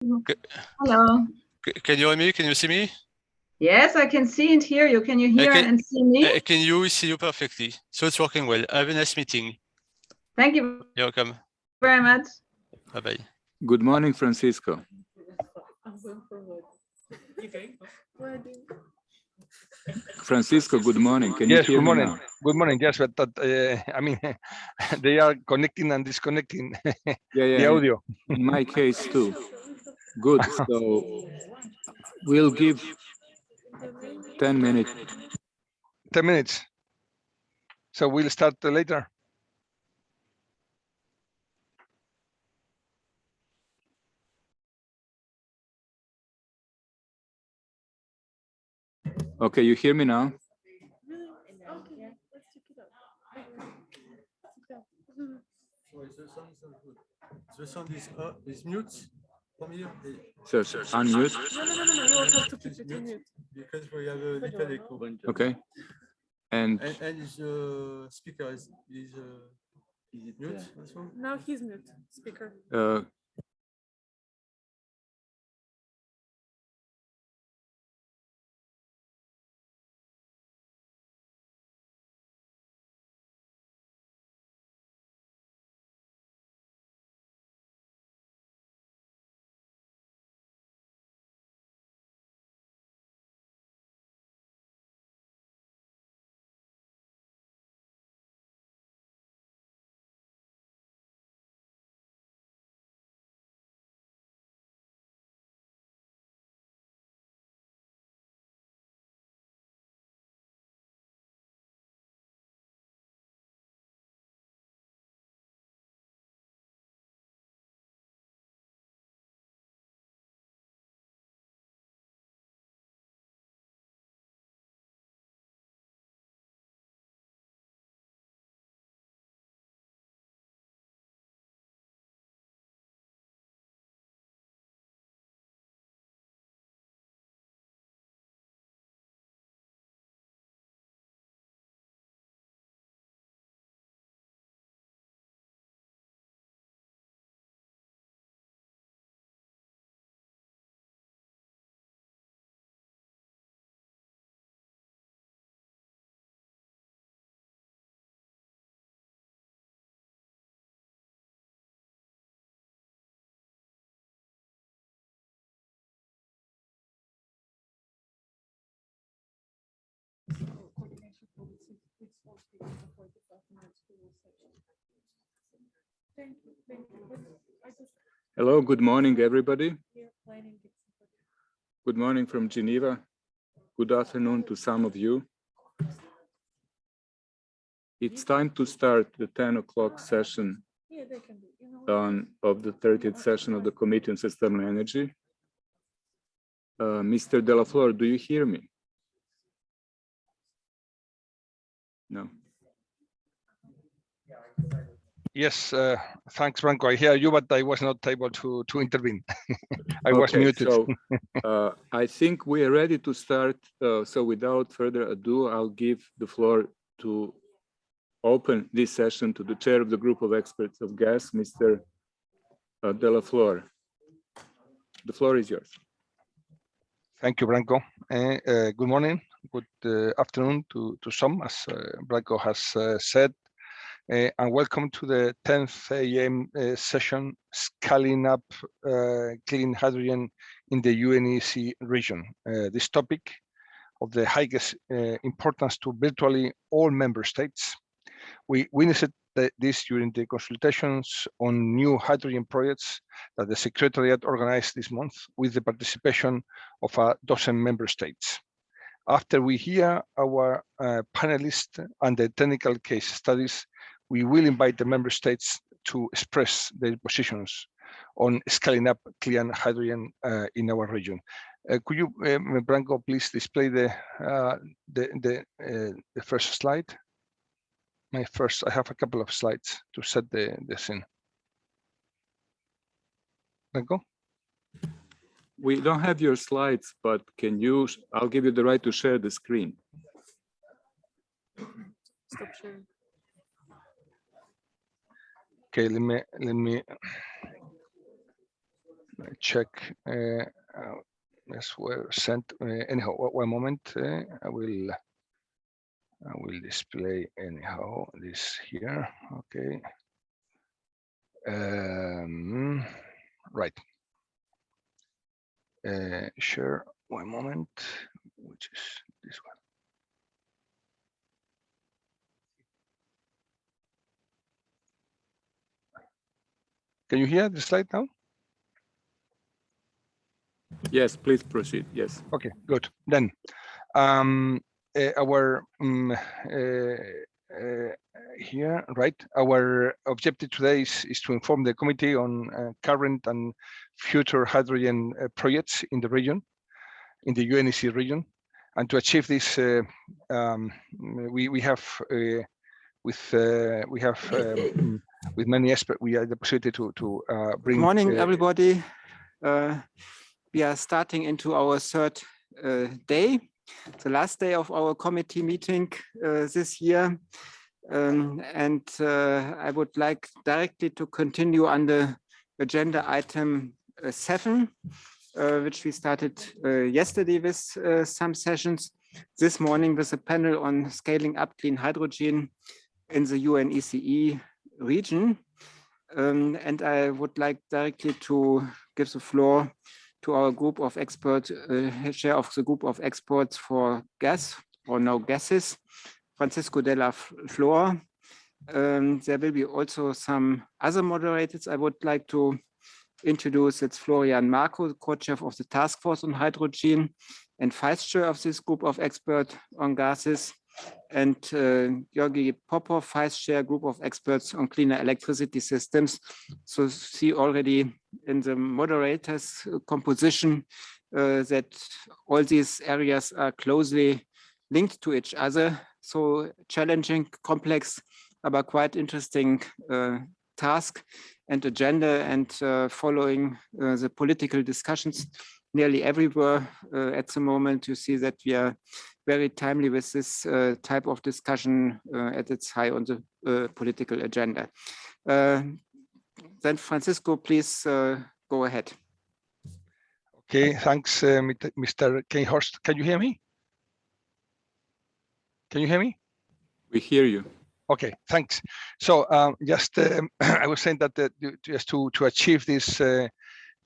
Hello. Can you hear me? Can you see me? Yes, I can see and hear you. Can you hear and see me? Can you see you perfectly? So it's working well. Have a nice meeting. Thank you. You're welcome. Very much. Bye-bye. Good morning, Francisco. Francisco, good morning. Can you hear good morning. me now? Good morning. Yes, but I mean, they are connecting and disconnecting the audio. In my case too. Good. So we'll give 10 minutes. 10 minutes. So we'll start later. Okay, you hear me now? The sound is mute from here. So unmute. No, you have to put it on mute. Because we have a little echo. Okay. And his speaker is mute? Now he's mute, speaker. hello, good morning, everybody. Good morning from Geneva. Good afternoon to some of you. It's time to start the 10 o'clock session of the 30th session of the Committee on Sustainable Energy. Mr. Delaflor, do you hear me? No. Yes, thanks, Branko. I hear you, but I was not able to intervene. I was muted. So I think we are ready to start. So without further ado, I'll give the floor to open this session to the chair of the group of experts of gas, Mr. Delaflor. The floor is yours. Thank you, Branko. Good morning, good afternoon to some, as Branko has said. And welcome to the 10th AM session, Scaling Up Clean Hydrogen in the UNECE region. This topic of the highest importance to virtually all member states. We witnessed this during the consultations on new hydrogen projects that the Secretariat organized this month with the participation of a dozen member states. After we hear our panelists and the technical case studies, we will invite the member states to express their positions on scaling up clean hydrogen in our region. Could you, Branko, please display the first slide? I have a couple of slides to set the scene. Branko? We don't have your slides, but can you, I'll give you the right to share the screen. Stop sharing. Okay, let me. check. Yes, were sent. Anyhow, one moment. I will display anyhow this here. Okay. Right. Share. One moment. Which is this one. Can you hear the slide now? Yes, please proceed. Yes. Okay, good. Then our here, right? Our objective today is to inform the committee on current and future hydrogen projects in the region, in the UNECE region, and to achieve this, we have with many experts, we have the possibility to bring. Good morning, everybody. We are starting into our third day, the last day of our committee meeting this year. I would like directly to continue on the agenda item 7, which we started yesterday with some sessions. This morning with a panel on scaling up clean hydrogen in the UNECE region. And I would like directly to give the floor to our group of experts, chair of the group of experts for gas or no gases, Francisco de la Flor. There will be also some other moderators I would like to introduce. It's Florian Marco, co-chair of the task force on hydrogen and vice chair of this group of experts on gases, and Georgi Popov, vice chair, group of experts on cleaner electricity systems. So see already in the moderators composition that all these areas are closely linked to each other. So challenging, complex, but quite interesting task and agenda, and following the political discussions nearly everywhere at the moment. You see that we are very timely with this type of discussion at its high on the political agenda. Then Francisco, please go ahead. Okay, thanks, Mr. Keinhorst. Can you hear me? Can you hear me? We hear you. Okay, thanks. So just I was saying that just to achieve this,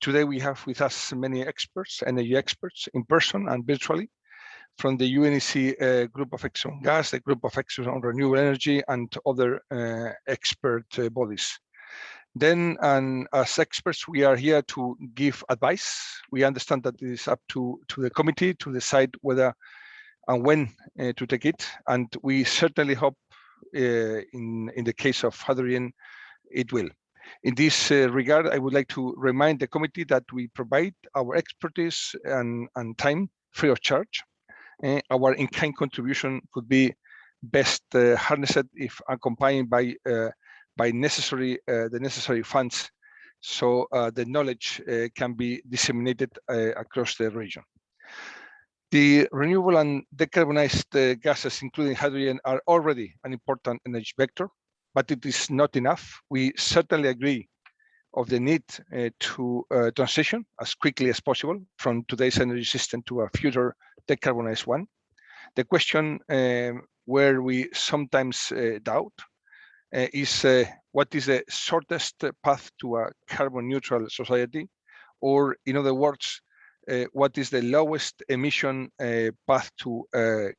today we have with us many experts, energy experts in person and virtually, from the UNECE group of experts on gas, the group of experts on renewable energy, and other expert bodies. Then, and as experts, we are here to give advice. We understand that it is up to the committee to decide whether and when to take it, and we certainly hope in the case of hydrogen, it will. In this regard, I would like to remind the committee that we provide our expertise and time free of charge. Our in-kind contribution could be best harnessed if accompanied by the necessary funds, so the knowledge can be disseminated across the region. The renewable and decarbonized gases, including hydrogen, are already an important energy vector, but it is not enough. We certainly agree of the need to transition as quickly as possible from today's energy system to a future decarbonized one. The question where we sometimes doubt is what is the shortest path to a carbon neutral society, or in other words, what is the lowest emission path to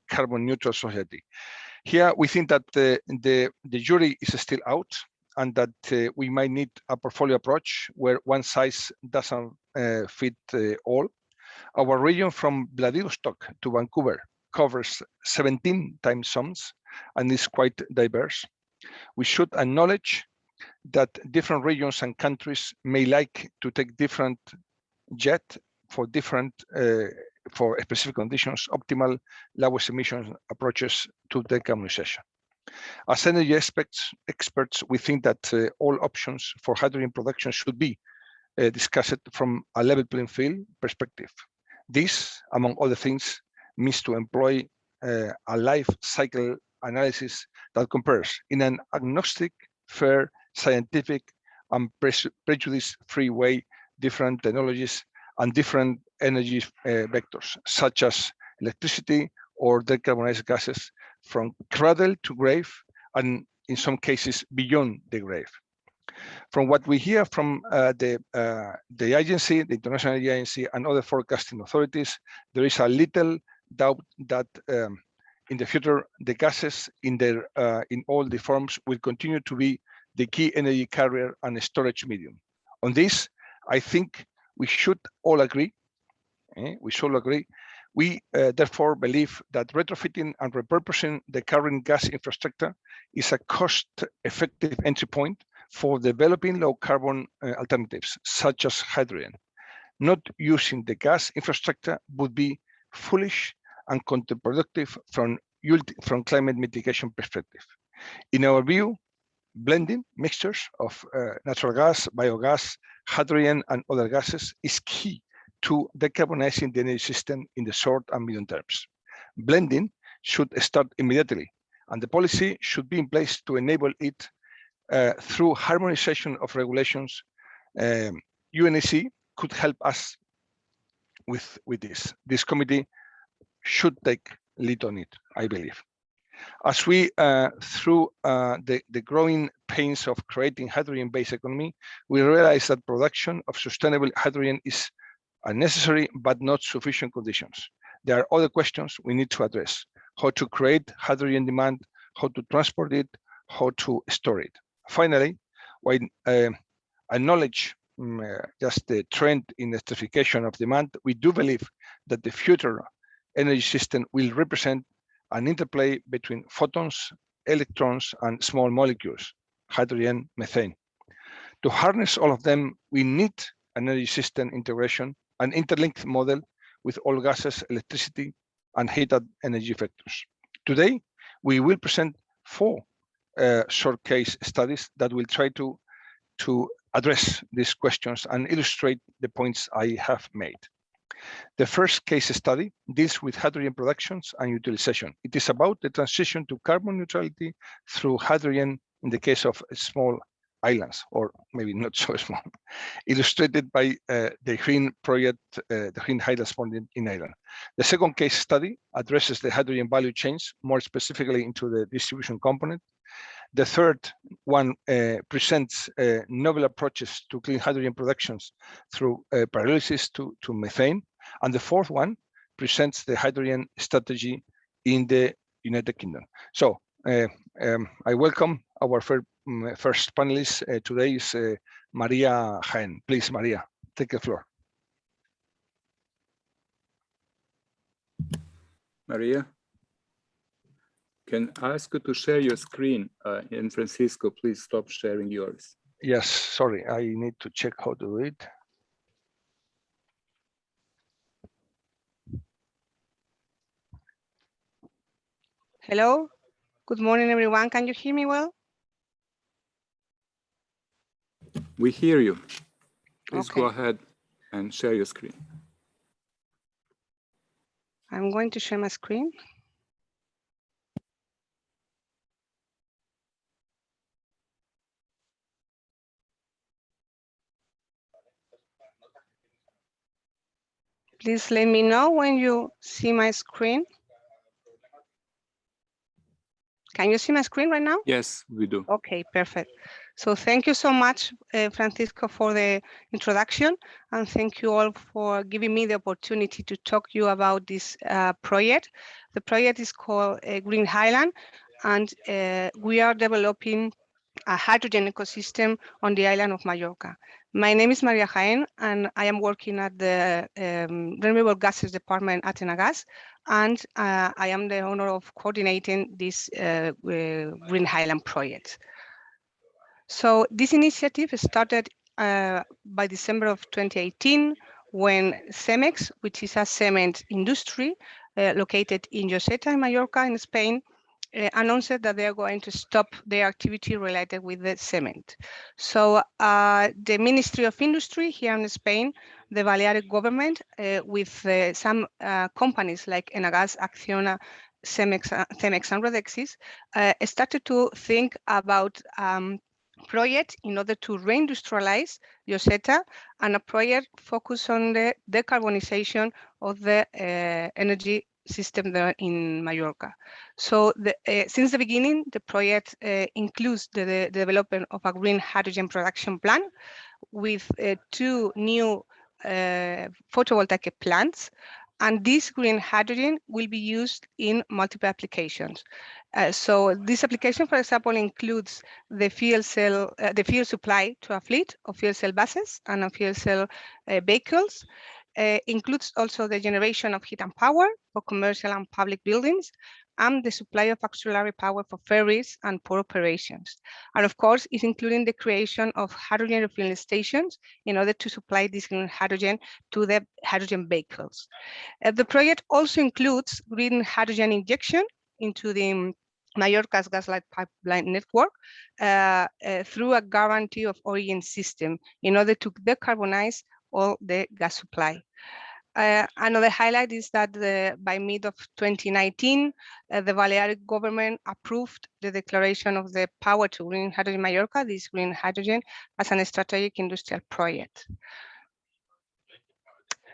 carbon neutral society. Here we think that the jury is still out, and that we might need a portfolio approach where one size doesn't fit all. Our region from Vladivostok to Vancouver covers 17 time zones and is quite diverse. We should acknowledge that different regions and countries may like to take different jet for different for specific conditions, optimal lowest emission approaches to decarbonization. As energy experts, we think that all options for hydrogen production should be discussed from a level playing field perspective. This, among other things, means to employ a life cycle analysis that compares in an agnostic, fair, scientific, and prejudice-free way different technologies, and different energy vectors, such as electricity or decarbonized gases from cradle to grave, and in some cases beyond the grave. From what we hear from the agency, the International Energy Agency, and other forecasting authorities, there is a little doubt that in the future, the gases in all the forms will continue to be the key energy carrier and storage medium. On this, I think we should all agree. We therefore believe that retrofitting and repurposing the current gas infrastructure is a cost-effective entry point for developing low-carbon alternatives, such as hydrogen. Not using the gas infrastructure would be foolish and counterproductive from climate mitigation perspective. In our view, blending mixtures of natural gas, biogas, hydrogen, and other gases is key to decarbonizing the energy system in the short and medium terms. Blending should start immediately, and the policy should be in place to enable it through harmonization of regulations. UNECE could help us with this. This committee should take lead on it, I believe. As we, through the growing pains of creating hydrogen-based economy, we realize that production of sustainable hydrogen is a necessary but not sufficient conditions. There are other questions we need to address: how to create hydrogen demand, how to transport it, how to store it. Finally, while acknowledge just the trend in electrification of demand, we do believe that the future energy system will represent an interplay between photons, electrons, and small molecules, hydrogen, methane. To harness all of them, we need an energy system integration, an interlinked model with all gases, electricity, and heated energy vectors. Today, we will present 4 short case studies that will try to address these questions and illustrate the points I have made. The first case study deals with hydrogen productions and utilization. It is about the transition to carbon neutrality through hydrogen in the case of small islands, or maybe not so small, illustrated by the Green project, the Green Highlands project in Ireland. The second case study addresses the hydrogen value chains, more specifically into the distribution component. The third one presents novel approaches to clean hydrogen productions through pyrolysis to methane. And the fourth one presents the hydrogen strategy in the United Kingdom. So I welcome our first panelist today is Maria Jaén. Please, Maria, take the floor. Maria, can I ask you to share your screen? And Francisco, please stop sharing yours. Yes, sorry, I need to check how to do it. Hello, good morning, everyone. Can you hear me well? We hear you. Please Okay. go ahead and share your screen. I'm going to share my screen. Please let me know when you see my screen. Can you see my screen right now? Yes, we do. Okay, perfect. So thank you so much, Francisco, for the introduction, and thank you all for giving me the opportunity to talk to you about this project. The project is called Green Highland, and we are developing a hydrogen ecosystem on the island of Mallorca. My name is Maria Jaén, and I am working at the Renewable Gases Department at ENAGAS, and I am the owner of coordinating this Green Highland project. So this initiative started by December of 2018, when Cemex, which is a cement industry located in Lloseta, in Mallorca, in Spain, announced that they are going to stop their activity related with the cement. So the Ministry of Industry here in Spain, the Balearic government, with some companies like ENAGAS, Acciona, Cemex and Redexis, started to think about project in order to reindustrialize Lloseta, and a project focused on the decarbonization of the energy system there in Mallorca. So since the beginning, the project includes the development of a green hydrogen production plant with 2 new photovoltaic plants. And this green hydrogen will be used in multiple applications. So this application, for example, includes the fuel cell, the fuel supply to a fleet of fuel cell buses and of fuel cell vehicles. Includes also the generation of heat and power for commercial and public buildings, and the supply of auxiliary power for ferries and port operations. And of course, it's including the creation of hydrogen refueling stations in order to supply this green hydrogen to the hydrogen vehicles. The project also includes green hydrogen injection into the Mallorca's gaslight pipeline network through a guarantee of origin system in order to decarbonize all the gas supply. Another highlight is that by mid of 2019, the Balearic government approved the declaration of the Power to Green Hydrogen Mallorca, this green hydrogen, as an strategic industrial project.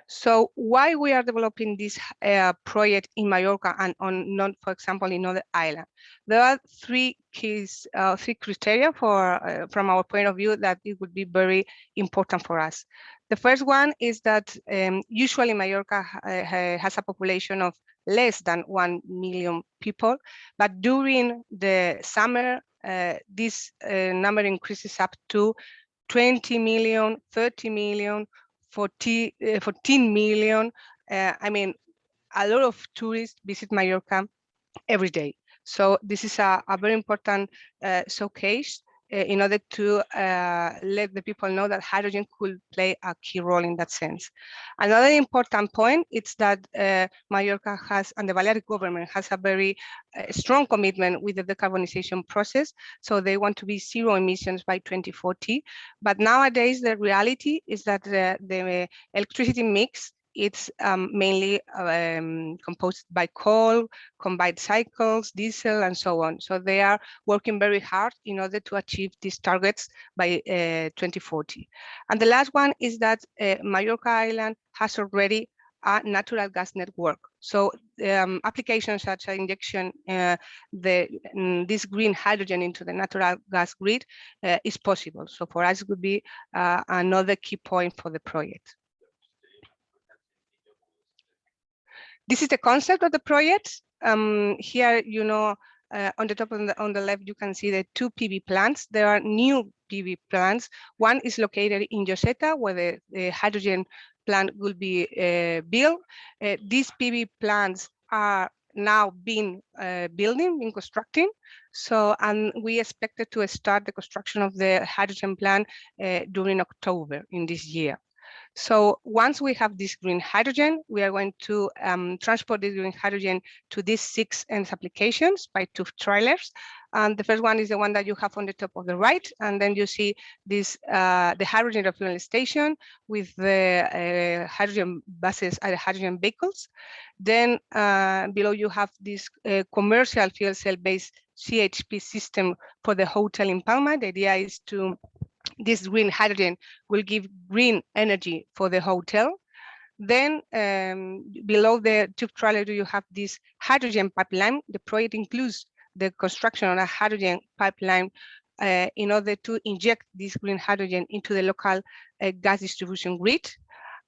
So why we are developing this project in Mallorca and not, for example, in other islands? There are three criteria for from our point of view that it would be very important for us. The first one is that usually Mallorca has a population of less than 1 million people, but during the summer, this number increases up to 20 million, 30 million, 14 million. I mean, a lot of tourists visit Mallorca every day. So this is a very important showcase in order to let the people know that hydrogen could play a key role in that sense. Another important point is that Mallorca has, and the Balearic government has a very strong commitment with the decarbonization process. So they want to be zero emissions by 2040. But nowadays, the reality is that the electricity mix, it's mainly composed by coal, combined cycles, diesel, and so on. So they are working very hard in order to achieve these targets by 2040. And the last one is that Mallorca Island has already a natural gas network. So applications such as injection this green hydrogen into the natural gas grid is possible. So for us, it would be another key point for the project. This is the concept of the project. Here, you know, on the top on the left, you can see the 2 PV plants. There are new PV plants. One is located in Lloseta, where the hydrogen plant will be built. These PV plants are now being constructing. So, and we expected to start the construction of the hydrogen plant during October in this year. So once we have this green hydrogen, we are going to transport this green hydrogen to these 6 end applications by 2 trailers. And the first one is the one that you have on the top of the right. And then you see this, the hydrogen refueling station with the hydrogen buses and the hydrogen vehicles. Then below you have this commercial fuel cell-based CHP system for the hotel in Palma. The idea is to this green hydrogen will give green energy for the hotel. Then below the tube trailer, you have this hydrogen pipeline. The project includes the construction of a hydrogen pipeline in order to inject this green hydrogen into the local gas distribution grid.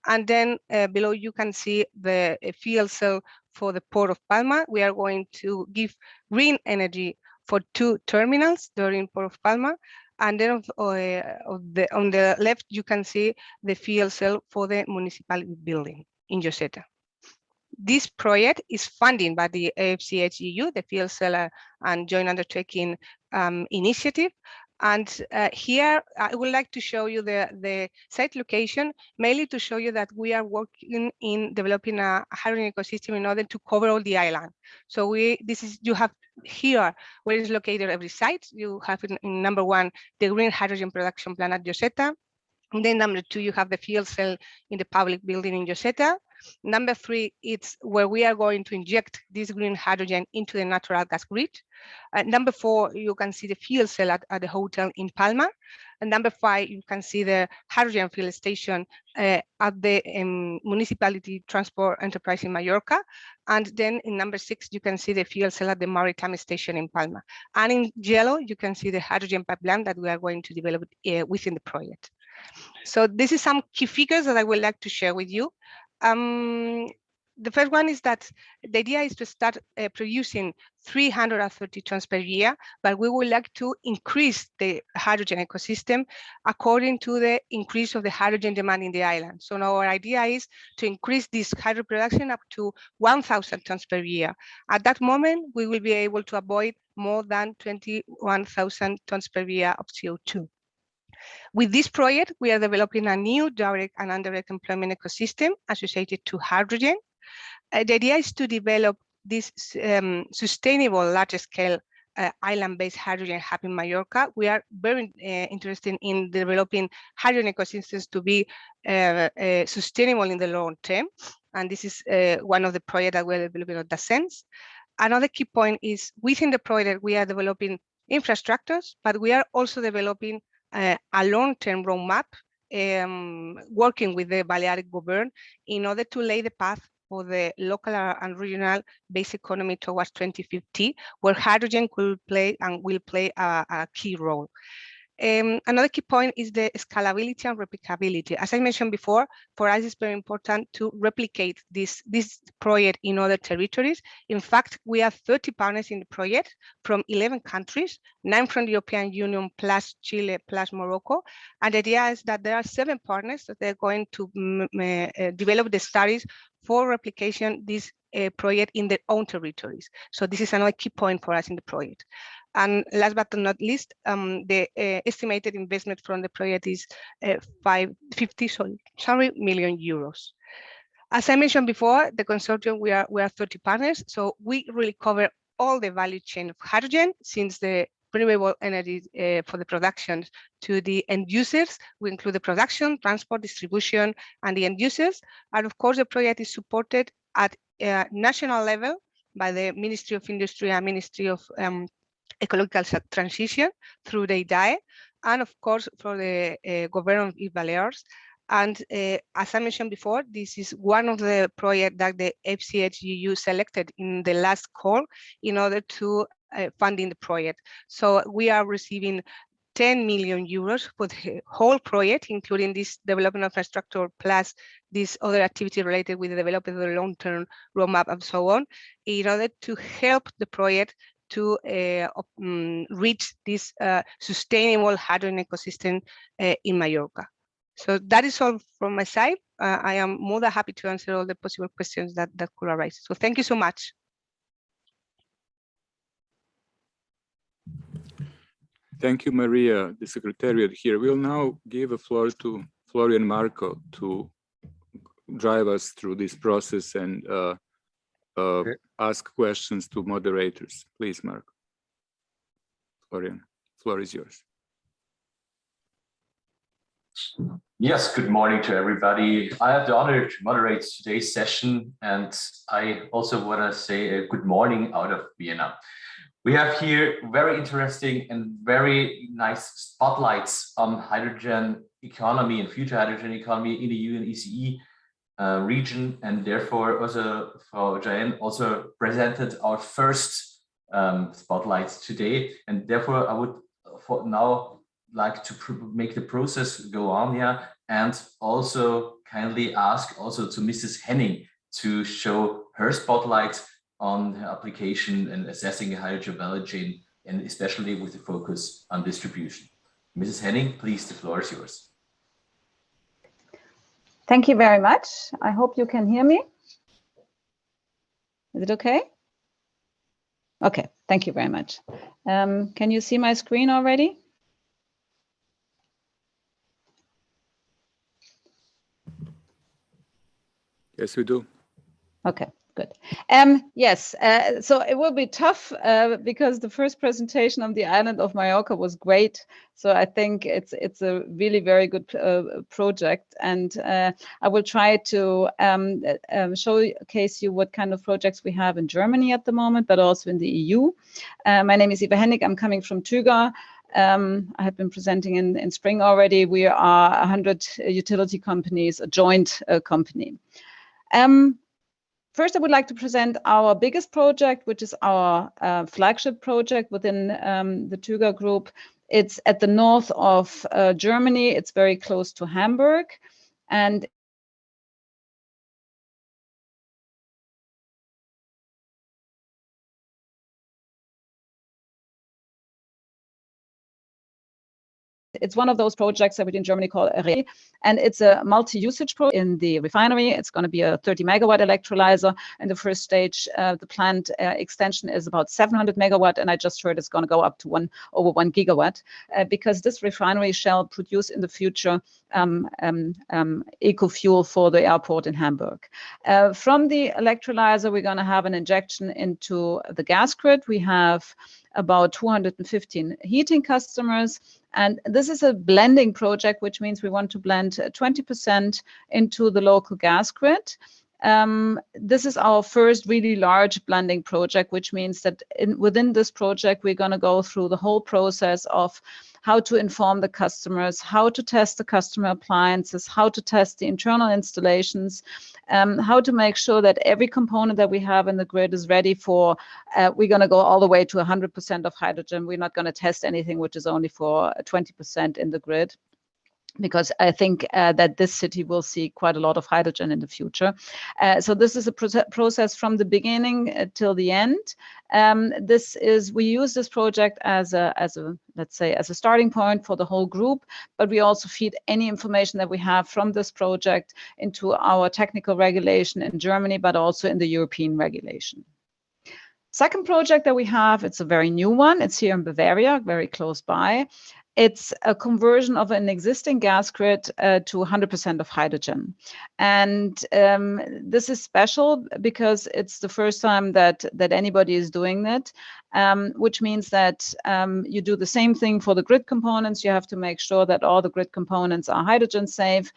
And then below you can see the fuel cell for the port of Palma. We are going to give green energy for 2 terminals during Port of Palma. And then on the left, you can see the fuel cell for the municipal building in Lloseta. This project is funded by the AFCH EU, the Fuel Cell and Joint Undertaking Initiative. And here, I would like to show you the site location, mainly to show you that we are working in developing a hydrogen ecosystem in order to cover all the island. So you have here where is located every site. You have in number 1, the green hydrogen production plant at Lloseta. And then number 2, you have the fuel cell in the public building in Lloseta. Number 3, it's where we are going to inject this green hydrogen into the natural gas grid. Number 4, you can see the fuel cell at the hotel in Palma. And number 5, you can see the hydrogen fuel station at the municipality transport enterprise in Mallorca. And then in number 6, you can see the fuel cell at the maritime station in Palma. And in yellow, you can see the hydrogen pipeline that we are going to develop within the project. So this is some key figures that I would like to share with you. The first one is that the idea is to start producing 330 tons per year, but we would like to increase the hydrogen ecosystem according to the increase of the hydrogen demand in the island. So now our idea is to increase this hydro production up to 1,000 tons per year. At that moment, we will be able to avoid more than 21,000 tons per year of CO2. With this project, we are developing a new direct and indirect employment ecosystem associated to hydrogen. The idea is to develop this sustainable large-scale island-based hydrogen hub in Mallorca. We are very interested in developing hydrogen ecosystems to be sustainable in the long term. And this is one of the projects that we're developing in that sense. Another key point is within the project, we are developing infrastructures, but we are also developing a long-term roadmap, working with the Balearic government in order to lay the path for the local and regional base economy towards 2050, where hydrogen could play and will play a key role. Another key point is the scalability and replicability. As I mentioned before, for us it's very important to replicate this project in other territories. In fact, we have 30 partners in the project from 11 countries, 9 from the European Union plus Chile plus Morocco. And the idea is that there are 7 partners that they're going to develop the studies for replication this project in their own territories. So this is another key point for us in the project. And last but not least, the estimated investment from the project is 50 million euros. As I mentioned before, the consortium, we are 30 partners, so we really cover all the value chain of hydrogen, since the renewable energy for the production to the end users. We include the production, transport, distribution, and the end users. And of course, the project is supported at national level by the Ministry of Industry and Ministry of Ecological Transition through the ECE, and of course for the government of Balears. And as I mentioned before, this is one of the projects that the FCHGU selected in the last call in order to funding the project. So we are receiving 10 million euros for the whole project, including this development of infrastructure plus this other activity related with the development of the long-term roadmap and so on, in order to help the project to reach this sustainable hydrogen ecosystem in Mallorca. So that is all from my side. I am more than happy to answer all the possible questions that could arise. So thank you so much. Thank you, Maria, the Secretariat here. We'll now give the floor to Florian Marco to drive us through this process and ask questions to moderators. Please, Marco. Florian, floor is yours. Yes, good morning to everybody. I have the honor to moderate today's session, and I also want to say a good morning out of Vienna. We have here very interesting and very nice spotlights on hydrogen economy and future hydrogen economy in the UNECE region, and therefore also for Jaen also presented our first spotlights today, and therefore I would now like to make the process go on here, and also kindly ask also to Mrs. Henning to show her spotlight on the application and assessing the hydrogen value chain, and especially with the focus on distribution. Mrs. Henning, please, the floor is yours. Thank you very much. I hope you can hear me. Is it okay? Okay, thank you very much. Can you see my screen already? Yes, we do. Okay, Good. Yes, so it will be tough because the first presentation on the island of Mallorca was great. So I think it's a really very good project, and I will try to showcase you what kind of projects we have in Germany at the moment, but also in the EU. My name is Eva Hennig. I'm coming from Tüga. I have been presenting in spring already. We are 100 utility companies, a joint company. First, I would like to present our biggest project, which is our flagship project within the Tüga Group. It's at the north of Germany. It's very close to Hamburg. And it's one of those projects that we in Germany call ECE, and it's a multi-usage project in the refinery. It's going to be a 30 megawatt electrolyzer. In the first stage, the plant extension is about 700 megawatt, and I just heard it's going to go up to over 1 gigawatt, because this refinery shall produce in the future eco-fuel for the airport in Hamburg. From the electrolyzer, we're going to have an injection into the gas grid. We have about 215 heating customers. And this is a blending project, which means we want to blend 20% into the local gas grid. This is our first really large blending project, which means that within this project, we're going to go through the whole process of how to inform the customers, how to test the customer appliances, how to test the internal installations, how to make sure that every component that we have in the grid is ready for, we're going to go all the way to 100% of hydrogen. We're not going to test anything which is only for 20% in the grid, because I think that this city will see quite a lot of hydrogen in the future. So this is a process from the beginning till the end. We use this project as a let's say as a starting point for the whole group, but we also feed any information that we have from this project into our technical regulation in Germany, but also in the European regulation. Second project that we have, it's a very new one. It's here in Bavaria, very close by. It's a conversion of an existing gas grid to 100% of hydrogen. And this is special because it's the first time that anybody is doing that, which means that you do the same thing for the grid components. You have to make sure that all the grid components are hydrogen safe,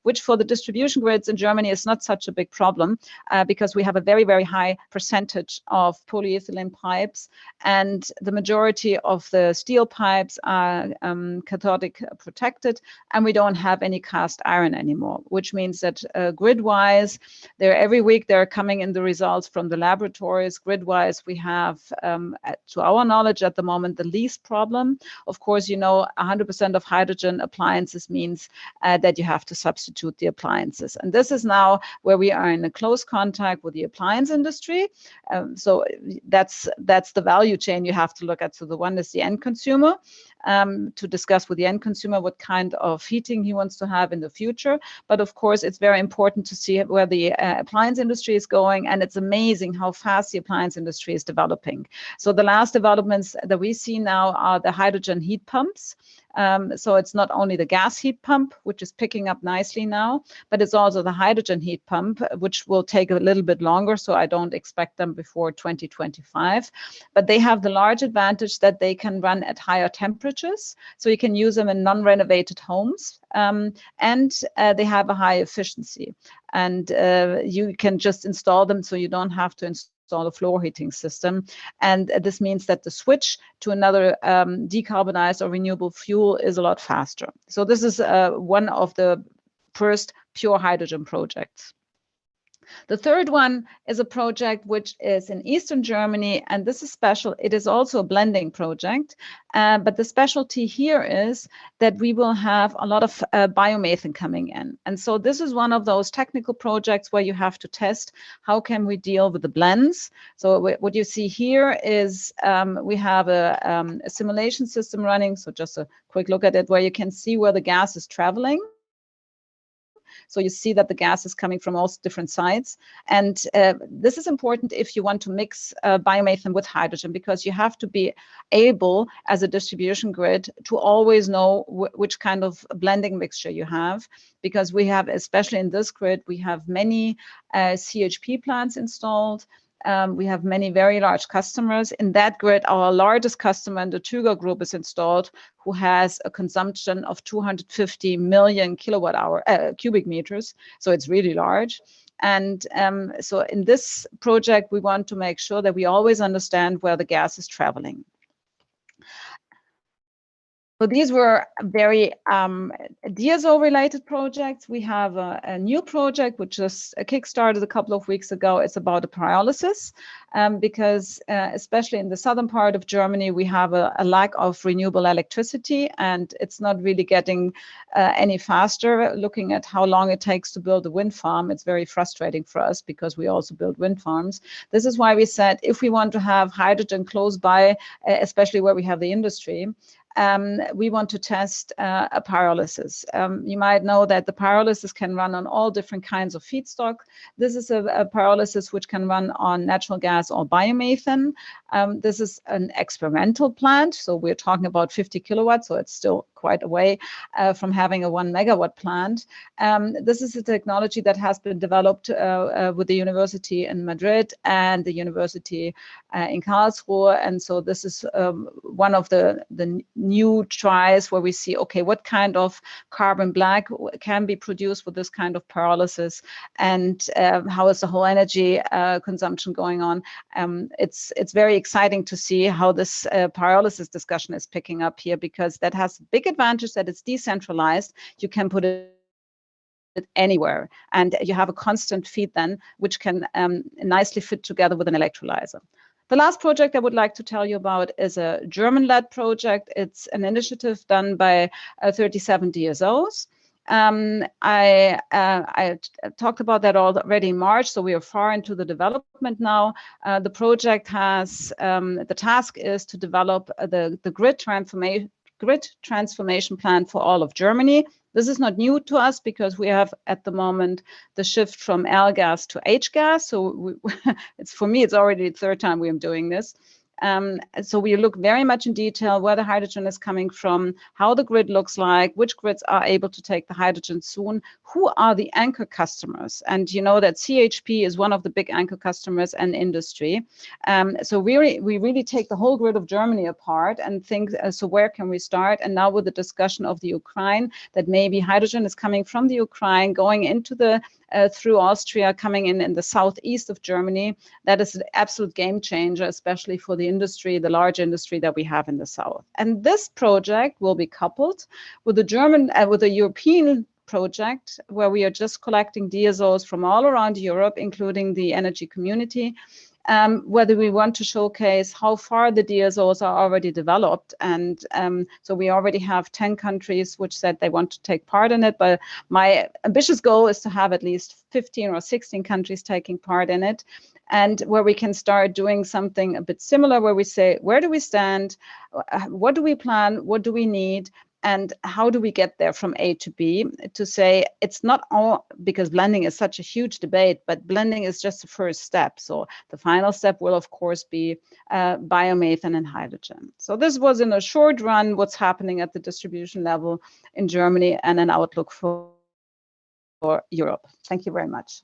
which for the distribution grids in Germany is not such a big problem because we have a very, very high percentage of polyethylene pipes, and the majority of the steel pipes are cathodic protected, and we don't have any cast iron anymore, which means that grid-wise, every week they're coming in the results from the laboratories. Grid-wise, we have, to our knowledge at the moment, the least problem. Of course, 100% of hydrogen appliances means that you have to substitute the appliances. And this is now where we are in a close contact with the appliance industry. So that's the value chain you have to look at. So the one is the end consumer, to discuss with the end consumer what kind of heating he wants to have in the future. But of course, it's very important to see where the appliance industry is going. And it's amazing how fast the appliance industry is developing. So the last developments that we see now are the hydrogen heat pumps. So it's not only the gas heat pump, which is picking up nicely now, but it's also the hydrogen heat pump, which will take a little bit longer. So I don't expect them before 2025. But they have the large advantage that they can run at higher temperatures. So you can use them in non-renovated homes. And they have a high efficiency. And you can just install them so you don't have to install a floor heating system. And this means that the switch to another decarbonized or renewable fuel is a lot faster. So this is one of the first pure hydrogen projects. The third one is a project which is in Eastern Germany, and this is special. It is also a blending project, but the specialty here is that we will have a lot of biomethane coming in. And so this is one of those technical projects where you have to test how can we deal with the blends. So what you see here is we have a simulation system running. So just a quick look at it where you can see where the gas is traveling. So you see that the gas is coming from all different sides. And this is important if you want to mix biomethane with hydrogen, because you have to be able, as a distribution grid, to always know which kind of blending mixture you have, because we have, especially in this grid, we have many CHP plants installed. We have many very large customers. In that grid, our largest customer in the Tüger group is installed, who has a consumption of 250 million cubic meters. So it's really large. And so in this project, we want to make sure that we always understand where the gas is traveling. So these were very DSO-related projects. We have a new project which just kickstarted a couple of weeks ago. It's about the pyrolysis, because especially in the southern part of Germany, we have a lack of renewable electricity, and it's not really getting any faster. Looking at how long it takes to build a wind farm, it's very frustrating for us because we also build wind farms. This is why we said if we want to have hydrogen close by, especially where we have the industry, we want to test a pyrolysis. You might know that the pyrolysis can run on all different kinds of feedstock. This is a pyrolysis which can run on natural gas or biomethane. This is an experimental plant, so we're talking about 50 kilowatts, so it's still quite away from having a 1 megawatt plant. This is a technology that has been developed with the university in Madrid and the university in Karlsruhe, and so this is one of the new tries where we see, okay, what kind of carbon black can be produced with this kind of pyrolysis, and how is the whole energy consumption going on. It's very exciting to see how this pyrolysis discussion is picking up here, because that has a big advantage that it's decentralized. You can put it anywhere, and you have a constant feed then, which can nicely fit together with an electrolyzer. The last project I would like to tell you about is a German-led project. It's an initiative done by 37 DSOs. I talked about that already in March, so we are far into the development now. The project has, the task is to develop the grid transformation plan for all of Germany. This is not new to us because we have at the moment the shift from L gas to H gas. So for me, it's already the third time we are doing this. So we look very much in detail where the hydrogen is coming from, how the grid looks like, which grids are able to take the hydrogen soon, who are the anchor customers. And you know that CHP is one of the big anchor customers and industry. So we really take the whole grid of Germany apart and think, so where can we start? And now with the discussion of the Ukraine, that maybe hydrogen is coming from the Ukraine, going into the through Austria, coming in the southeast of Germany. That is an absolute game changer, especially for the industry, the large industry that we have in the south. And this project will be coupled with the European project, where we are just collecting DSOs from all around Europe, including the energy community, whether we want to showcase how far the DSOs are already developed. And so we already have 10 countries which said they want to take part in it, but my ambitious goal is to have at least 15 or 16 countries taking part in it, and where we can start doing something a bit similar, where we say, where do we stand? What do we plan? What do we need? And how do we get there from A to B? To say it's not all, because blending is such a huge debate, but blending is just the first step. So the final step will, of course, be biomethane and hydrogen. So this was in a short run what's happening at the distribution level in Germany and an outlook for Europe. Thank you very much.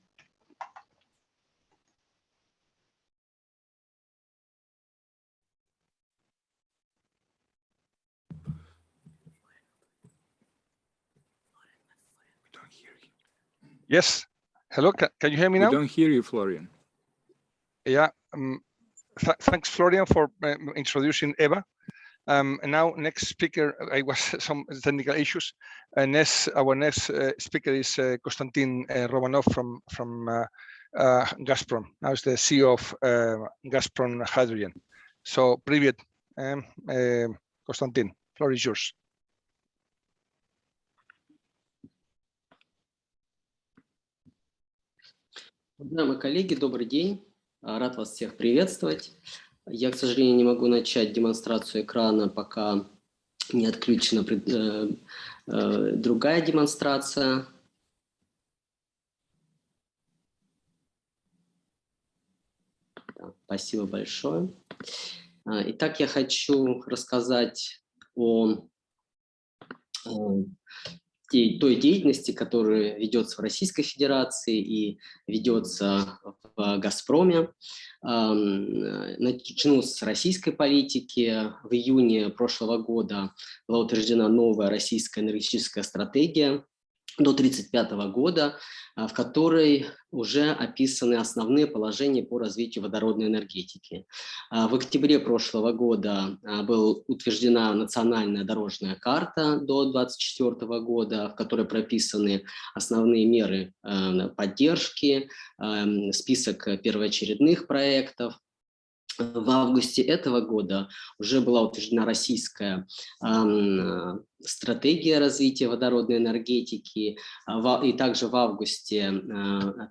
Yes. Hello. Can you hear me now? We don't hear you, Florian. Yeah. Thanks, Florian, for introducing Eva. And now, next speaker, I was some technical issues. Our next speaker is Konstantin Romanov from Gazprom. Now is the CEO of Gazprom Hydrogen. So, привет, Konstantin. Floor is yours. Уважаемые коллеги, добрый день. Рад вас всех приветствовать. Я, к сожалению, не могу начать демонстрацию экрана, пока не отключена другая демонстрация. Спасибо большое. Итак, я хочу рассказать о той деятельности, которая ведется в Российской Федерации и ведется в «Газпроме». Начну с российской политики. В июне прошлого года была утверждена новая российская энергетическая стратегия до 1935 года, в которой уже описаны основные положения по развитию водородной энергетики. В октябре прошлого года была утверждена национальная дорожная карта до 2024 года, в которой прописаны основные меры поддержки, список первоочередных проектов. В августе этого года уже была утверждена российская стратегия развития водородной энергетики, и также в августе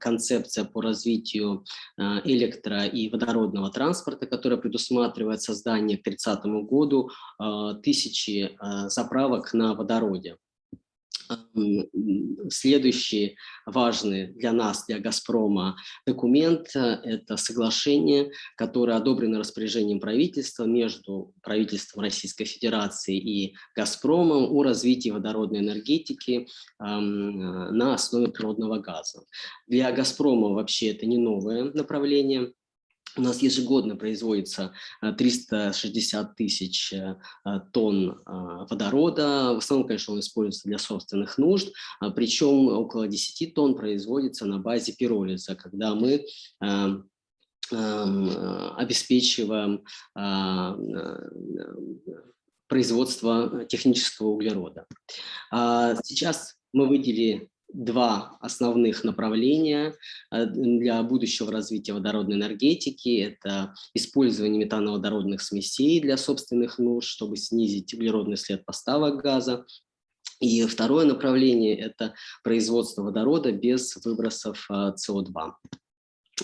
концепция по развитию электро- и водородного транспорта, которая предусматривает создание к 2030 году 1000 заправок на водороде. Следующий важный для нас, для «Газпрома» документ – это соглашение, которое одобрено распоряжением правительства между правительством Российской Федерации и «Газпромом» о развитии водородной энергетики на основе природного газа. Для «Газпрома» вообще это не новое направление. У нас ежегодно производится 360 тысяч тонн водорода. В основном, конечно, он используется для собственных нужд, причем около 10 тонн производится на базе пиролиза, когда мы обеспечиваем производство технического углерода. Сейчас мы выделили два основных направления для будущего развития водородной энергетики. Это использование метановодородных смесей для собственных нужд, чтобы снизить углеродный след поставок газа. И второе направление – это производство водорода без выбросов СО2.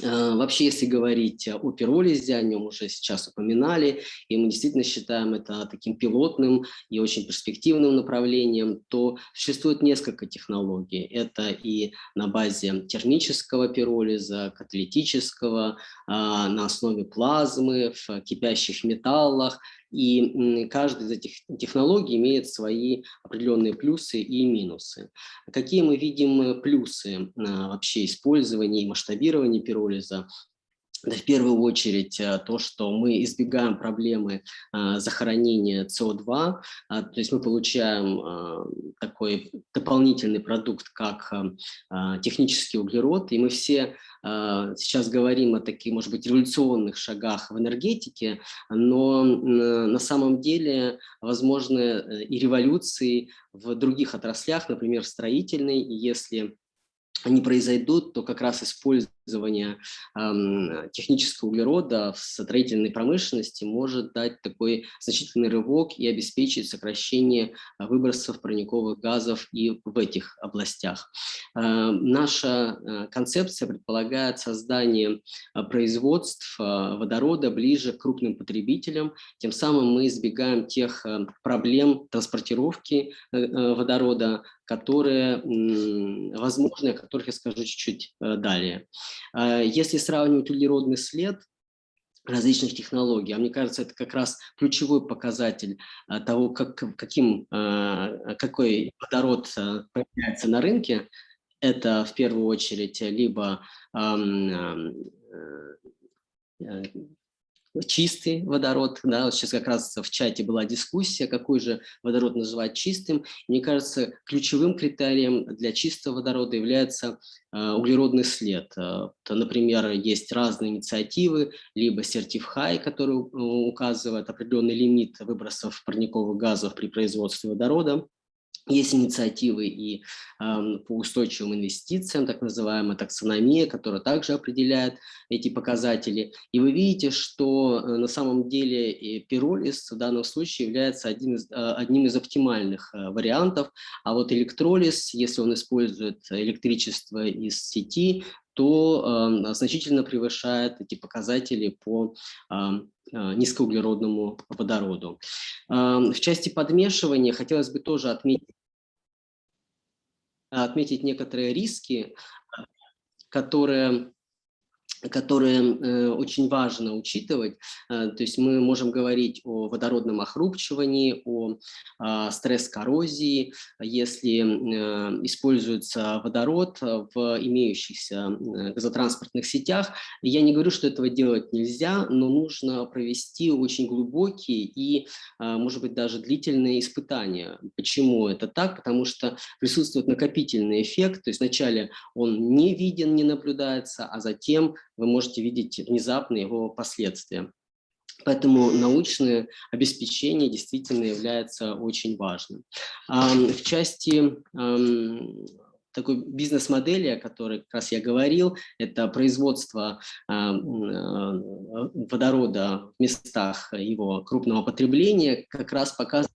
Вообще, если говорить о пиролизе, о нем уже сейчас упоминали, и мы действительно считаем это таким пилотным и очень перспективным направлением, то существует несколько технологий. Это и на базе термического пиролиза, каталитического, на основе плазмы, в кипящих металлах. И каждая из этих технологий имеет свои определенные плюсы и минусы. Какие мы видим плюсы вообще использования и масштабирования пиролиза? Это в первую очередь то, что мы избегаем проблемы захоронения СО2, то есть мы получаем такой дополнительный продукт, как технический углерод, и мы все сейчас говорим о таких, может быть, революционных шагах в энергетике, но на самом деле возможны и революции в других отраслях, например, в строительной, и если они произойдут, то как раз использование технического углерода в строительной промышленности может дать такой значительный рывок и обеспечить сокращение выбросов парниковых газов и в этих областях. Наша концепция предполагает создание производств водорода ближе к крупным потребителям, тем самым мы избегаем тех проблем транспортировки водорода, которые возможны, о которых я скажу чуть-чуть далее. Если сравнивать углеродный след различных технологий, мне кажется, это как раз ключевой показатель того, какой водород появляется на рынке. Это в первую очередь либо чистый водород, да, вот сейчас как раз в чате была дискуссия, какой же водород называть чистым. Мне кажется, ключевым критерием для чистого водорода является углеродный след. Например, есть разные инициативы, либо Certify, который указывает определенный лимит выбросов парниковых газов при производстве водорода. Есть инициативы и по устойчивым инвестициям, так называемая таксономия, которая также определяет эти показатели. И вы видите, что на самом деле пиролиз в данном случае является одним из оптимальных вариантов, а вот электролиз, если он использует электричество из сети, то значительно превышает эти показатели по низкоуглеродному водороду. В части подмешивания хотелось бы тоже отметить некоторые риски, которые которые очень важно учитывать. То есть мы можем говорить о водородном охрупчивании, о стресс-коррозии, если используется водород в имеющихся газотранспортных сетях. Я не говорю, что этого делать нельзя, но нужно провести очень глубокие и, может быть, даже длительные испытания. Почему это так? Потому что присутствует накопительный эффект, то есть вначале он не виден, не наблюдается, а затем вы можете видеть внезапно его последствия. Поэтому научное обеспечение действительно является очень важным. В части такой бизнес-модели, о которой как раз я говорил, это производство водорода в местах его крупного потребления, как раз показывает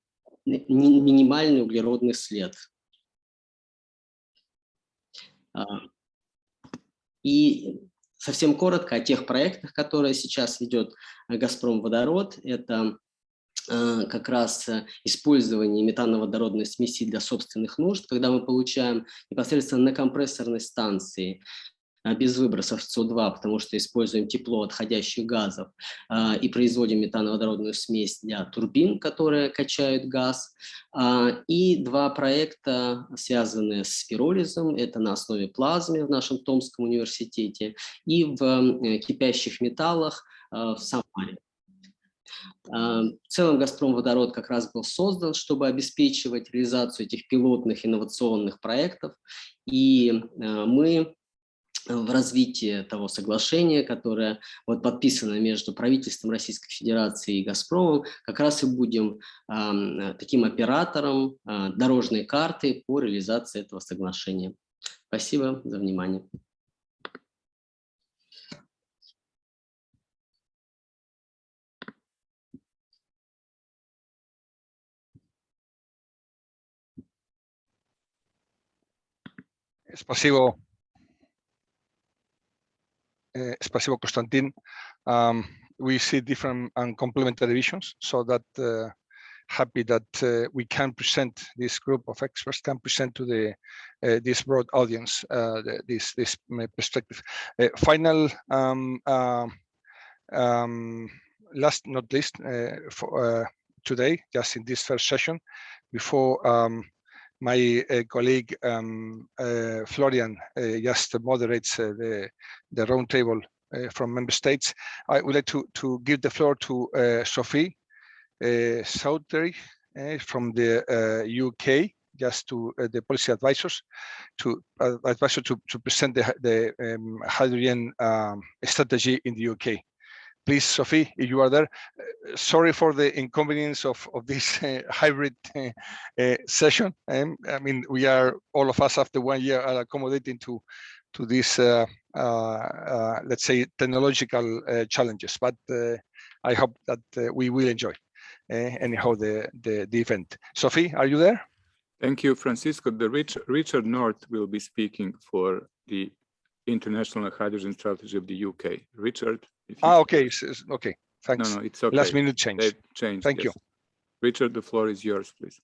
минимальный углеродный след. И совсем коротко о тех проектах, которые сейчас ведет «Газпром Водород». Это как раз использование метановодородной смеси для собственных нужд, когда мы получаем непосредственно на компрессорной станции без выбросов СО2, потому что используем тепло отходящих газов и производим метановодородную смесь для турбин, которые качают газ. И два проекта, связанные с пиролизом, это на основе плазмы в нашем Томском университете и в кипящих металлах в Самаре. В целом «Газпром Водород» как раз был создан, чтобы обеспечивать реализацию этих пилотных инновационных проектов. И мы в развитии того соглашения, которое вот подписано между правительством Российской Федерации и «Газпромом», как раз и будем таким оператором дорожной карты по реализации этого соглашения. Спасибо за внимание. Спасибо. Spasibo, Konstantin. We see different and complementary visions, so that happy that we can present, this group of experts can present to the this broad audience this perspective. Final, last not least, for today, just in this first session, before my colleague Florian just moderates the roundtable from member states. I would like to give the floor to Sophie Souteri from the UK, just to the policy advisors, to present the hydrogen strategy in the UK. Please, Sophie, if you are there. Sorry for the inconvenience of this hybrid session. I mean, we are, all of us after 1 year, are accommodating to these, let's say, technological challenges. But I hope that we will enjoy anyhow the event. Sophie, are you there? Thank you, Francisco. Richard North will be speaking for the International Hydrogen Strategy of the UK. Richard. Okay, okay, thanks. No, it's okay. Last minute change. They've changed. Thank yes. you. Richard, the floor is yours, please.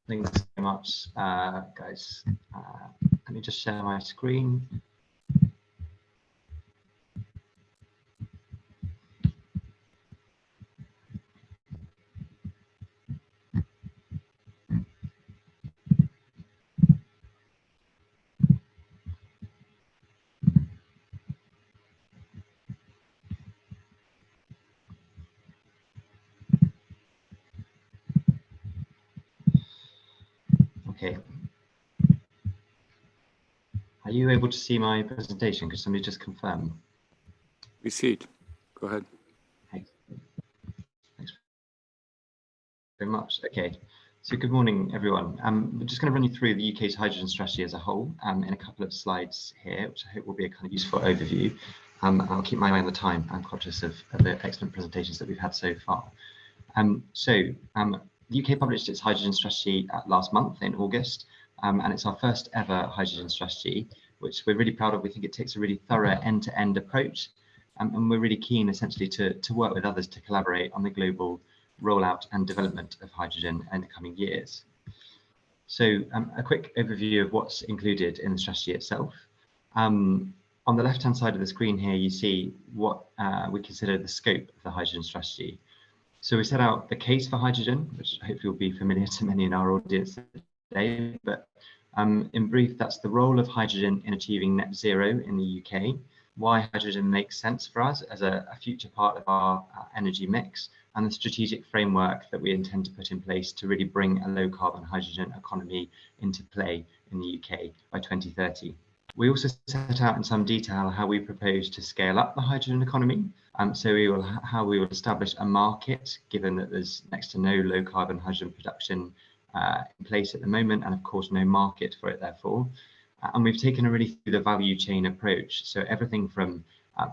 Thanks so much, guys. Let me just share my screen. Okay. Are you able to see my presentation? Could somebody just confirm? We see it. Go ahead. Thanks very much. Okay. So good morning, everyone. We're just going to run you through the UK's hydrogen strategy as a whole in a couple of slides here, which I hope will be a kind of useful overview. I'll keep my eye on the time. I'm conscious of the excellent presentations that we've had so far. The UK published its hydrogen strategy last month in August, and it's our first ever hydrogen strategy, which we're really proud of. We think it takes a really thorough end-to-end approach, and we're really keen essentially to work with others to collaborate on the global rollout and development of hydrogen in the coming years. So a quick overview of what's included in the strategy itself. On the left-hand side of the screen here, you see what we consider the scope of the hydrogen strategy. So we set out the case for hydrogen, which hopefully will be familiar to many in our audience today. But in brief, that's the role of hydrogen in achieving net zero in the UK, why hydrogen makes sense for us as a future part of our energy mix, and the strategic framework that we intend to put in place to really bring a low carbon hydrogen economy into play in the UK by 2030. We also set out in some detail how we propose to scale up the hydrogen economy. So how we will establish a market, given that there's next to no low carbon hydrogen production in place at the moment, and of course no market for it therefore. And we've taken a really through the value chain approach. So everything from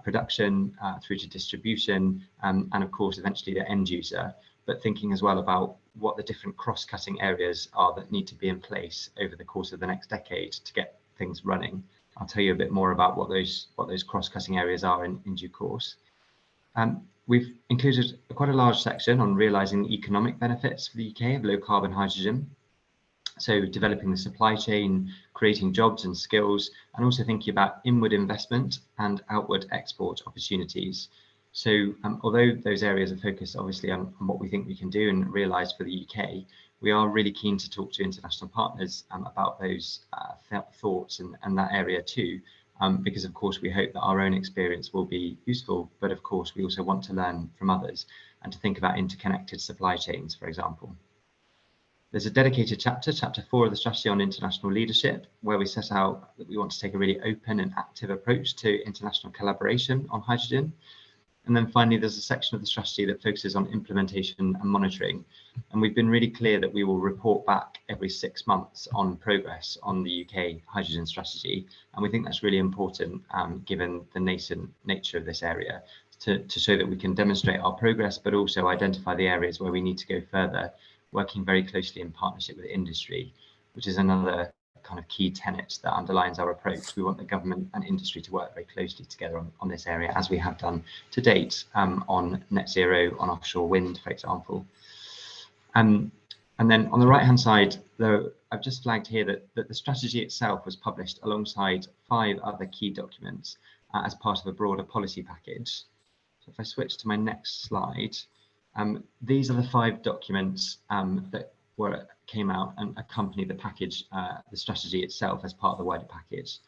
production through to distribution, and of course eventually the end user, but thinking as well about what the different cross-cutting areas are that need to be in place over the course of the next decade to get things running. I'll tell you a bit more about what those cross-cutting areas are in due course. We've included quite a large section on realising the economic benefits for the UK of low carbon hydrogen. So developing the supply chain, creating jobs and skills, and also thinking about inward investment and outward export opportunities. So although those areas are focused obviously on what we think we can do and realise for the UK, we are really keen to talk to international partners about those thoughts and that area too, because of course we hope that our own experience will be useful, but of course we also want to learn from others and to think about interconnected supply chains, for example. There's a dedicated chapter 4 of the strategy on international leadership, where we set out that we want to take a really open and active approach to international collaboration on hydrogen. And then finally, there's a section of the strategy that focuses on implementation and monitoring. And we've been really clear that we will report back every 6 months on progress on the UK hydrogen strategy. And we think that's really important, given the nascent nature of this area, to show that we can demonstrate our progress, but also identify the areas where we need to go further, working very closely in partnership with industry, which is another kind of key tenet that underlines our approach. We want the government and industry to work very closely together on this area, as we have done to date on net zero, on offshore wind, for example. And then on the right hand side, though, I've just flagged here that the strategy itself was published alongside 5 other key documents as part of a broader policy package. So if I switch to my next slide, these are the 5 documents that came out and accompany the package, the strategy itself as part of the wider package.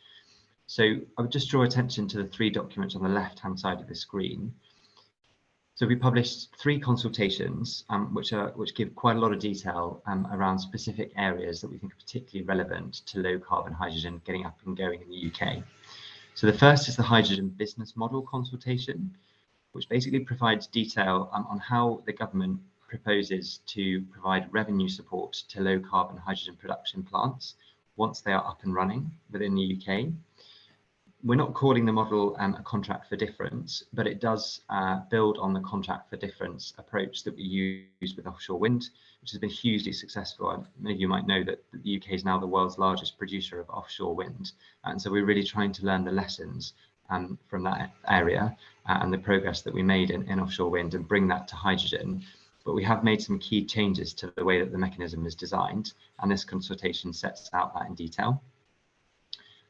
So I would just draw attention to the 3 documents on the left-hand side of the screen. So we published 3 consultations, which give quite a lot of detail around specific areas that we think are particularly relevant to low carbon hydrogen getting up and going in the UK. So the first is the hydrogen business model consultation, which basically provides detail on how the government proposes to provide revenue support to low carbon hydrogen production plants once they are up and running within the UK. We're not calling the model a contract for difference, but it does build on the contract for difference approach that we use with offshore wind, which has been hugely successful. And many of you might know that the UK is now the world's largest producer of offshore wind. And so we're really trying to learn the lessons from that area and the progress that we made in offshore wind and bring that to hydrogen. But we have made some key changes to the way that the mechanism is designed, and this consultation sets out that in detail.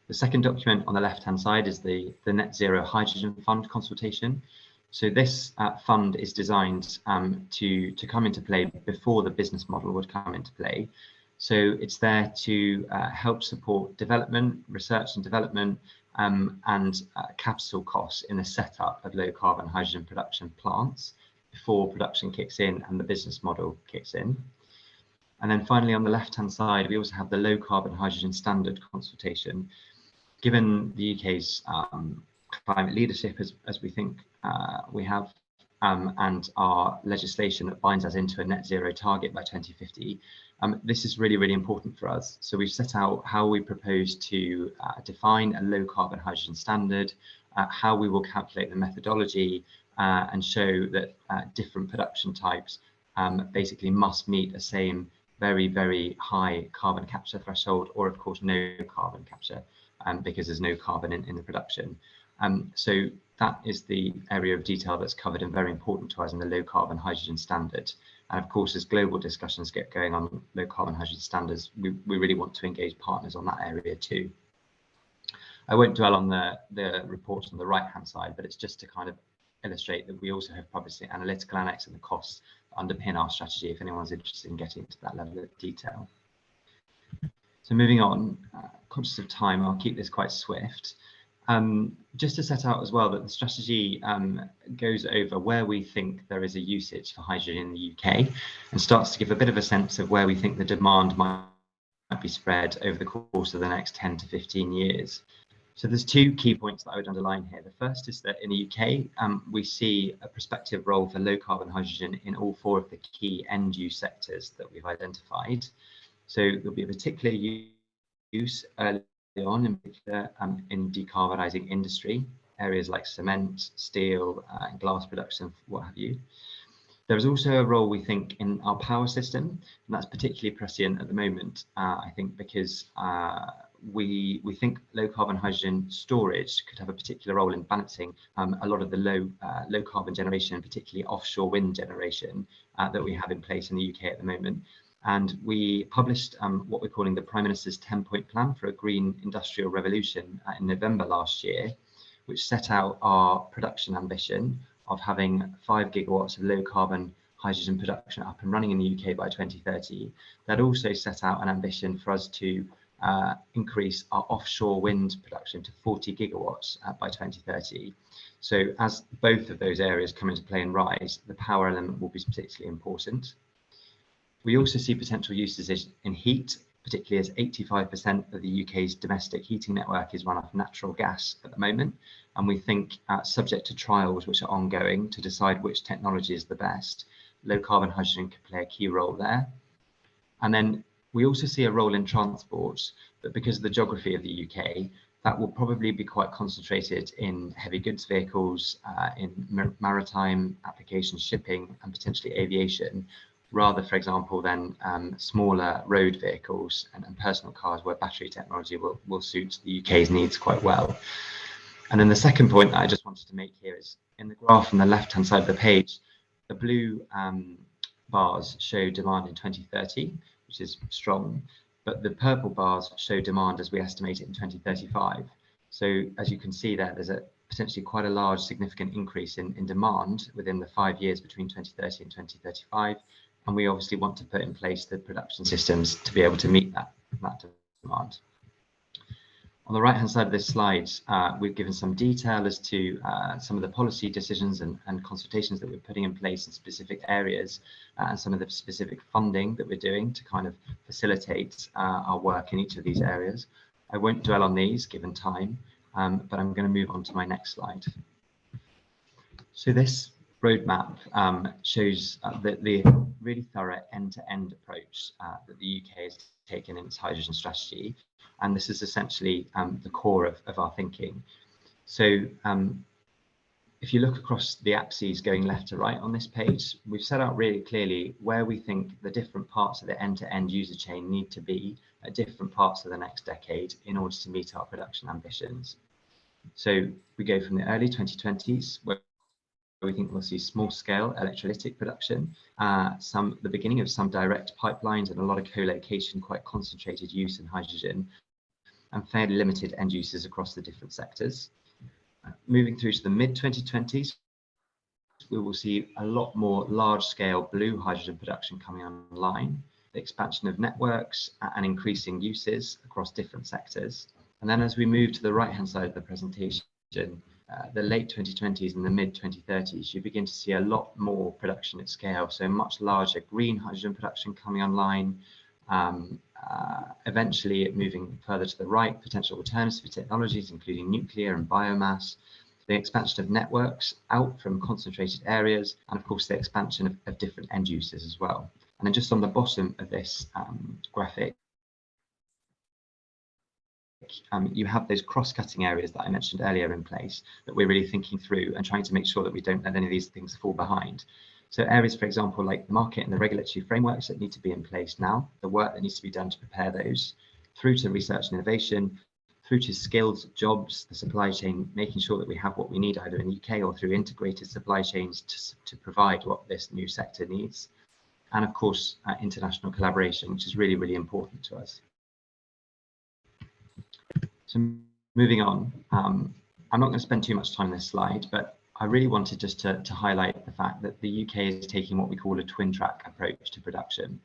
The second document on the left-hand side is the Net Zero Hydrogen Fund consultation. So this fund is designed to come into play before the business model would come into play. So it's there to help support development, research and development, and capital costs in the setup of low carbon hydrogen production plants before production kicks in and the business model kicks in. And then finally, on the left-hand side, we also have the low carbon hydrogen standard consultation. Given the UK's climate leadership, as we think we have, and our legislation that binds us into a net zero target by 2050, this is really, really important for us. So we've set out how we propose to define a low carbon hydrogen standard, how we will calculate the methodology, and show that different production types basically must meet the same very, very high carbon capture threshold, or of course no carbon capture, because there's no carbon in the production. So that is the area of detail that's covered and very important to us in the low carbon hydrogen standard. And of course, as global discussions get going on low carbon hydrogen standards, we really want to engage partners on that area too. I won't dwell on the reports on the right-hand side, but it's just to kind of illustrate that we also have published the analytical annex and the costs that underpin our strategy if anyone's interested in getting into that level of detail. So moving on, conscious of time, I'll keep this quite swift. Just to set out as well that the strategy goes over where we think there is a usage for hydrogen in the UK and starts to give a bit of a sense of where we think the demand might be spread over the course of the next 10 to 15 years. So there's two key points that I would underline here. The first is that in the UK, we see a prospective role for low carbon hydrogen in all four of the key end use sectors that we've identified. So there'll be a particular use early on, in particular in decarbonising industry, areas like cement, steel, and glass production, what have you. There is also a role, we think, in our power system, and that's particularly prescient at the moment, I think, because we think low carbon hydrogen storage could have a particular role in balancing a lot of the low carbon generation, particularly offshore wind generation that we have in place in the UK at the moment. And we published what we're calling the Prime Minister's 10-point plan for a green industrial revolution in November last year, which set out our production ambition of having 5 gigawatts of low carbon hydrogen production up and running in the UK by 2030. That also set out an ambition for us to increase our offshore wind production to 40 gigawatts by 2030. So as both of those areas come into play and rise, the power element will be particularly important. We also see potential uses in heat, particularly as 85% of the UK's domestic heating network is run off natural gas at the moment. And we think, subject to trials which are ongoing to decide which technology is the best, low carbon hydrogen could play a key role there. And then we also see a role in transport, but because of the geography of the UK, that will probably be quite concentrated in heavy goods vehicles, in maritime applications, shipping, and potentially aviation, rather, for example, than smaller road vehicles and personal cars where battery technology will suit the UK's needs quite well. And then the second point that I just wanted to make here is in the graph on the left-hand side of the page, the blue bars show demand in 2030, which is strong, but the purple bars show demand as we estimate it in 2035. So as you can see there, there's a potentially quite a large significant increase in demand within the 5 years between 2030 and 2035. And we obviously want to put in place the production systems to be able to meet that demand. On the right-hand side of this slide, we've given some detail as to some of the policy decisions and consultations that we're putting in place in specific areas and some of the specific funding that we're doing to kind of facilitate our work in each of these areas. I won't dwell on these given time, but I'm going to move on to my next slide. So this roadmap shows the really thorough end-to-end approach that the UK has taken in its hydrogen strategy. And this is essentially the core of our thinking. So if you look across the axes going left to right on this page, we've set out really clearly where we think the different parts of the end-to-end user chain need to be at different parts of the next decade in order to meet our production ambitions. So we go from the early 2020s, where we think we'll see small-scale electrolytic production, the beginning of some direct pipelines and a lot of co-location, quite concentrated use in hydrogen, and fairly limited end uses across the different sectors. Moving through to the mid-2020s, we will see a lot more large-scale blue hydrogen production coming online, the expansion of networks and increasing uses across different sectors. And then as we move to the right-hand side of the presentation, the late 2020s and the mid 2030s, you begin to see a lot more production at scale. So much larger green hydrogen production coming online, eventually moving further to the right, potential alternative technologies, including nuclear and biomass, the expansion of networks out from concentrated areas, and of course the expansion of different end uses as well. And then just on the bottom of this graphic, you have those cross-cutting areas that I mentioned earlier in place that we're really thinking through and trying to make sure that we don't let any of these things fall behind. So areas, for example, like the market and the regulatory frameworks that need to be in place now, the work that needs to be done to prepare those, through to research and innovation, through to skills, jobs, the supply chain, making sure that we have what we need either in the UK or through integrated supply chains to provide what this new sector needs. And of course, international collaboration, which is really, really important to us. So moving on, I'm not going to spend too much time on this slide, but I really wanted just to highlight the fact that the UK is taking what we call a twin track approach to production.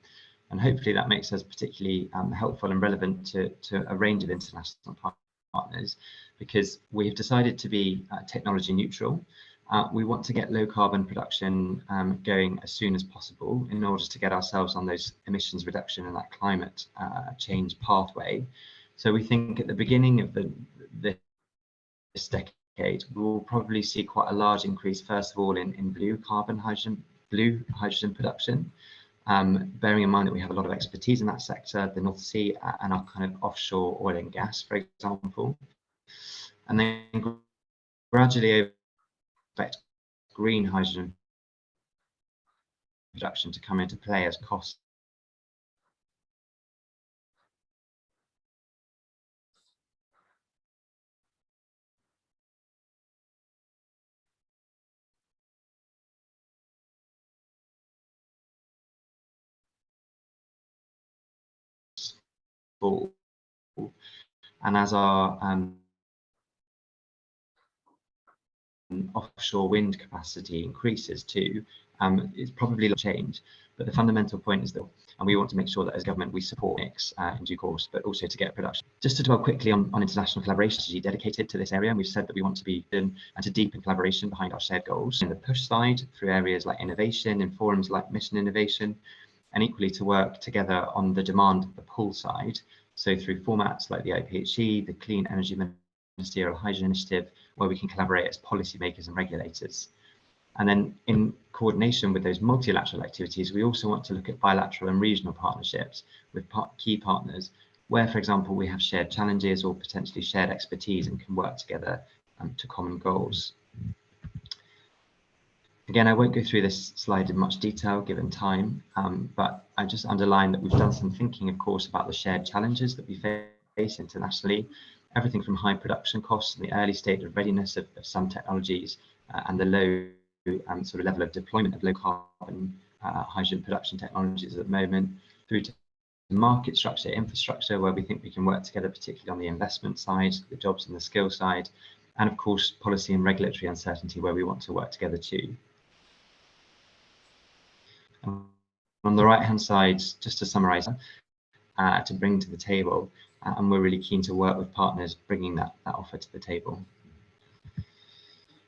And hopefully that makes us particularly helpful and relevant to a range of international partners, because we have decided to be technology neutral. We want to get low carbon production going as soon as possible in order to get ourselves on those emissions reduction and that climate change pathway. So we think at the beginning of this decade, we will probably see quite a large increase, first of all, in blue hydrogen production. Bearing in mind that we have a lot of expertise in that sector, the North Sea and our kind of offshore oil and gas, for example. And then gradually expect green hydrogen production to come into play as costs fall, and as our offshore wind capacity increases too, it's probably a change. But the fundamental point is that, and we want to make sure that as government we support ECE in due course, but also to get production. Just to dwell quickly on international collaboration strategy dedicated to this area, and we've said that we want to be in and to deepen collaboration behind our shared goals. In the push side, through areas like innovation and forums like Mission Innovation, and equally to work together on the demand, the pull side. So through formats like the IPHE, the Clean Energy Ministerial Hydrogen Initiative, where we can collaborate as policymakers and regulators. And then in coordination with those multilateral activities, we also want to look at bilateral and regional partnerships with key partners, where, for example, we have shared challenges or potentially shared expertise and can work together to common goals. Again, I won't go through this slide in much detail given time, but I just underline that we've done some thinking, of course, about the shared challenges that we face internationally, everything from high production costs and the early state of readiness of some technologies and the low sort of level of deployment of low carbon hydrogen production technologies at the moment, through to market structure, infrastructure, where we think we can work together, particularly on the investment side, the jobs and the skill side, and of course, policy and regulatory uncertainty, where we want to work together too. On the right-hand side, just to summarize, to bring to the table, and we're really keen to work with partners bringing that offer to the table.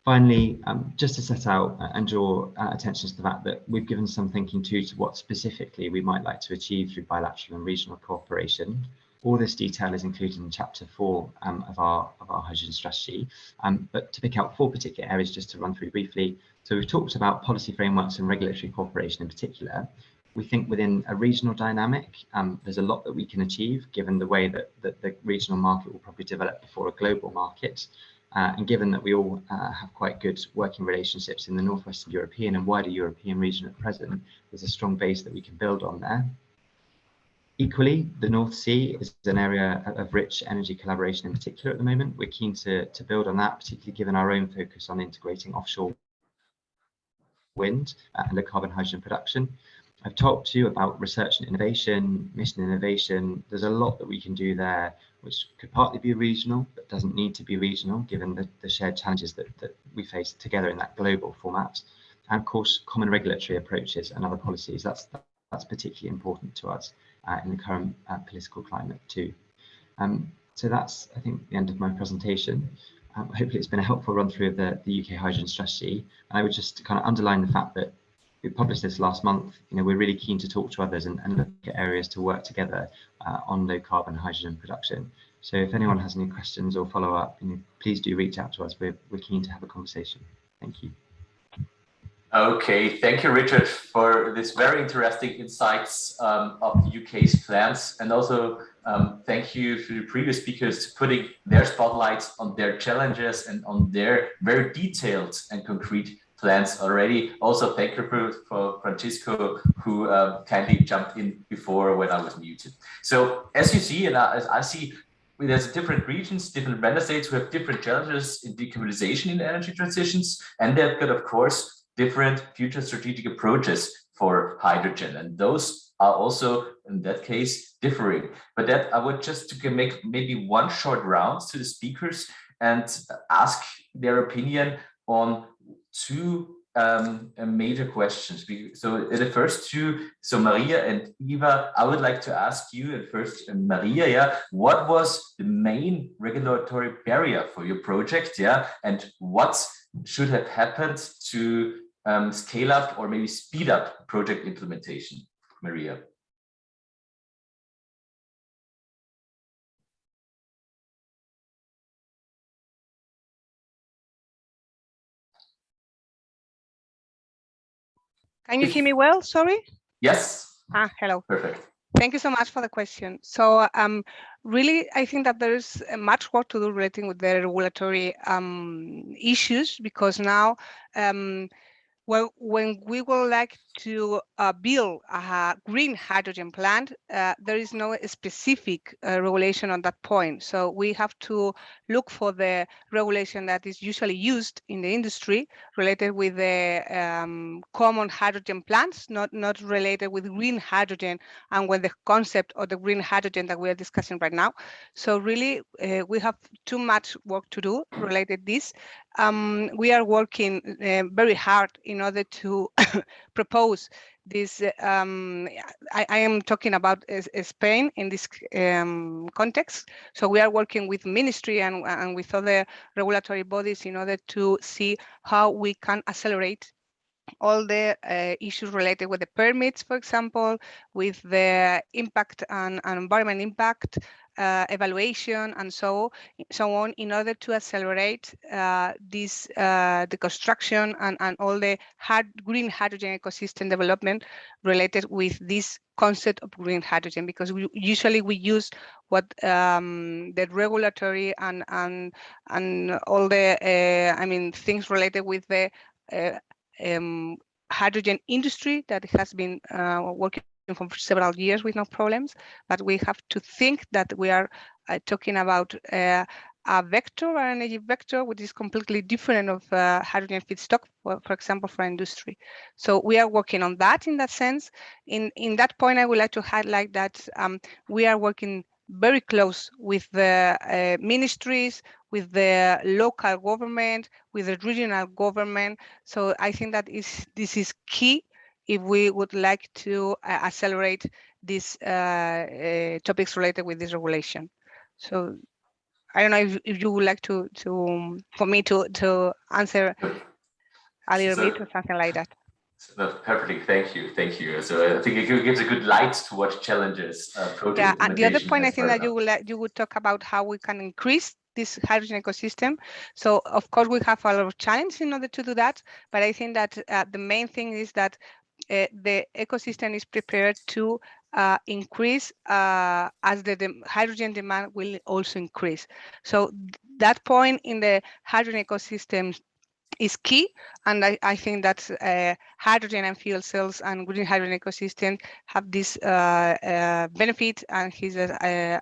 Finally, just to set out and draw attention to the fact that we've given some thinking too to what specifically we might like to achieve through bilateral and regional cooperation. All this detail is included in chapter 4 of our hydrogen strategy, but to pick out 4 particular areas just to run through briefly. So we've talked about policy frameworks and regulatory cooperation in particular. We think within a regional dynamic, there's a lot that we can achieve given the way that the regional market will probably develop before a global market. And given that we all have quite good working relationships in the Northwestern European and wider European region at present, there's a strong base that we can build on there. Equally, the North Sea is an area of rich energy collaboration in particular at the moment. We're keen to build on that, particularly given our own focus on integrating offshore wind and low carbon hydrogen production. I've talked to you about research and innovation, mission innovation. There's a lot that we can do there, which could partly be regional, but doesn't need to be regional, given the shared challenges that we face together in that global format. And of course, common regulatory approaches and other policies. That's particularly important to us in the current political climate too. So that's, I think, the end of my presentation. Hopefully it's been a helpful run through of the UK hydrogen strategy. And I would just kind of underline the fact that we published this last month. You know, we're really keen to talk to others and look at areas to work together on low carbon hydrogen production. So if anyone has any questions or follow up, please do reach out to us. We're keen to have a conversation. Thank you. Okay, thank you, Richard, for this very interesting insights of the UK's plans, and also thank you to the previous speakers putting their spotlights on their challenges and on their very detailed and concrete plans already. Also, thank you for Francisco, who kindly jumped in before when I was muted. So as you see, and as I see, there's different regions, different member states who have different challenges in decarbonization in energy transitions, and they've got, of course, different future strategic approaches for hydrogen, and those are also in that case differing. But that I would just to make maybe one short round to the speakers and ask their opinion on two major questions. So the first two, so Maria and Eva, I would like to ask you, and first Maria, yeah, what was the main regulatory barrier for your project, yeah, and what should have happened to scale up or maybe speed up project implementation? Maria. Can you hear me well? Sorry. Yes. Hello. Perfect. Thank you so much for the question. So really, I think that there is much work to do relating with the regulatory issues, because now well, when we would like to build a green hydrogen plant, there is no specific regulation on that point. So we have to look for the regulation that is usually used in the industry related with the common hydrogen plants, not related with green hydrogen and with the concept of the green hydrogen that we are discussing right now. So really, we have too much work to do related this. We are working very hard in order to propose this. I am talking about Spain in this context. So we are working with ministry and with other regulatory bodies in order to see how we can accelerate all the issues related with the permits, for example, with the impact and environment impact evaluation and so on, in order to accelerate this the construction and all the green hydrogen ecosystem development related with this concept of green hydrogen, because we usually use what the regulatory and all the I mean things related with the hydrogen industry that has been working for several years with no problems, but we have to think that we are talking about a vector, an energy vector, which is completely different of hydrogen feedstock, for example, for industry. So we are working on that in that sense. In that point, I would like to highlight that we are working very close with the ministries, with the local government, with the regional government. So I think that this is key if we would like to accelerate these topics related with this regulation. So I don't know if you would like to for me to answer a little bit or something like that. Perfectly, thank you. So I think it gives a good light to what challenges project and the other point I think that right you would talk about how we can increase this hydrogen ecosystem. So of course we have a lot of challenges in order to do that, but I think that the main thing is that the ecosystem is prepared to increase as the hydrogen demand will also increase. So that point in the hydrogen ecosystem is key, and I think that hydrogen and fuel cells and green hydrogen ecosystem have this benefit, and here's a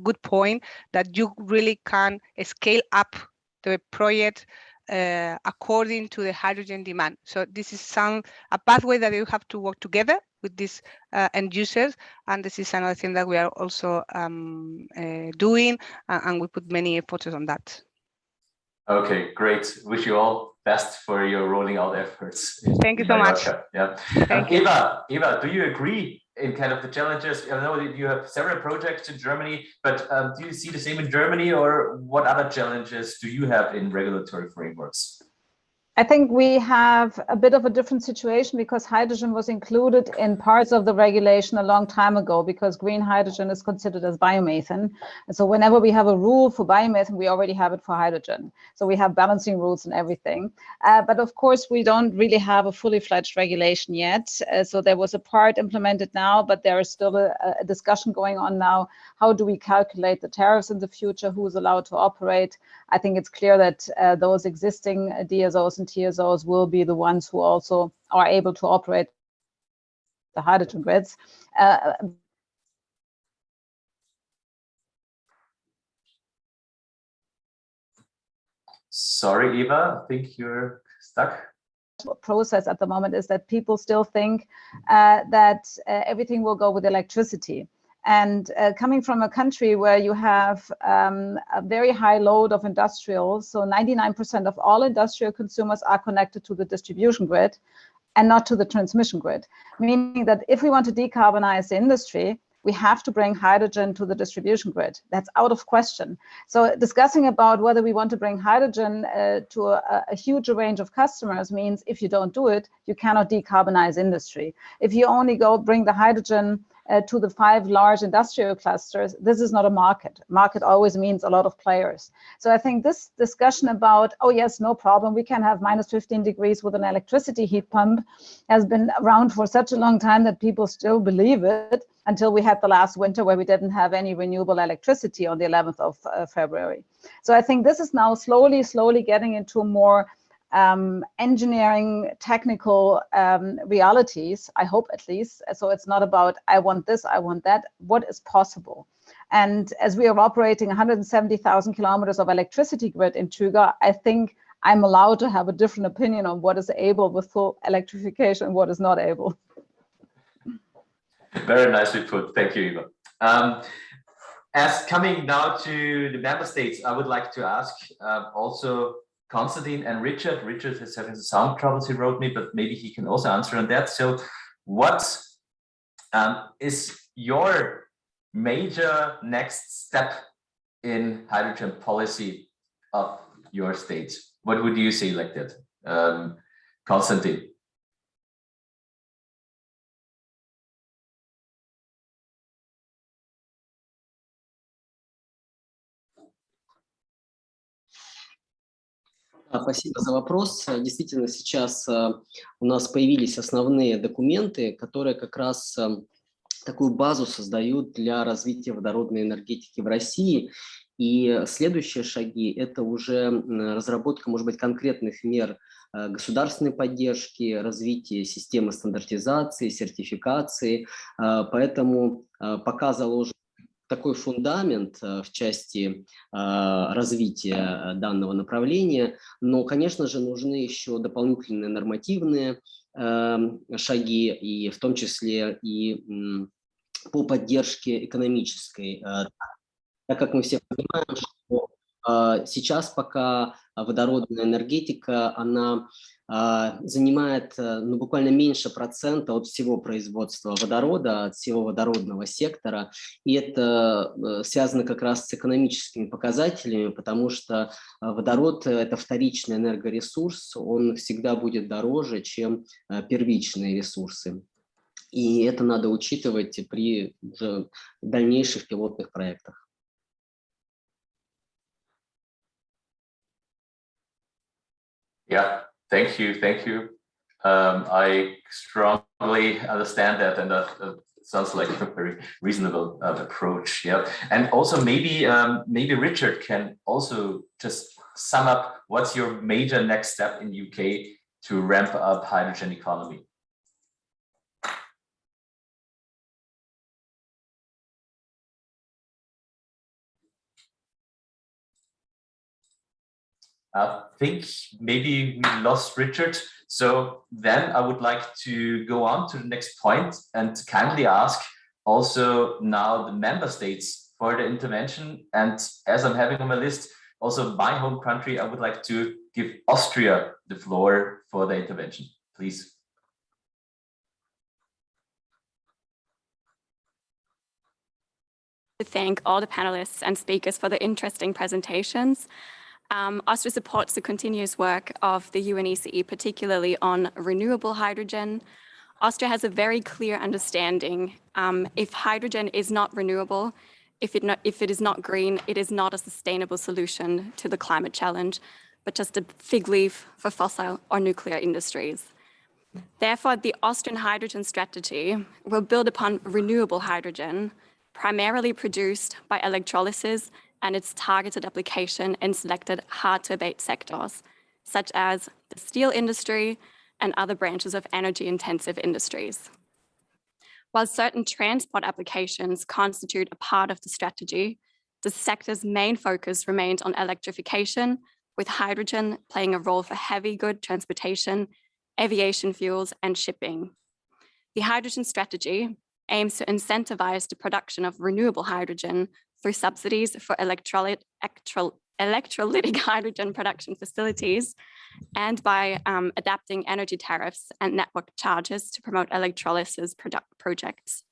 good point that you really can scale up the project according to the hydrogen demand. So this is a pathway that you have to work together with these end users, and this is another thing that we are also doing, and we put many efforts on that. Okay, great. Wish you all best for your rolling out efforts. Thank you so much. Yeah. Eva, do you agree in kind of the challenges? I know that you have several projects in Germany, but do you see the same in Germany, or what other challenges do you have in regulatory frameworks? I think we have a bit of a different situation because hydrogen was included in parts of the regulation a long time ago, because green hydrogen is considered as biomethane. And so whenever we have a rule for biomethane, we already have it for hydrogen. So we have balancing rules and everything. But of course, we don't really have a fully fledged regulation yet. So there was a part implemented now, but there is still a discussion going on now. How do we calculate the tariffs in the future? Who's allowed to operate? I think it's clear that those existing DSOs and TSOs will be the ones who also are able to operate the hydrogen grids. Sorry, Eva, I think you're stuck. process at the moment is that people still think that everything will go with electricity. And coming from a country where you have a very high load of industrials, so 99% of all industrial consumers are connected to the distribution grid and not to the transmission grid, meaning that if we want to decarbonize the industry, we have to bring hydrogen to the distribution grid. That's out of question. So discussing about whether we want to bring hydrogen to a huge range of customers means if you don't do it, you cannot decarbonize industry. If you only bring the hydrogen to the 5 large industrial clusters, this is not a market. Market always means a lot of players. So I think this discussion about, oh yes, no problem, we can have minus 15 degrees with an electricity heat pump has been around for such a long time that people still believe it, until we had the last winter where we didn't have any renewable electricity on the 11th of February. So I think this is now slowly getting into more engineering, technical realities, I hope at least. So it's not about, I want this, I want that, what is possible. And as we are operating 170,000 kilometers of electricity grid in Tuga, I think I'm allowed to have a different opinion on what is able with full electrification and what is not able. Very nicely put. Thank you, Eva. As coming now to the member states, I would like to ask also Konstantin and Richard. Richard is having some sound troubles, he wrote me, but maybe he can also answer on that. So what is your major next step in hydrogen policy of your state? What would you say like that? Konstantin. Спасибо за вопрос. Действительно, сейчас у нас появились основные документы, которые как раз такую базу создают для развития водородной энергетики в России. И следующие шаги – это уже разработка, может быть, конкретных мер государственной поддержки, развития системы стандартизации, сертификации. Поэтому пока заложен такой фундамент в части развития данного направления, но, конечно же, нужны еще дополнительные нормативные шаги, и в том числе и по поддержке экономической, так как мы все понимаем, что сейчас пока водородная энергетика, она занимает буквально меньше процента от всего производства водорода, от всего водородного сектора. И это связано как раз с экономическими показателями, потому что водород – это вторичный энергоресурс, он всегда будет дороже, чем первичные ресурсы. И это надо учитывать при уже дальнейших пилотных проектах. Yeah, thank you, thank you. I strongly understand that, and that sounds like a very reasonable approach. Yeah, and also maybe Richard can also just sum up what's your major next step in UK to ramp up hydrogen economy. I think maybe we lost Richard. So then I would like to go on to the next point and kindly ask also now the member states for the intervention. And as I'm having on my list, also my home country, I would like to give Austria the floor for the intervention, please. To thank all the panelists and speakers for the interesting presentations. Austria supports the continuous work of the UNECE, particularly on renewable hydrogen. Austria has a very clear understanding. If hydrogen is not renewable, if it is not green, it is not a sustainable solution to the climate challenge, but just a fig leaf for fossil or nuclear industries. Therefore, the Austrian hydrogen strategy will build upon renewable hydrogen, primarily produced by electrolysis, and its targeted application in selected hard-to-abate sectors, such as the steel industry and other branches of energy-intensive industries. While certain transport applications constitute a part of the strategy, the sector's main focus remains on electrification, with hydrogen playing a role for heavy good transportation aviation fuels, and shipping. The hydrogen strategy aims to incentivize the production of renewable hydrogen through subsidies for electrolytic hydrogen production facilities and by adapting energy tariffs and network charges to promote electrolysis projects.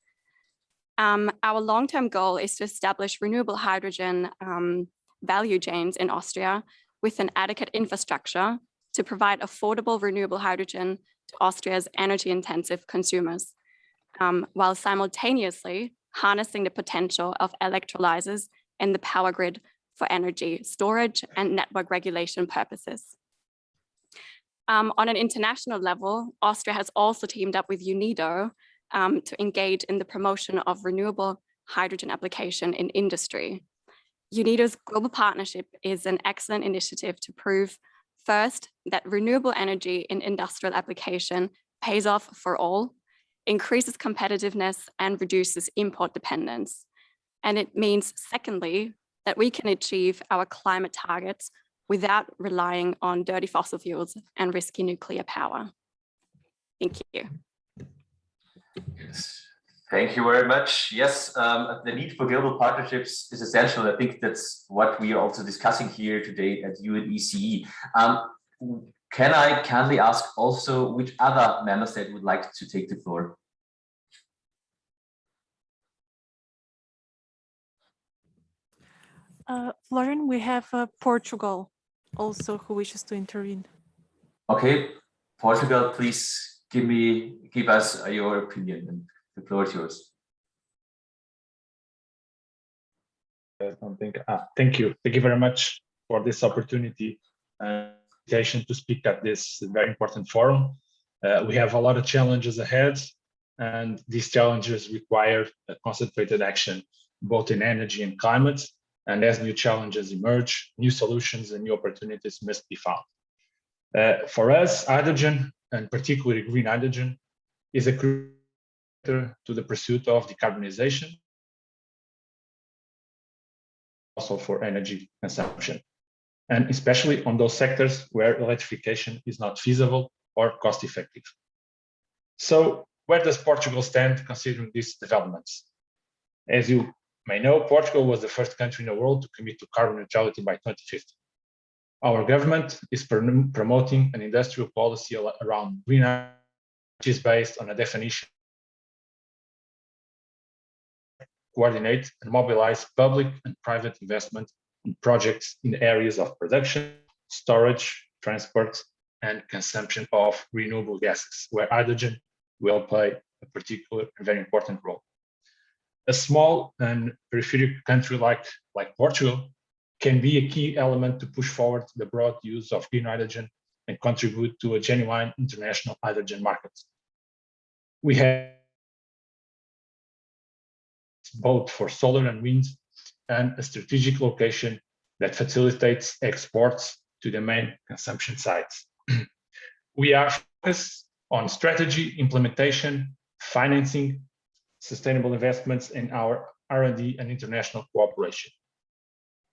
Our long-term goal is to establish renewable hydrogen value chains in Austria with an adequate infrastructure to provide affordable renewable hydrogen to Austria's energy-intensive consumers, while simultaneously harnessing the potential of electrolyzers in the power grid for energy storage and network regulation purposes. On an international level, Austria has also teamed up with UNECE to engage in the promotion of renewable hydrogen application in industry. UNECE's global partnership is an excellent initiative to prove, first, that renewable energy in industrial application pays off for all, increases competitiveness, and reduces import dependence. And it means, secondly, that we can achieve our climate targets without relying on dirty fossil fuels and risky nuclear power. Thank you. Yes. Thank you very much. Yes, the need for global partnerships is essential. I think that's what we are also discussing here today at UNECE. Can I kindly ask also which other member state would like to take the floor? Florian, we have Portugal also who wishes to intervene. Okay, Portugal, please give us your opinion, and the floor is yours. Thank you very much for this opportunity and invitation to speak at this very important forum. We have a lot of challenges ahead, and these challenges require a concentrated action, both in energy and climate. And as new challenges emerge, new solutions and new opportunities must be found. For us, hydrogen, and particularly green hydrogen, is a contributor to the pursuit of decarbonization, also for energy consumption, and especially on those sectors where electrification is not feasible or cost-effective. So where does Portugal stand considering these developments? As you may know, Portugal was the first country in the world to commit to carbon neutrality by 2050. Our government is promoting an industrial policy around green hydrogen, which is based on a definition, coordinate and mobilize public and private investment in projects in areas of production, storage, transport, and consumption of renewable gases, where hydrogen will play a particular and very important role. A small and peripheral country like Portugal can be a key element to push forward the broad use of green hydrogen and contribute to a genuine international hydrogen market. We have both for solar and wind, and a strategic location that facilitates exports to the main consumption sites. We are focused on strategy, implementation, financing, sustainable investments in our R&D and international cooperation.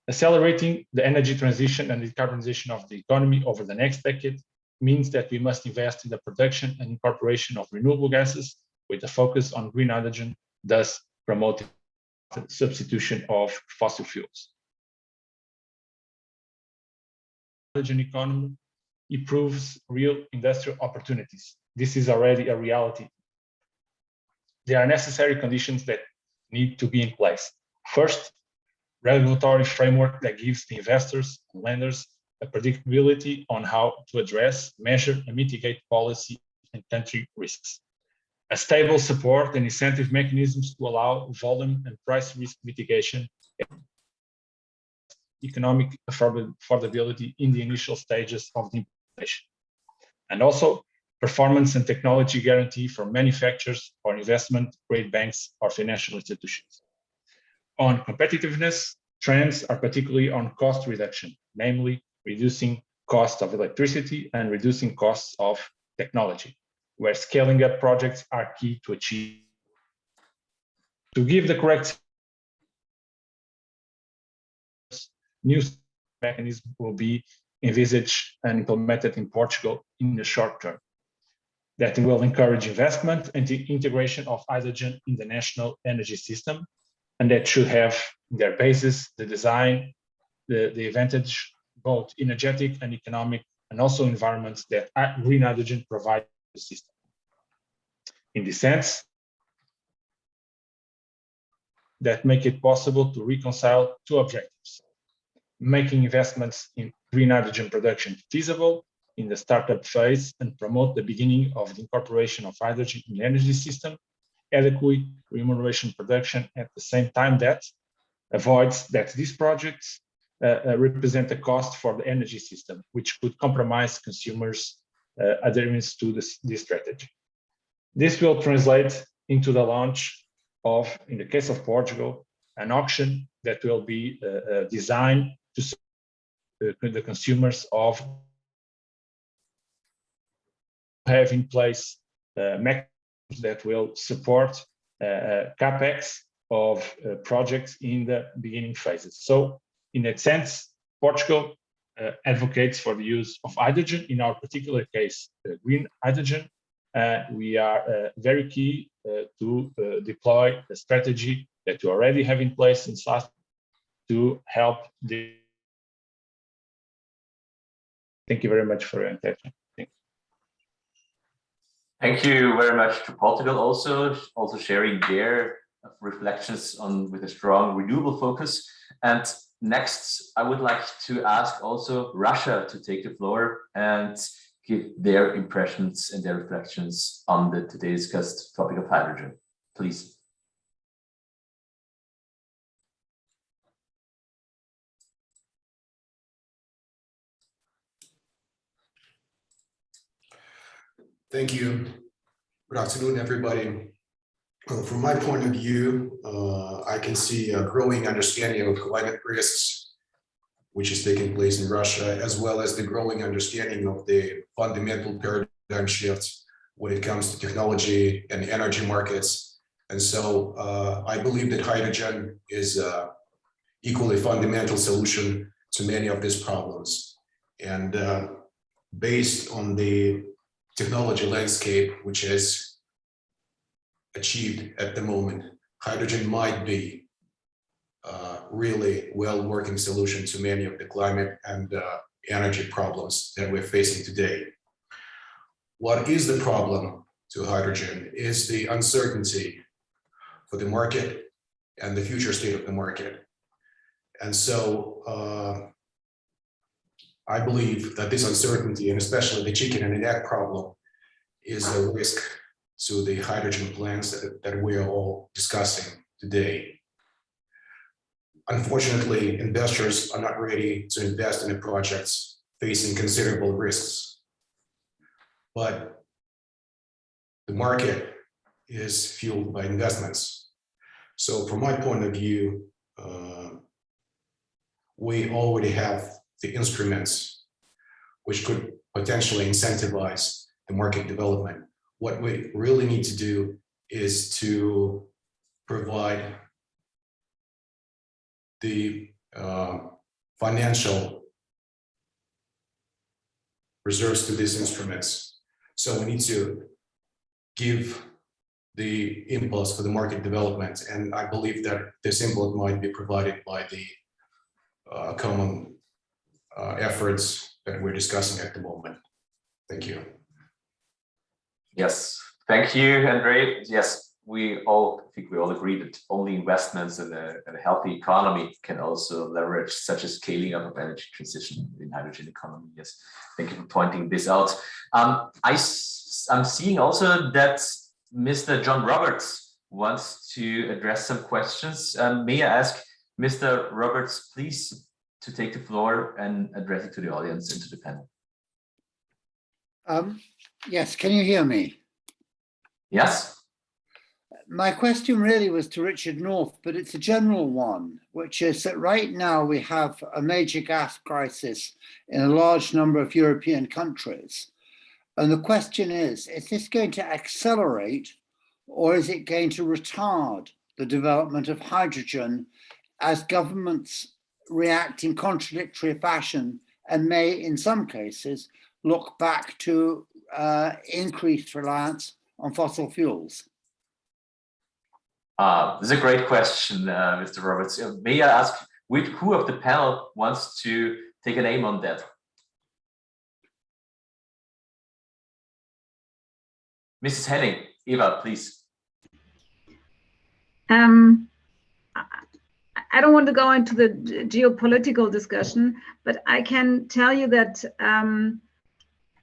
Accelerating the energy transition and decarbonization of the economy over the next decade means that we must invest in the production and incorporation of renewable gases with a focus on green hydrogen, thus promoting the substitution of fossil fuels. The hydrogen economy improves real industrial opportunities. This is already a reality. There are necessary conditions that need to be in place. First, regulatory framework that gives the investors and lenders a predictability on how to address, measure, and mitigate policy and country risks. A stable support and incentive mechanisms to allow volume and price risk mitigation, economic affordability in the initial stages of the implementation. And also, performance and technology guarantee for manufacturers or investment grade banks or financial institutions. On competitiveness, trends are particularly on cost reduction, namely reducing cost of electricity and reducing costs of technology, where scaling up projects are key to achieve. To give the correct new mechanism will be envisaged and implemented in Portugal in the short term. that will encourage investment and the integration of hydrogen in the national energy system, and that should have in their basis the design, the advantage, both energetic and economic, and also environments that green hydrogen provides to the system. In this sense, that make it possible to reconcile two objectives: making investments in green hydrogen production feasible in the startup phase and promote the beginning of the incorporation of hydrogen in the energy system, adequate remuneration production at the same time that avoids that these projects represent a cost for the energy system, which could compromise consumers' adherence to this strategy. This will translate into the launch of, in the case of Portugal, an auction that will be designed to serve the consumers of have in place mechanisms that will support capex of projects in the beginning phases. So in that sense, Portugal advocates for the use of hydrogen, in our particular case, green hydrogen. We are very keen to deploy a strategy that we already have in place since last to help the. Thank you very much for your attention. Thank you very much to Portugal also sharing their reflections on with a strong renewable focus. And next, I would like to ask also Russia to take the floor and give their impressions and their reflections on the today discussed topic of hydrogen. Please. Thank you. Good afternoon, everybody. Well, from my point of view, I can see a growing understanding of climate risks, which is taking place in Russia, as well as the growing understanding of the fundamental paradigm shifts when it comes to technology and energy markets. And so I believe that hydrogen is an equally fundamental solution to many of these problems. And based on the technology landscape, which is achieved at the moment, hydrogen might be a really well-working solution to many of the climate and energy problems that we're facing today. What is the problem to hydrogen is the uncertainty for the market and the future state of the market. And so I believe that this uncertainty, and especially the chicken and the egg problem, is a risk to the hydrogen plants that we are all discussing today. Unfortunately, investors are not ready to invest in the projects facing considerable risks. But the market is fueled by investments. So from my point of view, we already have the instruments which could potentially incentivize the market development. What we really need to do is to provide the financial reserves to these instruments. So we need to give the impulse for the market development. And I believe that this impulse might be provided by the common efforts that we're discussing at the moment. Thank you. Yes, thank you, Andre. Yes, I think we all agree that only investments in a healthy economy can also leverage such a scaling up of energy transition in hydrogen economy. Yes, thank you for pointing this out. I'm seeing also that Mr. John Roberts wants to address some questions. May I ask Mr. Roberts, please, to take the floor and address it to the audience and to the panel. Yes, can you hear me? Yes. My question really was to Richard North, but it's a general one, which is that right now we have a major gas crisis in a large number of European countries. And the question is this going to accelerate or is it going to retard the development of hydrogen as governments react in contradictory fashion and may, in some cases, look back to increased reliance on fossil fuels? This is a great question, Mr. Roberts. May I ask who of the panel wants to take an aim on that? Mrs. Henning, Eva, please. I don't want to go into the geopolitical discussion, but I can tell you that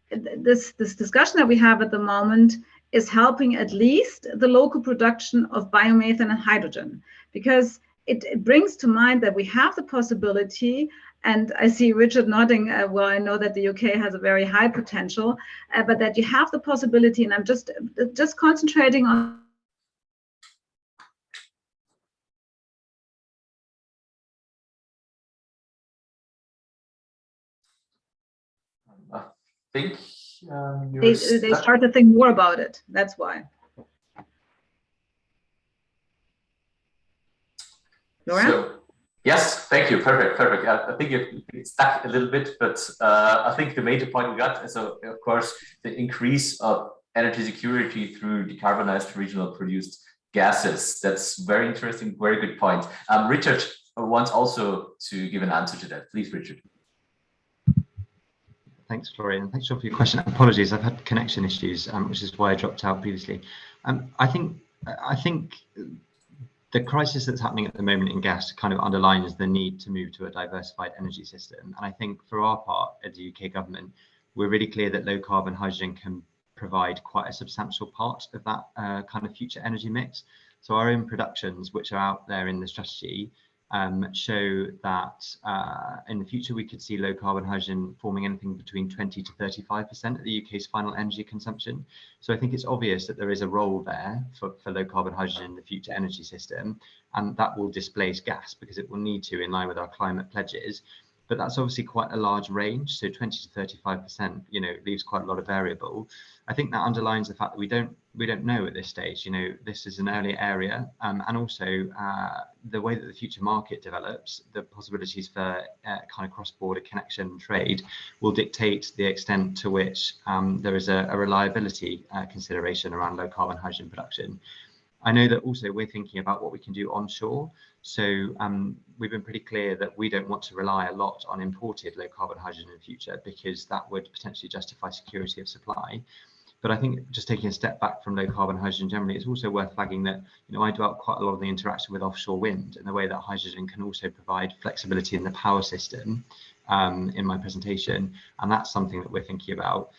this discussion that we have at the moment is helping at least the local production of biomethane and hydrogen, because it brings to mind that we have the possibility, and I see Richard nodding, well, I know that the UK has a very high potential, but that you have the possibility, and I'm just concentrating on I think they start to think more about it. That's why. Laura? So, yes, thank you. Perfect. I think it stuck a little bit, but I think the major point we got is, of course, the increase of energy security through decarbonized regional produced gases. That's very interesting, very good point. Richard wants also to give an answer to that. Please, Richard. Thanks, Florian. Thanks for your question. Apologies, I've had connection issues, which is why I dropped out previously. I think the crisis that's happening at the moment in gas kind of underlines the need to move to a diversified energy system. And I think for our part, as the UK government, we're really clear that low carbon hydrogen can provide quite a substantial part of that kind of future energy mix. So our own productions, which are out there in the strategy, show that in the future we could see low carbon hydrogen forming anything between 20 to 35% of the UK's final energy consumption. So I think it's obvious that there is a role there for low carbon hydrogen in the future energy system, and that will displace gas because it will need to in line with our climate pledges. But that's obviously quite a large range, so 20 to 35%, you know, leaves quite a lot of variable. I think that underlines the fact that we don't know at this stage. You know, this is an early area, and also the way that the future market develops, the possibilities for kind of cross-border connection and trade will dictate the extent to which there is a reliability consideration around low carbon hydrogen production. I know that also we're thinking about what we can do onshore. So we've been pretty clear that we don't want to rely a lot on imported low carbon hydrogen in the future, because that would potentially justify security of supply. But I think just taking a step back from low carbon hydrogen generally, it's also worth flagging that, you know, I dwelt quite a lot of the interaction with offshore wind and the way that hydrogen can also provide flexibility in the power system in my presentation. And that's something that we're thinking about.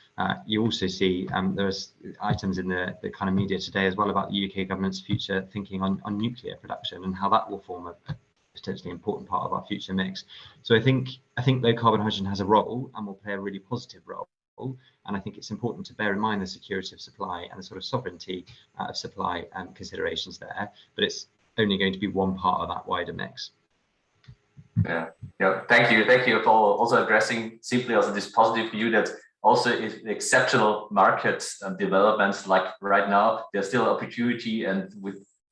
You also see there's items in the kind of media today as well about the UK government's future thinking on nuclear production and how that will form a potentially important part of our future mix. So I think low carbon hydrogen has a role and will play a really positive role. And I think it's important to bear in mind the security of supply and the sort of sovereignty of supply considerations there, but it's only going to be one part of that wider mix. Yeah. Thank you for also addressing simply also this positive view that also if exceptional market developments like right now, there's still opportunity, and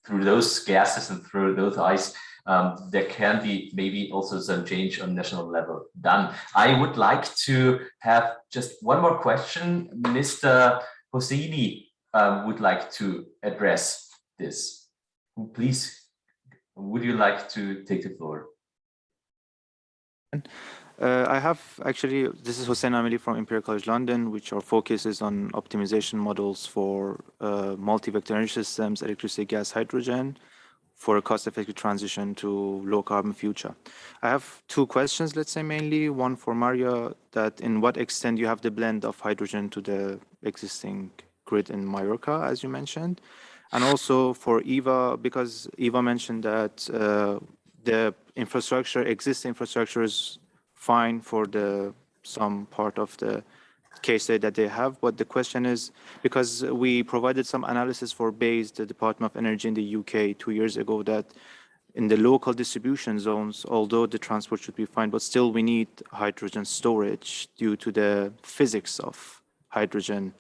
through those gases and through those ice, there can be maybe also some change on national level done. I would like to have just one more question. Mr. Hosseini would like to address this. Please, would you like to take the floor? I have actually, this is Hossein Amili from Imperial College London, which our focus is on optimization models for multi-vector energy systems, electricity, gas, hydrogen, for a cost-effective transition to low-carbon future. I have two questions, let's say mainly. One for Maria, that in what extent you have the blend of hydrogen to the existing grid in Mallorca, as you mentioned. And also for Eva, because Eva mentioned that the infrastructure, existing infrastructure is fine for some part of the case study that they have, but the question is, because we provided some analysis for BEIS, the Department of Energy in the UK 2 years ago, that in the local distribution zones, although the transport should be fine, but still we need hydrogen storage due to the physics of hydrogen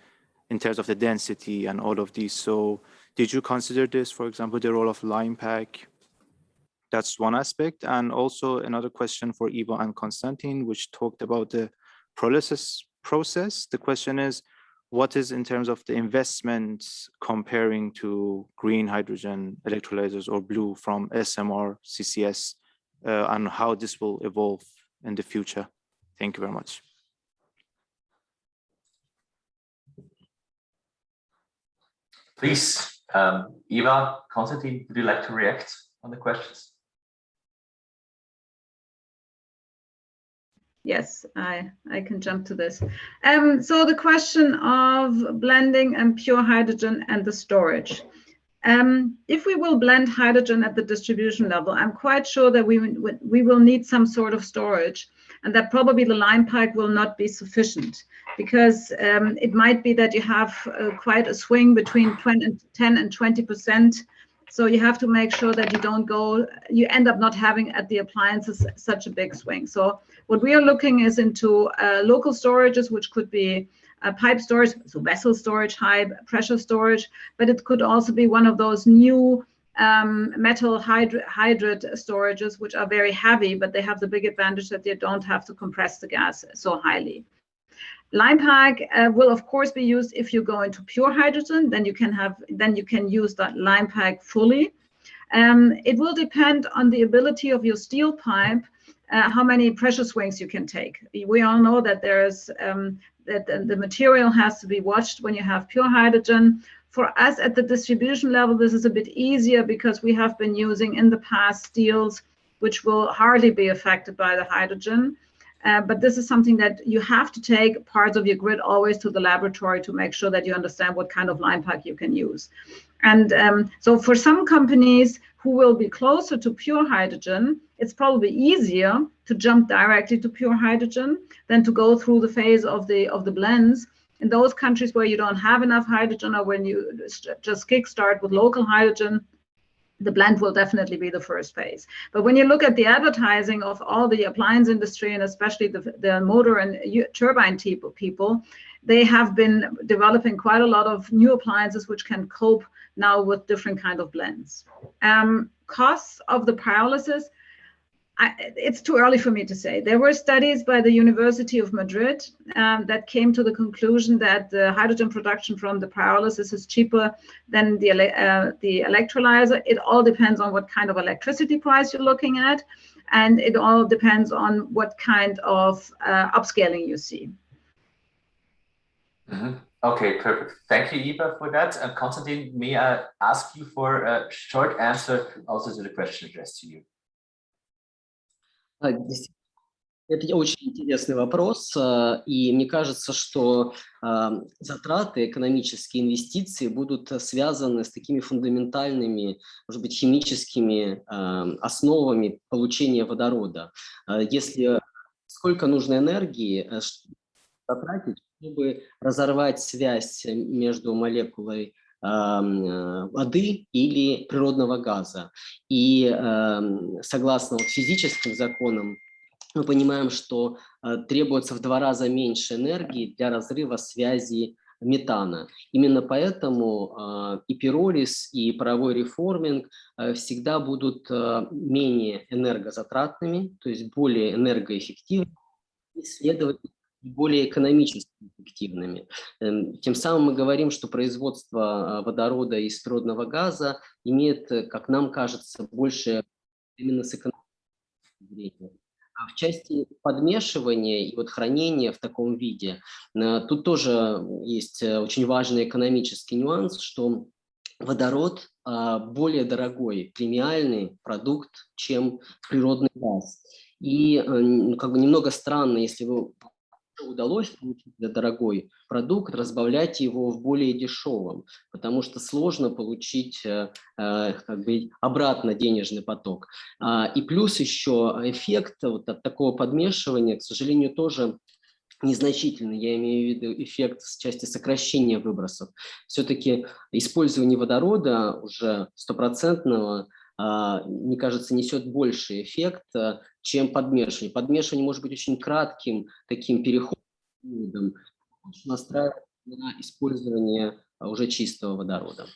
in terms of the density and all of these. So did you consider this, for example, the role of line pack? That's one aspect. And also another question for Eva and Konstantin, which talked about the pyrolysis process. The question is, what is in terms of the investments comparing to green hydrogen electrolyzers or blue from SMR, CCS, and how this will evolve in the future? Thank you very much. Please, Eva, Konstantin, would you like to react on the questions? Yes, I can jump to this. So the question of blending and pure hydrogen and the storage. If we will blend hydrogen at the distribution level, I'm quite sure that we will need some sort of storage, and that probably the line pipe will not be sufficient, because it might be that you have quite a swing between 10 and 20%. So you have to make sure that you end up not having at the appliances such a big swing. So what we are looking is into local storages, which could be pipe storage, so vessel storage, high pressure storage, but it could also be one of those new metal hydrate storages, which are very heavy, but they have the big advantage that they don't have to compress the gas so highly. Line pack will of course be used if you go into pure hydrogen, then you can use that line pack fully. It will depend on the ability of your steel pipe, how many pressure swings you can take. We all know that there's that the material has to be watched when you have pure hydrogen. For us at the distribution level, this is a bit easier because we have been using in the past steels, which will hardly be affected by the hydrogen. But this is something that you have to take parts of your grid always to the laboratory to make sure that you understand what kind of line pack you can use. And so for some companies who will be closer to pure hydrogen, it's probably easier to jump directly to pure hydrogen than to go through the phase of the blends. In those countries where you don't have enough hydrogen, or when you just kickstart with local hydrogen, the blend will definitely be the first phase. But when you look at the advertising of all the appliance industry, and especially the motor and turbine people, they have been developing quite a lot of new appliances which can cope now with different kind of blends. Costs of the pyrolysis, it's too early for me to say. There were studies by the University of Madrid that came to the conclusion that the hydrogen production from the pyrolysis is cheaper than the electrolyzer. It all depends on what kind of electricity price you're looking at, and it all depends on what kind of upscaling you see. Mm-hmm. Okay, perfect. Thank you, Eva, for that. And Konstantin, may I ask you for a short answer also to the question addressed to you? Это очень интересный вопрос, и мне кажется, что затраты, экономические инвестиции будут связаны с такими фундаментальными, может быть, химическими основами получения водорода. Если сколько нужно энергии потратить, чтобы разорвать связь между молекулой воды или природного газа. И согласно физическим законам, мы понимаем, что требуется в 2 раза меньше энергии для разрыва связи метана. Именно поэтому и пиролиз, и паровой реформинг всегда будут менее энергозатратными, то есть более энергоэффективными, и, следовательно, более экономически эффективными. Тем самым мы говорим, что производство водорода из природного газа имеет, как нам кажется, больше именно с экономической точки зрения. А в части подмешивания и хранения в таком виде, тут тоже есть очень важный экономический нюанс, что водород более дорогой, премиальный продукт, чем природный газ. И немного странно, если вы удалось получить дорогой продукт, разбавлять его в более дешевом, потому что сложно получить обратно денежный поток. И плюс еще эффект от такого подмешивания, к сожалению, тоже незначительный. Я имею в виду эффект в части сокращения выбросов. Все-таки использование водорода уже стопроцентного, мне кажется, несет больший эффект, чем подмешивание. Подмешивание может быть очень кратким таким переходом, настраивать на использование уже чистого водорода.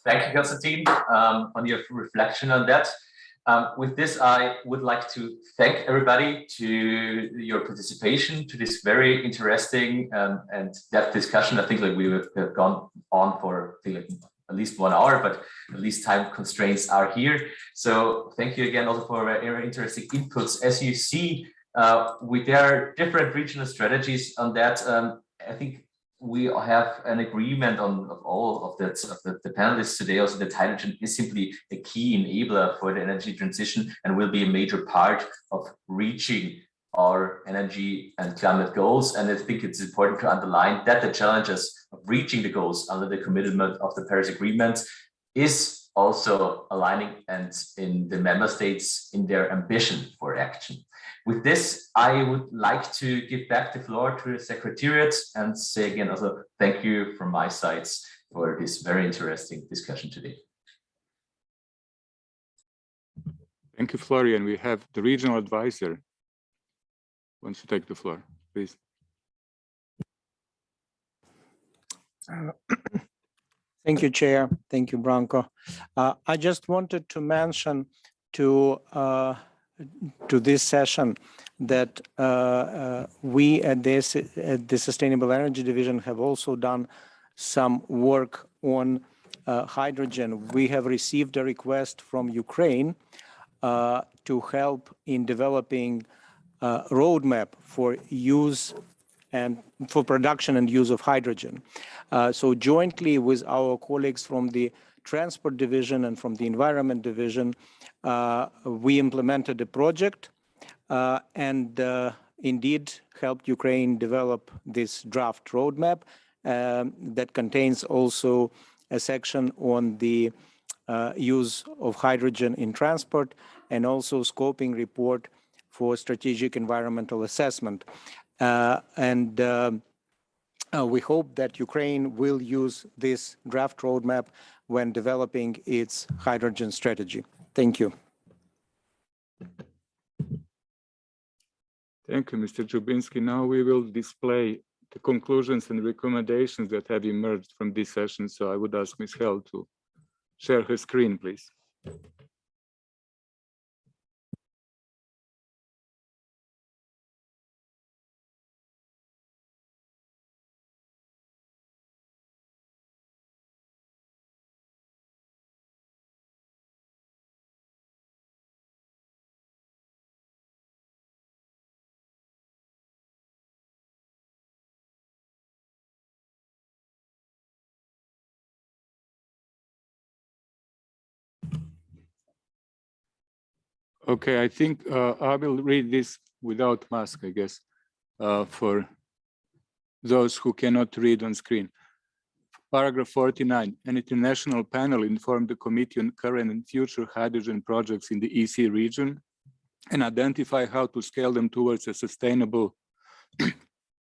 Thank you, Konstantin, on your reflection on that. With this, I would like to thank everybody to your participation to this very interesting and depth discussion. I think like we have gone on for I think, like, at least 1 hour, but at least time constraints are here. So thank you again also for very interesting inputs. As you see, there are different regional strategies on that. I think we have an agreement on all of the panelists today. Also, that hydrogen is simply a key enabler for the energy transition and will be a major part of reaching our energy and climate goals. And I think it's important to underline that the challenges of reaching the goals under the commitment of the Paris Agreement is also aligning and in the member states in their ambition for action. With this, I would like to give back the floor to the Secretariat and say again also thank you from my side for this very interesting discussion today. Thank you, Florian. We have the regional advisor wants to take the floor, please. Thank you, Chair. Thank you, Branko. I just wanted to mention to this session that we at the Sustainable Energy Division have also done some work on hydrogen. We have received a request from Ukraine to help in developing a roadmap for use and for production and use of hydrogen. So jointly with our colleagues from the Transport Division and from the Environment Division, we implemented a project and indeed helped Ukraine develop this draft roadmap that contains also a section on the use of hydrogen in transport and also scoping report for strategic environmental assessment. We hope that Ukraine will use this draft roadmap when developing its hydrogen strategy. Thank you. Thank you, Mr. Jubinsky. Now we will display the conclusions and recommendations that have emerged from this session. So I would ask Ms. Hell to share her screen, please. Okay, I think I will read this without mask, I guess, for those who cannot read on screen. Paragraph 49, an international panel informed the Committee on current and future hydrogen projects in the ECE region and identify how to scale them towards a sustainable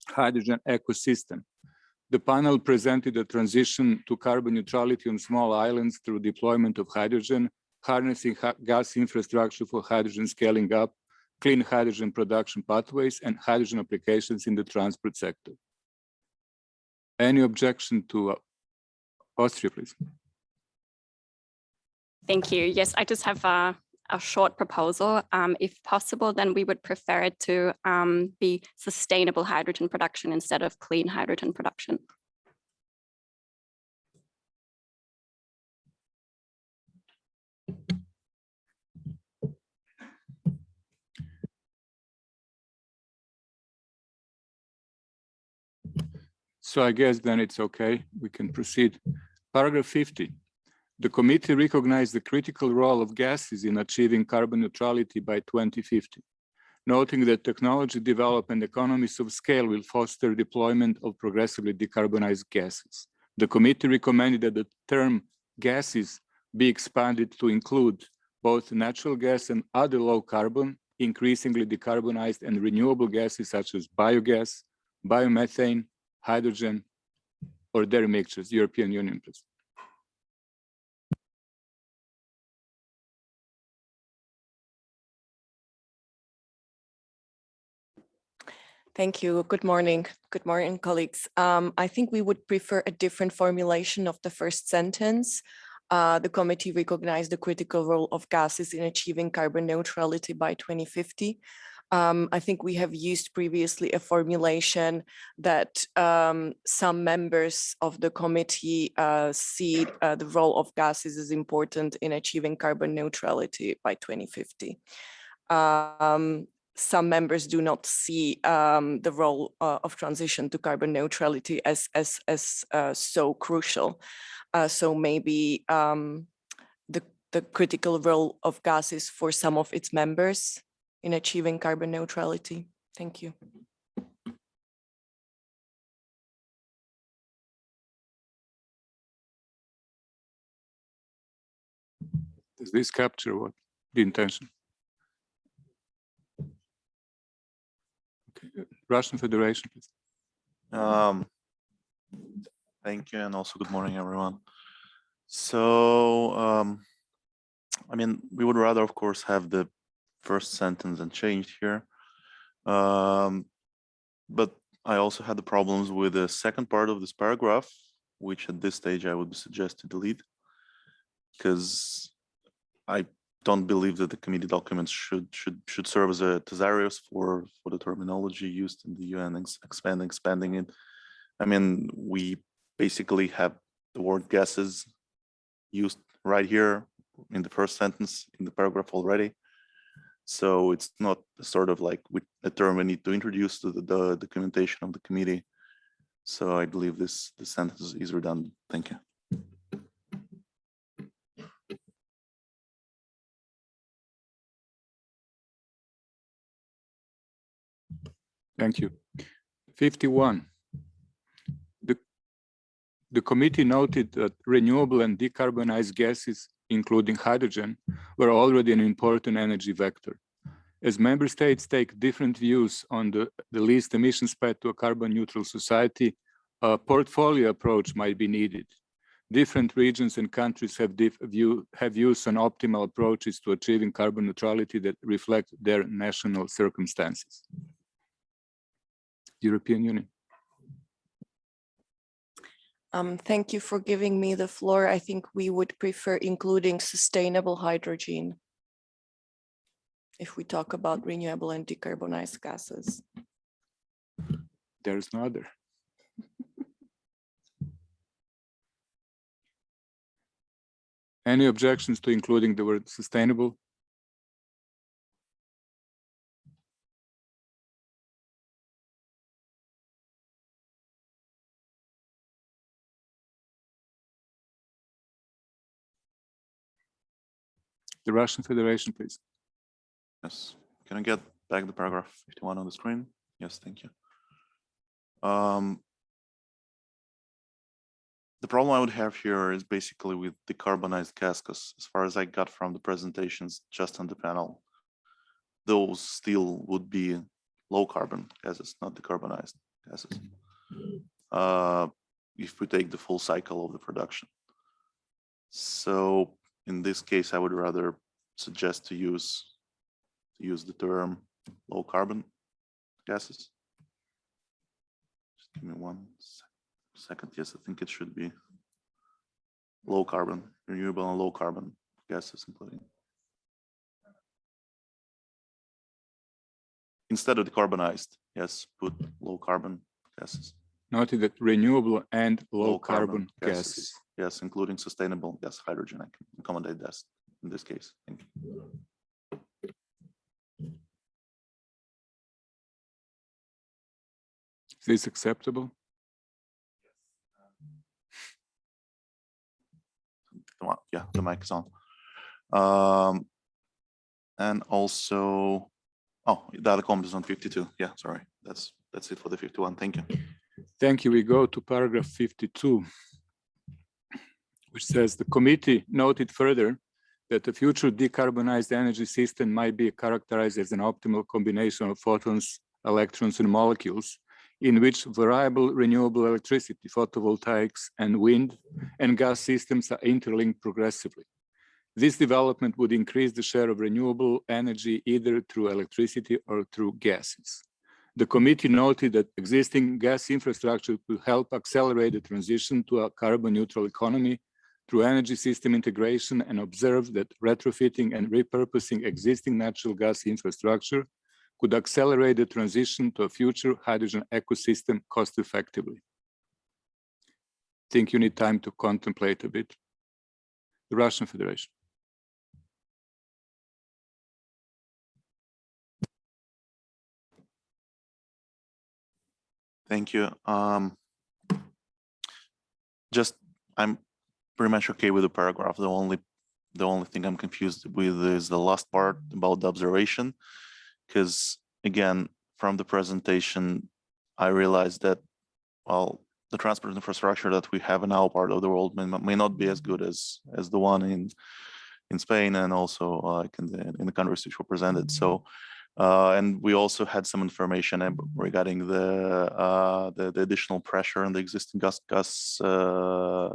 hydrogen ecosystem. The panel presented a transition to carbon neutrality on small islands through deployment of hydrogen, harnessing gas infrastructure for hydrogen scaling up, clean hydrogen production pathways, and hydrogen applications in the transport sector. Any objection to Austria, please? Thank you. Yes, I just have a short proposal. If possible, then we would prefer it to be sustainable hydrogen production instead of clean hydrogen production. So I guess then it's okay, we can proceed. Paragraph 50. The committee recognized the critical role of gases in achieving carbon neutrality by 2050, noting that technology development and economies of scale will foster deployment of progressively decarbonized gases. The committee recommended that the term gases be expanded to include both natural gas and other low carbon, increasingly decarbonized and renewable gases such as biogas, biomethane, hydrogen, or their mixtures. European Union, please. Thank you. Good morning. Good morning, colleagues. I think we would prefer a different formulation of the first sentence. The committee recognized the critical role of gases in achieving carbon neutrality by 2050. I think we have used previously a formulation that some members of the committee see the role of gases as important in achieving carbon neutrality by 2050. Some members do not see the role of transition to carbon neutrality as so crucial. So maybe the critical role of gases for some of its members in achieving carbon neutrality. Thank you. Does this capture what the intention? Okay. Russian Federation, please. Thank you, and also good morning, everyone. So, I mean, we would rather, of course, have the first sentence unchanged here. But I also had the problems with the second part of this paragraph, which at this stage I would suggest to delete, because I don't believe that the committee documents should serve as a thesaurus for the terminology used in the UN, expanding it. I mean, we basically have the word gases used right here in the first sentence in the paragraph already. So it's not sort of like a term we need to introduce to the documentation of the committee. So I believe this sentence is redundant. Thank you. Thank you. 51. The committee noted that renewable and decarbonized gases, including hydrogen, were already an important energy vector. As member states take different views on the least emissions path to a carbon neutral society, a portfolio approach might be needed. Different regions and countries have views on optimal approaches to achieving carbon neutrality that reflect their national circumstances. European Union. Thank you for giving me the floor. I think we would prefer including sustainable hydrogen if we talk about renewable and decarbonized gases. There's no other. Any objections to including the word sustainable? The Russian Federation, please. Yes. Can I get back the paragraph 51 on the screen? Yes, thank you. The problem I would have here is basically with decarbonized gas, because as far as I got from the presentations just on the panel, those still would be low carbon gases, not decarbonized gases. If we take the full cycle of the production. So in this case, I would rather suggest to use the term low carbon gases. Just give me one second. Yes, I think it should be low carbon, renewable and low carbon gases, including. Instead of decarbonized, yes, put low carbon gases. Noted that renewable and low carbon gases. Yes, including sustainable gas, hydrogen. I can accommodate that in this case. Thank you. Is this acceptable? Yeah, the mic is on. And also, oh, the other comment is on 52. Yeah, sorry. That's it for the 51. Thank you. Thank you. We go to paragraph 52, which says the committee noted further that the future decarbonized energy system might be characterized as an optimal combination of photons, electrons, and molecules, in which variable renewable electricity, photovoltaics, and wind and gas systems are interlinked progressively. This development would increase the share of renewable energy either through electricity or through gases. The committee noted that existing gas infrastructure could help accelerate the transition to a carbon neutral economy through energy system integration and observed that retrofitting and repurposing existing natural gas infrastructure could accelerate the transition to a future hydrogen ecosystem cost effectively. I think you need time to contemplate a bit. The Russian Federation. Thank you. I'm pretty much okay with the paragraph. The only thing I'm confused with is the last part about the observation, because again, from the presentation, I realized that, well, the transport infrastructure that we have in our part of the world may not be as good as the one in Spain and also like in the countries which were presented. So, and we also had some information regarding the additional pressure on the existing gas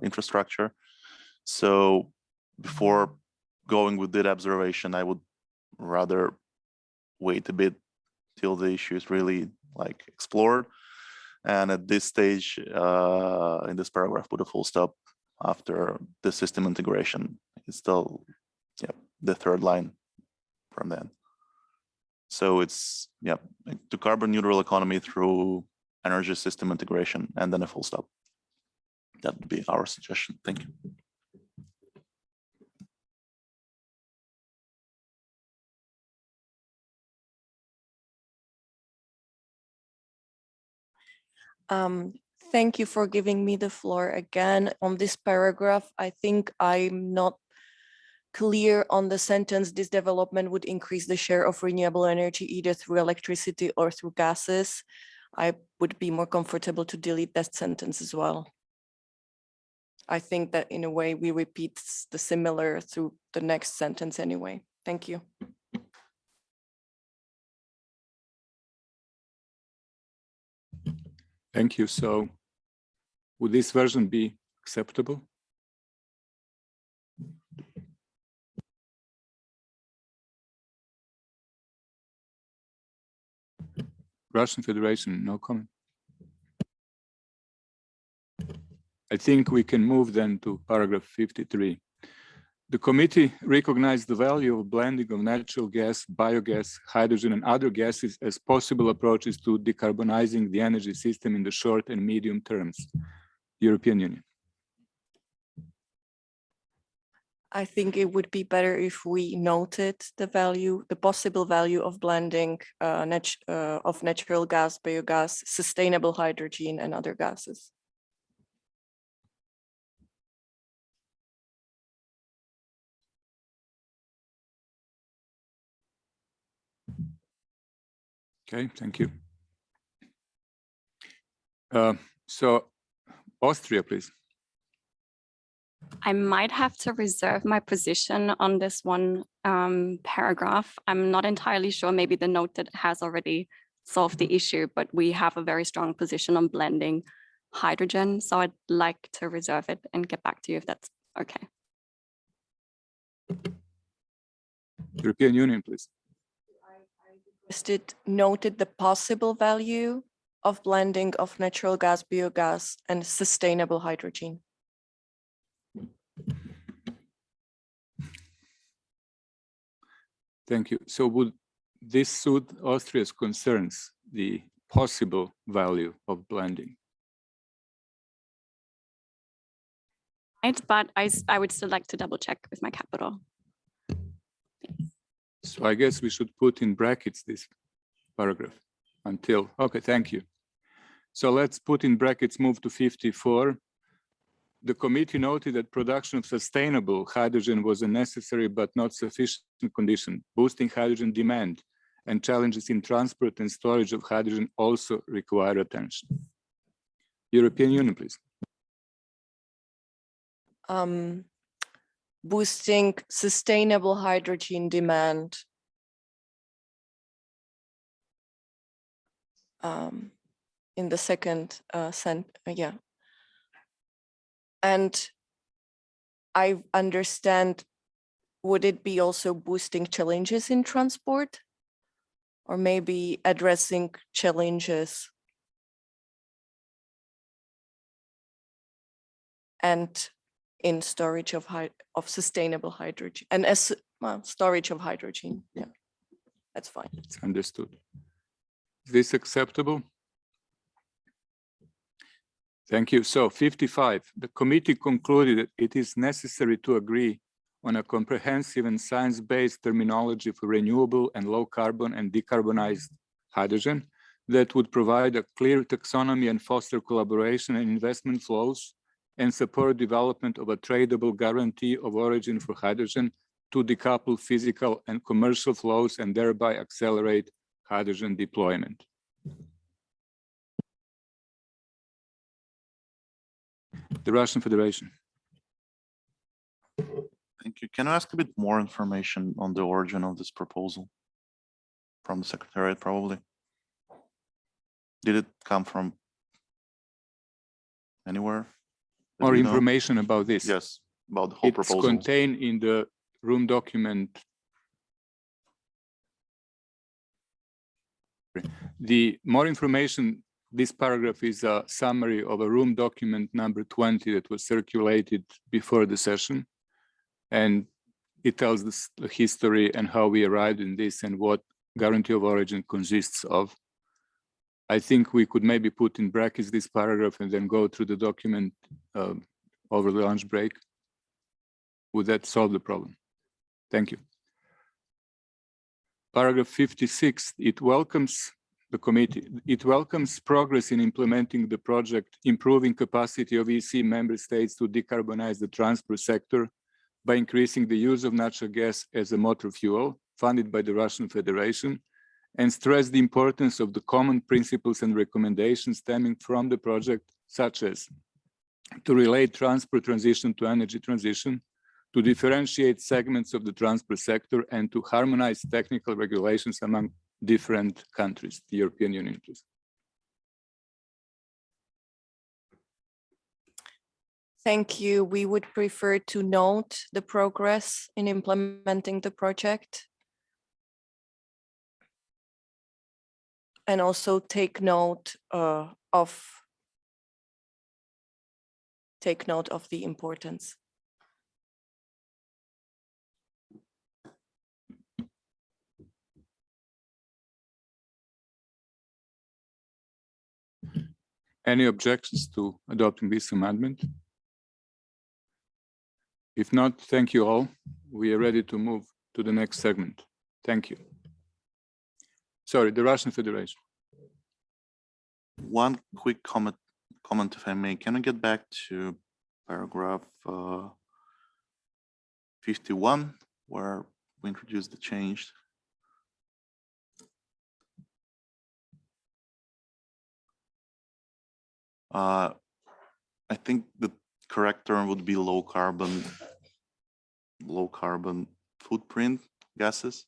infrastructure. So before going with that observation, I would rather wait a bit till the issue is really like explored. And at this stage, in this paragraph, put a full stop after the system integration. It's still, yeah, the third line from then. So it's, yeah, to carbon neutral economy through energy system integration and then a full stop. That would be our suggestion. Thank you. Thank you for giving me the floor again on this paragraph. I think I'm not clear on the sentence. This development would increase the share of renewable energy either through electricity or through gases. I would be more comfortable to delete that sentence as well. I think that in a way we repeat the similar through the next sentence anyway. Thank you. Thank you. So would this version be acceptable? Russian Federation, no comment. I think we can move then to paragraph 53. The committee recognized the value of blending of natural gas, biogas, hydrogen, and other gases as possible approaches to decarbonizing the energy system in the short and medium terms. European Union. I think it would be better if we noted the value, the possible value of blending of natural gas, biogas, sustainable hydrogen, and other gases. Okay, thank you. So Austria, please. I might have to reserve my position on this one paragraph. I'm not entirely sure, maybe the note that has already solved the issue, but we have a very strong position on blending hydrogen. So I'd like to reserve it and get back to you if that's okay. European Union, please. It noted the possible value of blending of natural gas, biogas, and sustainable hydrogen. Thank you. So would this suit Austria's concerns, the possible value of blending? Right, but I would still like to double check with my capital. So I guess we should put in brackets this paragraph until, okay, thank you. So let's put in brackets, move to 54. The committee noted that production of sustainable hydrogen was a necessary but not sufficient condition. Boosting hydrogen demand and challenges in transport and storage of hydrogen also require attention. European Union, please. Boosting sustainable hydrogen demand. In the second yeah. And I understand, would it be also boosting challenges in transport? Or maybe addressing challenges and in storage of sustainable hydrogen and as storage of hydrogen. Yeah, that's fine. It's understood. Is this acceptable? Thank you. So 55, the committee concluded that it is necessary to agree on a comprehensive and science-based terminology for renewable and low carbon and decarbonized hydrogen that would provide a clear taxonomy and foster collaboration and investment flows and support development of a tradable guarantee of origin for hydrogen to decouple physical and commercial flows and thereby accelerate hydrogen deployment. The Russian Federation. Thank you. Can I ask a bit more information on the origin of this proposal from the Secretariat, probably? Did it come from anywhere? More information about this? Yes, about the whole proposal. It's contained in the room document. The more information, this paragraph is a summary of a room document number 20 that was circulated before the session. And it tells the history and how we arrived in this and what guarantee of origin consists of. I think we could maybe put in brackets this paragraph and then go through the document over the lunch break. Would that solve the problem? Thank you. Paragraph 56, it welcomes progress in implementing the project, improving capacity of ECE member states to decarbonize the transport sector by increasing the use of natural gas as a motor fuel funded by the Russian Federation, and stress the importance of the common principles and recommendations stemming from the project, such as to relate transport transition to energy transition, to differentiate segments of the transport sector, and to harmonize technical regulations among different countries, the European Union, please. Thank you. We would prefer to note the progress in implementing the project and also take note of the importance. Any objections to adopting this amendment? If not, thank you all. We are ready to move to the next segment. Thank you. Sorry, the Russian Federation. One quick comment, if I may. Can I get back to paragraph 51, where we introduced the change? I think the correct term would be low carbon footprint gases.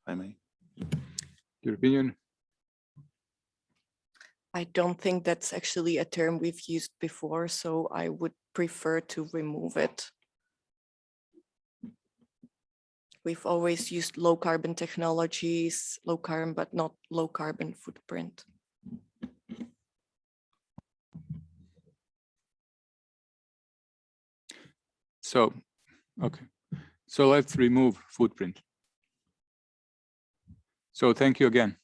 If I may. Your opinion? I don't think that's actually a term we've used before, so I would prefer to remove it. We've always used low carbon technologies, low carbon, but not low carbon footprint. So, okay. So let's remove footprint. So thank you again.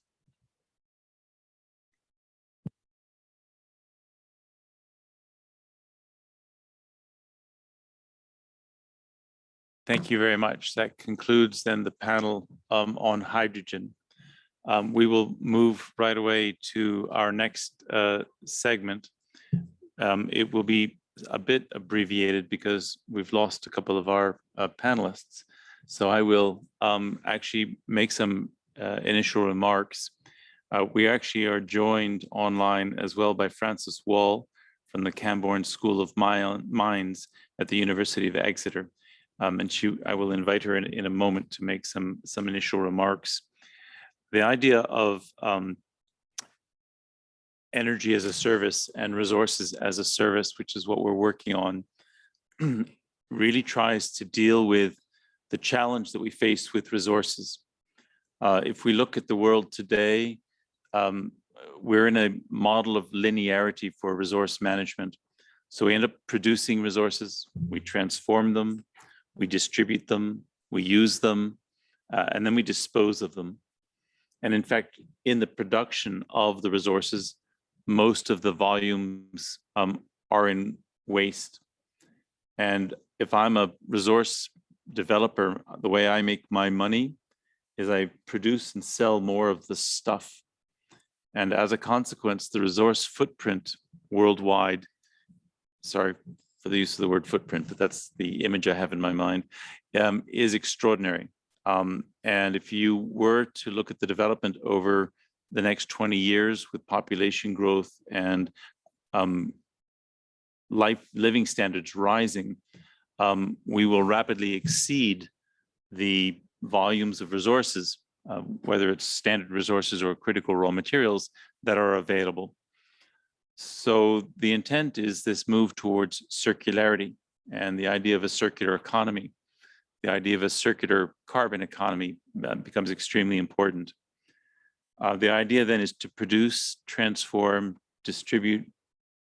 Thank you very much. That concludes then the panel on hydrogen. We will move right away to our next segment. It will be a bit abbreviated because we've lost a couple of our panelists. So I will actually make some initial remarks. We actually are joined online as well by Frances Wall from the Camborne School of Mines at the University of Exeter. And I will invite her in a moment to make some initial remarks. The idea of energy as a service and resources as a service, which is what we're working on, really tries to deal with the challenge that we face with resources. If we look at the world today, we're in a model of linearity for resource management. So we end up producing resources, we transform them, we distribute them, we use them, and then we dispose of them. And in fact, in the production of the resources, most of the volumes are in waste. And if I'm a resource developer, the way I make my money is I produce and sell more of the stuff. And as a consequence, the resource footprint worldwide, sorry for the use of the word footprint, but that's the image I have in my mind, is extraordinary. And if you were to look at the development over the next 20 years with population growth and living standards rising, we will rapidly exceed the volumes of resources, whether it's standard resources or critical raw materials that are available. So the intent is this move towards circularity and the idea of a circular economy. The idea of a circular carbon economy becomes extremely important. The idea then is to produce, transform, distribute,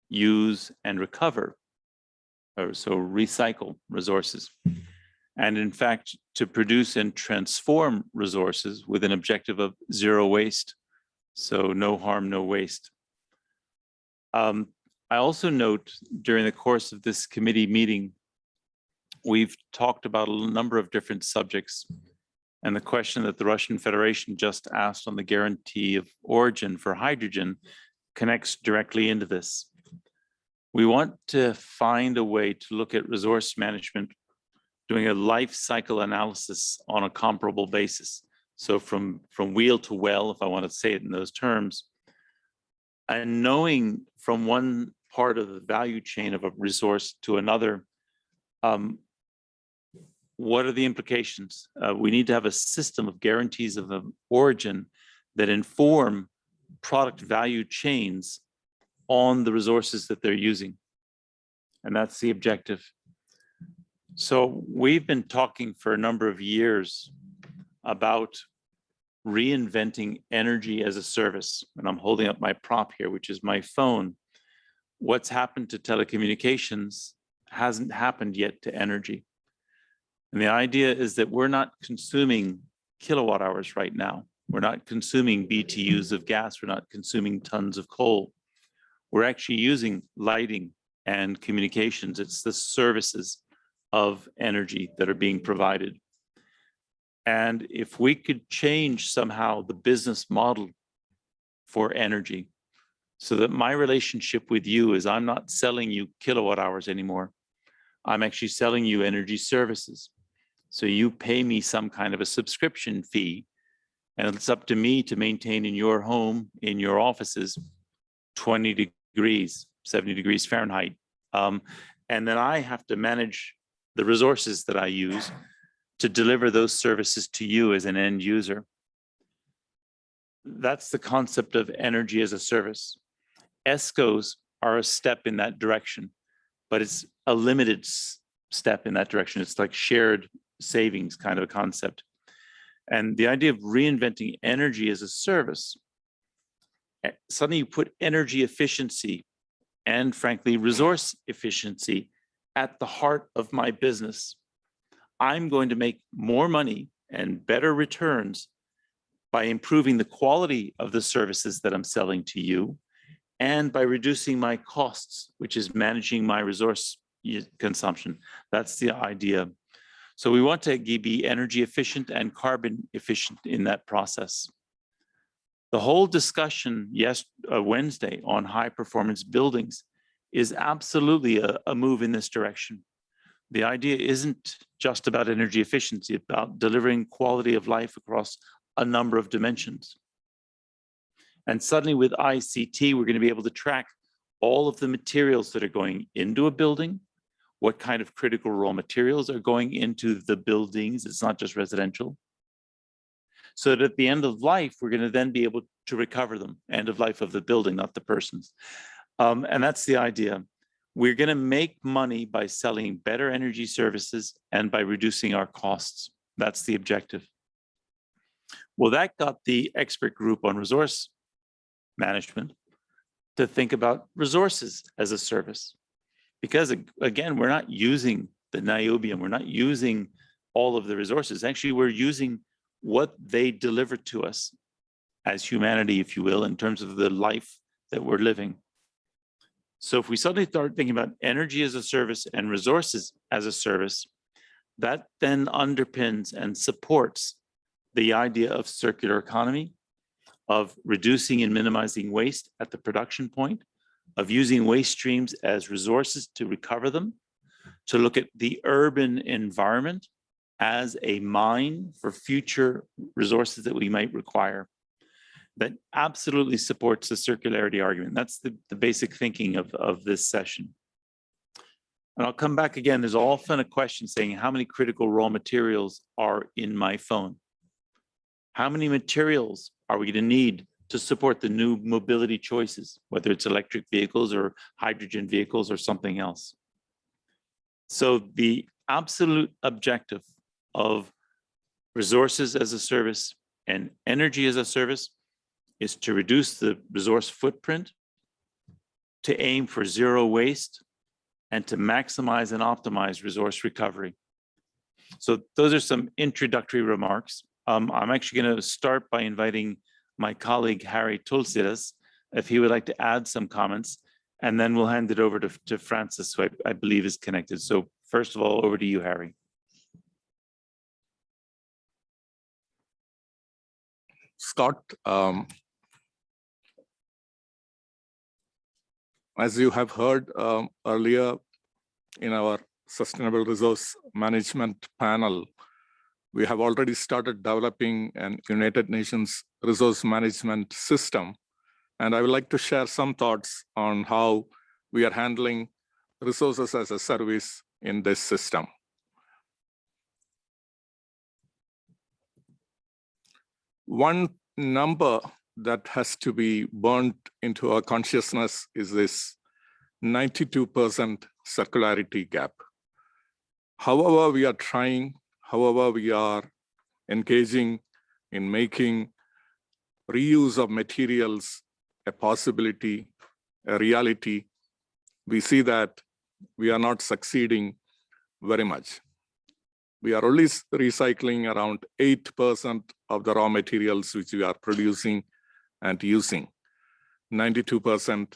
use, and recover, so recycle resources. And in fact, to produce and transform resources with an objective of zero waste, so no harm, no waste. I also note during the course of this committee meeting, we've talked about a number of different subjects, and the question that the Russian Federation just asked on the guarantee of origin for hydrogen connects directly into this. We want to find a way to look at resource management, doing a life cycle analysis on a comparable basis. So from wheel to well, if I want to say it in those terms, and knowing from one part of the value chain of a resource to another, what are the implications? We need to have a system of guarantees of origin that inform product value chains on the resources that they're using. And that's the objective. So we've been talking for a number of years about reinventing energy as a service. And I'm holding up my prop here, which is my phone. What's happened to telecommunications hasn't happened yet to energy. And the idea is that we're not consuming kilowatt hours right now. We're not consuming BTUs of gas. We're not consuming tons of coal. We're actually using lighting and communications. It's the services of energy that are being provided. And if we could change somehow the business model for energy so that my relationship with you is I'm not selling you kilowatt hours anymore. I'm actually selling you energy services. So you pay me some kind of a subscription fee, and it's up to me to maintain in your home, in your offices, 20 degrees, 70 degrees Fahrenheit. And then I have to manage the resources that I use to deliver those services to you as an end user. That's the concept of energy as a service. ESCOs are a step in that direction, but it's a limited step in that direction. It's like shared savings kind of a concept. And the idea of reinventing energy as a service, suddenly you put energy efficiency and frankly, resource efficiency at the heart of my business. I'm going to make more money and better returns by improving the quality of the services that I'm selling to you and by reducing my costs, which is managing my resource consumption. That's the idea. So we want to be energy efficient and carbon efficient in that process. The whole discussion Wednesday on high performance buildings is absolutely a move in this direction. The idea isn't just about energy efficiency, it's about delivering quality of life across a number of dimensions. And suddenly with ICT, we're going to be able to track all of the materials that are going into a building, what kind of critical raw materials are going into the buildings. It's not just residential. So that at the end of life, we're going to then be able to recover them. End of life of the building, not the persons. And that's the idea. We're going to make money by selling better energy services and by reducing our costs. That's the objective. Well, that got the expert group on resource management to think about resources as a service. Because again, we're not using the niobium, we're not using all of the resources. Actually, we're using what they deliver to us as humanity, if you will, in terms of the life that we're living. So if we suddenly start thinking about energy as a service and resources as a service, that then underpins and supports the idea of circular economy, of reducing and minimizing waste at the production point, of using waste streams as resources to recover them, to look at the urban environment as a mine for future resources that we might require. That absolutely supports the circularity argument. That's the basic thinking of this session. And I'll come back again. There's often a question saying, how many critical raw materials are in my phone? How many materials are we going to need to support the new mobility choices, whether it's electric vehicles or hydrogen vehicles or something else? So the absolute objective of resources as a service and energy as a service is to reduce the resource footprint, to aim for zero waste, and to maximize and optimize resource recovery. So those are some introductory remarks. I'm actually going to start by inviting my colleague, Harry Tulsidas, if he would like to add some comments, and then we'll hand it over to Francis, who I believe is connected. So first of all, over to you, Harry. Scott, as you have heard earlier in our Sustainable Resource Management panel, we have already started developing an United Nations resource management system. And I would like to share some thoughts on how we are handling resources as a service in this system. One number that has to be burnt into our consciousness is this 92% circularity gap. However we are trying, however we are engaging in making reuse of materials a possibility, a reality, we see that we are not succeeding very much. We are only recycling around 8% of the raw materials which we are producing and using. 92%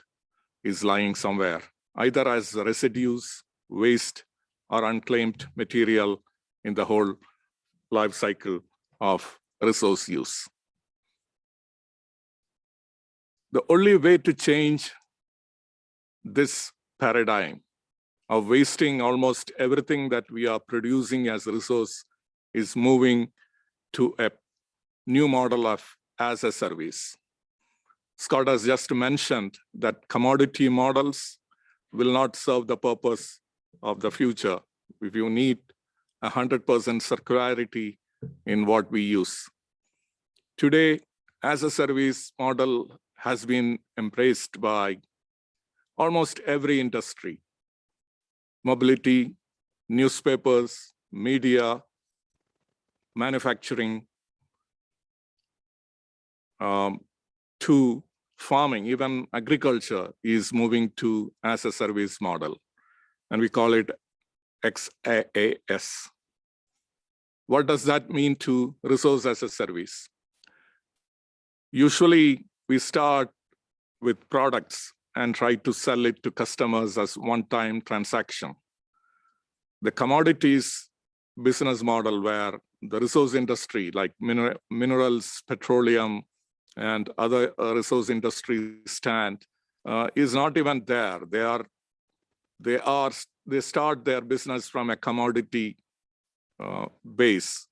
is lying somewhere, either as residues, waste, or unclaimed material in the whole life cycle of resource use. The only way to change this paradigm of wasting almost everything that we are producing as a resource is moving to a new model of as a service. Scott has just mentioned that commodity models will not serve the purpose of the future if you need 100% circularity in what we use. Today, as a service model has been embraced by almost every industry. Mobility, newspapers, media, manufacturing, to farming, even agriculture is moving to as a service model. And we call it XaaS. What does that mean to resource as a service? Usually we start with products and try to sell it to customers as one-time transaction. The commodities business model where the resource industry like minerals, petroleum, and other resource industries stand is not even there. They start their business from a commodity base,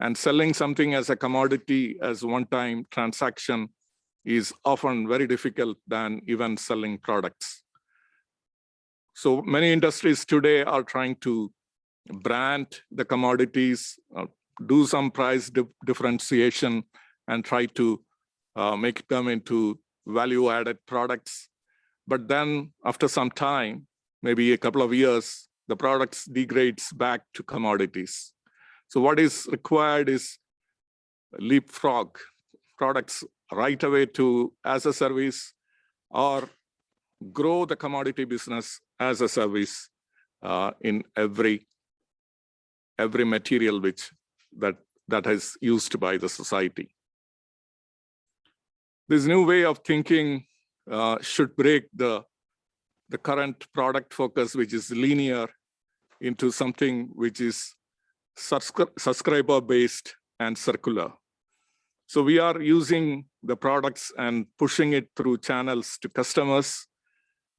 and selling something as a commodity as one-time transaction is often very difficult than even selling products. So many industries today are trying to brand the commodities, do some price differentiation, and try to make them into value-added products. But then after some time, maybe a couple of years, the products degrades back to commodities. So what is required is leapfrog. Products right away to as a service or grow the commodity business as a service in every material that is used by the society. This new way of thinking should break the current product focus, which is linear, into something which is subscriber-based and circular. So we are using the products and pushing it through channels to customers,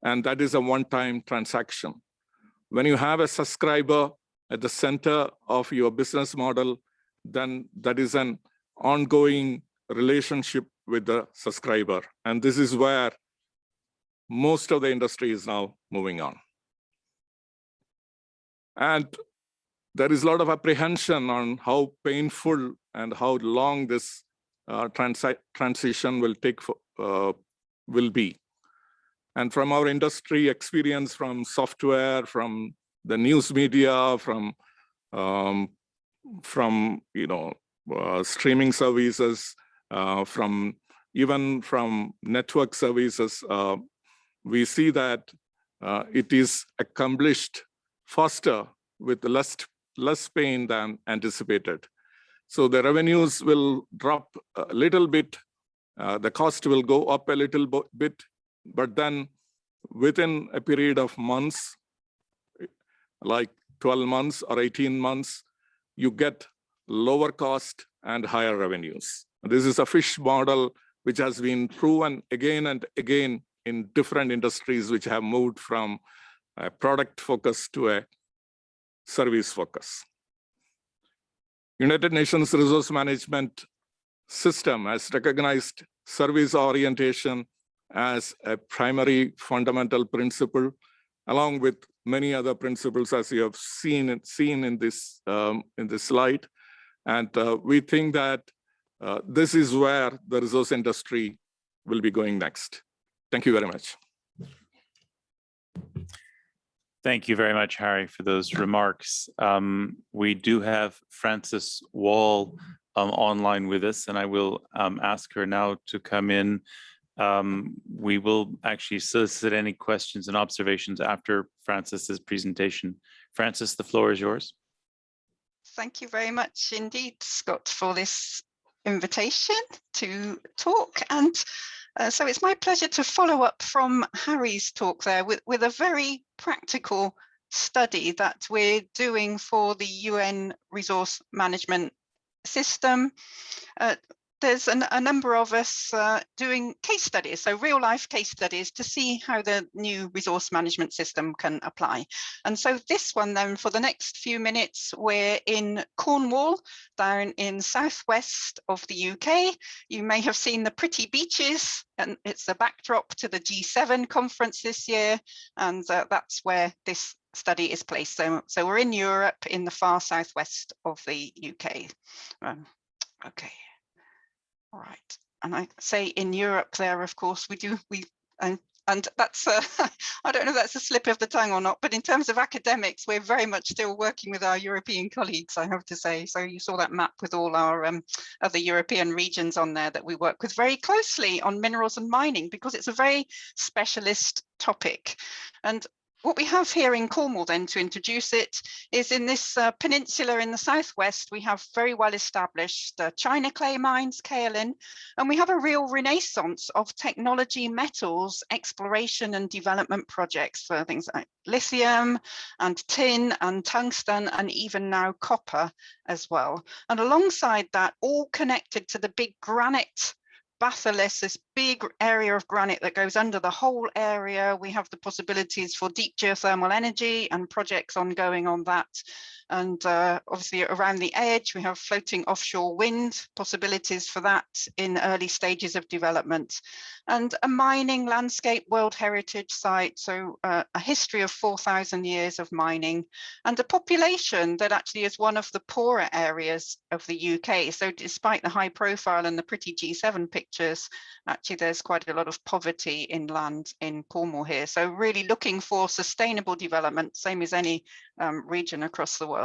and that is a one-time transaction. When you have a subscriber at the center of your business model, then that is an ongoing relationship with the subscriber. And this is where most of the industry is now moving on. And there is a lot of apprehension on how painful and how long this transition will be. And from our industry experience, from software, from the news media, from streaming services, even from network services, we see that it is accomplished faster with less pain than anticipated. So the revenues will drop a little bit, the cost will go up a little bit, but then within a period of months, like 12 months or 18 months, you get lower cost and higher revenues. This is a fish model which has been proven again and again in different industries which have moved from a product focus to a service focus. United Nations Resource Management System has recognized service orientation as a primary fundamental principle, along with many other principles, as you have seen in this slide. And we think that this is where the resource industry will be going next. Thank you very much. Thank you very much, Harry, for those remarks. We do have Frances Wall online with us, and I will ask her now to come in. We will actually solicit any questions and observations after Frances's presentation. Frances, the floor is yours. Thank you very much indeed, Scott, for this invitation to talk. And so it's my pleasure to follow up from Harry's talk there with a very practical study that we're doing for the UN resource management system. There's a number of us doing case studies, so real life case studies to see how the new resource management system can apply. And so this one then, for the next few minutes, we're in Cornwall, down in southwest of the UK. You may have seen the pretty beaches, and it's a backdrop to the G7 conference this year. And that's where this study is placed. So we're in Europe, in the far southwest of the UK. Okay. All right, and I say in Europe there, of course, and that's, I don't know if that's a slip of the tongue or not, but in terms of academics, we're very much still working with our European colleagues, I have to say. So you saw that map with all our other European regions on there that we work with very closely on minerals and mining, because it's a very specialist topic. And what we have here in Cornwall then, to introduce it, is in this peninsula in the southwest, we have very well established China clay mines, kaolin, and we have a real renaissance of technology, metals, exploration and development projects for things like lithium and tin and tungsten, and even now copper as well. And alongside that, all connected to the big granite batholiths, this big area of granite that goes under the whole area. We have the possibilities for deep geothermal energy and projects ongoing on that. And obviously around the edge, we have floating offshore wind, possibilities for that in early stages of development. And a mining landscape World Heritage Site, so a history of 4,000 years of mining, and a population that actually is one of the poorer areas of the UK. So despite the high profile and the pretty G7 pictures, actually there's quite a lot of poverty in land in Cornwall here. So really looking for sustainable development, same as any region across the world.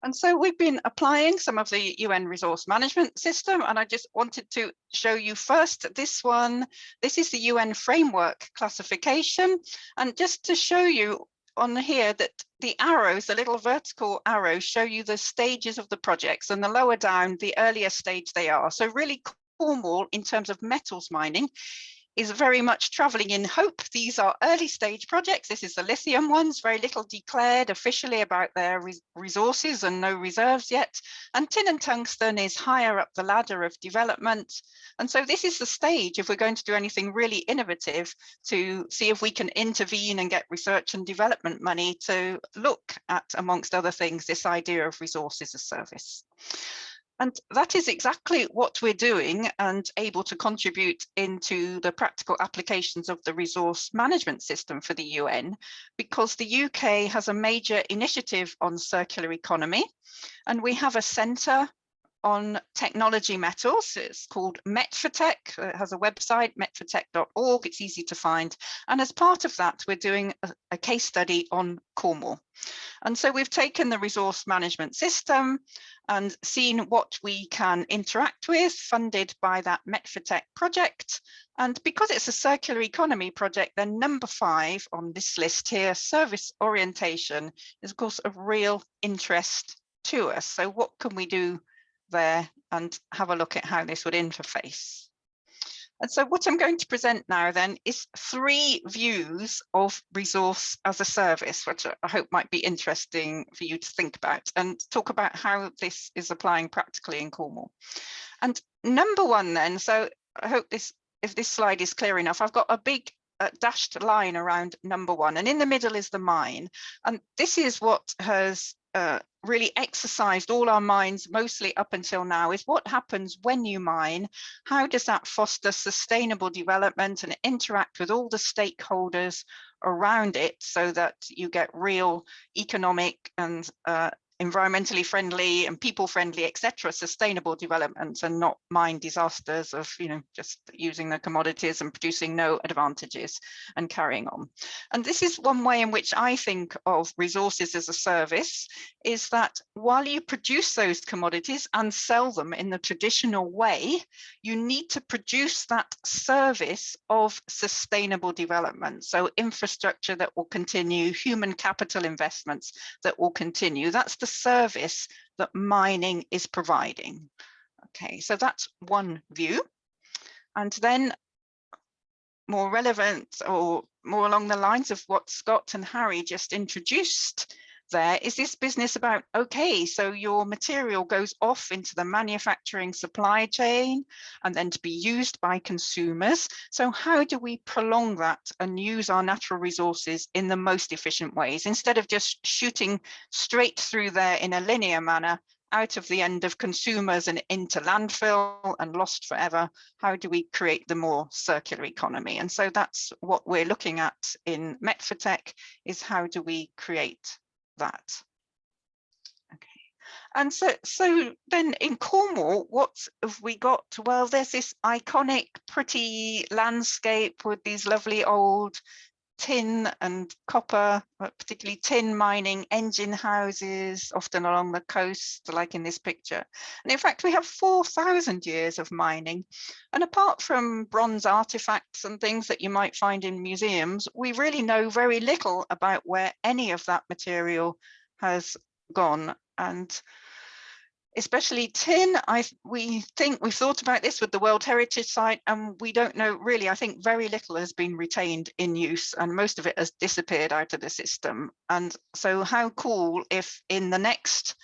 And so we've been applying some of the UN resource management system, and I just wanted to show you first this one. This is the UN framework classification. And just to show you on here that the arrows, the little vertical arrows, show you the stages of the projects, and the lower down, the earlier stage they are. So really Cornwall, in terms of metals mining, is very much traveling in hope. These are early stage projects. This is the lithium ones, very little declared officially about their resources and no reserves yet. And tin and tungsten is higher up the ladder of development. And so this is the stage, if we're going to do anything really innovative, to see if we can intervene and get research and development money to look at, amongst other things, this idea of resource as a service. And that is exactly what we're doing and able to contribute into the practical applications of the resource management system for the UN, because the UK has a major initiative on circular economy, and we have a centre on technology metals. It's called Met4Tech. It has a website, met4tech.org. It's easy to find. And as part of that, we're doing a case study on Cornwall. And so we've taken the resource management system and seen what we can interact with, funded by that Met4Tech project. And because it's a circular economy project, then number 5 on this list here, service orientation, is of course of real interest to us. So what can we do there, and have a look at how this would interface. And so what I'm going to present now then is 3 views of resource as a service, which I hope might be interesting for you to think about and talk about how this is applying practically in Cornwall. And number 1 then, so I hope if this slide is clear enough, I've got a big dashed line around number 1, and in the middle is the mine. And this is what has really exercised all our minds mostly up until now, is what happens when you mine. How does that foster sustainable development and interact with all the stakeholders around it so that you get real economic and environmentally friendly and people friendly, etc., sustainable development, and not mine disasters of, you know, just using the commodities and producing no advantages and carrying on. And this is one way in which I think of resources as a service, is that while you produce those commodities and sell them in the traditional way, you need to produce that service of sustainable development. So infrastructure that will continue, human capital investments that will continue. That's the service that mining is providing. Okay, so that's one view. And then more relevant, or more along the lines of what Scott and Harry just introduced, there is this business about, okay, so your material goes off into the manufacturing supply chain and then to be used by consumers. So how do we prolong that and use our natural resources in the most efficient ways, instead of just shooting straight through there in a linear manner out of the end of consumers and into landfill and lost forever? How do we create the more circular economy? And so that's what we're looking at in Met4Tech, is how do we create that? Okay, and so then in Cornwall, what have we got? Well, there's this iconic, pretty landscape with these lovely old tin and copper, particularly tin mining engine houses, often along the coast, like in this picture. And in fact, we have 4,000 years of mining. And apart from bronze artifacts and things that you might find in museums, we really know very little about where any of that material has gone. And especially tin, we've thought about this with the World Heritage Site, and we don't know really. I think very little has been retained in use, and most of it has disappeared out of the system. And so how cool if in the next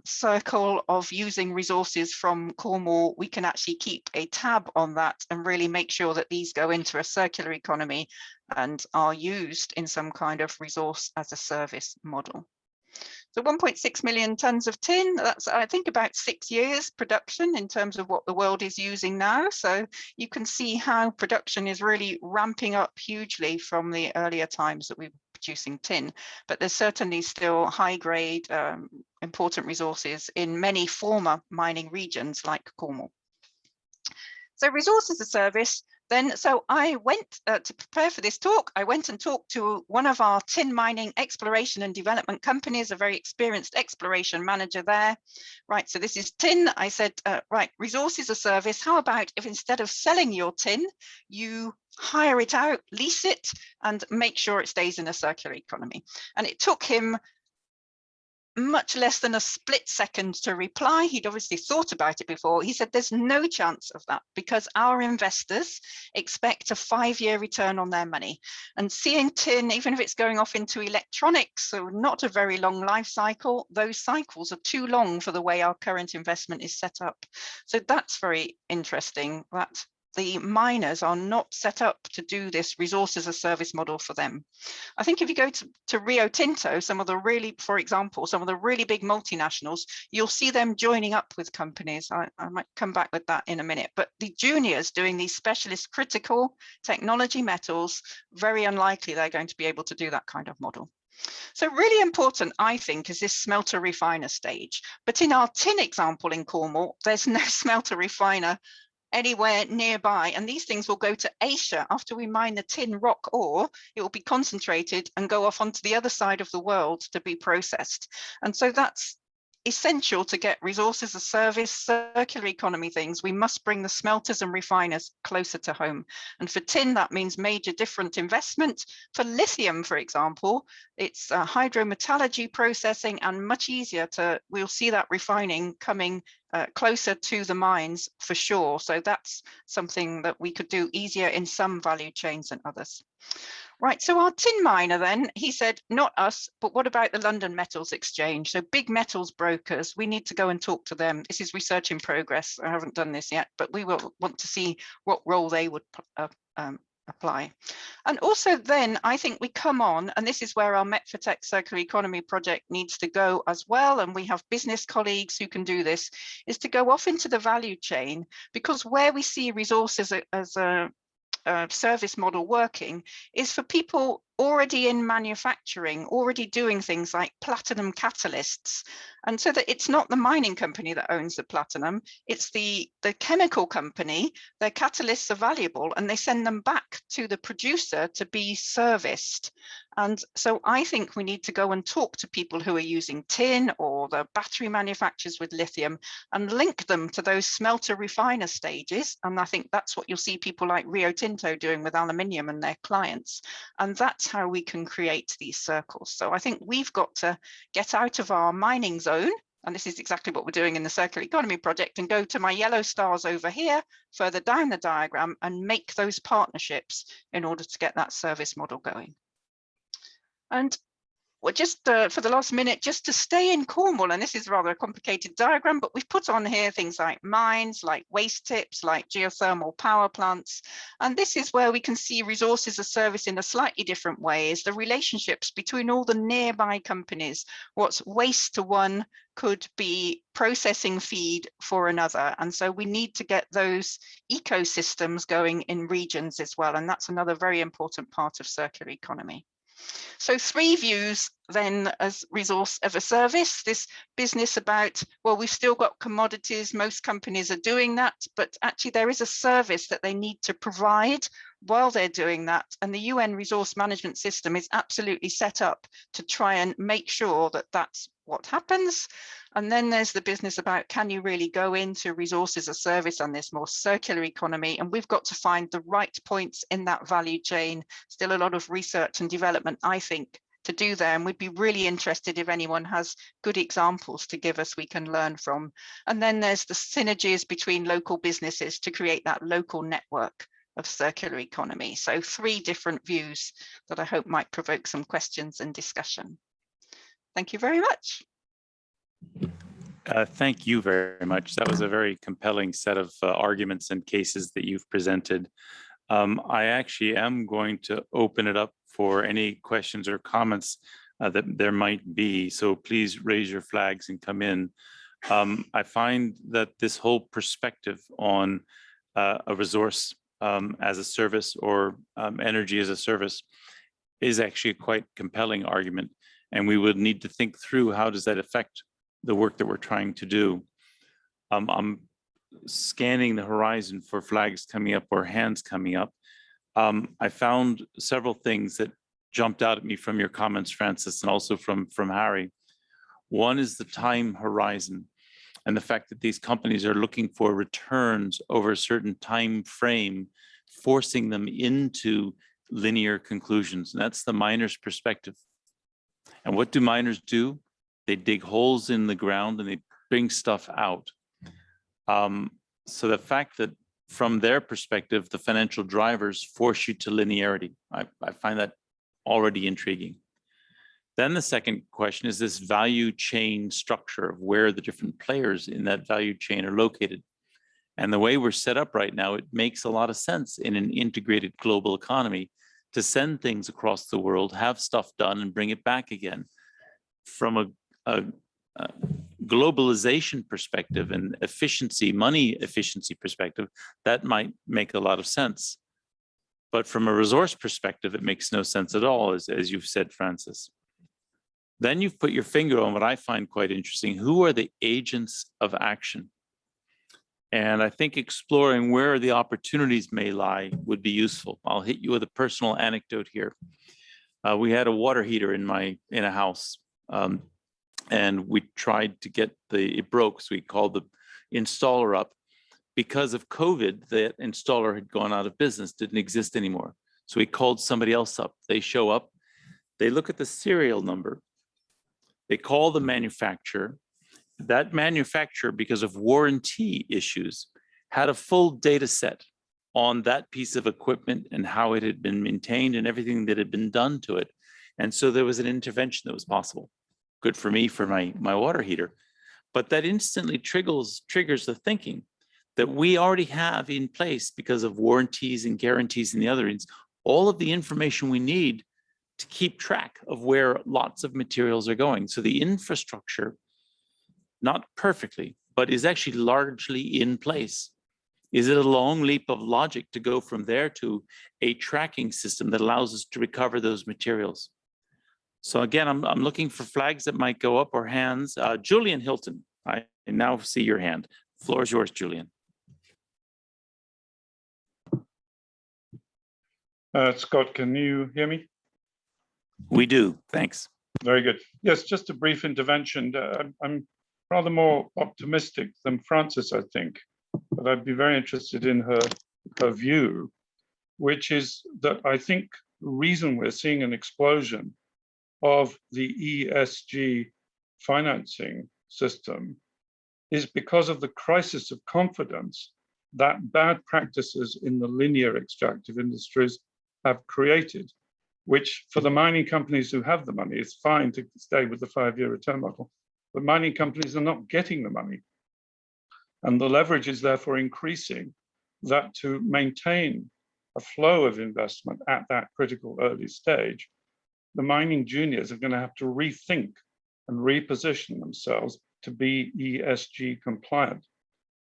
circle of using resources from Cornwall, we can actually keep a tab on that and really make sure that these go into a circular economy and are used in some kind of resource as a service model. So 1.6 million tons of tin, that's I think about 6 years production in terms of what the world is using now. So you can see how production is really ramping up hugely from the earlier times that we were producing tin. But there's certainly still high grade, important resources in many former mining regions like Cornwall. So resource as a service, Then, so I went to prepare for this talk, I went and talked to one of our tin mining exploration and development companies, a very experienced exploration manager there. Right, so this is tin. I said, right, resource as a service. How about if instead of selling your tin, you hire it out, lease it, and make sure it stays in a circular economy? And it took him much less than a split second to reply. He'd obviously thought about it before. He said there's no chance of that because our investors expect a 5-year return on their money. And seeing tin, even if it's going off into electronics, so not a very long life cycle, those cycles are too long for the way our current investment is set up. So that's very interesting that the miners are not set up to do this resource as a service model for them. I think if you go to Rio Tinto, for example, some of the really big multinationals, you'll see them joining up with companies. I might come back with that in a minute, but the juniors doing these specialist critical technology metals, very unlikely they're going to be able to do that kind of model. So really important, I think, is this smelter refiner stage. But in our tin example in Cornwall, there's no smelter refiner anywhere nearby, and these things will go to Asia after we mine the tin rock ore. It will be concentrated and go off onto the other side of the world to be processed. And so that's essential to get resources as service, circular economy things. We must bring the smelters and refiners closer to home. And for tin, that means major different investment. For lithium, for example, it's hydrometallurgy processing and much easier we'll see that refining coming closer to the mines for sure. So that's something that we could do easier in some value chains than others. Right, so our tin miner then, he said, not us, but what about the London Metals Exchange? So big metals brokers, we need to go and talk to them. This is research in progress. I haven't done this yet, but we will want to see what role they would apply. And also then I think we come on, and this is where our Met4Tech Circular Economy project needs to go as well, and we have business colleagues who can do this, is to go off into the value chain, because where we see resources as a service model working is for people already in manufacturing, already doing things like platinum catalysts. And so that it's not the mining company that owns the platinum, it's the chemical company. Their catalysts are valuable and they send them back to the producer to be serviced. And so I think we need to go and talk to people who are using tin or the battery manufacturers with lithium and link them to those smelter refiner stages. And I think that's what you'll see people like Rio Tinto doing with aluminium and their clients. And that's how we can create these circles. So I think we've got to get out of our mining zone, and this is exactly what we're doing in the Circular Economy project, and go to my yellow stars over here, further down the diagram, and make those partnerships in order to get that service model going. And well, just for the last minute, just to stay in Cornwall, and this is rather a complicated diagram, but we've put on here things like mines, like waste tips, like geothermal power plants. And this is where we can see resources as service in a slightly different way, is the relationships between all the nearby companies. What's waste to one could be processing feed for another. And so we need to get those ecosystems going in regions as well. And that's another very important part of circular economy. So 3 views then as resource as a service, this business about, well, we've still got commodities, most companies are doing that, but actually there is a service that they need to provide while they're doing that. And the UN resource management system is absolutely set up to try and make sure that that's what happens. And then there's the business about, can you really go into resources as service on this more circular economy? And we've got to find the right points in that value chain. Still a lot of research and development, I think, to do there. And we'd be really interested if anyone has good examples to give us we can learn from. And then there's the synergies between local businesses to create that local network of circular economy. So 3 different views that I hope might provoke some questions and discussion. Thank you very much. Thank you very much. That was a very compelling set of arguments and cases that you've presented. I actually am going to open it up for any questions or comments that there might be. So please raise your flags and come in. I find that this whole perspective on a resource as a service or energy as a service is actually a quite compelling argument. And we would need to think through how does that affect the work that we're trying to do. I'm scanning the horizon for flags coming up or hands coming up, I found several things that jumped out at me from your comments, Francis, and also from Harry. One is the time horizon and the fact that these companies are looking for returns over a certain time frame, forcing them into linear conclusions. And that's the miner's perspective. And what do miners do? They dig holes in the ground and they bring stuff out. So the fact that from their perspective, the financial drivers force you to linearity, I find that already intriguing. Then the second question is this value chain structure of where the different players in that value chain are located. And the way we're set up right now, it makes a lot of sense in an integrated global economy to send things across the world, have stuff done and bring it back again. From a globalization perspective and efficiency, money efficiency perspective, that might make a lot of sense. But from a resource perspective, it makes no sense at all, as you've said, Francis. Then you've put your finger on what I find quite interesting. Who are the agents of action? And I think exploring where the opportunities may lie would be useful. I'll hit you with a personal anecdote here. We had a water heater in a house, and we tried to get it broke, so we called the installer up. Because of COVID, the installer had gone out of business, didn't exist anymore. So we called somebody else up. They show up, they look at the serial number, they call the manufacturer. That manufacturer, because of warranty issues, had a full data set on that piece of equipment and how it had been maintained and everything that had been done to it. And so there was an intervention that was possible. Good for me for my water heater. But that instantly triggers the thinking that we already have in place because of warranties and guarantees and the other things, all of the information we need to keep track of where lots of materials are going. So the infrastructure, not perfectly, but is actually largely in place. Is it a long leap of logic to go from there to a tracking system that allows us to recover those materials? So again, I'm looking for flags that might go up or hands. Julian Hilton, I now see your hand. Floor is yours, Julian. Scott, can you hear me? We do, thanks. Very good. Yes, just a brief intervention. I'm rather more optimistic than Francis, I think, but I'd be very interested in her view, which is that I think the reason we're seeing an explosion of the ESG financing system is because of the crisis of confidence that bad practices in the linear extractive industries have created, which for the mining companies who have the money, it's fine to stay with the 5-year return model, but mining companies are not getting the money. And the leverage is therefore increasing that to maintain a flow of investment at that critical early stage, the mining juniors are going to have to rethink and reposition themselves to be ESG compliant.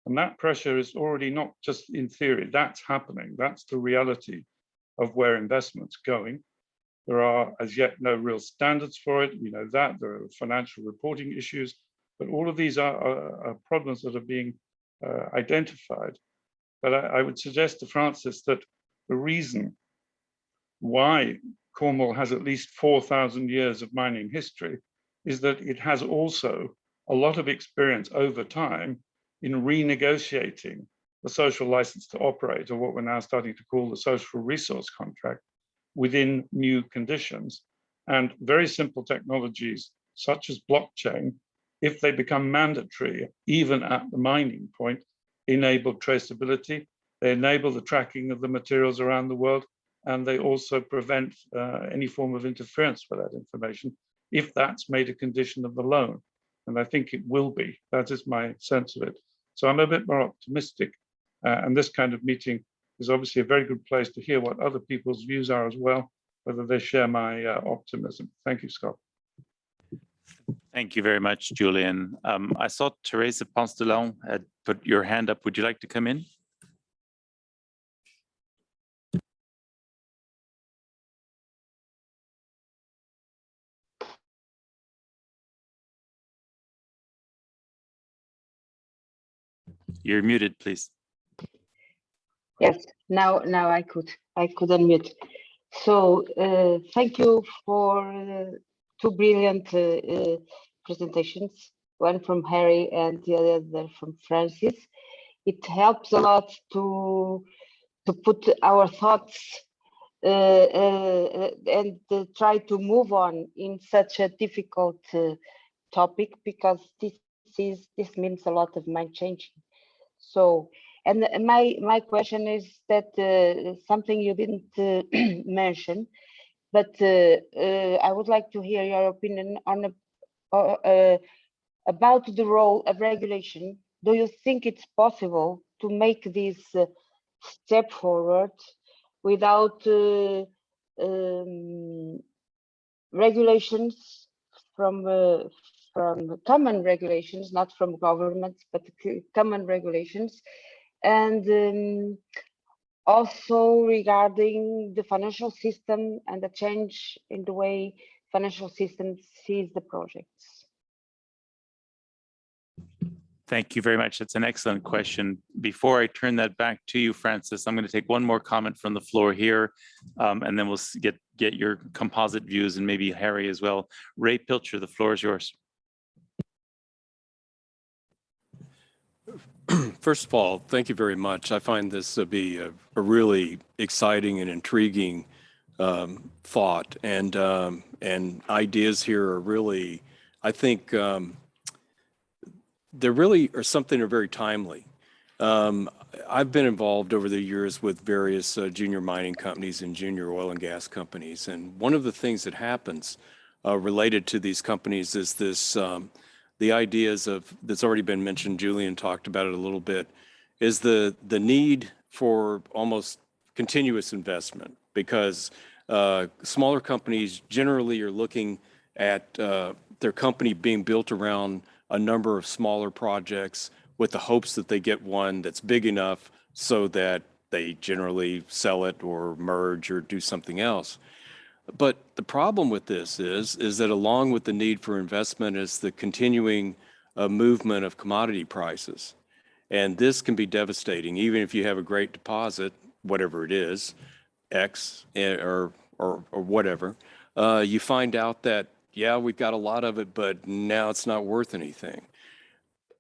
And that pressure is already not just in theory, that's happening. That's the reality of where investment's going. There are as yet no real standards for it. We know that there are financial reporting issues, but all of these are problems that are being identified. But I would suggest to Francis that the reason why Cornwall has at least 4,000 years of mining history is that it has also a lot of experience over time in renegotiating the social license to operate, or what we're now starting to call the social resource contract, within new conditions. And very simple technologies such as blockchain, if they become mandatory, even at the mining point, enable traceability, they enable the tracking of the materials around the world, and they also prevent any form of interference with that information if that's made a condition of the loan. And I think it will be. That is my sense of it. So I'm a bit more optimistic. And this kind of meeting is obviously a very good place to hear what other people's views are as well, whether they share my optimism. Thank you, Scott. Thank you very much, Julian. I saw Teresa Poncelon had put your hand up. Would you like to come in? You're muted, please. Yes, now I could unmute. So thank you for two brilliant presentations, one from Harry and the other from Francis. It helps a lot to put our thoughts and try to move on in such a difficult topic, because this means a lot of mind changing. So, and my question is that something you didn't mention, but I would like to hear your opinion on about the role of regulation. Do you think it's possible to make this step forward without regulations from common regulations, not from governments, but common regulations, and also regarding the financial system and the change in the way financial system sees the projects? Thank you very much. That's an excellent question. Before I turn that back to you, Francis, I'm going to take one more comment from the floor here, and then we'll get your composite views, and maybe Harry as well. Ray Pilcher, the floor is yours. First of all, thank you very much. I find this to be a really exciting and intriguing thought, and ideas here are really, I think, there really are something that are very timely. I've been involved over the years with various junior mining companies and junior oil and gas companies, and one of the things that happens related to these companies is this, the ideas of, that's already been mentioned, Julian talked about it a little bit, is the need for almost continuous investment, because smaller companies generally are looking at their company being built around a number of smaller projects with the hopes that they get one that's big enough so that they generally sell it or merge or do something else. But the problem with this is that along with the need for investment is the continuing movement of commodity prices. And this can be devastating, even if you have a great deposit, whatever it is, X or whatever, you find out that, yeah, we've got a lot of it, but now it's not worth anything.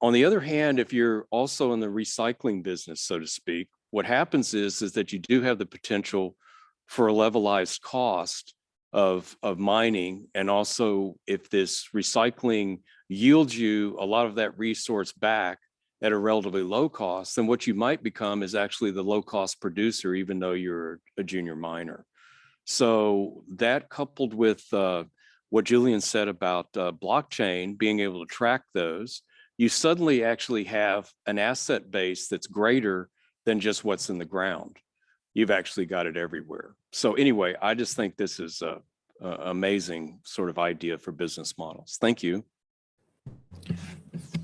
On the other hand, if you're also in the recycling business, so to speak, what happens is that you do have the potential for a levelized cost of mining. And also, if this recycling yields you a lot of that resource back at a relatively low cost, then what you might become is actually the low cost producer, even though you're a junior miner. So that, coupled with what Julian said about blockchain, being able to track those, you suddenly actually have an asset base that's greater than just what's in the ground. You've actually got it everywhere. So anyway, I just think this is a amazing sort of idea for business models. Thank you.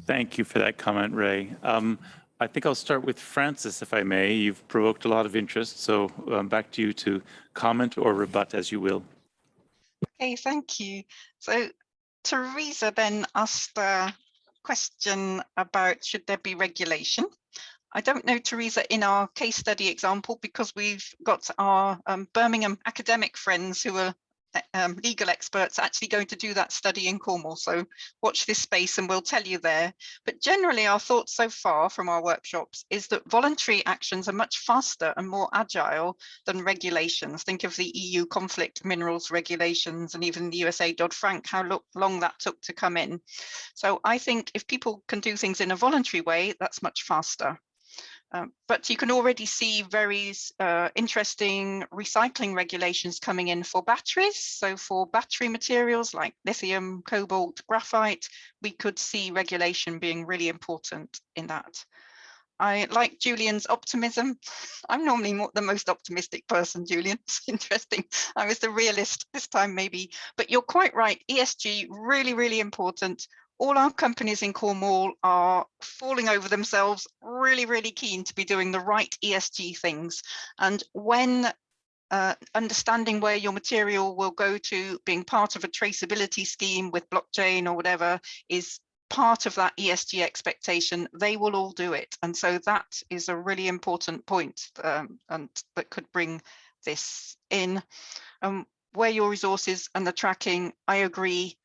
Thank you for that comment, Ray. I think I'll start with Francis, if I may. You've provoked a lot of interest, so back to you to comment or rebut as you will. Okay, thank you. So Teresa then asked a question about should there be regulation. I don't know, Teresa, in our case study example, because we've got our Birmingham academic friends who are legal experts actually going to do that study in Cornwall. So watch this space and we'll tell you there. But generally our thoughts so far from our workshops is that voluntary actions are much faster and more agile than regulations. Think of the EU conflict minerals regulations and even the USA Dodd-Frank, how long that took to come in. So I think if people can do things in a voluntary way, that's much faster. But you can already see very interesting recycling regulations coming in for batteries. So for battery materials like lithium, cobalt, graphite, we could see regulation being really important in that. I like Julian's optimism. I'm normally the most optimistic person, Julian. It's interesting. I was the realist this time, maybe. But you're quite right. ESG, really, really important. All our companies in Cornwall are falling over themselves, really, really keen to be doing the right ESG things. And when understanding where your material will go to, being part of a traceability scheme with blockchain or whatever is part of that ESG expectation, they will all do it. And so that is a really important point, and that could bring this in. Where your resources and the tracking, I agree.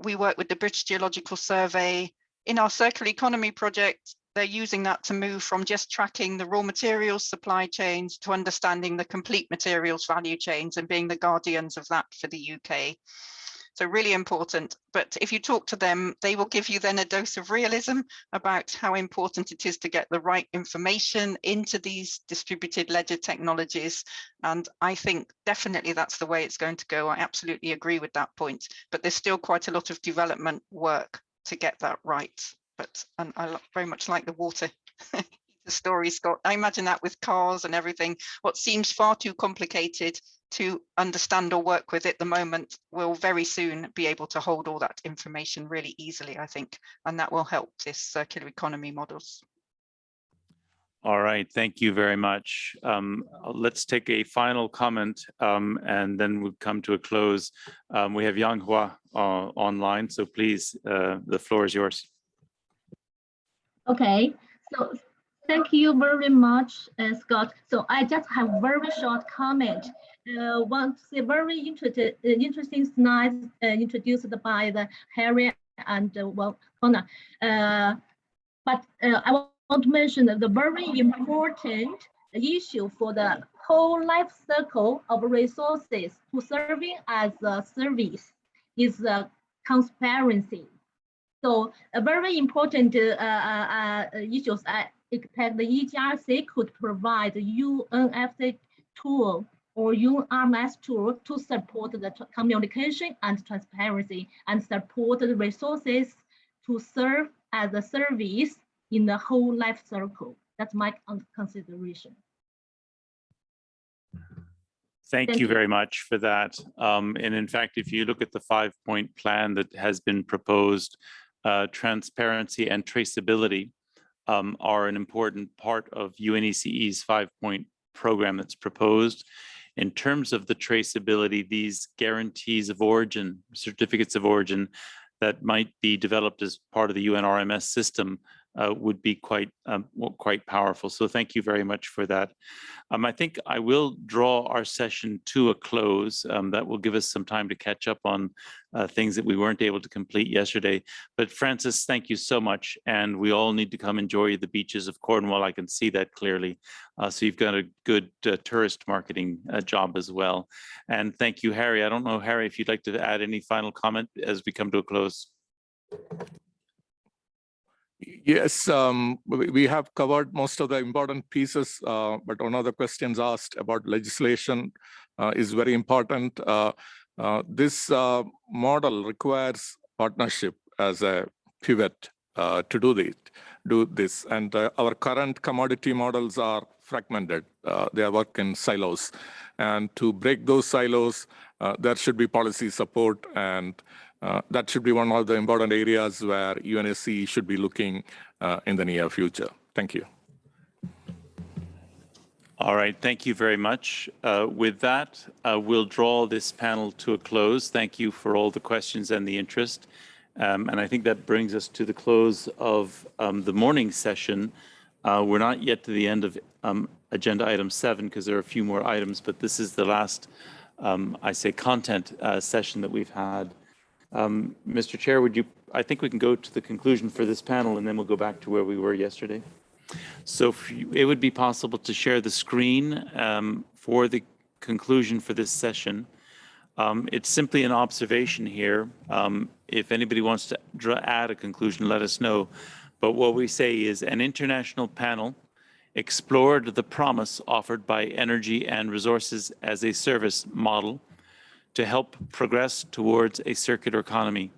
We work with the British Geological Survey. In our circular economy project, they're using that to move from just tracking the raw materials supply chains to understanding the complete materials value chains and being the guardians of that for the UK. So really important. But if you talk to them, they will give you then a dose of realism about how important it is to get the right information into these distributed ledger technologies. And I think definitely that's the way it's going to go. I absolutely agree with that point. But there's still quite a lot of development work to get that right. And I very much like the water the story, Scott. I imagine that with cars and everything, what seems far too complicated to understand or work with at the moment will very soon be able to hold all that information really easily, I think, and that will help this circular economy models. All right, thank you very much. Let's take a final comment and then we'll come to a close. We have Yang Hua online, so please, the floor is yours. Okay, so thank you very much, Scott. So I just have very short comment. One very interesting slide introduced by the Harry and Connor. But I want to mention the very important issue for the whole life cycle of resources to serving as a service is the transparency. So a very important issues I expect the EGRC could provide the UNFC tool or URMS tool to support the communication and transparency and support the resources to serve as a service in the whole life cycle. That's my consideration. Thank you very much for that. And in fact, if you look at the 5-point plan that has been proposed, transparency and traceability are an important part of UNECE's 5-point program that's proposed. In terms of the traceability, these guarantees of origin, certificates of origin that might be developed as part of the UNRMS system would be quite powerful. So thank you very much for that. I think I will draw our session to a close. That will give us some time to catch up on things that we weren't able to complete yesterday. But Francis, thank you so much. And we all need to come enjoy the beaches of Cornwall. I can see that clearly. So you've got a good tourist marketing job as well. And thank you, Harry. I don't know, Harry, if you'd like to add any final comment as we come to a close. Yes, we have covered most of the important pieces, but one of the questions asked about legislation is very important. This model requires partnership as a pivot to do this. And our current commodity models are fragmented. They work in silos. And to break those silos, there should be policy support, and that should be one of the important areas where UNECE should be looking in the near future. Thank you. All right, thank you very much. With that, we'll draw this panel to a close. Thank you for all the questions and the interest. And I think that brings us to the close of the morning session. We're not yet to the end of agenda item 7 because there are a few more items, but this is the last, I say, content session that we've had. Mr. Chair, I think we can go to the conclusion for this panel and then we'll go back to where we were yesterday. So if it would be possible to share the screen for the conclusion for this session. It's simply an observation here. If anybody wants to add a conclusion, let us know. But what we say is an international panel explored the promise offered by energy and resources as a service model to help progress towards a circular economy.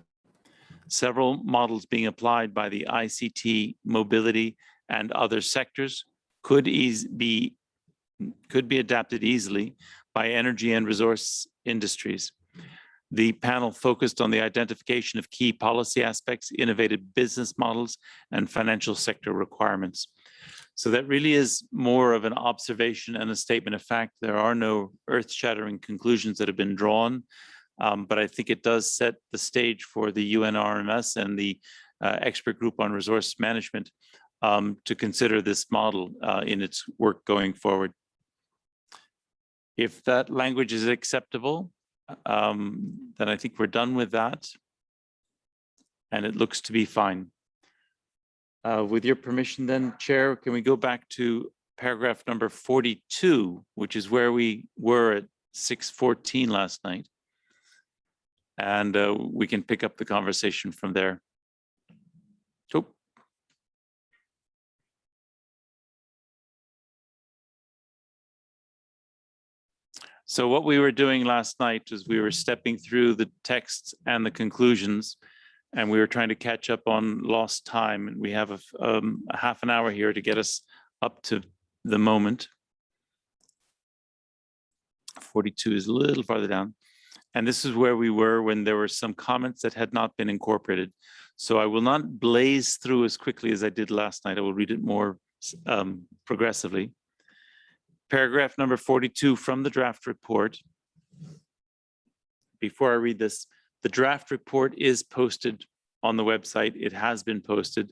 Several models being applied by the ICT, mobility, and other sectors could be adapted easily by energy and resource industries. The panel focused on the identification of key policy aspects, innovative business models, and financial sector requirements. So that really is more of an observation and a statement of fact. There are no earth-shattering conclusions that have been drawn, but I think it does set the stage for the UNRMS and the expert group on resource management to consider this model in its work going forward. If that language is acceptable, then I think we're done with that. And it looks to be fine. With your permission then, Chair, can we go back to paragraph number 42, which is where we were at 6:14 last night. And we can pick up the conversation from there. Oh. So what we were doing last night was we were stepping through the texts and the conclusions, and we were trying to catch up on lost time. And we have a half an hour here to get us up to the moment. 42 is a little farther down. And this is where we were when there were some comments that had not been incorporated. So I will not blaze through as quickly as I did last night. I will read it more progressively. Paragraph number 42 from the draft report. Before I read this, the draft report is posted on the website. It has been posted.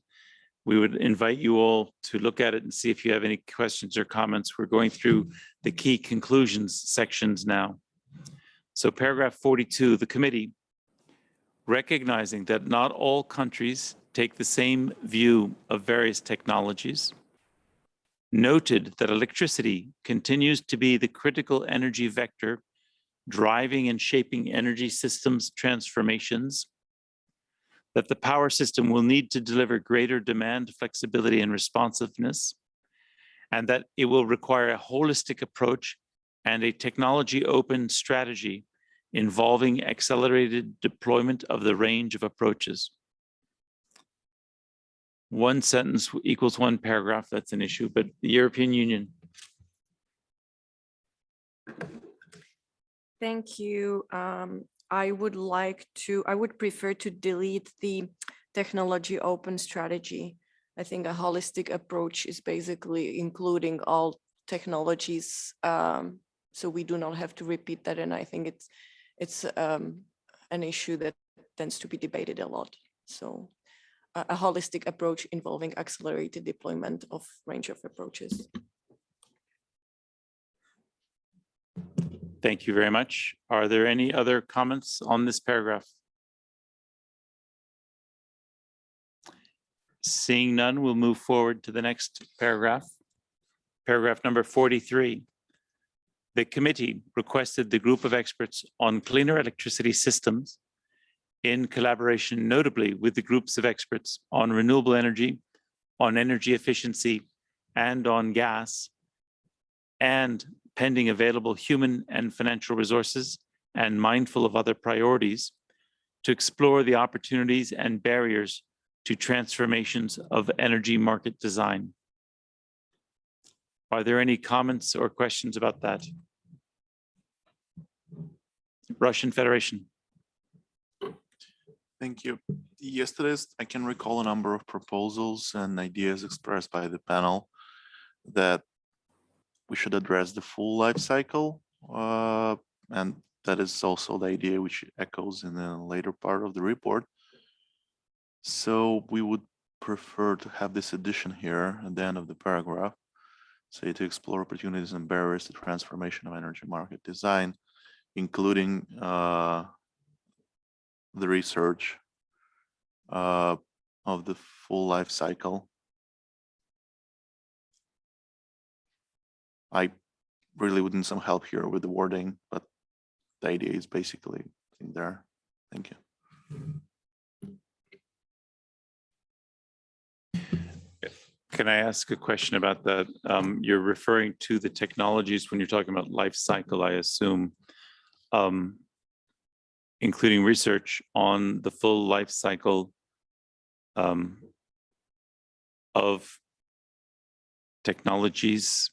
We would invite you all to look at it and see if you have any questions or comments. We're going through the key conclusions sections now. So paragraph 42, the committee, recognizing that not all countries take the same view of various technologies, noted that electricity continues to be the critical energy vector driving and shaping energy systems transformations, that the power system will need to deliver greater demand, flexibility, and responsiveness, and that it will require a holistic approach and a technology-open strategy involving accelerated deployment of the range of approaches. One sentence equals one paragraph, that's an issue, but the European Union. Thank you. I would prefer to delete the technology open strategy. I think a holistic approach is basically including all technologies. So we do not have to repeat that. And I think it's an issue that tends to be debated a lot. So a holistic approach involving accelerated deployment of range of approaches. Thank you very much. Are there any other comments on this paragraph? Seeing none, we'll move forward to the next paragraph. Paragraph number 43. The committee requested the group of experts on cleaner electricity systems, in collaboration notably with the groups of experts on renewable energy, on energy efficiency, and on gas, and pending available human and financial resources, and mindful of other priorities, to explore the opportunities and barriers to transformations of energy market design. Are there any comments or questions about that? Russian Federation. Thank you. Yesterday, I can recall a number of proposals and ideas expressed by the panel that we should address the full life cycle. And that is also the idea which echoes in the later part of the report. So we would prefer to have this addition here at the end of the paragraph, say to explore opportunities and barriers to transformation of energy market design, including the research of the full life cycle. I really would need some help here with the wording, but the idea is basically in there. Thank you. Can I ask a question about that? You're referring to the technologies when you're talking about life cycle, I assume, including research on the full life cycle of technologies,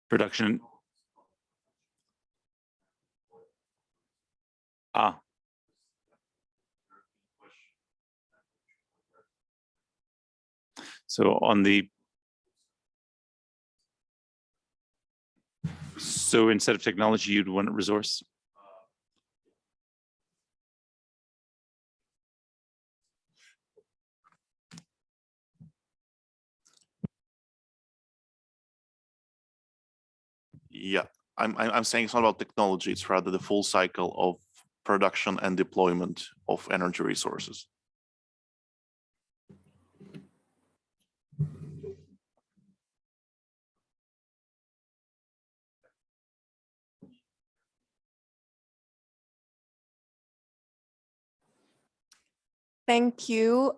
production. So on the, so instead of technology, you'd want resource. Yeah, I'm saying it's not about technology, it's rather the full cycle of production and deployment of energy resources. Thank you.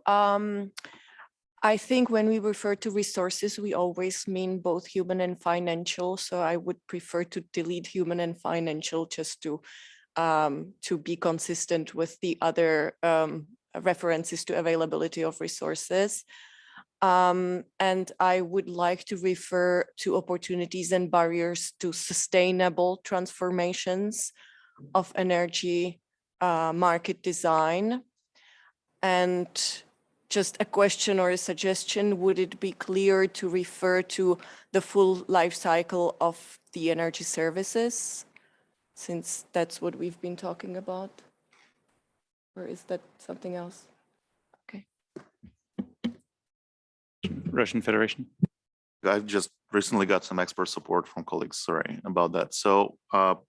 I think when we refer to resources, we always mean both human and financial. So I would prefer to delete human and financial just to be consistent with the other references to availability of resources. And I would like to refer to opportunities and barriers to sustainable transformations of energy market design. And just a question or a suggestion, would it be clear to refer to the full life cycle of the energy services, since that's what we've been talking about? Or is that something else? Okay. Russian Federation. I've just recently got some expert support from colleagues, sorry, about that. So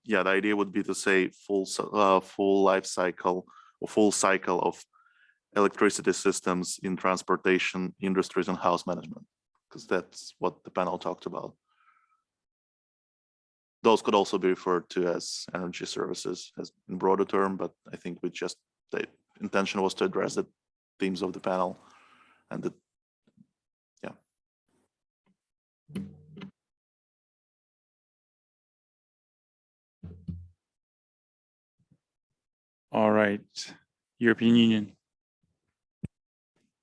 yeah, the idea would be to say full life cycle or full cycle of electricity systems in transportation, industries, and house management, because that's what the panel talked about. Those could also be referred to as energy services as in broader term, but I think the intention was to address the themes of the panel and the, yeah. All right, European Union.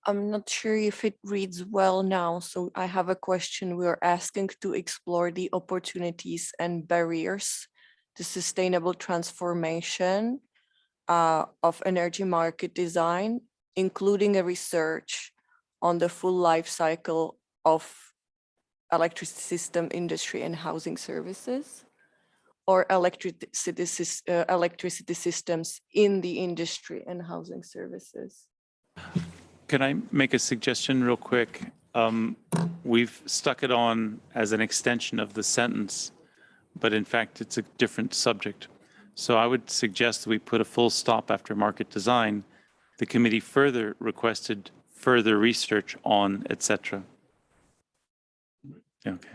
I'm not sure if it reads well now, so I have a question. We are asking to explore the opportunities and barriers to sustainable transformation of energy market design, including a research on the full life cycle of electricity system industry and housing services, or electricity systems in the industry and housing services. Can I make a suggestion real quick? We've stuck it on as an extension of the sentence, but in fact, it's a different subject. So I would suggest that we put a full stop after market design. The committee further requested further research on, etc. Okay.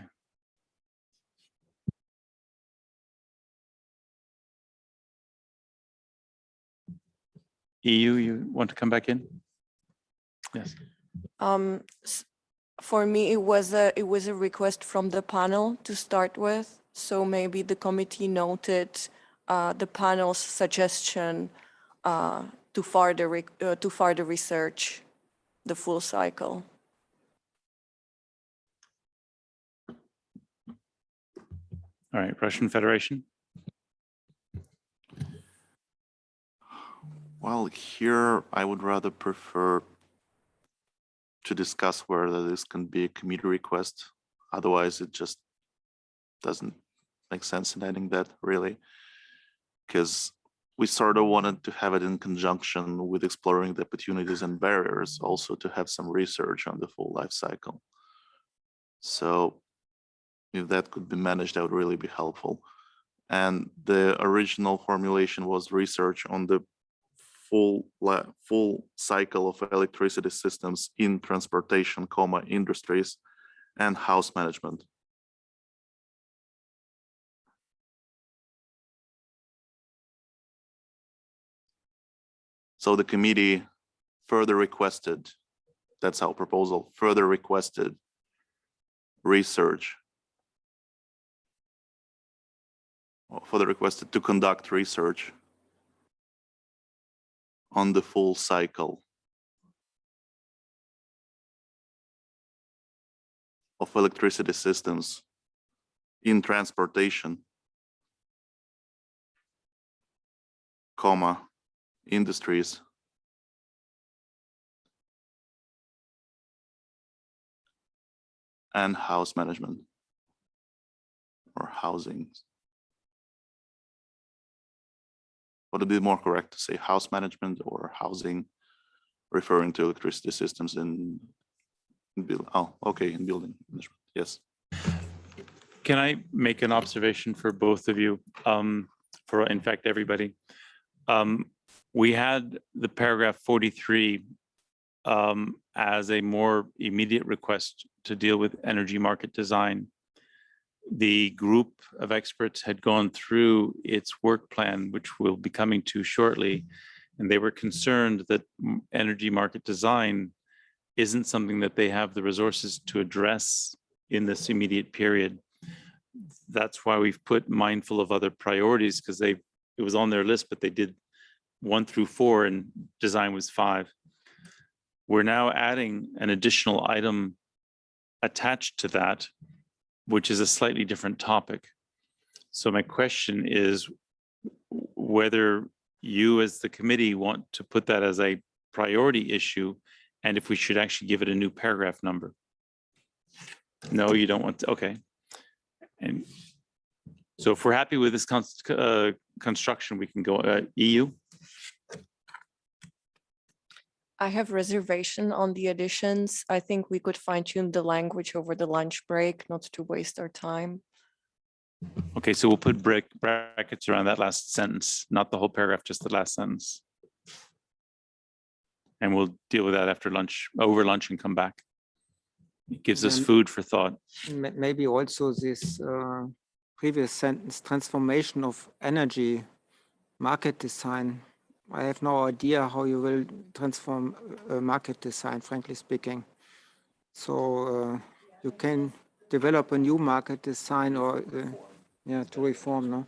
EU, you want to come back in? Yes. For me, it was a request from the panel to start with. So maybe the committee noted the panel's suggestion to further research the full cycle. All right, Russian Federation. Well, here I would rather prefer to discuss whether this can be a committee request. Otherwise, it just doesn't make sense in adding that, really, because we sort of wanted to have it in conjunction with exploring the opportunities and barriers, also to have some research on the full life cycle. So if that could be managed, that would really be helpful. And the original formulation was research on the full cycle of electricity systems in transportation, industries, and house management. So the committee further requested, that's our proposal, further requested research, further requested to conduct research on the full cycle of electricity systems in transportation, industries, and house management or housing. Would it be more correct to say house management or housing, referring to electricity systems in building management? Yes. Can I make an observation for both of you? For, in fact, everybody. We had the paragraph 43 as a more immediate request to deal with energy market design. The group of experts had gone through its work plan, which we'll be coming to shortly, and they were concerned that energy market design isn't something that they have the resources to address in this immediate period. That's why we've put mindful of other priorities, because it was on their list, but they did 1 through 4 and design was 5. We're now adding an additional item attached to that, which is a slightly different topic. So my question is whether you as the committee want to put that as a priority issue, and if we should actually give it a new paragraph number. No, you don't want to, okay. And so if we're happy with this construction, we can go EU. I have reservation on the additions. I think we could fine tune the language over the lunch break, not to waste our time. Okay, so we'll put brackets around that last sentence, not the whole paragraph, just the last sentence. And we'll deal with that after lunch, over lunch, and come back. It gives us food for thought. Maybe also this previous sentence, transformation of energy market design. I have no idea how you will transform market design, frankly speaking. So you can develop a new market design or to reform, no?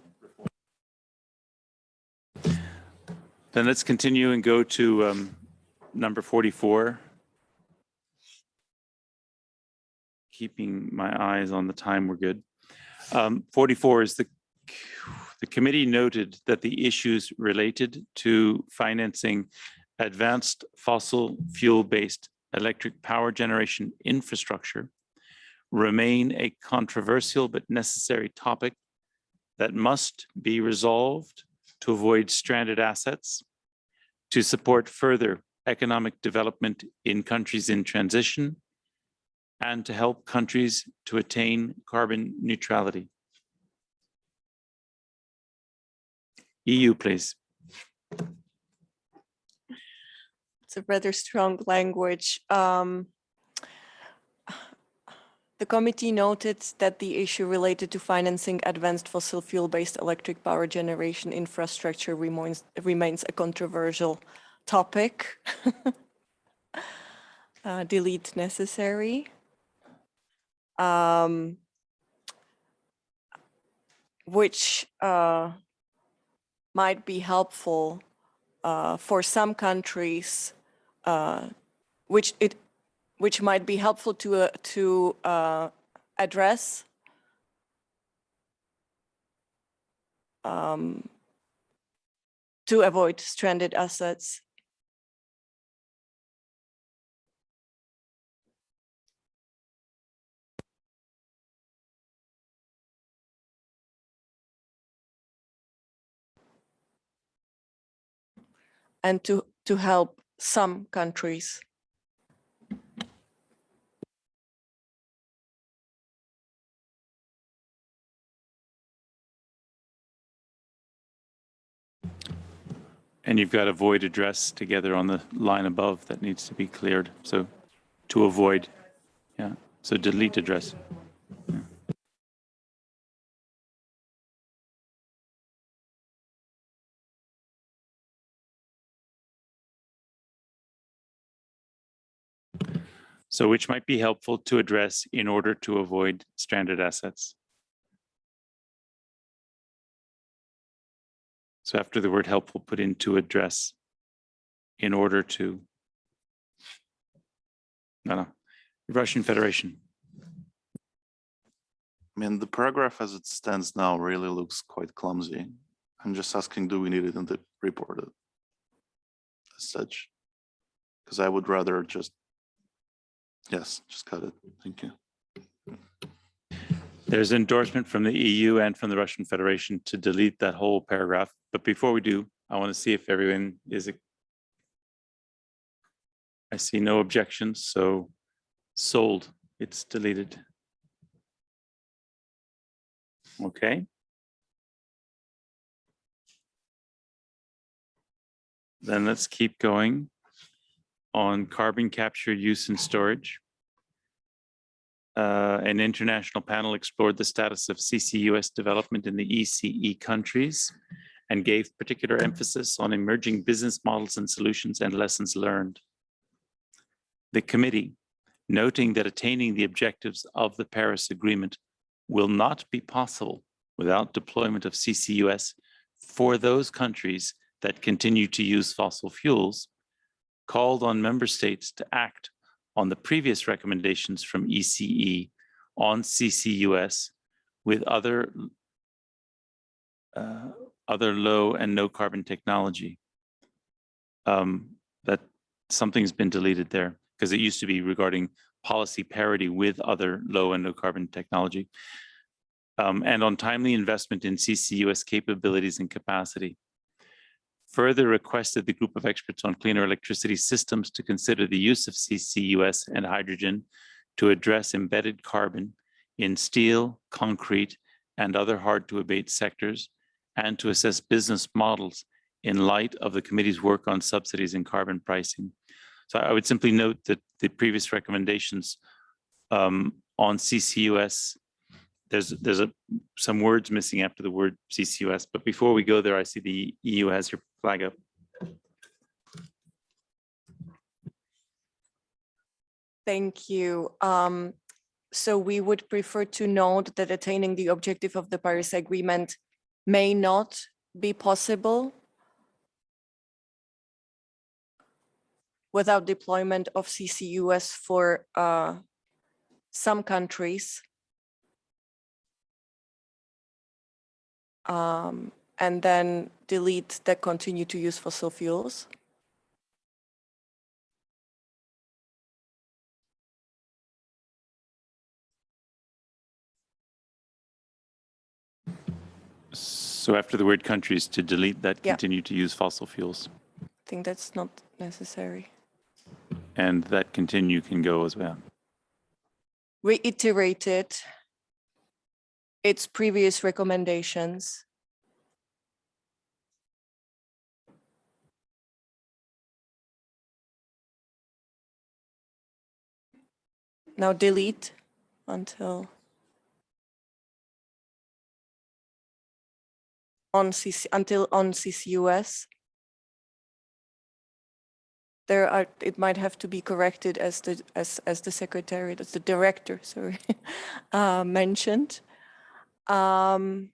Then let's continue and go to number 44. Keeping my eyes on the time, we're good. 44 is the committee noted that the issues related to financing advanced fossil fuel-based electric power generation infrastructure remain a controversial but necessary topic that must be resolved to avoid stranded assets, to support further economic development in countries in transition, and to help countries to attain carbon neutrality. EU, please. It's a rather strong language. The committee noted that the issue related to financing advanced fossil fuel-based electric power generation infrastructure remains a controversial topic. Delete necessary. Which might be helpful for some countries, which might be helpful to address to avoid stranded assets. And to help some countries. And you've got avoid address together on the line above that needs to be cleared. So to avoid, yeah. So delete address. Yeah. So which might be helpful to address in order to avoid stranded assets. So after the word helpful, put in to address in order to, no, Russian Federation. I mean, the paragraph as it stands now really looks quite clumsy. I'm just asking, do we need it in the report as such? Because I would rather just, yes, just cut it. Thank you. There's endorsement from the EU and from the Russian Federation to delete that whole paragraph. But before we do, I want to see if everyone is, I see no objections, so sold, it's deleted. Okay. Then let's keep going on carbon capture, use and storage. An international panel explored the status of CCUS development in the ECE countries and gave particular emphasis on emerging business models and solutions and lessons learned. The committee, noting that attaining the objectives of the Paris Agreement will not be possible without deployment of CCUS for those countries that continue to use fossil fuels, called on member states to act on the previous recommendations from ECE on CCUS with other low and no carbon technology. That something's been deleted there because it used to be regarding policy parity with other low and no carbon technology. And on timely investment in CCUS capabilities and capacity. Further requested the group of experts on cleaner electricity systems to consider the use of CCUS and hydrogen to address embedded carbon in steel, concrete, and other hard to abate sectors, and to assess business models in light of the committee's work on subsidies and carbon pricing. So I would simply note that the previous recommendations on CCUS, there's some words missing after the word CCUS, but before we go there, I see the EU has your flag up. Thank you. So we would prefer to note that attaining the objective of the Paris Agreement may not be possible without deployment of CCUS for some countries. And then delete that continue to use fossil fuels. So after the word countries, to delete that continue to use fossil fuels. I think that's not necessary. And that continue can go as well. Reiterated its previous recommendations. Now delete until on CCUS. There are, it might have to be corrected as the secretary, that's the director, sorry, mentioned. Further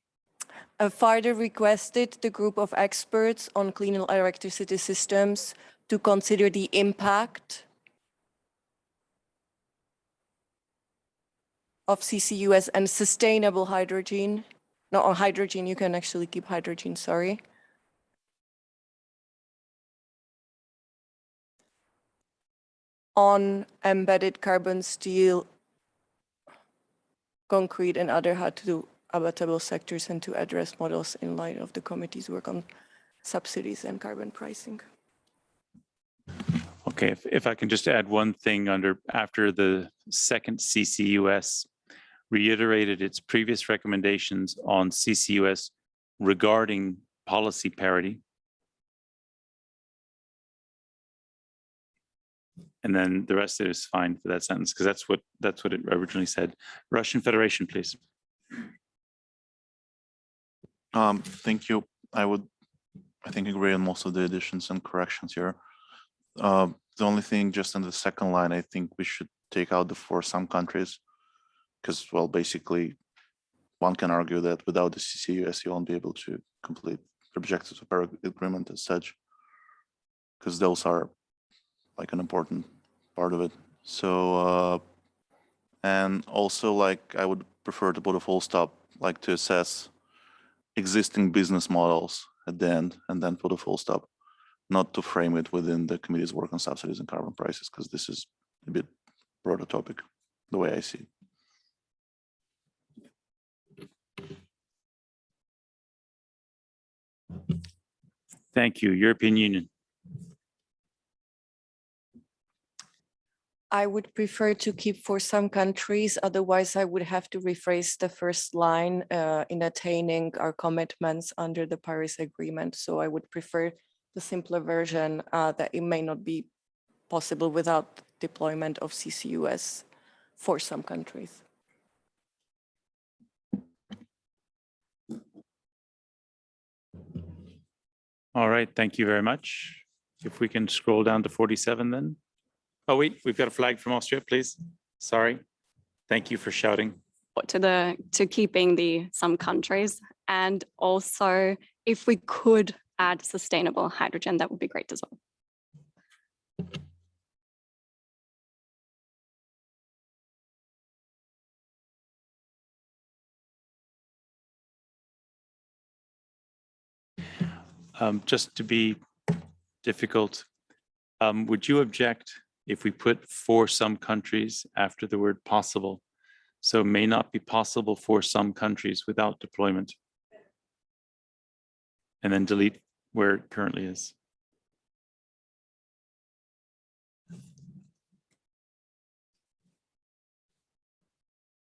requested the group of experts on clean electricity systems to consider the impact of CCUS and sustainable hydrogen. No, on hydrogen, you can actually keep hydrogen, sorry. On embedded carbon steel, concrete and other hard-to-abate sectors, and to address models in light of the committee's work on subsidies and carbon pricing. Okay, if I can just add one thing after the second CCUS reiterated its previous recommendations on CCUS regarding policy parity. And then the rest of it is fine for that sentence because that's what it originally said. Russian Federation, please. Thank you. I think agree on most of the additions and corrections here. The only thing just in the second line, I think we should take out the for some countries because, well, basically one can argue that without the CCUS, you won't be able to complete the objectives of Paris Agreement as such, because those are like an important part of it. So, and also like I would prefer to put a full stop, like to assess existing business models at the end and then put a full stop, not to frame it within the committee's work on subsidies and carbon prices, because this is a bit broader topic, the way I see it. Thank you. European Union. I would prefer to keep for some countries, otherwise I would have to rephrase the first line in attaining our commitments under the Paris Agreement. So I would prefer the simpler version that it may not be possible without deployment of CCUS for some countries. All right, thank you very much. If we can scroll down to 47 then. Oh wait, we've got a flag from Austria, please. Sorry. Thank you for shouting. To keeping the some countries, and also if we could add sustainable hydrogen, that would be great as well. Just to be difficult, would you object if we put for some countries after the word possible? So it may not be possible for some countries without deployment. And then delete where it currently is.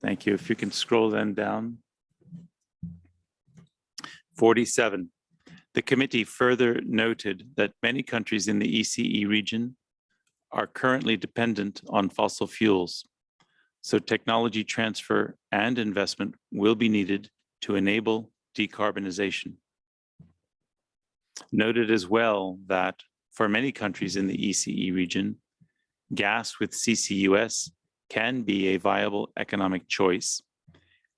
Thank you. If you can scroll then down. 47. The committee further noted that many countries in the ECE region are currently dependent on fossil fuels. So technology transfer and investment will be needed to enable decarbonization. Noted as well that for many countries in the ECE region, gas with CCUS can be a viable economic choice,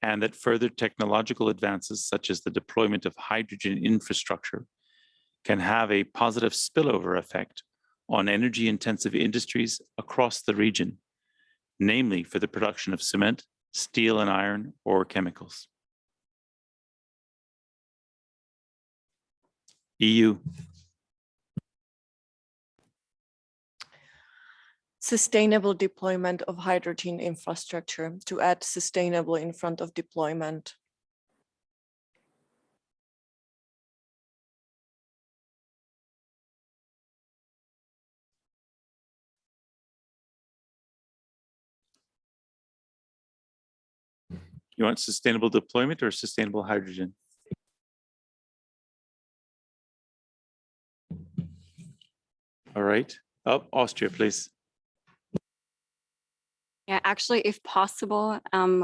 and that further technological advances such as the deployment of hydrogen infrastructure can have a positive spillover effect on energy-intensive industries across the region, namely for the production of cement, steel and iron, or chemicals. EU. Sustainable deployment of hydrogen infrastructure, to add sustainable in front of deployment. You want sustainable deployment or sustainable hydrogen? All right. Oh, Austria, please. Yeah, actually, if possible,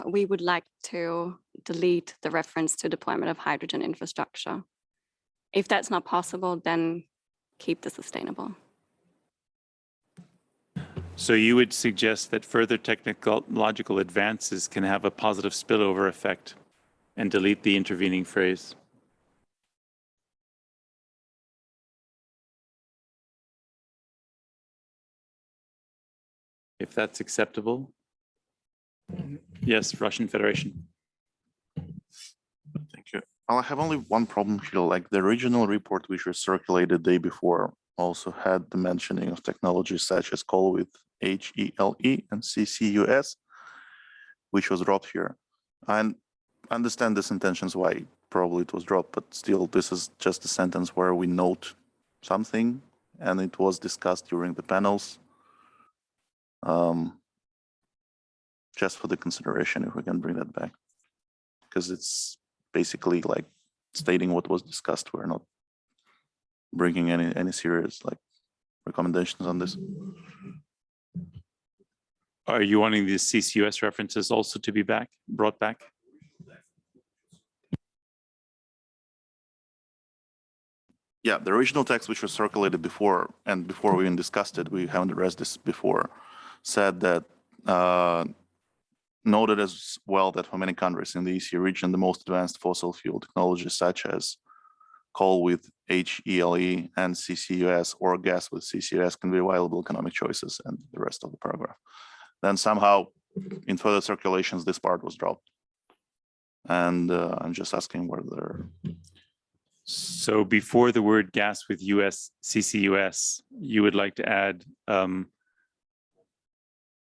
we would like to delete the reference to deployment of hydrogen infrastructure. If that's not possible, then keep the sustainable. So you would suggest that further technological advances can have a positive spillover effect and delete the intervening phrase. If that's acceptable. Yes, Russian Federation. Thank you. I have only one problem here, like the original report which was circulated the day before also had the mentioning of technologies such as coal with HELE and CCUS, which was dropped here. I understand this intentions why probably it was dropped, but still this is just a sentence where we note something and it was discussed during the panels. Just for the consideration, if we can bring that back, because it's basically like stating what was discussed. We're not bringing any serious like recommendations on this. Are you wanting the CCUS references also to be brought back? Yeah, the original text which was circulated before, and before we even discussed it, we haven't addressed this before, said that noted as well that for many countries in the ECE region, the most advanced fossil fuel technologies such as coal with HELE and CCUS or gas with CCUS can be viable economic choices, and the rest of the paragraph. Then somehow in further circulations, this part was dropped. And I'm just asking whether. So before the word gas with CCUS, you would like to add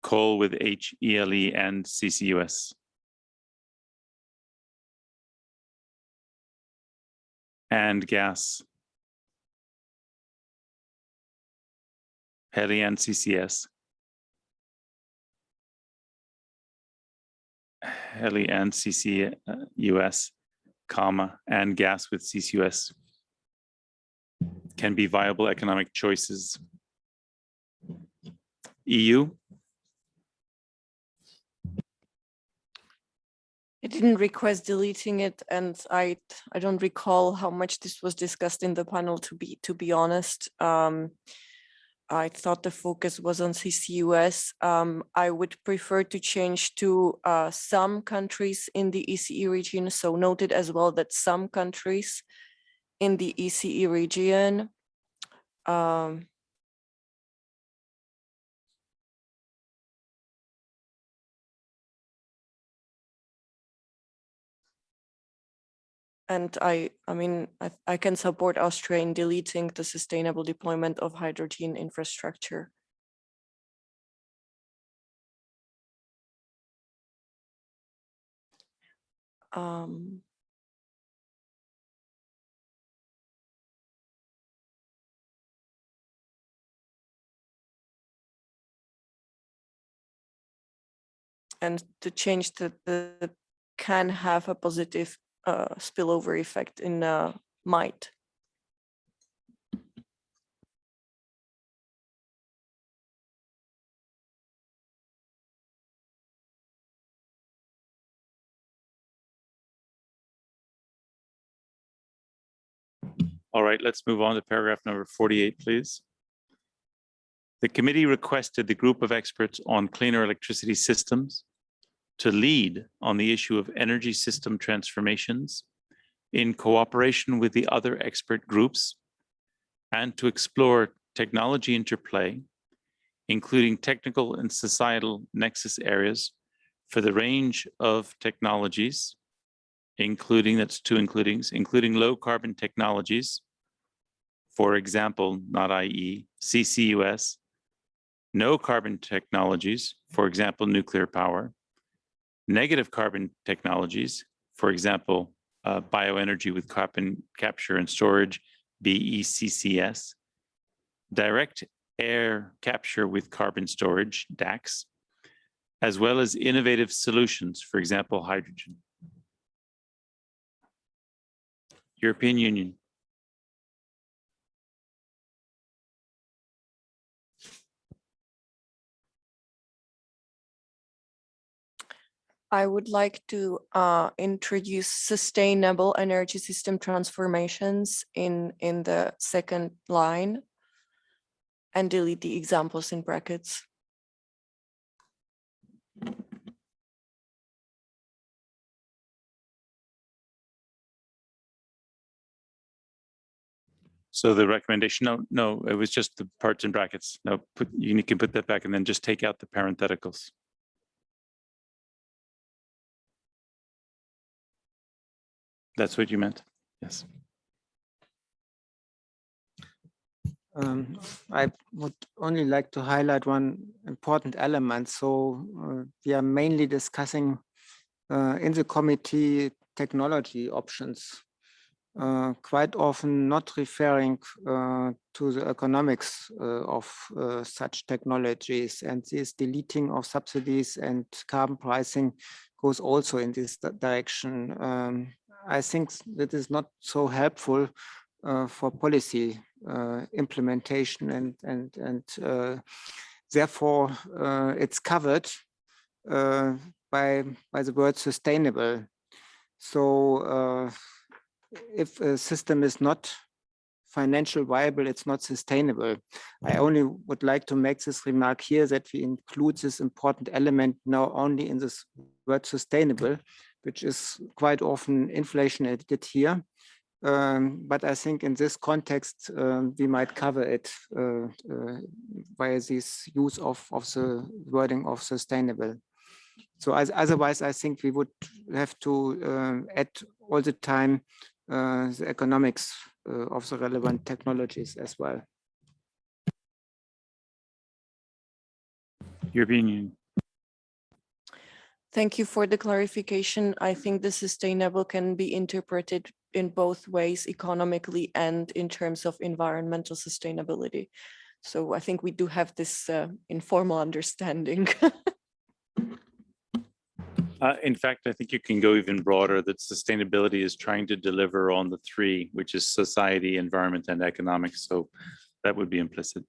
coal with HELE and CCUS. And gas. HELE and CCS. heli and CCUS, and gas with CCUS can be viable economic choices. EU? I didn't request deleting it, and I don't recall how much this was discussed in the panel, to be honest. I thought the focus was on CCUS. I would prefer to change to some countries in the ECE region. So noted as well that some countries in the ECE region and I mean, I can support Austria in deleting the sustainable deployment of hydrogen infrastructure. And to change the can have a positive spillover effect in might. All right, let's move on to paragraph number 48, please. The committee requested the group of experts on cleaner electricity systems to lead on the issue of energy system transformations in cooperation with the other expert groups and to explore technology interplay, including technical and societal nexus areas for the range of technologies, including low carbon technologies, for example, not i.e. CCUS, no carbon technologies, for example, nuclear power, negative carbon technologies, for example, bioenergy with carbon capture and storage, BECCS, direct air capture with carbon storage, DACS, as well as innovative solutions, for example, hydrogen. European Union. I would like to introduce sustainable energy system transformations in the second line and delete the examples in brackets. So the recommendation, no, it was just the parts in brackets. No, you can put that back and then just take out the parentheticals. That's what you meant? Yes. I would only like to highlight one important element. So we are mainly discussing in the committee technology options, quite often not referring to the economics of such technologies, and this deleting of subsidies and carbon pricing goes also in this direction. I think that is not so helpful for policy implementation, and therefore it's covered by the word sustainable. So if a system is not financially viable, it's not sustainable. I only would like to make this remark here that we include this important element now only in this word sustainable, which is quite often inflation-edited here. But I think in this context, we might cover it via this use of the wording of sustainable. So otherwise, I think we would have to add all the time the economics of the relevant technologies as well. European Union. Thank you for the clarification. I think the sustainable can be interpreted in both ways, economically and in terms of environmental sustainability. So I think we do have this informal understanding. In fact, I think you can go even broader, that sustainability is trying to deliver on the three, which is society, environment, and economics. So that would be implicit.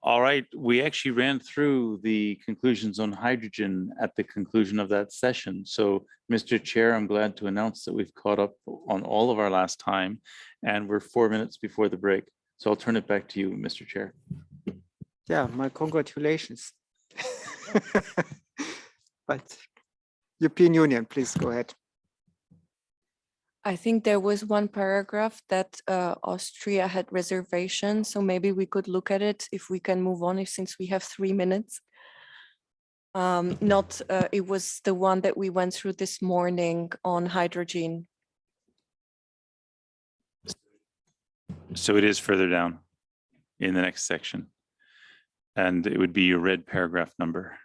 All right, we actually ran through the conclusions on hydrogen at the conclusion of that session. So, Mr. Chair, I'm glad to announce that we've caught up on all of our last time, and we're 4 minutes before the break. So I'll turn it back to you, Mr. Chair. Yeah, my congratulations. But European Union, please go ahead. I think there was one paragraph that Austria had reservations, so maybe we could look at it if we can move on, since we have 3 minutes. It was the one that we went through this morning on hydrogen. So it is further down in the next section, and it would be your red paragraph number.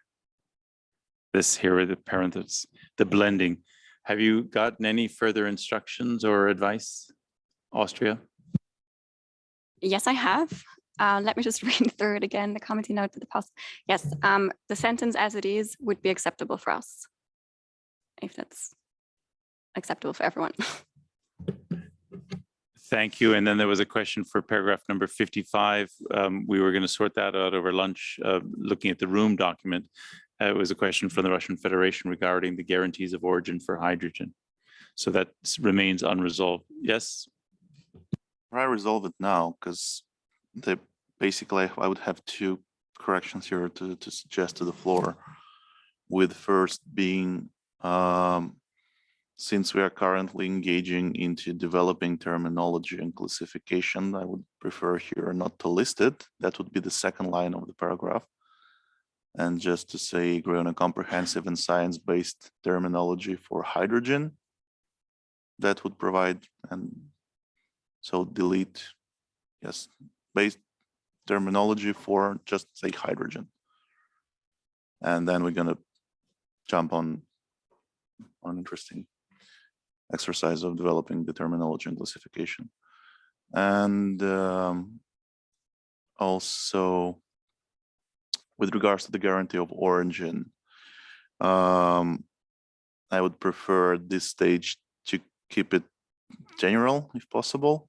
This here are the parentheses, the blending. Have you gotten any further instructions or advice, Austria? Yes, I have. Let me just read through it again, the committee note to the past. Yes, the sentence as it is would be acceptable for us, if that's acceptable for everyone. Thank you. And then there was a question for paragraph number 55. We were going to sort that out over lunch, looking at the room document. It was a question from the Russian Federation regarding the guarantees of origin for hydrogen. So that remains unresolved. Yes? I resolve it now because basically I would have two corrections here to suggest to the floor, with first being since we are currently engaging into developing terminology and classification, I would prefer here not to list it. That would be the second line of the paragraph. And just to say, agree on a comprehensive and science-based terminology for hydrogen, that would provide, and so delete, yes, based terminology for just say hydrogen. And then we're gonna jump on interesting exercise of developing the terminology and classification. And also, with regards to the guarantee of origin, I would prefer at this stage to keep it general if possible,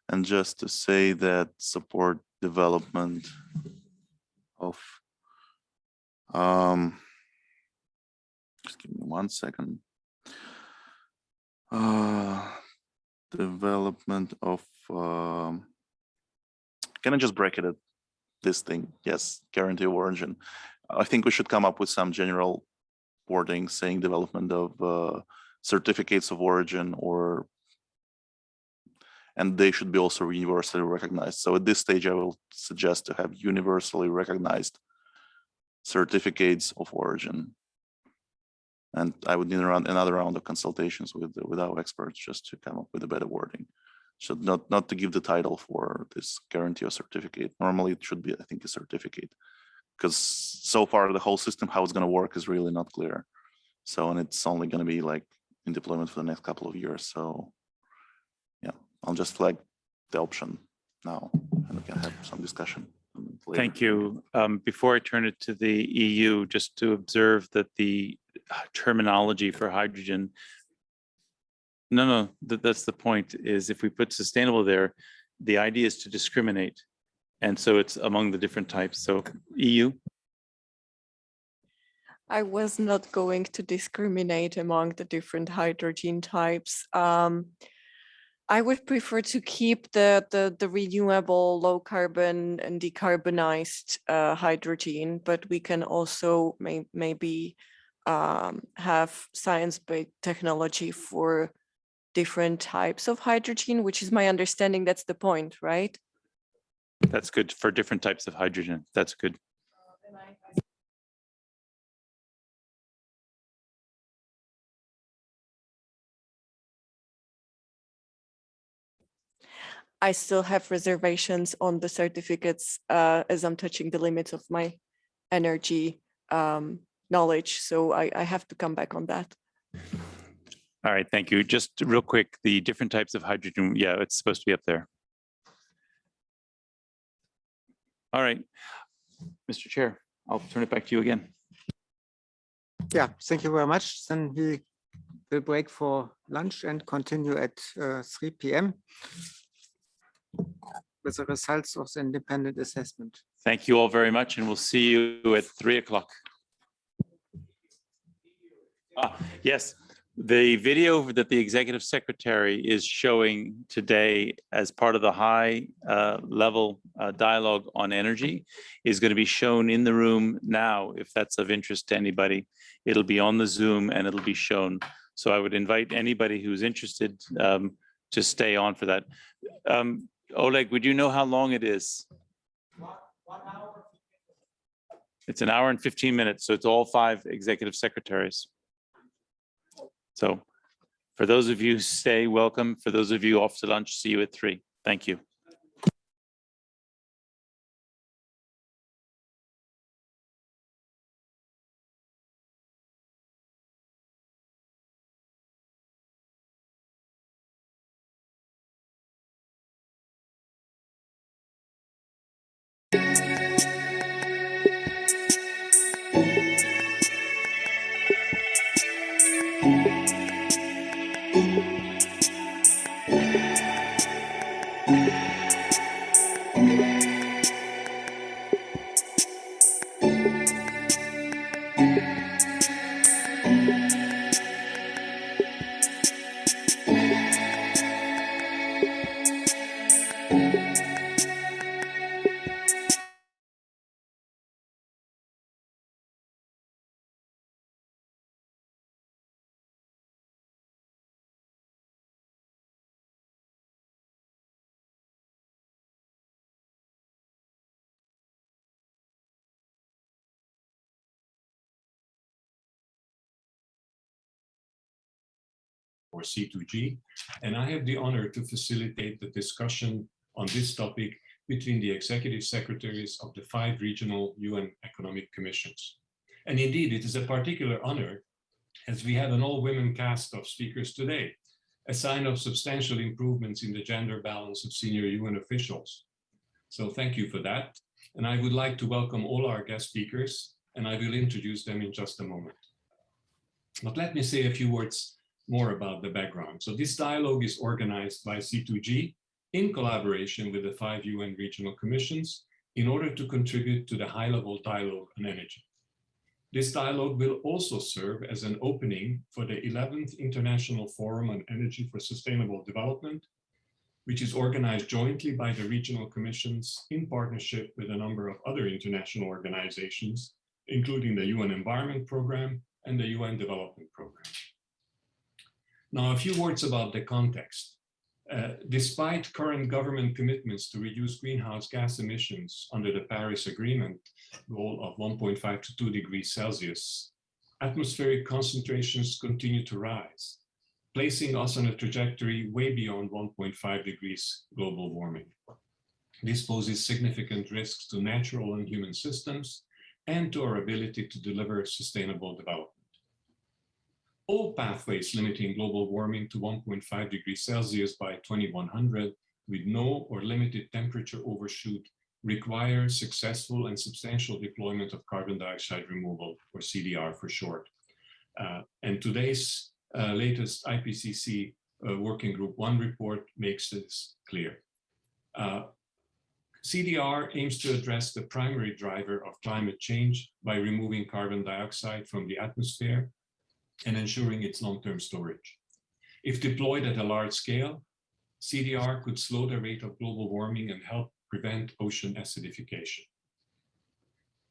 and just to say that support development of, just give me 1 second. Development of, can I just bracket it? This thing, yes, guarantee of origin. I think we should come up with some general wording saying development of certificates of origin, and they should be also universally recognized. So at this stage, I will suggest to have universally recognized certificates of origin. And I would need another round of consultations with our experts just to come up with a better wording. So not to give the title for this guarantee or certificate. Normally it should be, I think, a certificate, because so far the whole system, how it's going to work is really not clear. So, and it's only going to be like in deployment for the next couple of years. So yeah, I'll just flag the option now and we can have some discussion later. Thank you. Before I turn it to the EU, just to observe that the terminology for hydrogen, no, that's the point, is if we put sustainable there, the idea is to discriminate. And so it's among the different types. So EU. I was not going to discriminate among the different hydrogen types. I would prefer to keep the renewable, low carbon and decarbonized hydrogen, but we can also maybe have science-based technology for different types of hydrogen, which is my understanding. That's the point, right? That's good for different types of hydrogen. That's good. I still have reservations on the certificates as I'm touching the limits of my energy knowledge. So I have to come back on that. All right, thank you. Just real quick, the different types of hydrogen, yeah, it's supposed to be up there. All right, Mr. Chair, I'll turn it back to you again. Yeah, thank you very much. Then we will break for lunch and continue at 3 p.m. with the results of the independent assessment. Thank you all very much, and we'll see you at 3 o'clock. Yes, the video that the executive secretary is showing today as part of the high level dialogue on energy is going to be shown in the room now, if that's of interest to anybody. It'll be on the Zoom and it'll be shown. So I would invite anybody who's interested to stay on for that. Oleg, would you know how long it is? 1 hour. It's 1 hour and 15 minutes. So it's all 5 executive secretaries. So for those of you who stay, welcome. For those of you off to lunch, see you at 3. Thank you. Or C2G, and I have the honor to facilitate the discussion on this topic between the executive secretaries of the 5 regional UN Economic Commissions. And indeed, it is a particular honor as we have an all-women cast of speakers today, a sign of substantial improvements in the gender balance of senior UN officials. So thank you for that. And I would like to welcome all our guest speakers, and I will introduce them in just a moment. But let me say a few words more about the background. So this dialogue is organized by C2G in collaboration with the 5 UN regional commissions in order to contribute to the high-level dialogue on energy. This dialogue will also serve as an opening for the 11th International Forum on Energy for Sustainable Development, which is organized jointly by the regional commissions in partnership with a number of other international organizations, including the UN Environment Programme and the UN Development Programme. Now, a few words about the context. Despite current government commitments to reduce greenhouse gas emissions under the Paris Agreement goal of 1.5 to 2 degrees Celsius, atmospheric concentrations continue to rise, placing us on a trajectory way beyond 1.5 degrees global warming. This poses significant risks to natural and human systems and to our ability to deliver sustainable development. All pathways limiting global warming to 1.5 degrees Celsius by 2100 with no or limited temperature overshoot require successful and substantial deployment of carbon dioxide removal, or CDR for short. And today's latest IPCC Working Group 1 report makes this clear. CDR aims to address the primary driver of climate change by removing carbon dioxide from the atmosphere and ensuring its long-term storage. If deployed at a large scale, CDR could slow the rate of global warming and help prevent ocean acidification.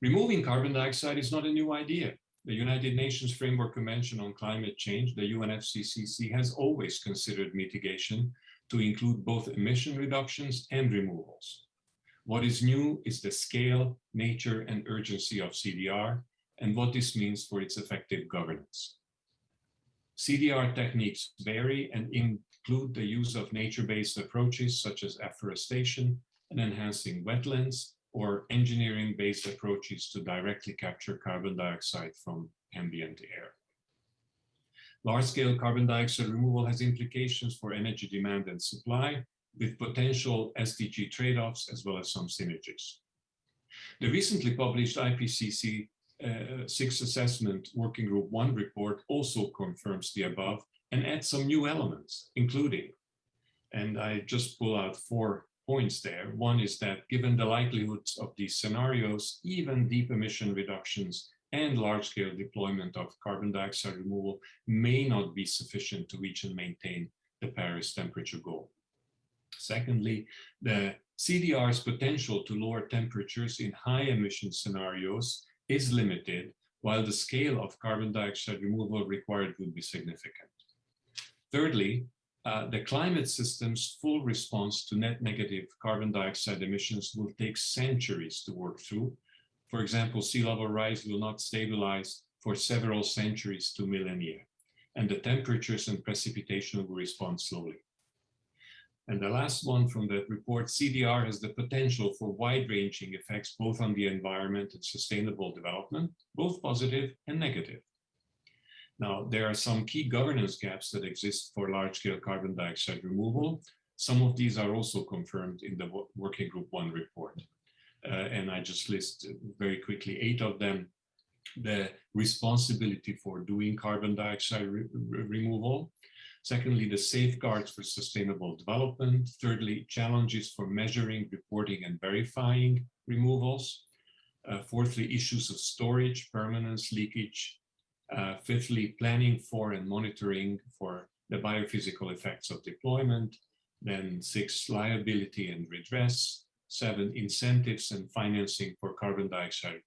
Removing carbon dioxide is not a new idea. The United Nations Framework Convention on Climate Change, the UNFCCC, has always considered mitigation to include both emission reductions and removals. What is new is the scale, nature, and urgency of CDR and what this means for its effective governance. CDR techniques vary and include the use of nature-based approaches such as afforestation and enhancing wetlands, or engineering-based approaches to directly capture carbon dioxide from ambient air. Large-scale carbon dioxide removal has implications for energy demand and supply, with potential SDG trade-offs as well as some synergies. The recently published IPCC Sixth Assessment Working Group 1 report also confirms the above and adds some new elements, including, and I just pull out 4 points there. One is that given the likelihoods of these scenarios, even deep emission reductions and large-scale deployment of carbon dioxide removal may not be sufficient to reach and maintain the Paris temperature goal. Secondly, the CDR's potential to lower temperatures in high emission scenarios is limited, while the scale of carbon dioxide removal required would be significant. Thirdly, the climate system's full response to net negative carbon dioxide emissions will take centuries to work through. For example, sea level rise will not stabilize for several centuries to millennia, and the temperatures and precipitation will respond slowly. And the last one from that report, CDR has the potential for wide-ranging effects both on the environment and sustainable development, both positive and negative. Now, there are some key governance gaps that exist for large-scale carbon dioxide removal. Some of these are also confirmed in the Working Group 1 report. And I just list very quickly 8 of them. The responsibility for doing carbon dioxide removal. Secondly, the safeguards for sustainable development. Thirdly, challenges for measuring, reporting, and verifying removals. Fourthly, issues of storage, permanence, leakage. Fifthly, planning for and monitoring for the biophysical effects of deployment. Then 6, liability and redress. 7, incentives and financing for carbon dioxide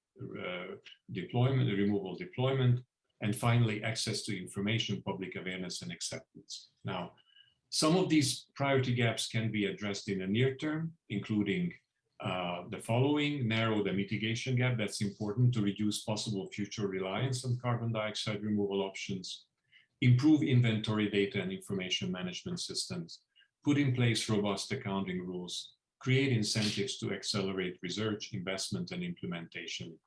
deployment, removal deployment. And finally, access to information, public awareness, and acceptance. Now, some of these priority gaps can be addressed in the near term, including the following: narrow the mitigation gap. That's important to reduce possible future reliance on carbon dioxide removal options, improve inventory data and information management systems, put in place robust accounting rules, create incentives to accelerate research, investment, and implementation,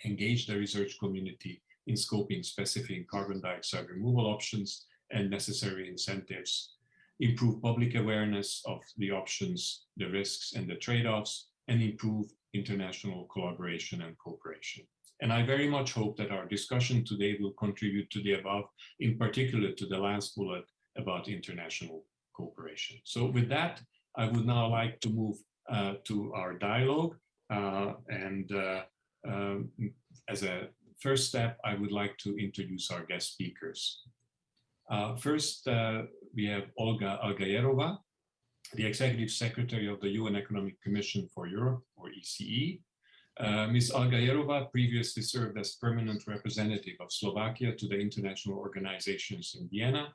engage the research community in scoping specific carbon dioxide removal options and necessary incentives, improve public awareness of the options, the risks, and the trade-offs, and improve international collaboration and cooperation. And I very much hope that our discussion today will contribute to the above, in particular to the last bullet about international cooperation. So with that, I would now like to move to our dialogue. As a first step, I would like to introduce our guest speakers. First, we have Olga Algayerova, the Executive Secretary of the UN Economic Commission for Europe, or ECE. Ms. Algayerova previously served as permanent representative of Slovakia to the international organizations in Vienna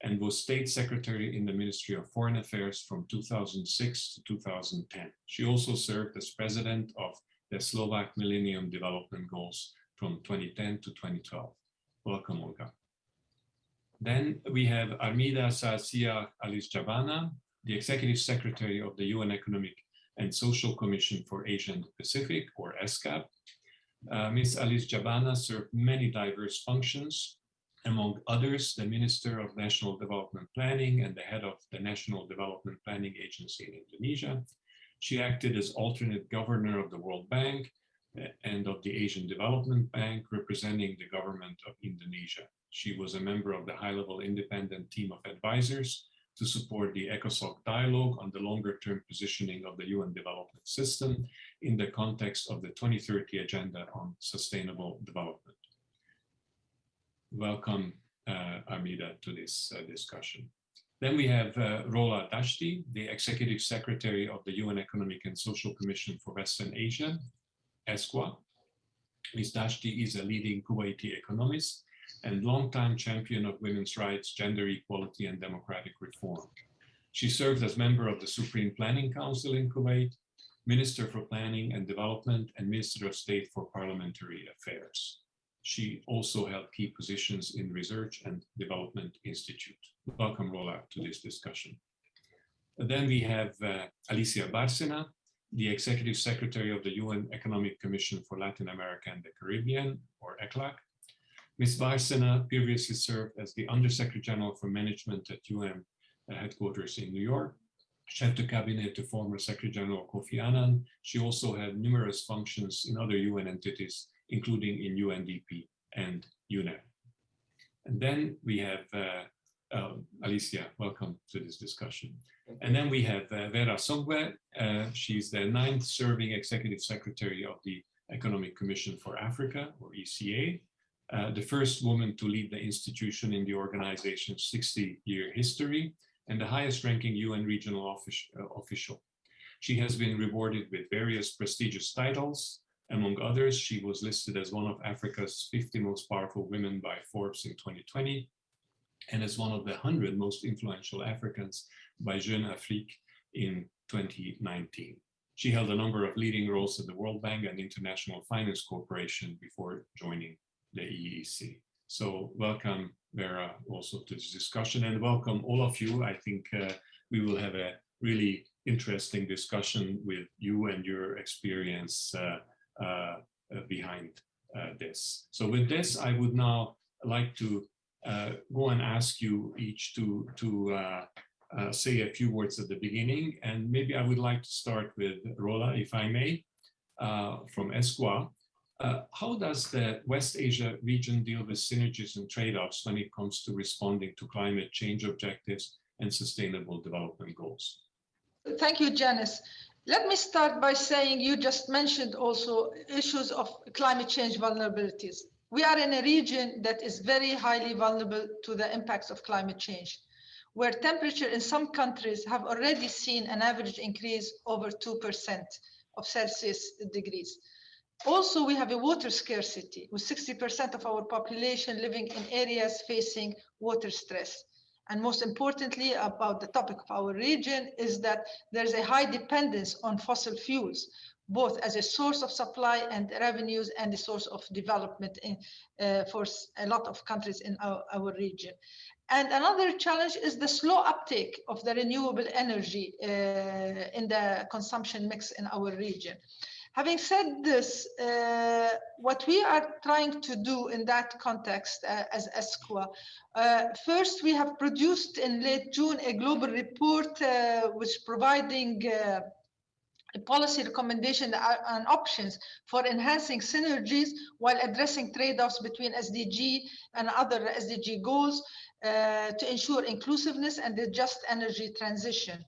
and was State Secretary in the Ministry of Foreign Affairs from 2006 to 2010. She also served as President of the Slovak Millennium Development Goals from 2010 to 2012. Welcome, Olga. Then we have Armida Saasia Alice-Jabana, the Executive Secretary of the UN Economic and Social Commission for Asia and the Pacific, or ESCAP. Ms. Alice-Jabana served many diverse functions, among others, the Minister of National Development Planning and the head of the National Development Planning Agency in Indonesia. She acted as alternate governor of the World Bank and of the Asian Development Bank, representing the government of Indonesia. She was a member of the high-level independent team of advisors to support the ECOSOC dialogue on the longer-term positioning of the UN development system in the context of the 2030 Agenda on Sustainable Development. Welcome, Armida, to this discussion. Then we have Rola Dashti, the Executive Secretary of the UN Economic and Social Commission for Western Asia, ESCWA. Ms. Dashti is a leading Kuwaiti economist and longtime champion of women's rights, gender equality, and democratic reform. She served as member of the Supreme Planning Council in Kuwait, Minister for Planning and Development, and Minister of State for Parliamentary Affairs. She also held key positions in Research and Development Institute. Welcome, Rola, to this discussion. And then we have Alicia Bárcena, the Executive Secretary of the UN Economic Commission for Latin America and the Caribbean, or ECLAC. Ms. Bárcena previously served as the Undersecretary General for Management at UN headquarters in New York, Chef de Cabinet to former Secretary General Kofi Annan. She also had numerous functions in other UN entities, including in UNDP and UNEP. And then we have Alicia, welcome to this discussion. And then we have Vera Songwe. She's the 9th serving Executive Secretary of the Economic Commission for Africa, or ECE, the first woman to lead the institution in the organization's 60-year history, and the highest ranking UN regional official. She has been rewarded with various prestigious titles. Among others, she was listed as one of Africa's 50 most powerful women by Forbes in 2020, and as one of the 100 most influential Africans by Jeune Afrique in 2019. She held a number of leading roles at the World Bank and International Finance Corporation before joining the EEC. So welcome, Vera, also to this discussion, and welcome all of you. I think we will have a really interesting discussion with you and your experience behind this. So with this, I would now like to go and ask you each to say a few words at the beginning, and maybe I would like to start with Rola, if I may, from ESCWA. How does the West Asia region deal with synergies and trade-offs when it comes to responding to climate change objectives and sustainable development goals? Thank you, Janice. Let me start by saying you just mentioned also issues of climate change vulnerabilities. We are in a region that is very highly vulnerable to the impacts of climate change, where temperature in some countries have already seen an average increase over 2% of Celsius degrees. Also, we have a water scarcity, with 60% of our population living in areas facing water stress. And most importantly, about the topic of our region, is that there's a high dependence on fossil fuels, both as a source of supply and revenues and a source of development for a lot of countries in our region. And another challenge is the slow uptake of the renewable energy in the consumption mix in our region. Having said this, what we are trying to do in that context as ESCWA, first we have produced in late June a global report which providing a policy recommendation and options for enhancing synergies while addressing trade-offs between SDG and other SDG goals to ensure inclusiveness and the just energy transition.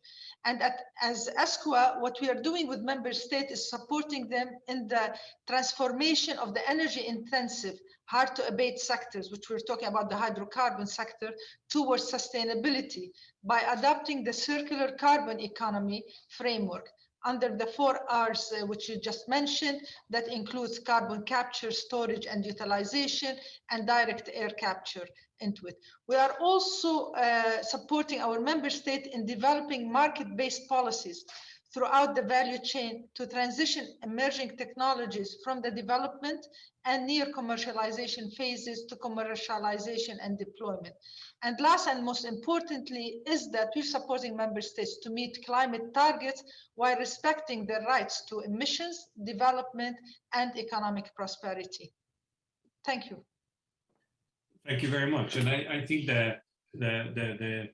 And as ESCWA, what we are doing with member states is supporting them in the transformation of the energy-intensive, hard-to-abate sectors, which we're talking about the hydrocarbon sector, towards sustainability by adopting the circular carbon economy framework under the 4 Rs, which you just mentioned, that includes carbon capture, storage, and utilization, and direct air capture into it. We are also supporting our member state in developing market-based policies throughout the value chain to transition emerging technologies from the development and near commercialization phases to commercialization and deployment. And last and most importantly is that we're supporting member states to meet climate targets while respecting their rights to emissions, development, and economic prosperity. Thank you. Thank you very much. And I think that the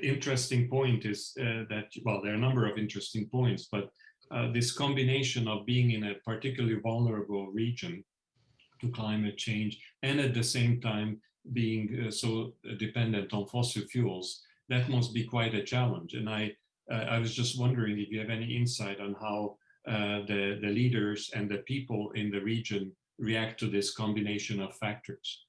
interesting point is that, well, there are a number of interesting points, but this combination of being in a particularly vulnerable region to climate change and at the same time being so dependent on fossil fuels, that must be quite a challenge. And I was just wondering if you have any insight on how the leaders and the people in the region react to this combination of factors.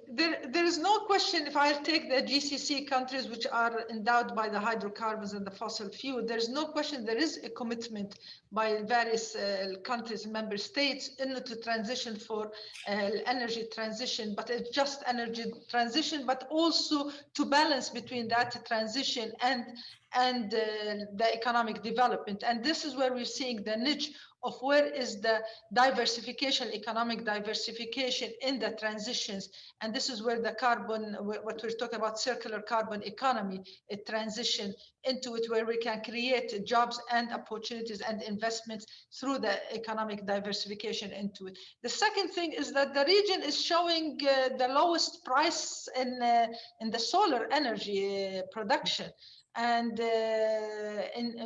There is no question, if I take the GCC countries which are endowed by the hydrocarbons and the fossil fuel, there is no question there is a commitment by various countries and member states to transition for energy transition, but it's just energy transition, but also to balance between that transition and the economic development. And this is where we're seeing the niche of where is the diversification, economic diversification in the transitions. And this is where the carbon, what we're talking about, circular carbon economy, a transition into it where we can create jobs and opportunities and investments through the economic diversification into it. The second thing is that the region is showing the lowest price in the solar energy production. And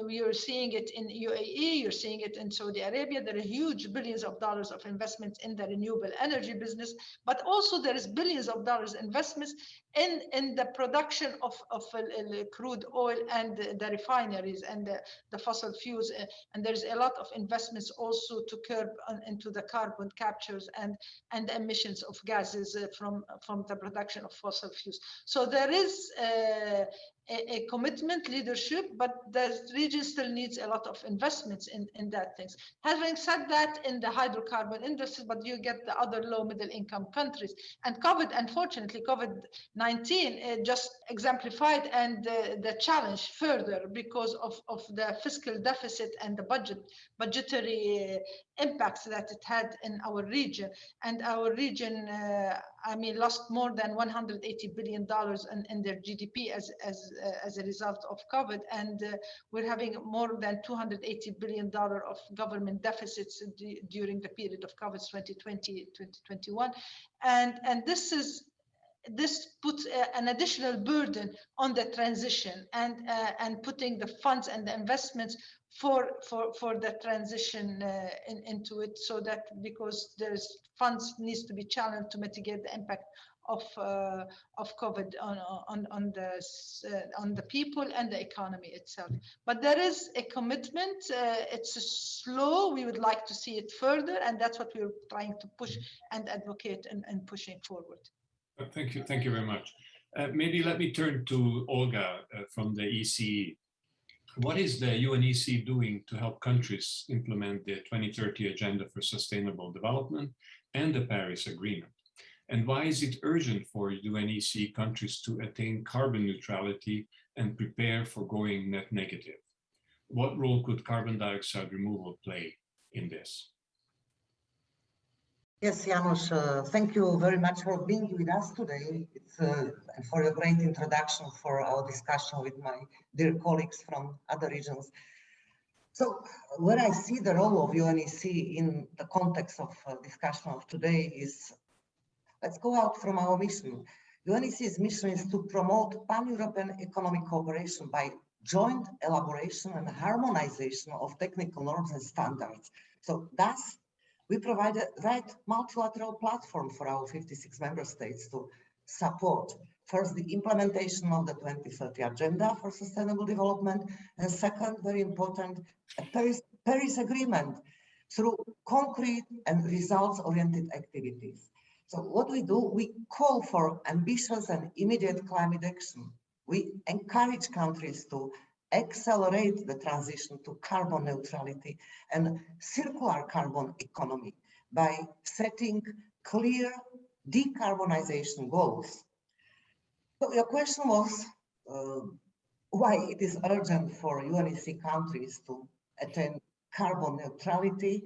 you're seeing it in UAE, you're seeing it in Saudi Arabia. There are huge billions of dollars of investments in the renewable energy business, but also there is billions of dollars investments in the production of crude oil and the refineries and the fossil fuels. And there's a lot of investments also to curb into the carbon captures and the emissions of gases from the production of fossil fuels. So there is a commitment, leadership, but the region still needs a lot of investments in that things. Having said that, in the hydrocarbon industry, but you get the other low middle income countries. And COVID, unfortunately, COVID-19 just exemplified and the challenge further because of the fiscal deficit and the budgetary impacts that it had in our region. And our region, lost more than $180 billion in their GDP as a result of COVID, and we're having more than $280 billion of government deficits during the period of COVID 2020-2021, and this puts an additional burden on the transition and putting the funds and the investments for the transition into it, so that because there's funds needs to be channeled to mitigate the impact of COVID on the people and the economy itself. But there is a commitment. It's slow. We would like to see it further, and that's what we're trying to push and advocate and pushing forward. Thank you very much. Maybe let me turn to Olga from the ECE. What is the UNECE doing to help countries implement the 2030 Agenda for Sustainable Development and the Paris Agreement? And why is it urgent for UNECE countries to attain carbon neutrality and prepare for going net negative? What role could carbon dioxide removal play in this? Yes, Janusz, thank you very much for being with us today. It's for a great introduction for our discussion with my dear colleagues from other regions. So where I see the role of UNECE in the context of discussion of today is, let's go out from our mission. UNECE's mission is to promote pan-European economic cooperation by joint elaboration and harmonization of technical norms and standards. So thus, we provide a right multilateral platform for our 56 member states to support, first, the implementation of the 2030 Agenda for Sustainable Development, and second, very important, a Paris Agreement through concrete and results-oriented activities. So what we do, we call for ambitious and immediate climate action. We encourage countries to accelerate the transition to carbon neutrality and circular carbon economy by setting clear decarbonization goals. So your question was why it is urgent for UNECE countries to attain carbon neutrality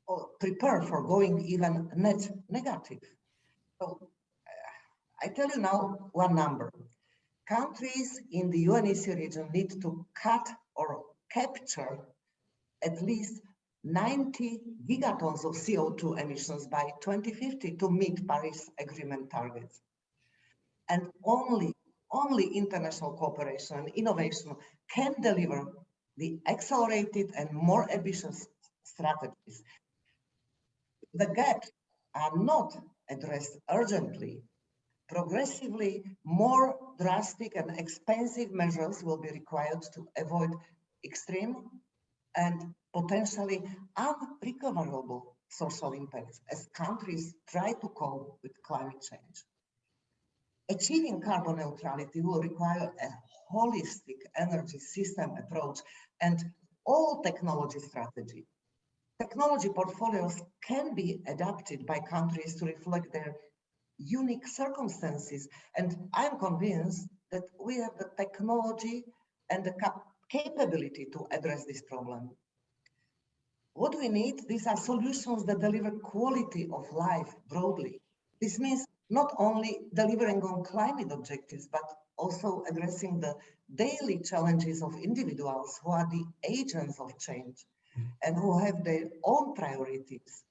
or prepare for going even net negative. So I tell you now one number. Countries in the UNECE region need to cut or capture at least 90 gigatons of CO2 emissions by 2050 to meet Paris Agreement targets. And only international cooperation and innovation can deliver the accelerated and more ambitious strategies. The gaps are not addressed urgently. Progressively, more drastic and expensive measures will be required to avoid extreme and potentially unrecoverable social impacts as countries try to cope with climate change. Achieving carbon neutrality will require a holistic energy system approach and all technology strategy. Technology portfolios can be adapted by countries to reflect their unique circumstances, and I'm convinced that we have the technology and the capability to address this problem. What we need, these are solutions that deliver quality of life broadly. This means not only delivering on climate objectives, but also addressing the daily challenges of individuals who are the agents of change and who have their own priorities.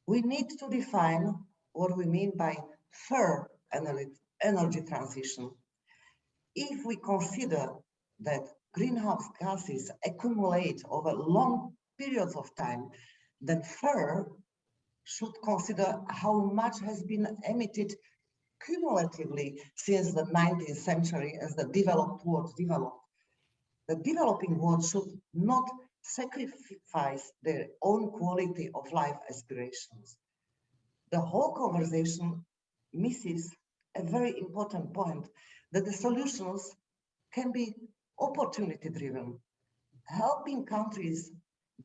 We need to define what we mean by fair energy transition. if we consider that greenhouse gases accumulate over long periods of time, then FIR should consider how much has been emitted cumulatively since the 19th century as the developed world developed. The developing world should not sacrifice their own quality of life aspirations. The whole conversation misses a very important point, that the solutions can be opportunity driven. Helping countries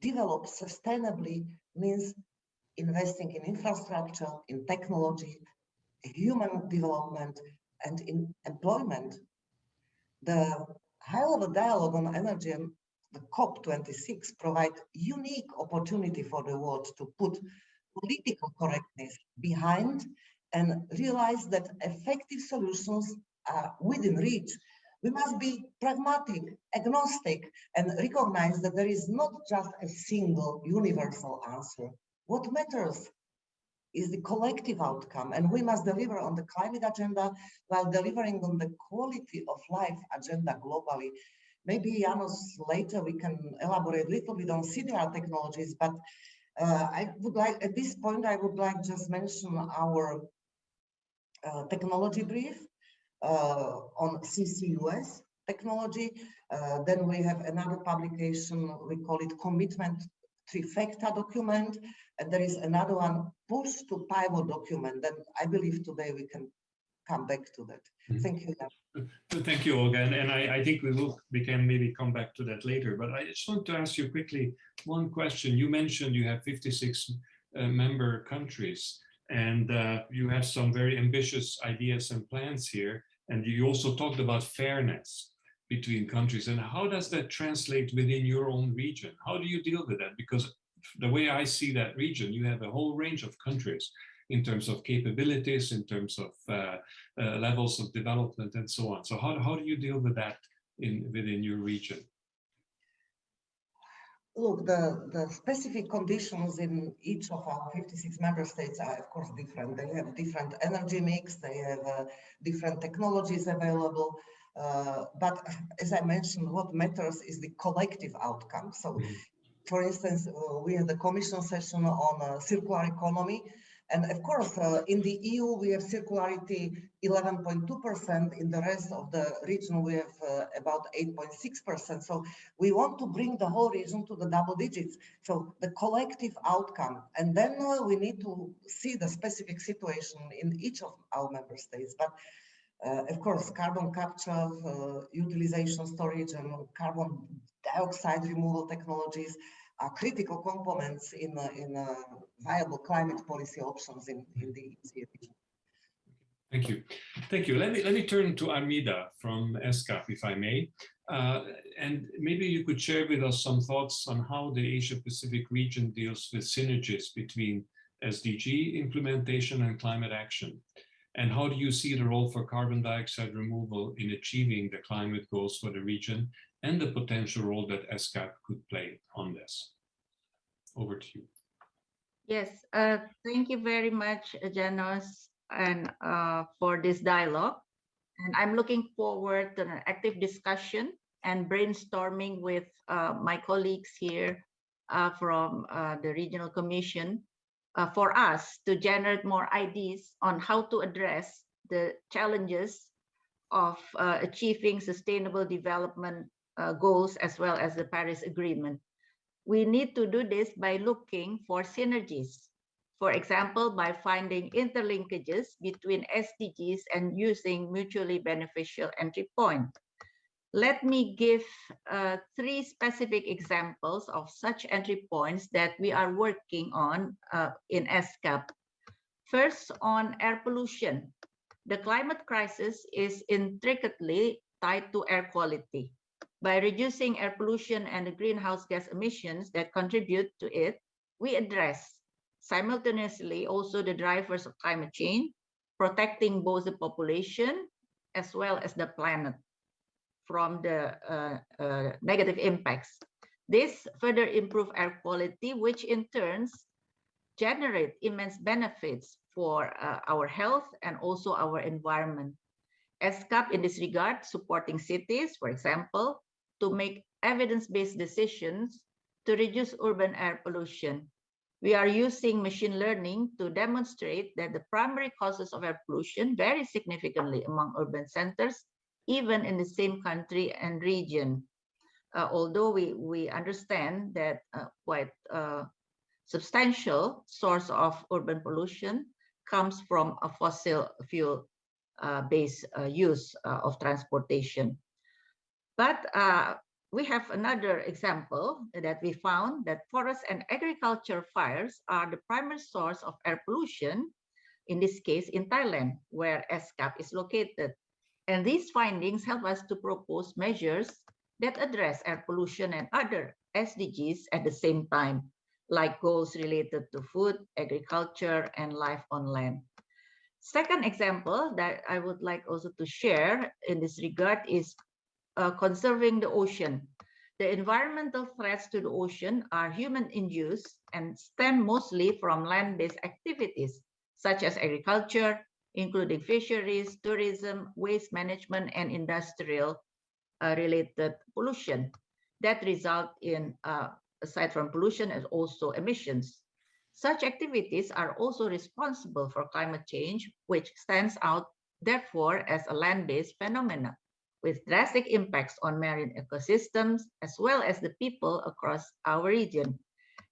develop sustainably means investing in infrastructure, in technology, human development, and in employment. The high-level dialogue on energy and the COP26 provide unique opportunity for the world to put political correctness behind and realize that effective solutions are within reach. We must be pragmatic, agnostic, and recognize that there is not just a single universal answer. What matters is the collective outcome, and we must deliver on the climate agenda while delivering on the quality of life agenda globally. Maybe, Janos, later we can elaborate a little bit on CDR technologies, but I would like, at this point, I would like just mention our technology brief on CCUS technology. Then we have another publication, we call it Commitment Trifecta document, and there is another one, Push to Pivot document. Then I believe today we can come back to that. Thank you. Thank you, Olga. And I think we can maybe come back to that later. But I just want to ask you quickly one question. You mentioned you have 56 member countries, and you have some very ambitious ideas and plans here. And you also talked about fairness between countries. And how does that translate within your own region? How do you deal with that? Because the way I see that region, you have a whole range of countries in terms of capabilities, in terms of levels of development and so on. So how do you deal with that within your region? Look, the specific conditions in each of our 56 member states are, of course, different. They have different energy mix, they have different technologies available. But as I mentioned, what matters is the collective outcome. So, for instance, we had the Commission session on circular economy. And of course, in the EU, we have circularity 11.2%. In the rest of the region, we have about 8.6%. So we want to bring the whole region to the double digits. So the collective outcome. And then we need to see the specific situation in each of our member states. But of course, carbon capture, utilization, storage, and carbon dioxide removal technologies are critical components in viable climate policy options in the ECE region. Thank you. Thank you. Let me turn to Armida from ESCAP, if I may. And maybe you could share with us some thoughts on how the Asia-Pacific region deals with synergies between SDG implementation and climate action. And how do you see the role for carbon dioxide removal in achieving the climate goals for the region and the potential role that ESCAP could play on this? Over to you. Yes, thank you very much, Janos, and for this dialogue. And I'm looking forward to an active discussion and brainstorming with my colleagues here from the Regional Commission for us to generate more ideas on how to address the challenges of achieving sustainable development goals as well as the Paris Agreement. We need to do this by looking for synergies. For example, by finding interlinkages between SDGs and using mutually beneficial entry points. Let me give 3 specific examples of such entry points that we are working on in ESCAP. First, on air pollution. The climate crisis is intricately tied to air quality. By reducing air pollution and the greenhouse gas emissions that contribute to it, we address simultaneously also the drivers of climate change, protecting both the population as well as the planet from the negative impacts. This further improves air quality, which in turn generate immense benefits for our health and also our environment. ESCAP in this regard, supporting cities, for example, to make evidence-based decisions to reduce urban air pollution. We are using machine learning to demonstrate that the primary causes of air pollution vary significantly among urban centers, even in the same country and region. Although we understand that quite substantial source of urban pollution comes from a fossil fuel based use of transportation. But we have another example that we found that forest and agriculture fires are the primary source of air pollution, in this case in Thailand, where ESCAP is located. And these findings help us to propose measures that address air pollution and other SDGs at the same time, like goals related to food, agriculture, and life on land. Second example that I would like also to share in this regard is conserving the ocean. The environmental threats to the ocean are human-induced and stem mostly from land-based activities, such as agriculture, including fisheries, tourism, waste management, and industrial related pollution that result in, aside from pollution, and also emissions. Such activities are also responsible for climate change, which stands out, therefore, as a land-based phenomenon, with drastic impacts on marine ecosystems, as well as the people across our region.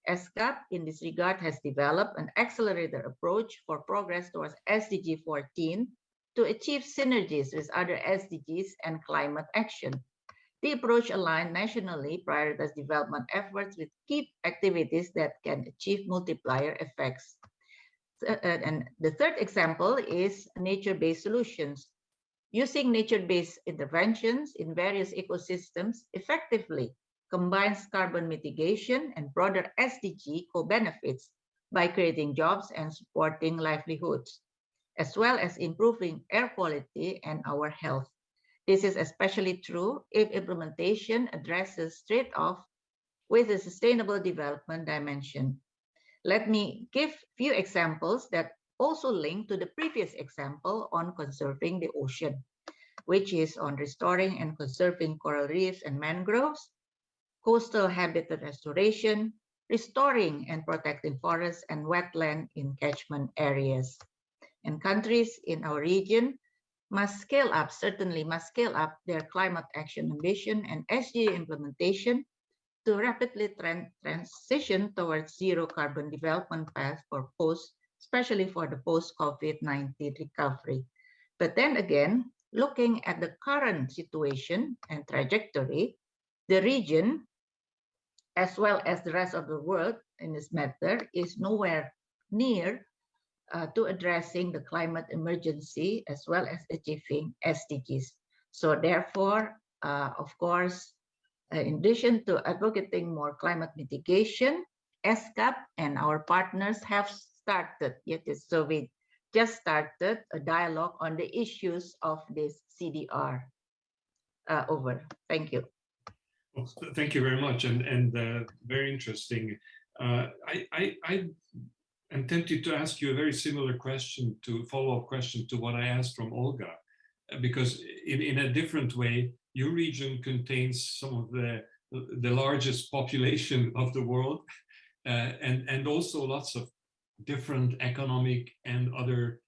ESCAP, in this regard, has developed an accelerated approach for progress towards SDG 14 to achieve synergies with other SDGs and climate action. The approach aligned nationally prioritized development efforts with key activities that can achieve multiplier effects. And the third example is nature-based solutions. Using nature-based interventions in various ecosystems effectively combines carbon mitigation and broader SDG co-benefits by creating jobs and supporting livelihoods, as well as improving air quality and our health. This is especially true if implementation addresses trade-off with the sustainable development dimension. Let me give few examples that also link to the previous example on conserving the ocean, which is on restoring and conserving coral reefs and mangroves, coastal habitat restoration, restoring and protecting forests and wetland in catchment areas. And countries in our region must scale up, certainly must scale up their climate action ambition and SDG implementation to rapidly transition towards zero carbon development path for especially for the post-COVID-19 recovery. But then again, looking at the current situation and trajectory, the region, as well as the rest of the world in this matter, is nowhere near to addressing the climate emergency as well as achieving SDGs. So therefore, of course, in addition to advocating more climate mitigation, ESCAP and our partners have started, so we just started a dialogue on the issues of this CDR. Over. Thank you. Well, thank you very much, and very interesting. I am tempted to ask you a very similar question, follow-up question to what I asked from Olga, because in a different way, your region contains some of the largest population of the world, and also lots of different economic and other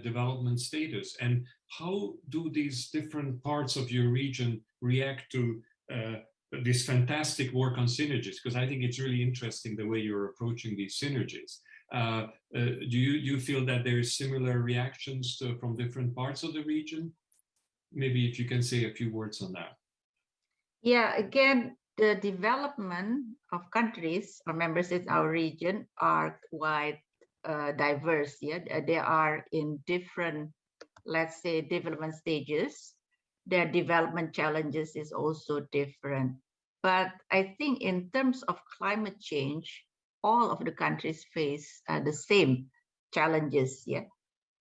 development status. And how do these different parts of your region react to this fantastic work on synergies? Because I think it's really interesting the way you're approaching these synergies. Do you feel that there is similar reactions from different parts of the region? Maybe if you can say a few words on that. Yeah, again, the development of countries or members in our region are quite diverse. Yeah, they are in different, let's say, development stages. Their development challenges is also different. But I think in terms of climate change, all of the countries face the same challenges. Yeah.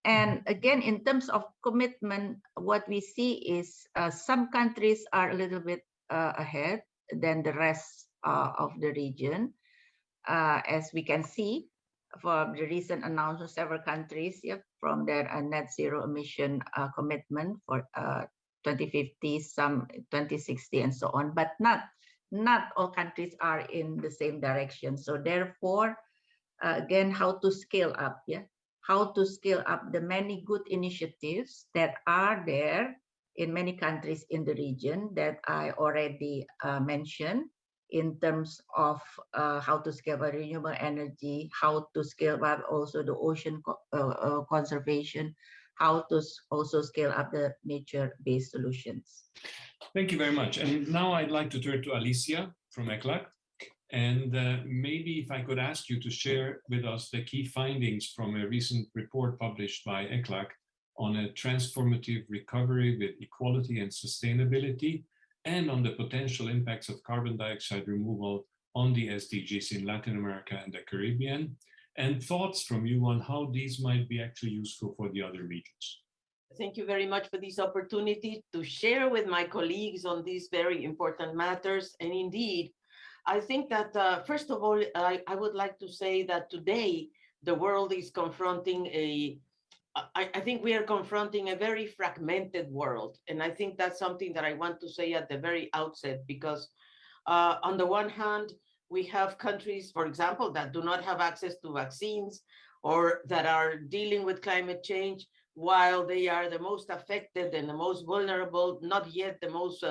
And again, in terms of commitment, what we see is some countries are a little bit ahead than the rest of the region. As we can see, for the recent announcement of several countries, from their net zero emission commitment for 2050, some 2060, and so on. But not all countries are in the same direction. So therefore, again, how to scale up? How to scale up the many good initiatives that are there in many countries in the region that I already mentioned, in terms of how to scale up renewable energy, how to scale up also the ocean conservation, how to also scale up the nature-based solutions. Thank you very much. And now I'd like to turn to Alicia from ECLAC. And maybe if I could ask you to share with us the key findings from a recent report published by ECLAC on a transformative recovery with equality and sustainability, and on the potential impacts of carbon dioxide removal on the SDGs in Latin America and the Caribbean, and thoughts from you on how these might be actually useful for the other regions. Thank you very much for this opportunity to share with my colleagues on these very important matters. And indeed, I think that, first of all, I would like to say that today the world is confronting I think we are confronting a very fragmented world. And I think that's something that I want to say at the very outset, because on the one hand, we have countries, for example, that do not have access to vaccines or that are dealing with climate change, while they are the most affected and the most vulnerable, not yet the most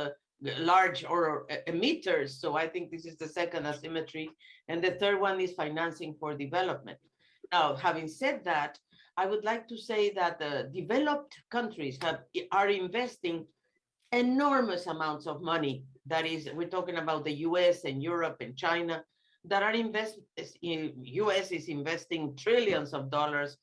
large or emitters. So I think this is the second asymmetry. And the third one is financing for development. Now, having said that, I would like to say that the developed countries are investing enormous amounts of money. That is, we're talking about the US and Europe and China that are US is investing trillions of dollars.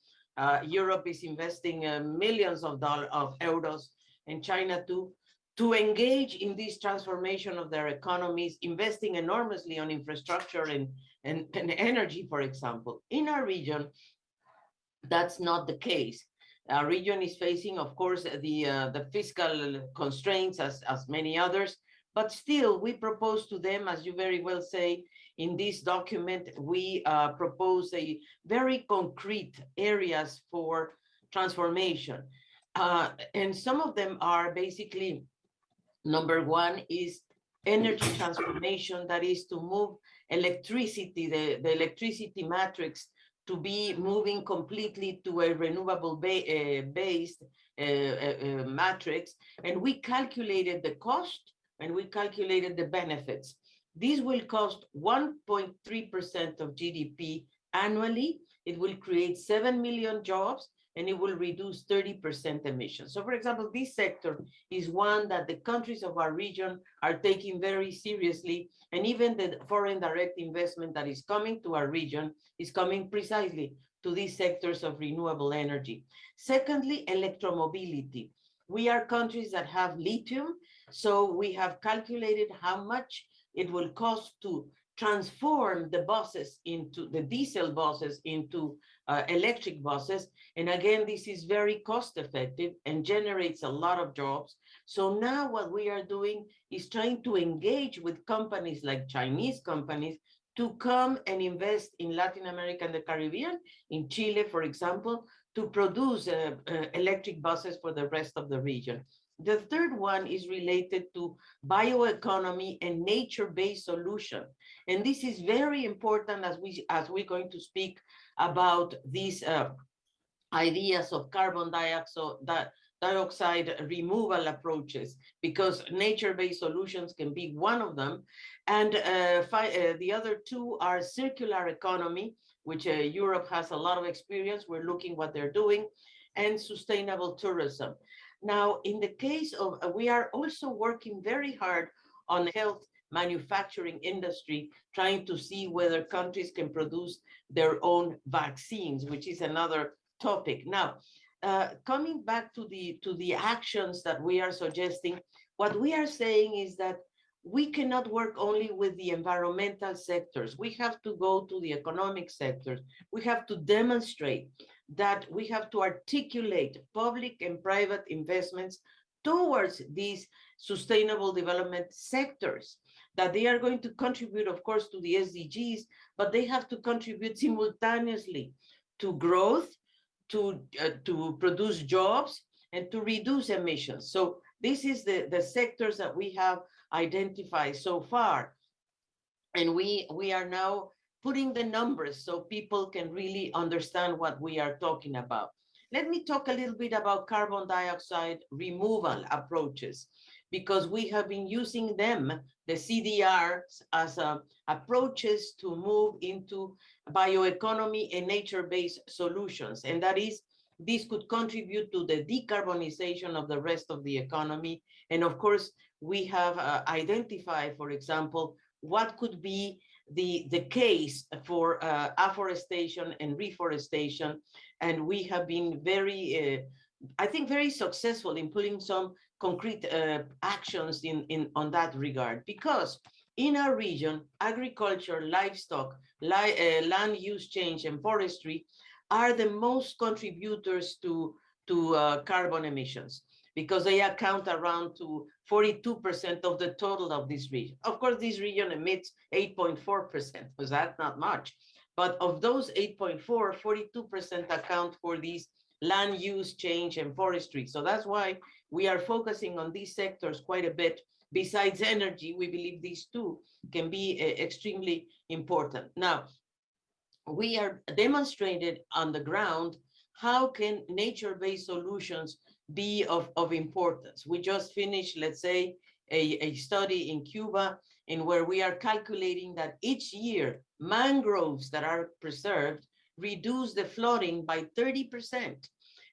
Europe is investing millions of euros, and China too, to engage in this transformation of their economies, investing enormously on infrastructure and energy, for example. In our region, that's not the case. Our region is facing, of course, the fiscal constraints as many others, but still we propose to them, as you very well say, in this document, we propose a very concrete areas for transformation. And some of them are basically, number one is energy transformation, that is to move electricity, the electricity matrix, to be moving completely to a renewable based matrix. And we calculated the cost and we calculated the benefits. These will cost 1.3% of GDP annually. It will create 7 million jobs, and it will reduce 30% emissions. So for example, this sector is one that the countries of our region are taking very seriously, and even the foreign direct investment that is coming to our region is coming precisely to these sectors of renewable energy. Secondly, electromobility. We are countries that have lithium, so we have calculated how much it will cost to transform the buses into the diesel buses into electric buses. And again, this is very cost effective and generates a lot of jobs. So now what we are doing is trying to engage with companies like Chinese companies to come and invest in Latin America and the Caribbean, in Chile, for example, to produce electric buses for the rest of the region. The third one is related to bioeconomy and nature-based solution. And this is very important as we're going to speak about these ideas of carbon dioxide removal approaches, because nature-based solutions can be one of them. And the other two are circular economy, which Europe has a lot of experience. We're looking what they're doing, and sustainable tourism. Now, in the case of, we are also working very hard on the health manufacturing industry, trying to see whether countries can produce their own vaccines, which is another topic. Now, coming back to the actions that we are suggesting, what we are saying is that we cannot work only with the environmental sectors. We have to go to the economic sectors. We have to demonstrate that we have to articulate public and private investments towards these sustainable development sectors, that they are going to contribute, of course, to the SDGs, but they have to contribute simultaneously to growth, to produce jobs, and to reduce emissions. So this is the sectors that we have identified so far. And we are now putting the numbers so people can really understand what we are talking about. Let me talk a little bit about carbon dioxide removal approaches, because we have been using them, the CDRs, as approaches to move into bioeconomy and nature-based solutions. And that is, this could contribute to the decarbonization of the rest of the economy. And of course, we have identified, for example, what could be the case for afforestation and reforestation. And we have been very, I think, very successful in putting some concrete actions on that regard, because in our region, agriculture, livestock, land use change, and forestry are the most contributors to carbon emissions, because they account around to 42% of the total of this region. Of course, this region emits 8.4%, because that's not much. But of those 8.4, 42% account for these land use change and forestry. So that's why we are focusing on these sectors quite a bit. Besides energy, we believe these two can be extremely important. Now, we are demonstrated on the ground how can nature-based solutions be of importance. We just finished, let's say, a study in Cuba in where we are calculating that each year mangroves that are preserved reduce the flooding by 30%.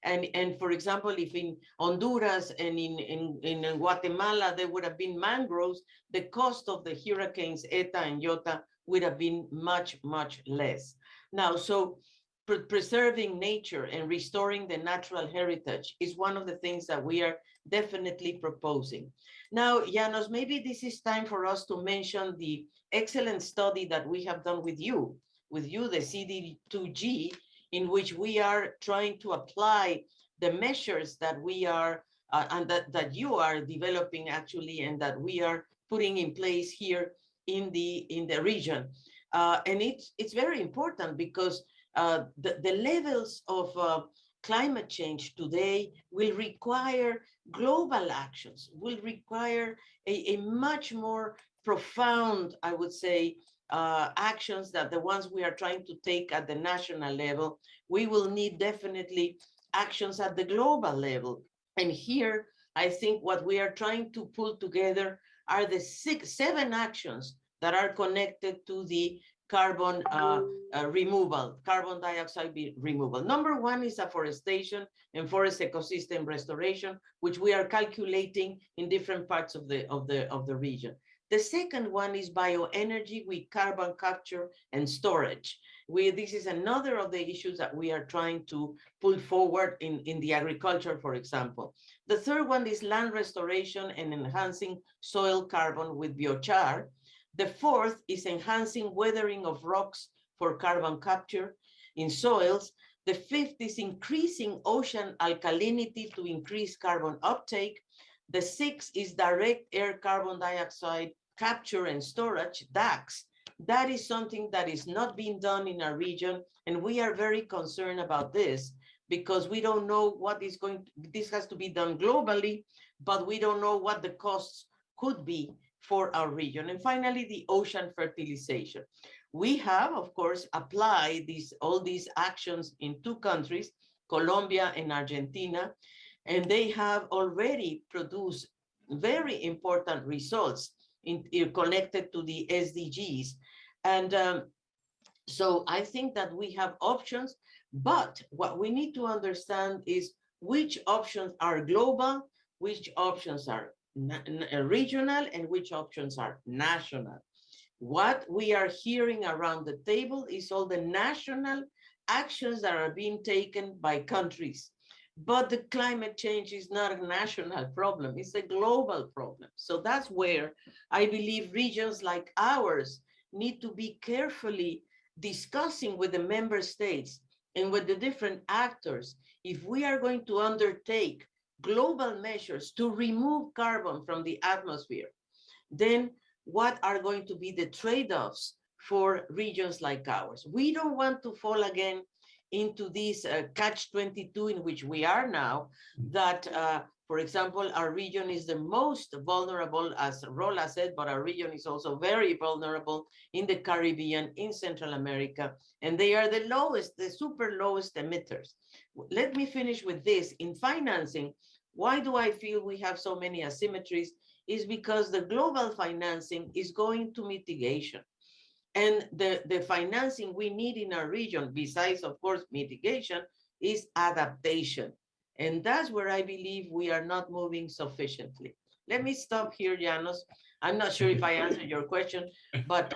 And for example, if in Honduras and in Guatemala there would have been mangroves, the cost of the hurricanes Eta and Iota would have been much, much less. Now, so preserving nature and restoring the natural heritage is one of the things that we are definitely proposing. Now, Janos, maybe this is time for us to mention the excellent study that we have done with you, the CD2G, in which we are trying to apply the measures that we are, and that you are developing actually, and that we are putting in place here in the region. And it's very important because the levels of climate change today will require global actions, will require a much more profound, I would say, actions than the ones we are trying to take at the national level. We will need definitely actions at the global level. And here, I think what we are trying to pull together are the 7 actions that are connected to the carbon removal, carbon dioxide removal. Number 1 is afforestation and forest ecosystem restoration, which we are calculating in different parts of the region. The second one is bioenergy with carbon capture and storage. This is another of the issues that we are trying to pull forward in the agriculture, for example. The third one is land restoration and enhancing soil carbon with biochar. The fourth is enhancing weathering of rocks for carbon capture in soils. The fifth is increasing ocean alkalinity to increase carbon uptake. The sixth is direct air carbon dioxide capture and storage, DACS. That is something that is not being done in our region, and we are very concerned about this because we don't know what is this has to be done globally, but we don't know what the costs could be for our region. And finally, the ocean fertilization. We have, of course, applied all these actions in 2 countries, Colombia and Argentina, and they have already produced very important results connected to the SDGs. And so I think that we have options, but what we need to understand is which options are global, which options are regional, and which options are national. What we are hearing around the table is all the national actions that are being taken by countries. But the climate change is not a national problem, it's a global problem. So that's where I believe regions like ours need to be carefully discussing with the member states and with the different actors if we are going to undertake global measures to remove carbon from the atmosphere. Then what are going to be the trade-offs for regions like ours. We don't want to fall again into this catch-22 in which we are now, that, for example, our region is the most vulnerable, as Rola said, but our region is also very vulnerable in the Caribbean, in Central America, and they are the lowest, the super lowest emitters. Let me finish with this. In financing, why do I feel we have so many asymmetries? Is because the global financing is going to mitigation. And the financing we need in our region, besides, of course, mitigation, is adaptation. And that's where I believe we are not moving sufficiently. Let me stop here, Janos. I'm not sure if I answered your question, but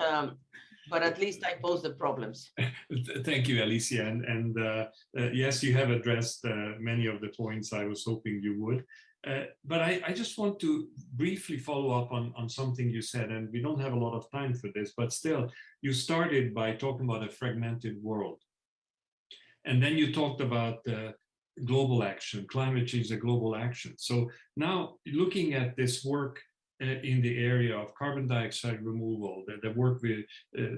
at least I posed the problems. Thank you, Alicia. And yes, you have addressed many of the points I was hoping you would. But I just want to briefly follow up on something you said, and we don't have a lot of time for this, but still, you started by talking about a fragmented world. And then you talked about global action, climate change, a global action. So now looking at this work in the area of carbon dioxide removal, the work we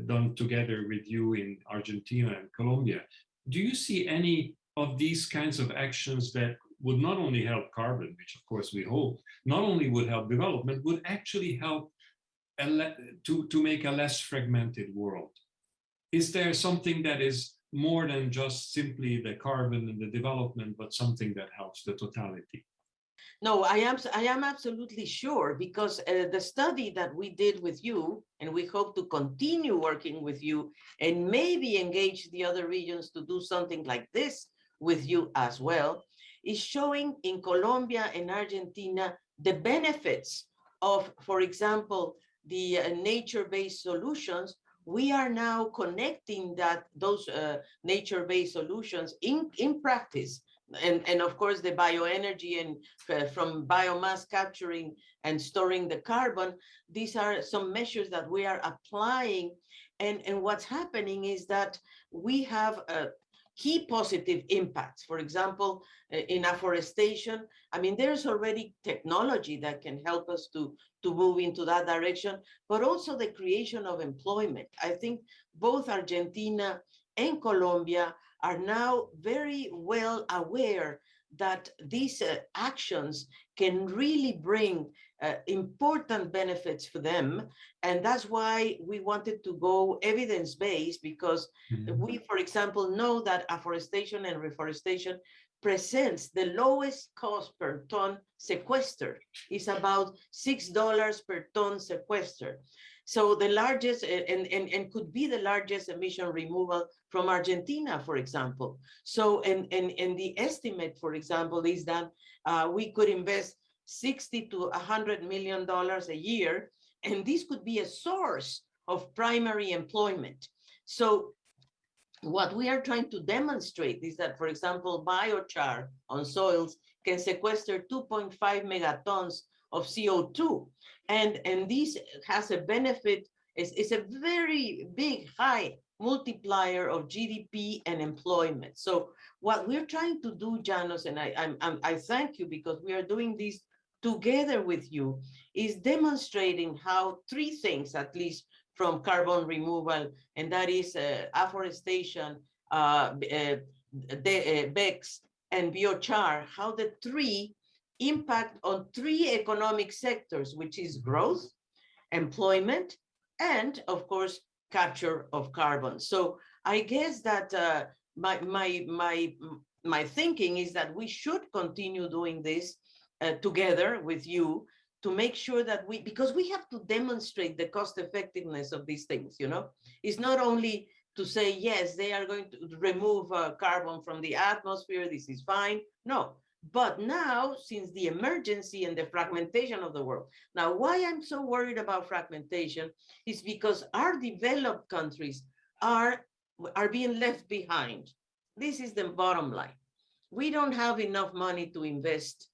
done together with you in Argentina and Colombia, do you see any of these kinds of actions that would not only help carbon, which of course we hope, not only would help development, would actually help to make a less fragmented world? Is there something that is more than just simply the carbon and the development, but something that helps the totality? No, I am absolutely sure, because the study that we did with you, and we hope to continue working with you and maybe engage the other regions to do something like this with you as well, is showing in Colombia and Argentina the benefits of, for example, the nature-based solutions. We are now connecting those nature-based solutions in practice. And of course, the bioenergy and from biomass capturing and storing the carbon, these are some measures that we are applying. And what's happening is that we have key positive impacts. For example, in afforestation, I mean, there's already technology that can help us to move into that direction, but also the creation of employment. I think both Argentina and Colombia are now very well aware that these actions can really bring important benefits for them. And that's why we wanted to go evidence-based, because we, for example, know that afforestation and reforestation presents the lowest cost per ton sequestered. It's about $6 per ton sequestered. So the largest, and could be the largest emission removal from Argentina, for example. So, and the estimate, for example, is that we could invest $60 to $100 million a year, and this could be a source of primary employment. So what we are trying to demonstrate is that, for example, biochar on soils can sequester 2.5 megatons of CO2. And this has a benefit, it's a very big, high multiplier of GDP and employment. So what we're trying to do, Janos, and I thank you, because we are doing this together with you, is demonstrating how three things, at least from carbon removal, and that is afforestation, BECS, and biochar, how the three impact on three economic sectors, which is growth, employment, and of course, capture of carbon. So I guess that my thinking is that we should continue doing this together with you, to make sure that because we have to demonstrate the cost effectiveness of these things, you know? It's not only to say, yes, they are going to remove carbon from the atmosphere, this is fine. No, but now, since the emergency and the fragmentation of the world, now why I'm so worried about fragmentation is because our developed countries are being left behind. This is the bottom line. We don't have enough money to invest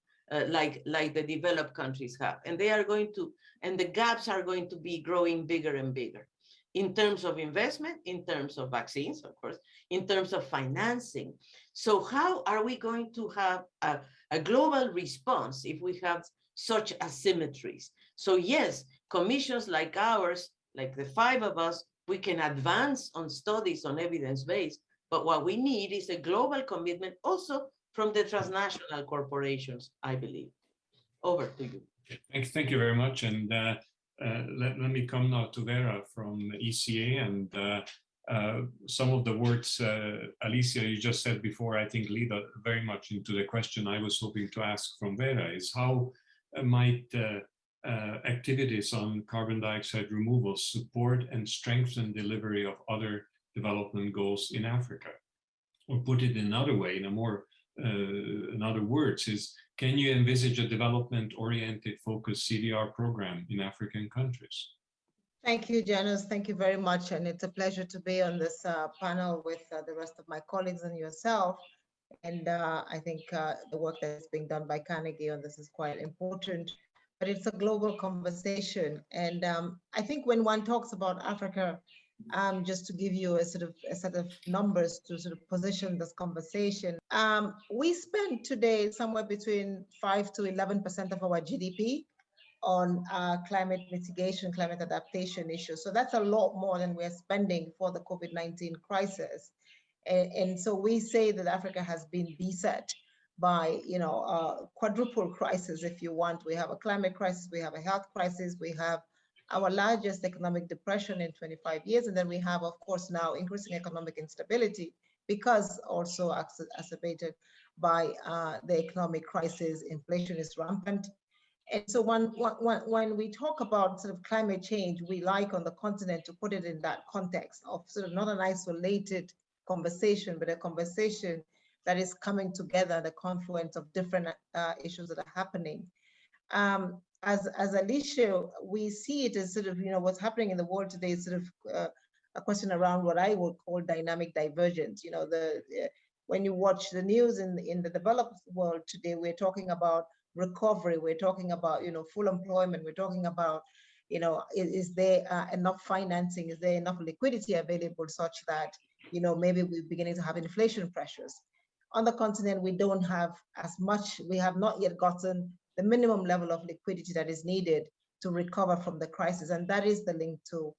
like the developed countries have, and they are going to, and the gaps are going to be growing bigger and bigger in terms of investment, in terms of vaccines, of course, in terms of financing. So how are we going to have a global response if we have such asymmetries. So yes, commissions like ours, like the 5 of us, we can advance on studies on evidence-based, but what we need is a global commitment also from the transnational corporations, I believe. Over to you. Thank you very much. And let me come now to Vera from ECE. And some of the words, Alicia, you just said before, I think lead very much into the question I was hoping to ask from Vera, is how might activities on carbon dioxide removal support and strengthen delivery of other development goals in Africa? Or put it another way, in a more, in other words, is can you envisage a development-oriented focused CDR program in African countries? Thank you, Janice. Thank you very much. And it's a pleasure to be on this panel with the rest of my colleagues and yourself. And I think the work that's being done by Carnegie on this is quite important, but it's a global conversation. And I think when one talks about Africa, just to give you a set of numbers to sort of position this conversation, we spend today somewhere between 5 to 11% of our GDP on climate mitigation, climate adaptation issues. So that's a lot more than we're spending for the COVID-19 crisis. And so we say that Africa has been beset by, you know, a quadruple crisis, if you want. We have a climate crisis, we have a health crisis, we have our largest economic depression in 25 years. And then we have, of course, now increasing economic instability because also exacerbated by the economic crisis. Inflation is rampant. And so when we talk about sort of climate change, we like on the continent to put it in that context of sort of not an isolated conversation, but a conversation that is coming together, the confluence of different issues that are happening. As Alicia, we see it as sort of, you know, what's happening in the world today is sort of a question around what I would call dynamic divergence. You know, when you watch the news in the developed world today, we're talking about recovery, we're talking about, you know, full employment, we're talking about, you know, is there enough financing, is there enough liquidity available such that, you know, maybe we're beginning to have inflation pressures. On the continent, we don't have as much, we have not yet gotten the minimum level of liquidity that is needed to recover from the crisis. And that is the link to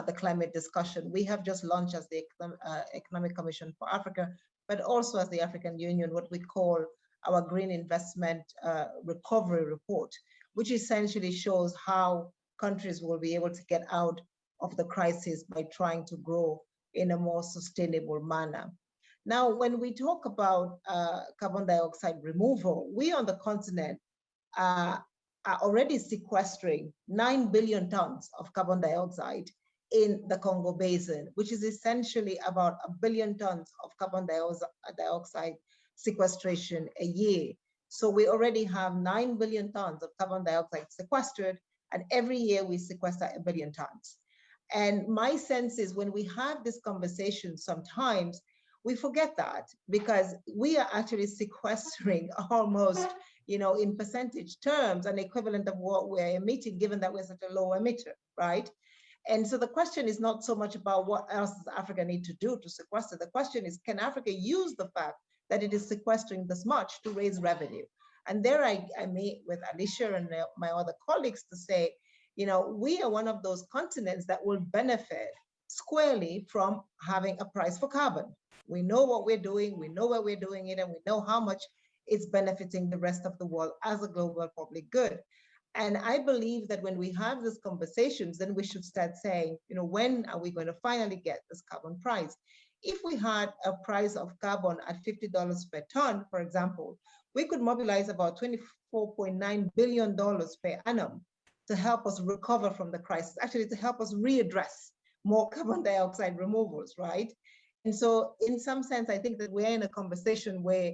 the climate discussion. We have just launched as the Economic Commission for Africa, but also as the African Union, what we call our Green Investment Recovery Report, which essentially shows how countries will be able to get out of the crisis by trying to grow in a more sustainable manner. Now, when we talk about carbon dioxide removal, we on the continent are already sequestering 9 billion tons of carbon dioxide in the Congo Basin, which is essentially about 1 billion tons of carbon dioxide sequestration a year. So we already have 9 billion tons of carbon dioxide sequestered, and every year we sequester 1 billion tons. And my sense is when we have this conversation, sometimes we forget that because we are actually sequestering almost, you know, in percentage terms, an equivalent of what we're emitting, given that we're such a low emitter, right? And so the question is not so much about what else does Africa need to do to sequester. The question is, can Africa use the fact that it is sequestering this much to raise revenue? And there I meet with Alicia and my other colleagues to say, you know, we are one of those continents that will benefit squarely from having a price for carbon. We know what we're doing, we know where we're doing it, and we know how much it's benefiting the rest of the world as a global public good. And I believe that when we have these conversations, then we should start saying, you know, when are we going to finally get this carbon price? If we had a price of carbon at $50 per ton, for example, we could mobilize about $24.9 billion per annum to help us recover from the crisis, actually to help us readdress more carbon dioxide removals, right? And so in some sense, I think that we're in a conversation where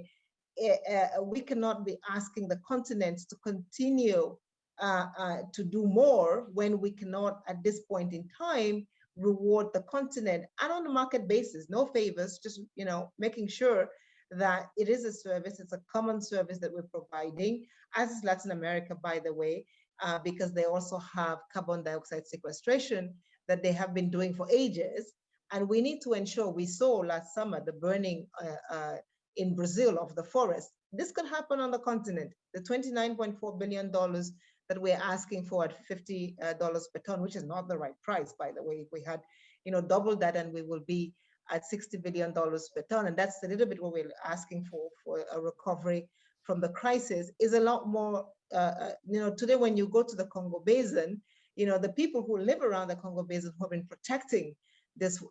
we cannot be asking the continents to continue to do more when we cannot, at this point in time, reward the continent and on a market basis, no favors, just, you know, making sure that it is a service, it's a common service that we're providing, as is Latin America, by the way, because they also have carbon dioxide sequestration that they have been doing for ages. And we need to ensure, we saw last summer the burning in Brazil of the forest. this could happen on the continent. The $29.4 billion that we're asking for at $50 per ton, which is not the right price, by the way. If we had, doubled that, and we will be at $60 billion per ton, and that's a little bit what we're asking for a recovery from the crisis, is a lot more. Today when you go to the Congo Basin, the people who live around the Congo Basin who have been protecting this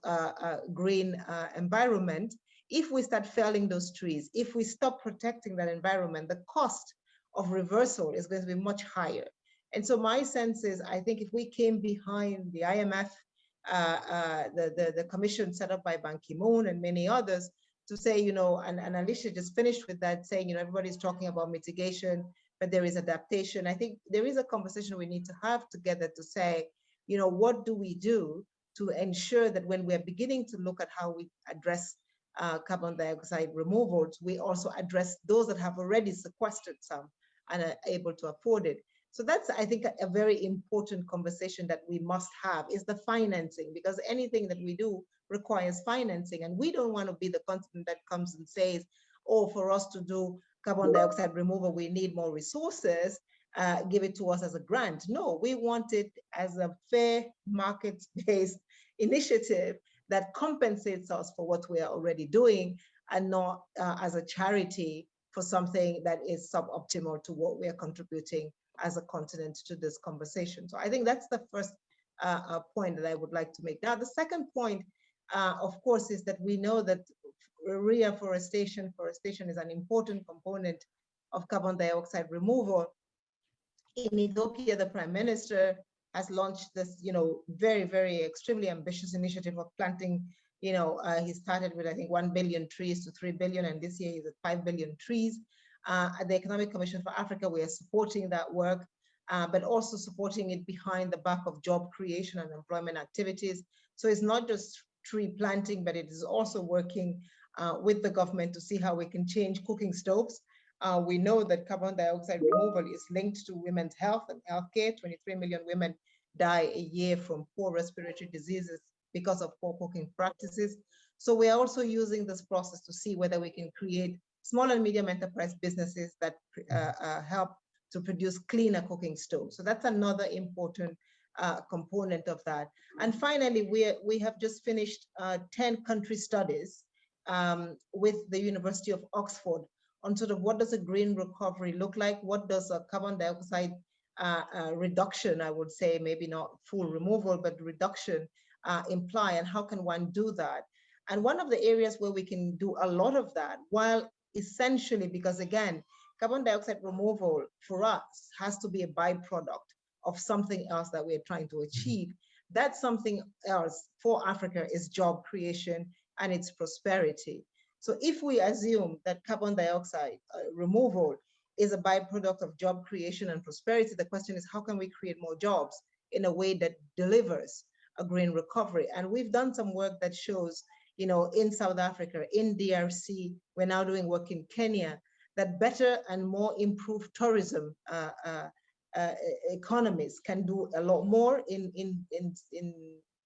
green environment, if we start felling those trees, if we stop protecting that environment, the cost of reversal is going to be much higher. And so my sense is, I think if we came behind the IMF, the commission set up by Ban Ki-moon and many others to say, and Alicia just finished with that, saying, everybody's talking about mitigation, but there is adaptation. I think there is a conversation we need to have together to say, what do we do to ensure that when we're beginning to look at how we address carbon dioxide removals, we also address those that have already sequestered some and are able to afford it. So that's, I think, a very important conversation that we must have, is the financing, because anything that we do requires financing. And we don't want to be the continent that comes and says, oh, for us to do carbon dioxide removal, we need more resources, give it to us as a grant. No, we want it as a fair market-based initiative that compensates us for what we are already doing, and not as a charity for something that is suboptimal to what we are contributing as a continent to this conversation. So I think that's the first point that I would like to make. Now, the second point, of course, is that we know that reforestation is an important component of carbon dioxide removal. In Ethiopia, the Prime Minister has launched this, very, very extremely ambitious initiative of planting. He started with, I think, 1 billion trees to 3 billion, and this year he's at 5 billion trees. At the Economic Commission for Africa, we are supporting that work, but also supporting it behind the back of job creation and employment activities. So it's not just tree planting, but it is also working with the government to see how we can change cooking stoves. We know that carbon dioxide removal is linked to women's health and healthcare. 23 million women die a year from poor respiratory diseases because of poor cooking practices. So we are also using this process to see whether we can create small and medium enterprise businesses that help to produce cleaner cooking stoves. So that's another important component of that. And finally, we have just finished 10 country studies with the University of Oxford on sort of what does a green recovery look like? What does a carbon dioxide reduction, I would say, maybe not full removal, but reduction imply, and how can one do that? And one of the areas where we can do a lot of that, while essentially, because again, carbon dioxide removal for us has to be a byproduct of something else that we're trying to achieve. That something else for Africa is job creation and its prosperity. So if we assume that carbon dioxide removal is a byproduct of job creation and prosperity, the question is, how can we create more jobs in a way that delivers a green recovery? And we've done some work that shows, in South Africa, in DRC, we're now doing work in Kenya, that better and more improved tourism economies can do a lot more. In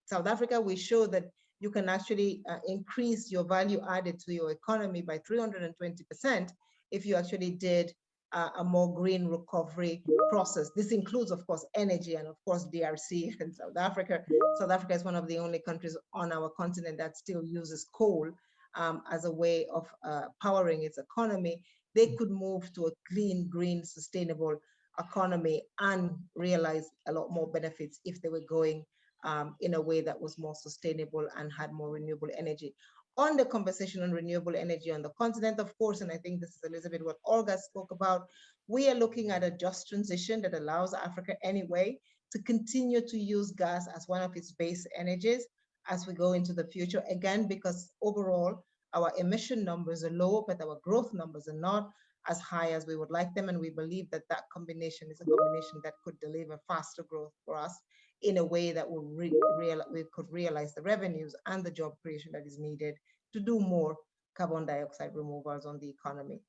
South Africa, we show that you can actually increase your value added to your economy by 320% if you actually did a more green recovery process. This includes, of course, energy, and of course, DRC and South Africa. South Africa is one of the only countries on our continent that still uses coal as a way of powering its economy. They could move to a clean, green, sustainable economy and realize a lot more benefits if they were going in a way that was more sustainable and had more renewable energy. On the conversation on renewable energy on the continent, of course, and I think this is, Elizabeth, what Olga spoke about, we are looking at a just transition that allows Africa anyway to continue to use gas as one of its base energies as we go into the future. Again, because overall, our emission numbers are low, but our growth numbers are not as high as we would like them. And we believe that that combination is a combination that could deliver faster growth for us in a way that will we could realize the revenues and the job creation that is needed to do more carbon dioxide removals on the economy.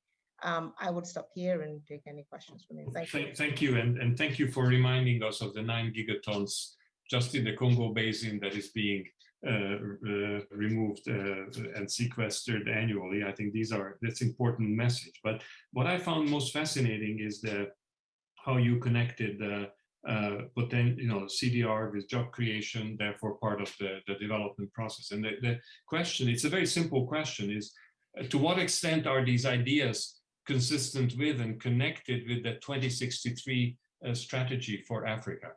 I would stop here and take any questions from you. Thank you. Thank you, and thank you for reminding us of the 9 gigatons just in the Congo Basin that is being removed and sequestered annually. I think that's important message. But what I found most fascinating is how you connected CDR with job creation, therefore part of the development process. And the question, it's a very simple question, is to what extent are these ideas consistent with and connected with the 2063 strategy for Africa?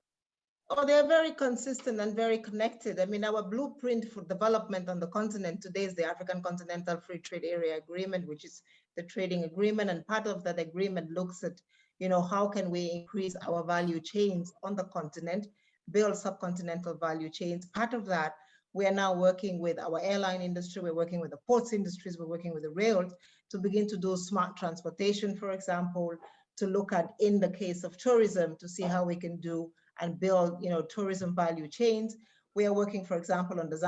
Oh, they're very consistent and very connected. I mean, our blueprint for development on the continent today is the African Continental Free Trade Area Agreement, which is the trading agreement. And part of that agreement looks at, how can we increase our value chains on the continent, build subcontinental value chains. Part of that, we are now working with our airline industry, we're working with the ports industries, we're working with the rails to begin to do smart transportation, for example, to look at, in the case of tourism, to see how we can do and build, tourism value chains. We are working, for example, on the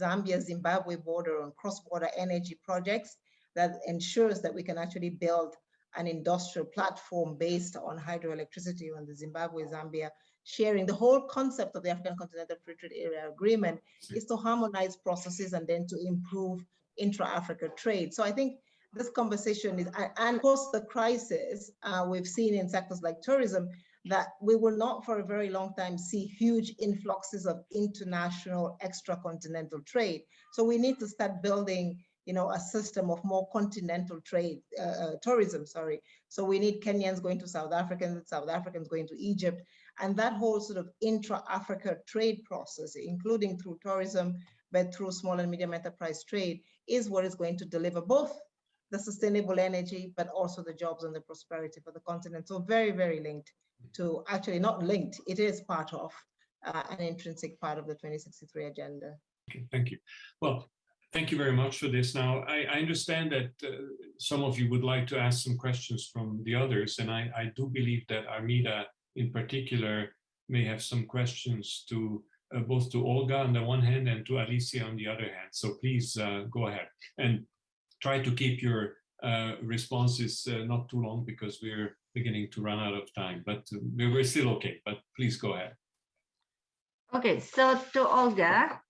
Zambia-Zimbabwe border on cross-border energy projects that ensures that we can actually build an industrial platform based on hydroelectricity on the Zimbabwe-Zambia sharing. The whole concept of the African Continental Free Trade Area Agreement is to harmonize processes and then to improve intra-Africa trade. So I think this conversation is, and post the crisis, we've seen in sectors like tourism that we will not for a very long time see huge influxes of international extra-continental trade. So we need to start building, a system of more continental trade, tourism, sorry. So we need Kenyans going to South Africans going to Egypt, and that whole sort of intra-Africa trade process, including through tourism, but through small and medium enterprise trade, is what is going to deliver both the sustainable energy, but also the jobs and the prosperity for the continent. So very, very linked to, actually not linked, it is part of an intrinsic part of the 2063 agenda. Okay, thank you. Well, thank you very much for this. Now, I understand that some of you would like to ask some questions from the others, and I do believe that Armida in particular may have some questions to both to Olga on the one hand and to Alicia on the other hand. So please go ahead and try to keep your responses not too long because we're beginning to run out of time, but we're still okay, but please go ahead. Okay, so to Olga,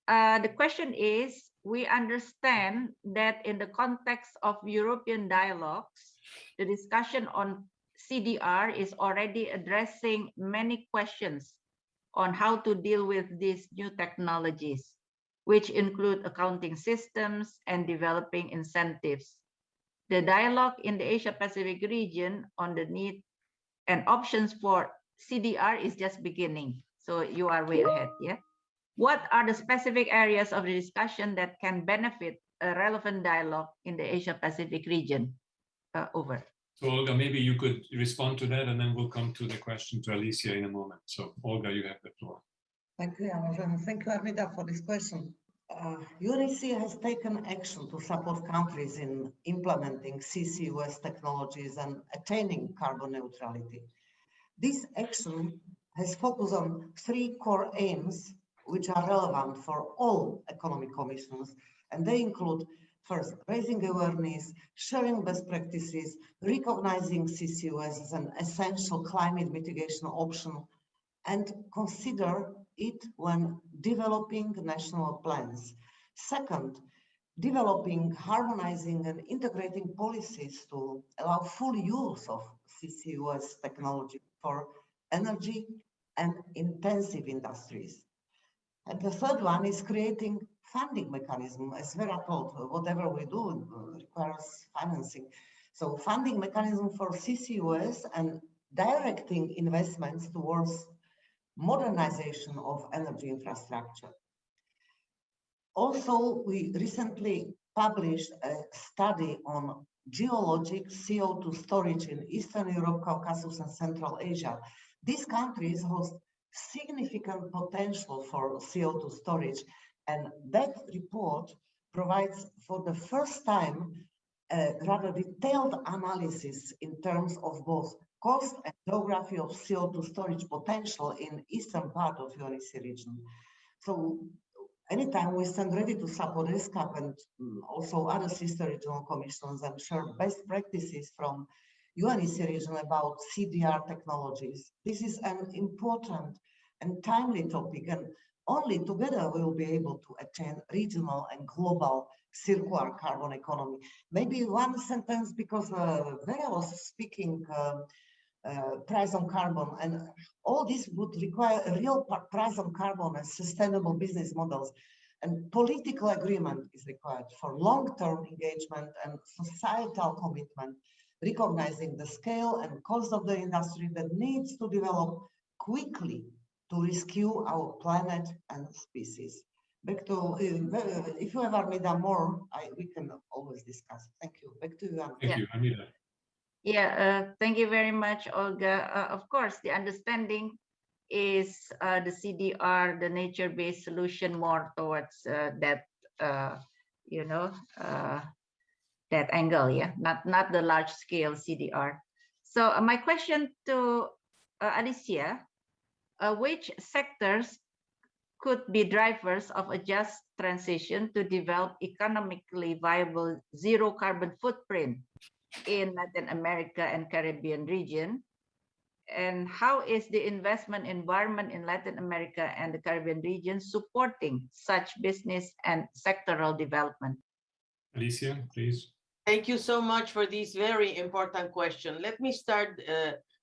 the question is, we understand that in the context of European dialogues, the discussion on CDR is already addressing many questions on how to deal with these new technologies, which include accounting systems and developing incentives. The dialogue in the Asia-Pacific region on the need and options for CDR is just beginning. So you are way ahead, yeah? What are the specific areas of the discussion that can benefit a relevant dialogue in the Asia-Pacific region? Over. So Olga, maybe you could respond to that and then we'll come to the question to Alicia in a moment. So Olga, you have the floor. Thank you, Imogen. Thank you, Armida, for this question. UNECE has taken action to support countries in implementing CCUS technologies and attaining carbon neutrality. This action has focused on 3 core aims which are relevant for all economic commissions, and they include, first, raising awareness, sharing best practices, recognizing CCUS as an essential climate mitigation option, and consider it when developing national plans. Second, developing, harmonizing, and integrating policies to allow full use of CCUS technology for energy and intensive industries. And the third one is creating funding mechanism. As Vera told, whatever we do requires financing. So funding mechanism for CCUS and directing investments towards modernization of energy infrastructure. Also, we recently published a study on geologic CO2 storage in Eastern Europe, Caucasus, and Central Asia. These countries host significant potential for CO2 storage, and that report provides for the first time a rather detailed analysis in terms of both cost and geography of CO2 storage potential in eastern part of UNECE region. So anytime we stand ready to support ESCAP and also other sister regional commissions and share best practices from UNECE region about CDR technologies. This is an important and timely topic, and only together we will be able to attain regional and global circular carbon economy. Maybe one sentence, because Vera was speaking price on carbon, and all this would require a real price on carbon and sustainable business models. And political agreement is required for long-term engagement and societal commitment, recognizing the scale and cost of the industry that needs to develop quickly to rescue our planet and species. Back to, if you ever need more, we can always discuss. Thank you. Back to you, Anna. Thank you, Anita. Yeah, thank you very much, Olga. Of course, the understanding is the CDR, the nature-based solution, more towards that, you know, that angle, yeah, not the large-scale CDR. So my question to Alicia, which sectors could be drivers of a just transition to develop economically viable zero carbon footprint in Latin America and Caribbean region? And how is the investment environment in Latin America and the Caribbean region supporting such business and sectoral development? Alicia, please. Thank you so much for this very important question. Let me start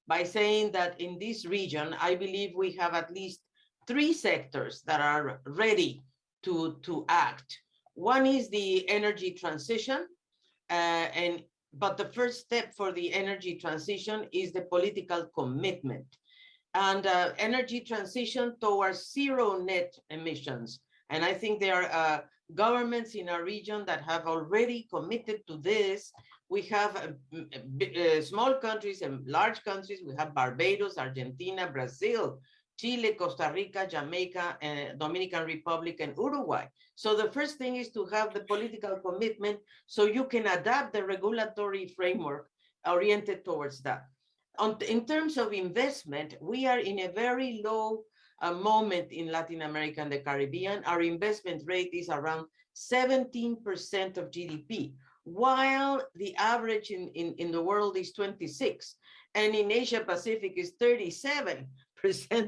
by saying that in this region, I believe we have at least 3 sectors that are ready to act. One is the energy transition, but the first step for the energy transition is the political commitment and energy transition towards zero net emissions. And I think there are governments in our region that have already committed to this. We have small countries and large countries. We have Barbados, Argentina, Brazil, Chile, Costa Rica, Jamaica, Dominican Republic, and Uruguay. So the first thing is to have the political commitment so you can adapt the regulatory framework oriented towards that. In terms of investment, we are in a very low moment in Latin America and the Caribbean. Our investment rate is around 17% of GDP, while the average in the world is 26, and in Asia Pacific is 37%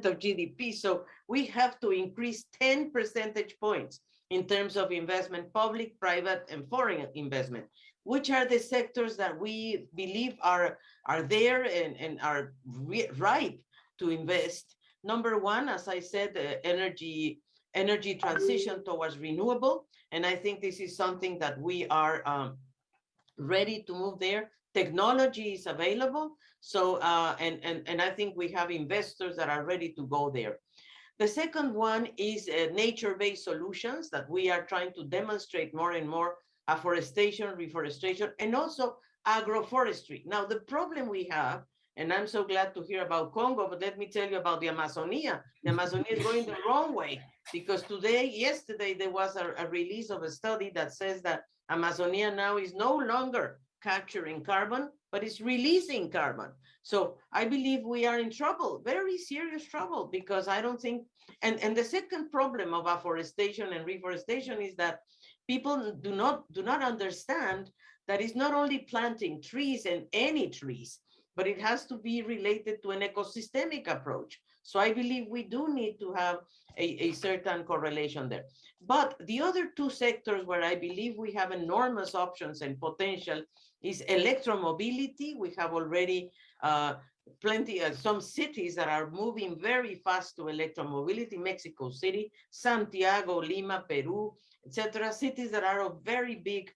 of GDP. So we have to increase 10 percentage points in terms of investment, public, private, and foreign investment, which are the sectors that we believe are there and are ripe to invest. Number one, as I said, energy transition towards renewable. And I think this is something that we are ready to move there. Technology is available. So, and I think we have investors that are ready to go there. The second one is nature-based solutions that we are trying to demonstrate more and more, afforestation, reforestation, and also agroforestry. Now, the problem we have, and I'm so glad to hear about Congo, but let me tell you about the Amazonia. The Amazonia is going the wrong way because yesterday, there was a release of a study that says that Amazonia now is no longer capturing carbon, but it's releasing carbon. So I believe we are in trouble, very serious trouble, because I don't think, and the second problem of afforestation and reforestation is that people do not understand that it's not only planting trees and any trees, but it has to be related to an ecosystemic approach. So I believe we do need to have a certain correlation there. But the other 2 sectors where I believe we have enormous options and potential is electromobility. We have already some cities that are moving very fast to electromobility, Mexico City, Santiago, Lima, Peru, etc. Cities that are of very big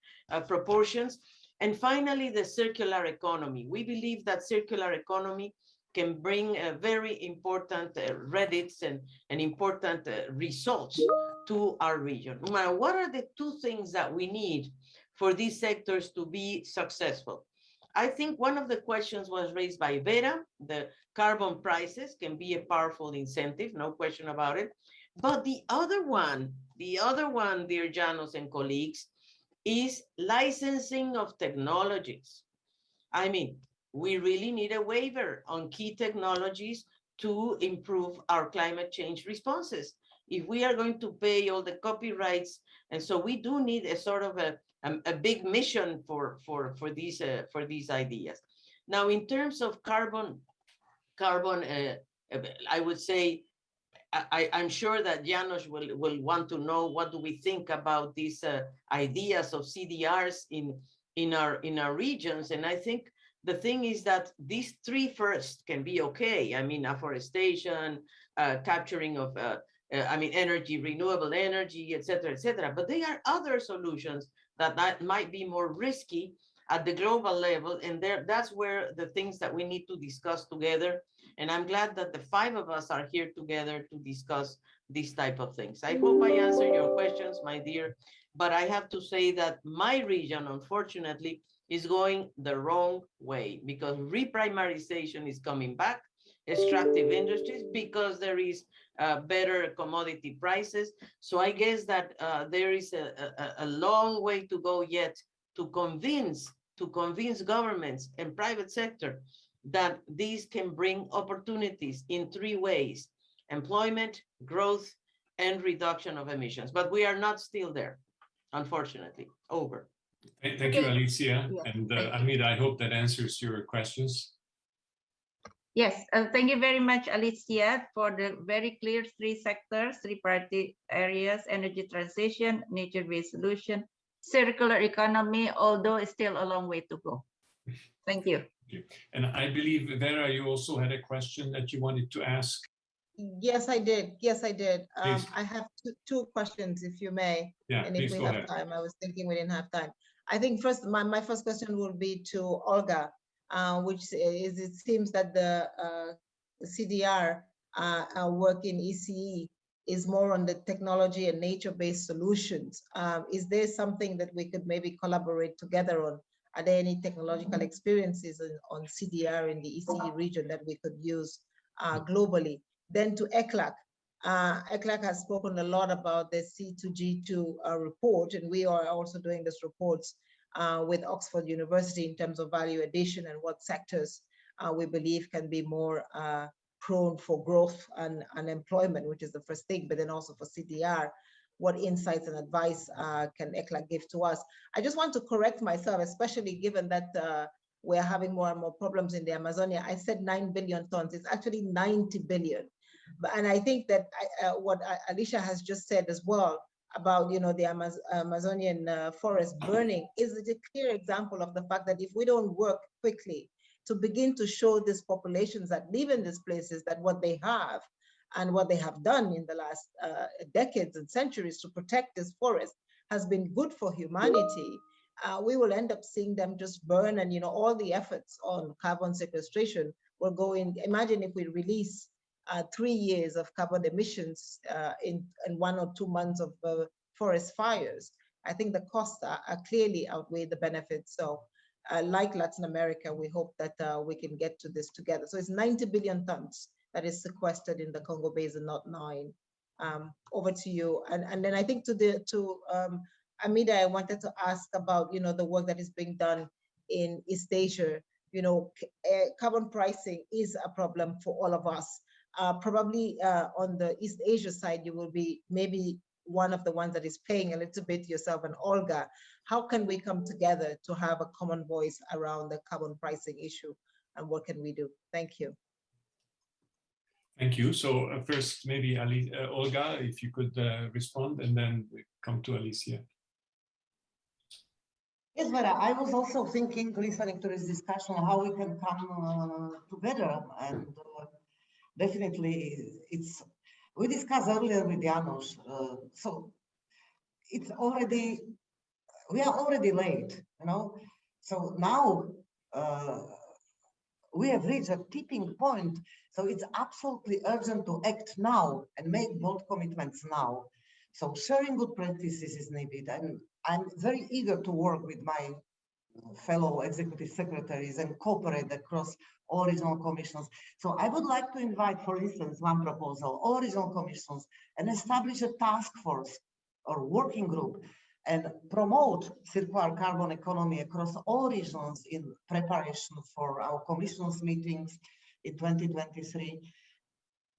proportions. And finally, the circular economy. We believe that circular economy can bring very important reddits and important results to our region. Now, what are the 2 things that we need for these sectors to be successful? I think one of the questions was raised by Vera. The carbon prices can be a powerful incentive, no question about it. But the other one, dear Janos and colleagues, is licensing of technologies. I mean, we really need a waiver on key technologies to improve our climate change responses. If we are going to pay all the copyrights, and so we do need a sort of a big mission for these ideas. Now, in terms of carbon, I would say I'm sure that Janos will want to know what do we think about these ideas of CDRs in our regions. And I think the thing is that these three first can be okay. I mean, afforestation, capturing of energy, renewable energy, et cetera, but there are other solutions that might be more risky at the global level, and that's where the things that we need to discuss together. And I'm glad that the five of us are here together to discuss these type of things. I hope I answered your questions, my dear, but I have to say that my region, unfortunately, is going the wrong way because reprimarization is coming back, extractive industries, because there is better commodity prices. So I guess that there is a long way to go yet to convince governments and private sector that these can bring opportunities in three ways: employment, growth, and reduction of emissions. But we are not still there, unfortunately. Over. Thank you, Alicia. And Almeida, I hope that answers your questions. Yes, thank you very much, Alicia, for the very clear three sectors, three priority areas: energy transition, nature-based solution, circular economy, although it's still a long way to go. Thank you. And I believe, Vera, you also had a question that you wanted to ask. Yes, I did. Yes, I did. I have two questions, if you may. Yeah, and if we have time, I was thinking we didn't have time. I think first, my first question will be to Olga, which is, it seems that the CDR work in ECE is more on the technology and nature-based solutions. Is there something that we could maybe collaborate together on? Are there any technological experiences on CDR in the ECE region that we could use globally? Then to ECLAC. ECLAC has spoken a lot about the C2G2 report, and we are also doing this reports with Oxford University in terms of value addition and what sectors we believe can be more prone for growth and employment, which is the first thing, but then also for CDR, what insights and advice can ECLAC give to us? I just want to correct myself, especially given that we're having more and more problems in the Amazonia. I said 9 billion tons, it's actually 90 billion. And I think that what Alicia has just said as well about, the Amazonian forest burning is a clear example of the fact that if we don't work quickly to begin to show these populations that live in these places that what they have and what they have done in the last decades and centuries to protect this forest has been good for humanity, we will end up seeing them just burn, and all the efforts on carbon sequestration will go in. Imagine if we release 3 years of carbon emissions in 1 or 2 months of forest fires. I think the costs are clearly outweigh the benefits. So like Latin America, we hope that we can get to this together. So it's 90 billion tons that is sequestered in the Congo Basin, not 9. Over to you. And then I think to Amida, I wanted to ask about, the work that is being done in East Asia. Carbon pricing is a problem for all of us. Probably on the East Asia side, you will be maybe one of the ones that is paying a little bit, yourself and Olga. How can we come together to have a common voice around the carbon pricing issue, and what can we do? Thank you. Thank you. So first, maybe Olga, if you could respond, and then we come to Alicia. Yes, Vera, I was also thinking, listening to this discussion, how we can come together, and definitely we discussed earlier with Janos, so we are already late, so now we have reached a tipping point, so it's absolutely urgent to act now and make bold commitments now. So sharing good practices is needed, and I'm very eager to work with my fellow executive secretaries and cooperate across all regional commissions. So I would like to invite, for instance, one proposal, all regional commissions, and establish a task force or working group and promote circular carbon economy across all regions in preparation for our commission's meetings in 2023.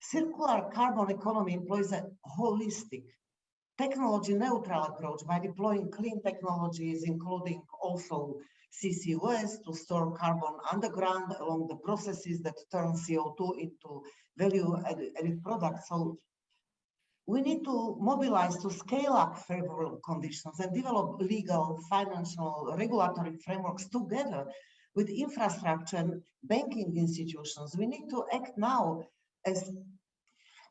Circular carbon economy employs a holistic, technology-neutral approach by deploying clean technologies, including also CCUS to store carbon underground along the processes that turn CO2 into value-added products. So We need to mobilize to scale up favorable conditions and develop legal, financial, regulatory frameworks together with infrastructure and banking institutions. We need to act now as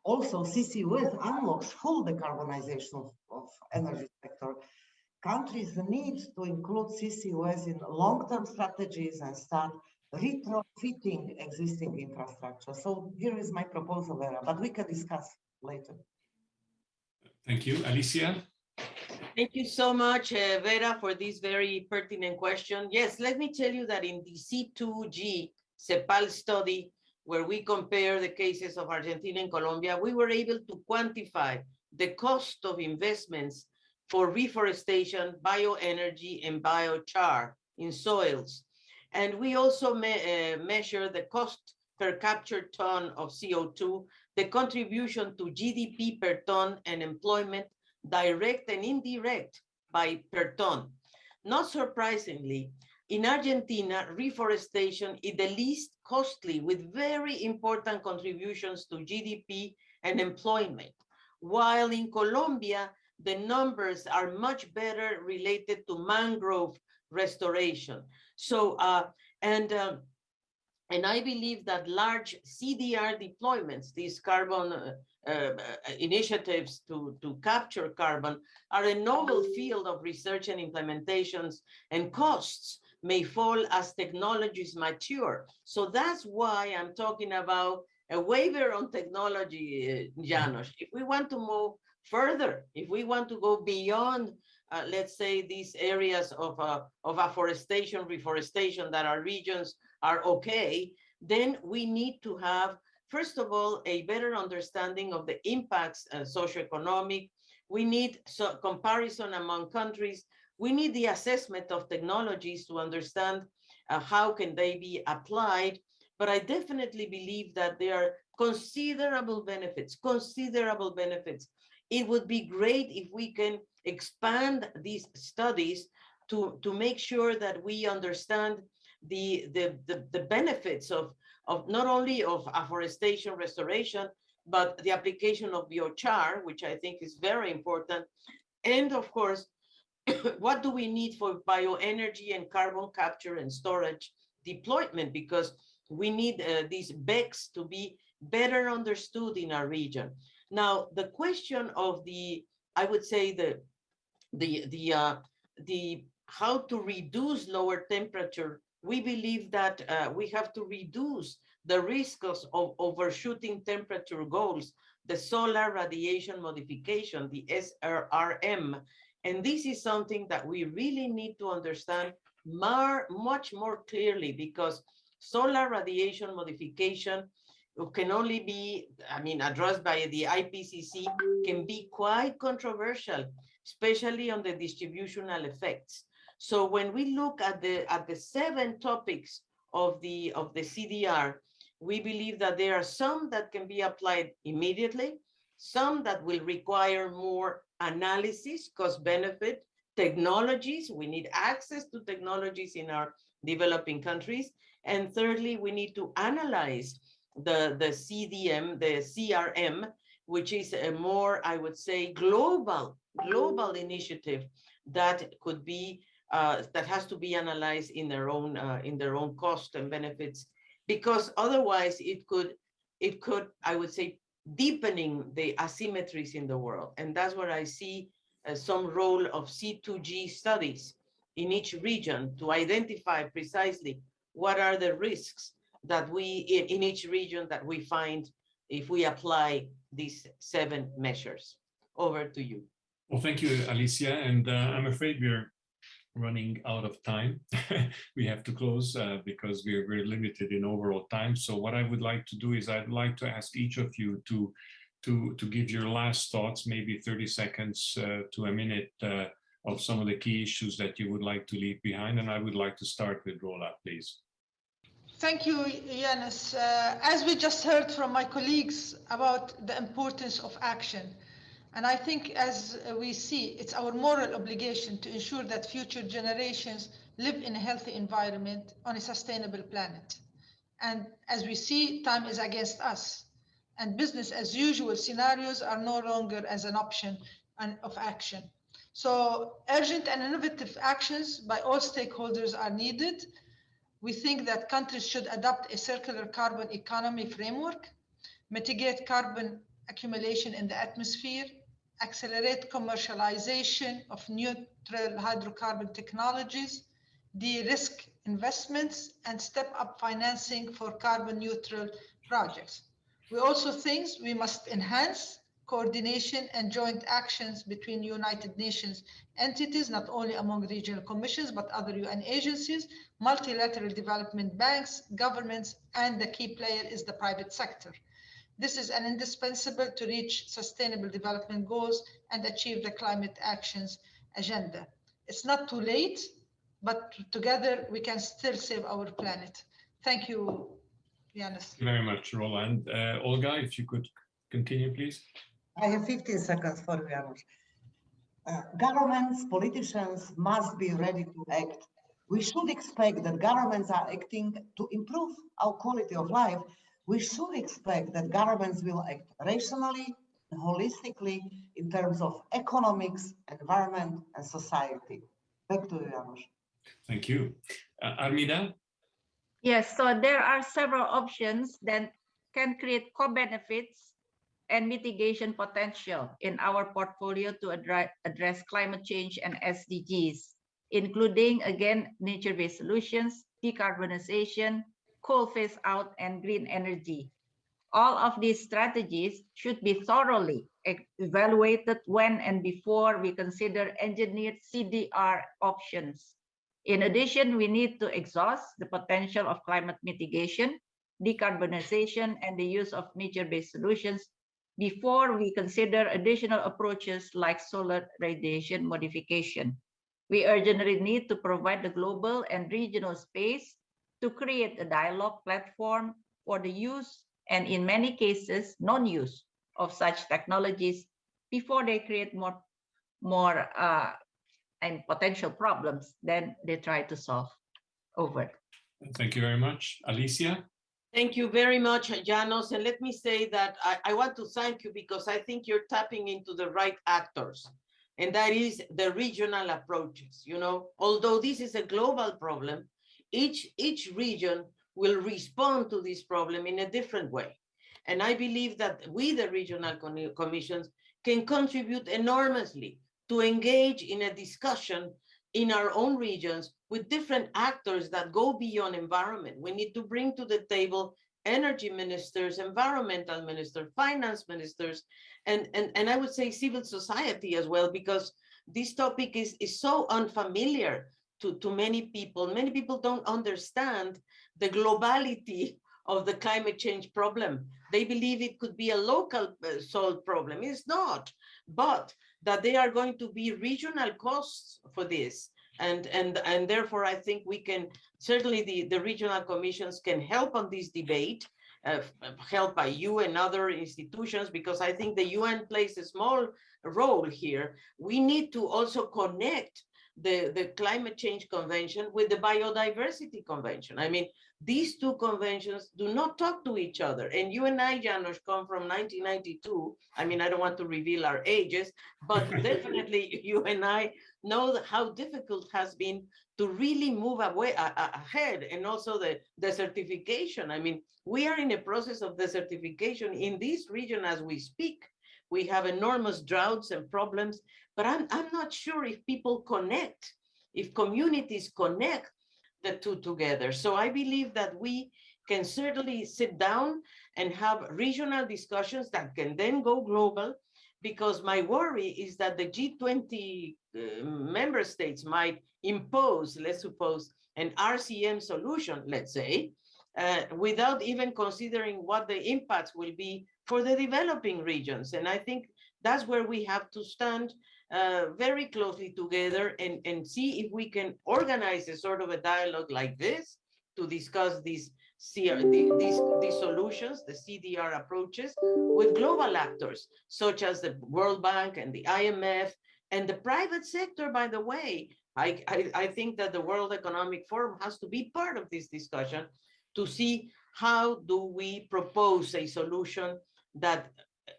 also CCUS unlocks full decarbonization of energy sector. Countries need to include CCUS in long-term strategies and start retrofitting existing infrastructure. So here is my proposal, Vera, but we can discuss later. Thank you. Alicia? Thank you so much, Vera, for this very pertinent question. Yes, let me tell you that in the C2G CEPAL study, where we compare the cases of Argentina and Colombia, we were able to quantify the cost of investments for reforestation, bioenergy, and biochar in soils. And we also measure the cost per captured ton of CO2, the contribution to GDP per ton, and employment, direct and indirect, per ton. Not surprisingly, in Argentina, reforestation is the least costly, with very important contributions to GDP and employment, while in Colombia, the numbers are much better related to mangrove restoration. So, and I believe that large CDR deployments, these carbon initiatives to capture carbon, are a novel field of research and implementations, and costs may fall as technologies mature. So that's why I'm talking about a waiver on technology, Janos. If we want to move further, if we want to go beyond, let's say, these areas of afforestation, reforestation that our regions are okay, then we need to have, first of all, a better understanding of the impacts, socioeconomic. We need comparison among countries. We need the assessment of technologies to understand how can they be applied. But I definitely believe that there are considerable benefits, It would be great if we can expand these studies to make sure that we understand the benefits of not only of afforestation restoration, but the application of biochar, which I think is very important. And of course, what do we need for bioenergy and carbon capture and storage deployment? Because we need these BECCS to be better understood in our region. Now, the question of I would say how to reduce lower temperature, we believe that we have to reduce the risks of overshooting temperature goals, the solar radiation modification, the SRRM. And this is something that we really need to understand much more clearly, because solar radiation modification can only be, addressed by the IPCC, can be quite controversial, especially on the distributional effects. So when we look at the 7 topics of the CDR, we believe that there are some that can be applied immediately, some that will require more analysis, cost benefit, technologies. We need access to technologies in our developing countries. And thirdly, we need to analyze the CRM, which is a more, I would say, global initiative that could be that has to be analyzed in their own cost and benefits, because otherwise it could, I would say, deepening the asymmetries in the world. And that's where I see some role of C2G studies in each region to identify precisely what are the risks that in each region that we find if we apply these 7 measures. Over to you. Well, thank you, Alicia. And I'm afraid we're running out of time. We have to close because we're very limited in overall time. So what I would like to do is I'd like to ask each of you to give your last thoughts, maybe 30 seconds to a minute of some of the key issues that you would like to leave behind. And I would like to start with Rola, please. Thank you, Yanis. As we just heard from my colleagues about the importance of action, and I think as we see, it's our moral obligation to ensure that future generations live in a healthy environment on a sustainable planet. And as we see, time is against us. and business as usual scenarios are no longer as an option of action. So urgent and innovative actions by all stakeholders are needed. We think that countries should adopt a circular carbon economy framework, mitigate carbon accumulation in the atmosphere, accelerate commercialization of neutral hydrocarbon technologies, de-risk investments, and step up financing for carbon neutral projects. We also think we must enhance coordination and joint actions between United Nations entities, not only among regional commissions, but other UN agencies, multilateral development banks, governments, and the key player is the private sector. This is an indispensable to reach sustainable development goals and achieve the climate actions agenda. It's not too late, but together we can still save our planet. Thank you, Yanis. Thank you very much, Roland. Olga, if you could continue, please. I have 15 seconds for you, Janusz. Governments, politicians must be ready to act. We should expect that governments are acting to improve our quality of life. We should expect that governments will act rationally and holistically in terms of economics, environment, and society. Back to you, Janusz. Thank you. Armida? Yes, so there are several options that can create co-benefits and mitigation potential in our portfolio to address climate change and SDGs, including, again, nature-based solutions, decarbonization, coal phase out, and green energy. All of these strategies should be thoroughly evaluated when and before we consider engineered CDR options. In addition, we need to exhaust the potential of climate mitigation, decarbonization, and the use of nature-based solutions before we consider additional approaches like solar radiation modification. We urgently need to provide the global and regional space to create a dialogue platform for the use and, in many cases, non-use of such technologies before they create more and potential problems than they try to solve. Over. Thank you very much. Alicia? Thank you very much, Janos. And let me say that I want to thank you because I think you're tapping into the right actors. And that is the regional approaches. You know, although this is a global problem, each region will respond to this problem in a different way. And I believe that we, the regional commissions, can contribute enormously to engage in a discussion in our own regions with different actors that go beyond environment. We need to bring to the table energy ministers, environmental ministers, finance ministers, and I would say civil society as well, because this topic is so unfamiliar to many people. Many people don't understand the globality of the climate change problem. They believe it could be a local solved problem. It's not, but that there are going to be regional costs for this. And therefore, I think we can, certainly the regional commissions can help on this debate, helped by you and other institutions, because I think the UN plays a small role here. We need to also connect the Climate Change Convention with the Biodiversity Convention. I mean, these two conventions do not talk to each other. And you and I, Janos, come from 1992. I mean, I don't want to reveal our ages, but definitely you and I know how difficult it has been to really move ahead, and also the desertification. I mean, we are in a process of desertification in this region as we speak. We have enormous droughts and problems, but I'm not sure if people connect, if communities connect the two together. So I believe that we can certainly sit down and have regional discussions that can then go global, because my worry is that the G20 member states might impose, let's suppose, an RCM solution, let's say, without even considering what the impacts will be for the developing regions. And I think that's where we have to stand very closely together and see if we can organize a sort of a dialogue like this to discuss these solutions, the CDR approaches, with global actors, such as the World Bank and the IMF and the private sector, by the way. I think that the World Economic Forum has to be part of this discussion to see how do we propose a solution that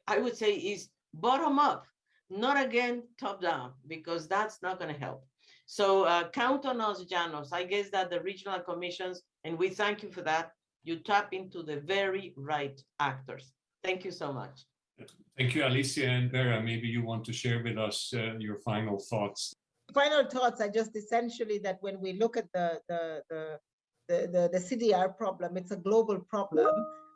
I would say is bottom up, not again top down, because that's not going to help. So count on us, Janos. I guess that the regional commissions, and we thank you for that, you tap into the very right actors. Thank you so much. Thank you, Alicia and Vera. Maybe you want to share with us your final thoughts. Final thoughts are just essentially that when we look at the CDR problem, it's a global problem.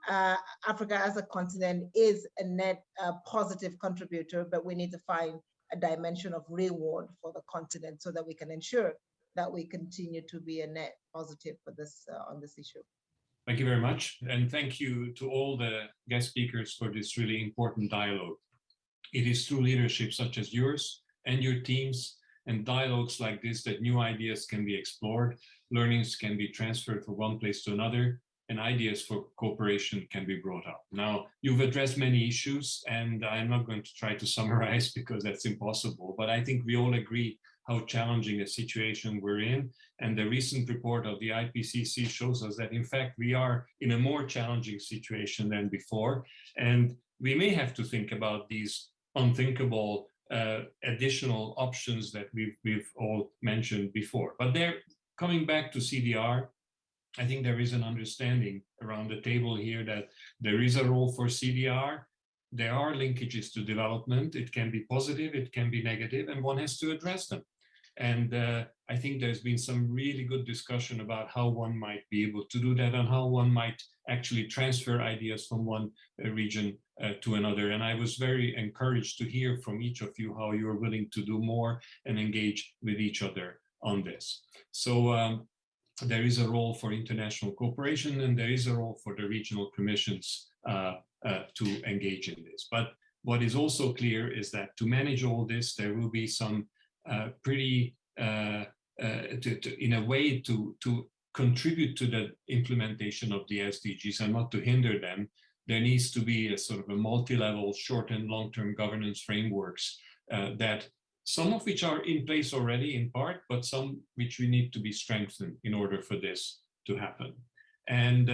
Africa as a continent is a net positive contributor, but we need to find a dimension of reward for the continent so that we can ensure that we continue to be a net positive for this on this issue. Thank you very much. And thank you to all the guest speakers for this really important dialogue. It is through leadership such as yours and your teams and dialogues like this that new ideas can be explored, learnings can be transferred from one place to another, and ideas for cooperation can be brought up. Now, you've addressed many issues, and I'm not going to try to summarize because that's impossible, but I think we all agree how challenging a situation we're in. And the recent report of the IPCC shows us that, in fact, we are in a more challenging situation than before. And we may have to think about these unthinkable additional options that we've all mentioned before. But they're coming back to CDR. I think there is an understanding around the table here that there is a role for CDR. There are linkages to development. It can be positive, it can be negative, and one has to address them. And I think there's been some really good discussion about how one might be able to do that and how one might actually transfer ideas from one region to another. And I was very encouraged to hear from each of you how you're willing to do more and engage with each other on this. So there is a role for international cooperation, and there is a role for the regional commissions to engage in this. But what is also clear is that to manage all this, there will be some pretty, in a way, to contribute to the implementation of the SDGs and not to hinder them. There needs to be a sort of a multi-level short and long-term governance frameworks that some of which are in place already in part, but some which we need to be strengthened in order for this to happen. And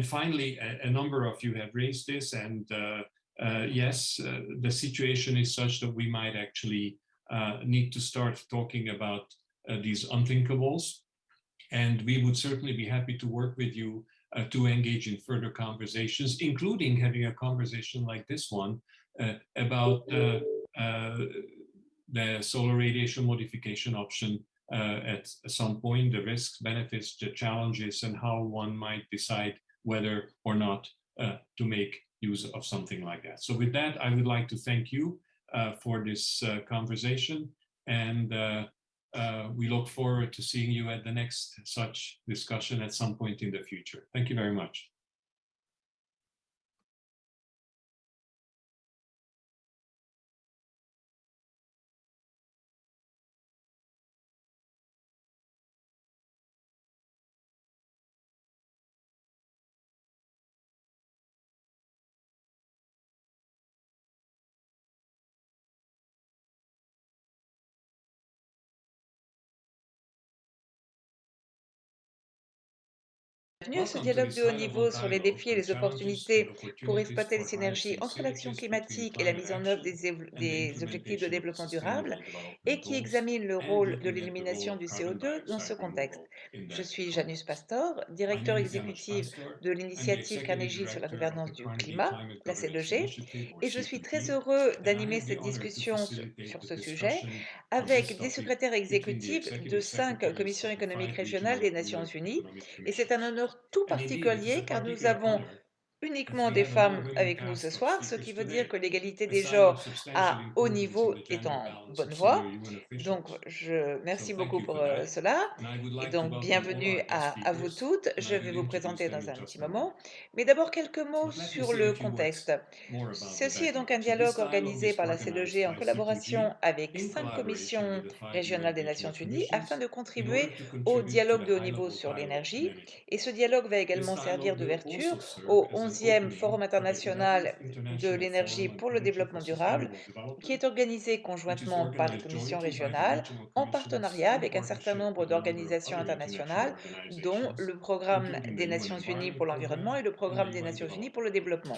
finally, a number of you have raised this, and yes, the situation is such that we might actually need to start talking about these unthinkables. And we would certainly be happy to work with you to engage in further conversations, including having a conversation like this one about the solar radiation modification option at some point, the risks, benefits, the challenges, and how one might decide whether or not to make use of something like that. So with that, I would like to thank you for this conversation, and we look forward to seeing you at the next such discussion at some point in the future. Thank you very much. Bienvenue à ce dialogue de haut niveau sur les défis et les opportunités pour exploiter les synergies entre l'action climatique et la mise en œuvre des objectifs de développement durable et qui examine le rôle de l'élimination du CO2 dans ce contexte. Je suis Janus Pastor, directeur exécutif de l'initiative Carnegie sur la gouvernance du climat, la C2G, et je suis très heureux d'animer cette discussion sur ce sujet avec des secrétaires exécutifs de 5 commissions économiques régionales des Nations Unies. Et c'est un honneur tout particulier car nous avons uniquement des femmes avec nous ce soir, ce qui veut dire que l'égalité des genres à haut niveau est en bonne voie. Donc, merci beaucoup pour cela. Et donc, bienvenue à vous toutes. Je vais vous présenter dans un petit moment. Mais d'abord, quelques mots sur le contexte. Ceci est donc un dialogue organisé par la C2G en collaboration avec 5 commissions régionales des Nations Unies afin de contribuer au dialogue de haut niveau sur l'énergie. Et ce dialogue va également servir d'ouverture au 11e Forum international de l'énergie pour le développement durable, qui est organisé conjointement par les commissions régionales en partenariat avec un certain nombre d'organisations internationales, dont le Programme des Nations Unies pour l'environnement et le Programme des Nations Unies pour le développement.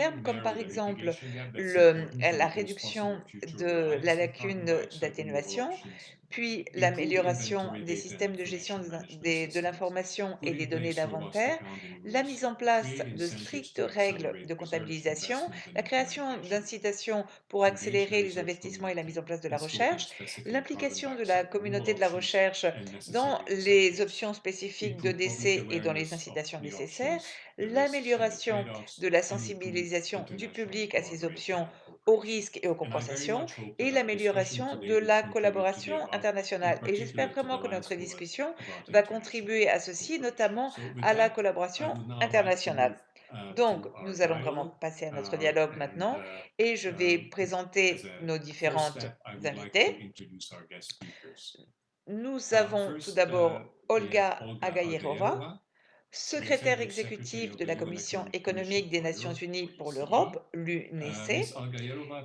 terme, comme par exemple la réduction de la lacune d'atténuation, puis l'amélioration des systèmes de gestion de l'information et des données d'inventaire, la mise en place de strictes règles de comptabilisation, la création d'incitations pour accélérer les investissements et la mise en place de la recherche, l'implication de la communauté de la recherche dans les options spécifiques de décès et dans les incitations nécessaires, l'amélioration de la sensibilisation du public à ces options, aux risques et aux compensations, et l'amélioration de la collaboration internationale. Et j'espère vraiment que notre discussion va contribuer à ceci, notamment à la collaboration internationale. Donc, nous allons vraiment passer à notre dialogue maintenant et je vais présenter nos différentes invités. Nous avons tout d'abord Olga Agayerova, secrétaire exécutif de la Commission économique des Nations Unies pour l'Europe, l'UNECE.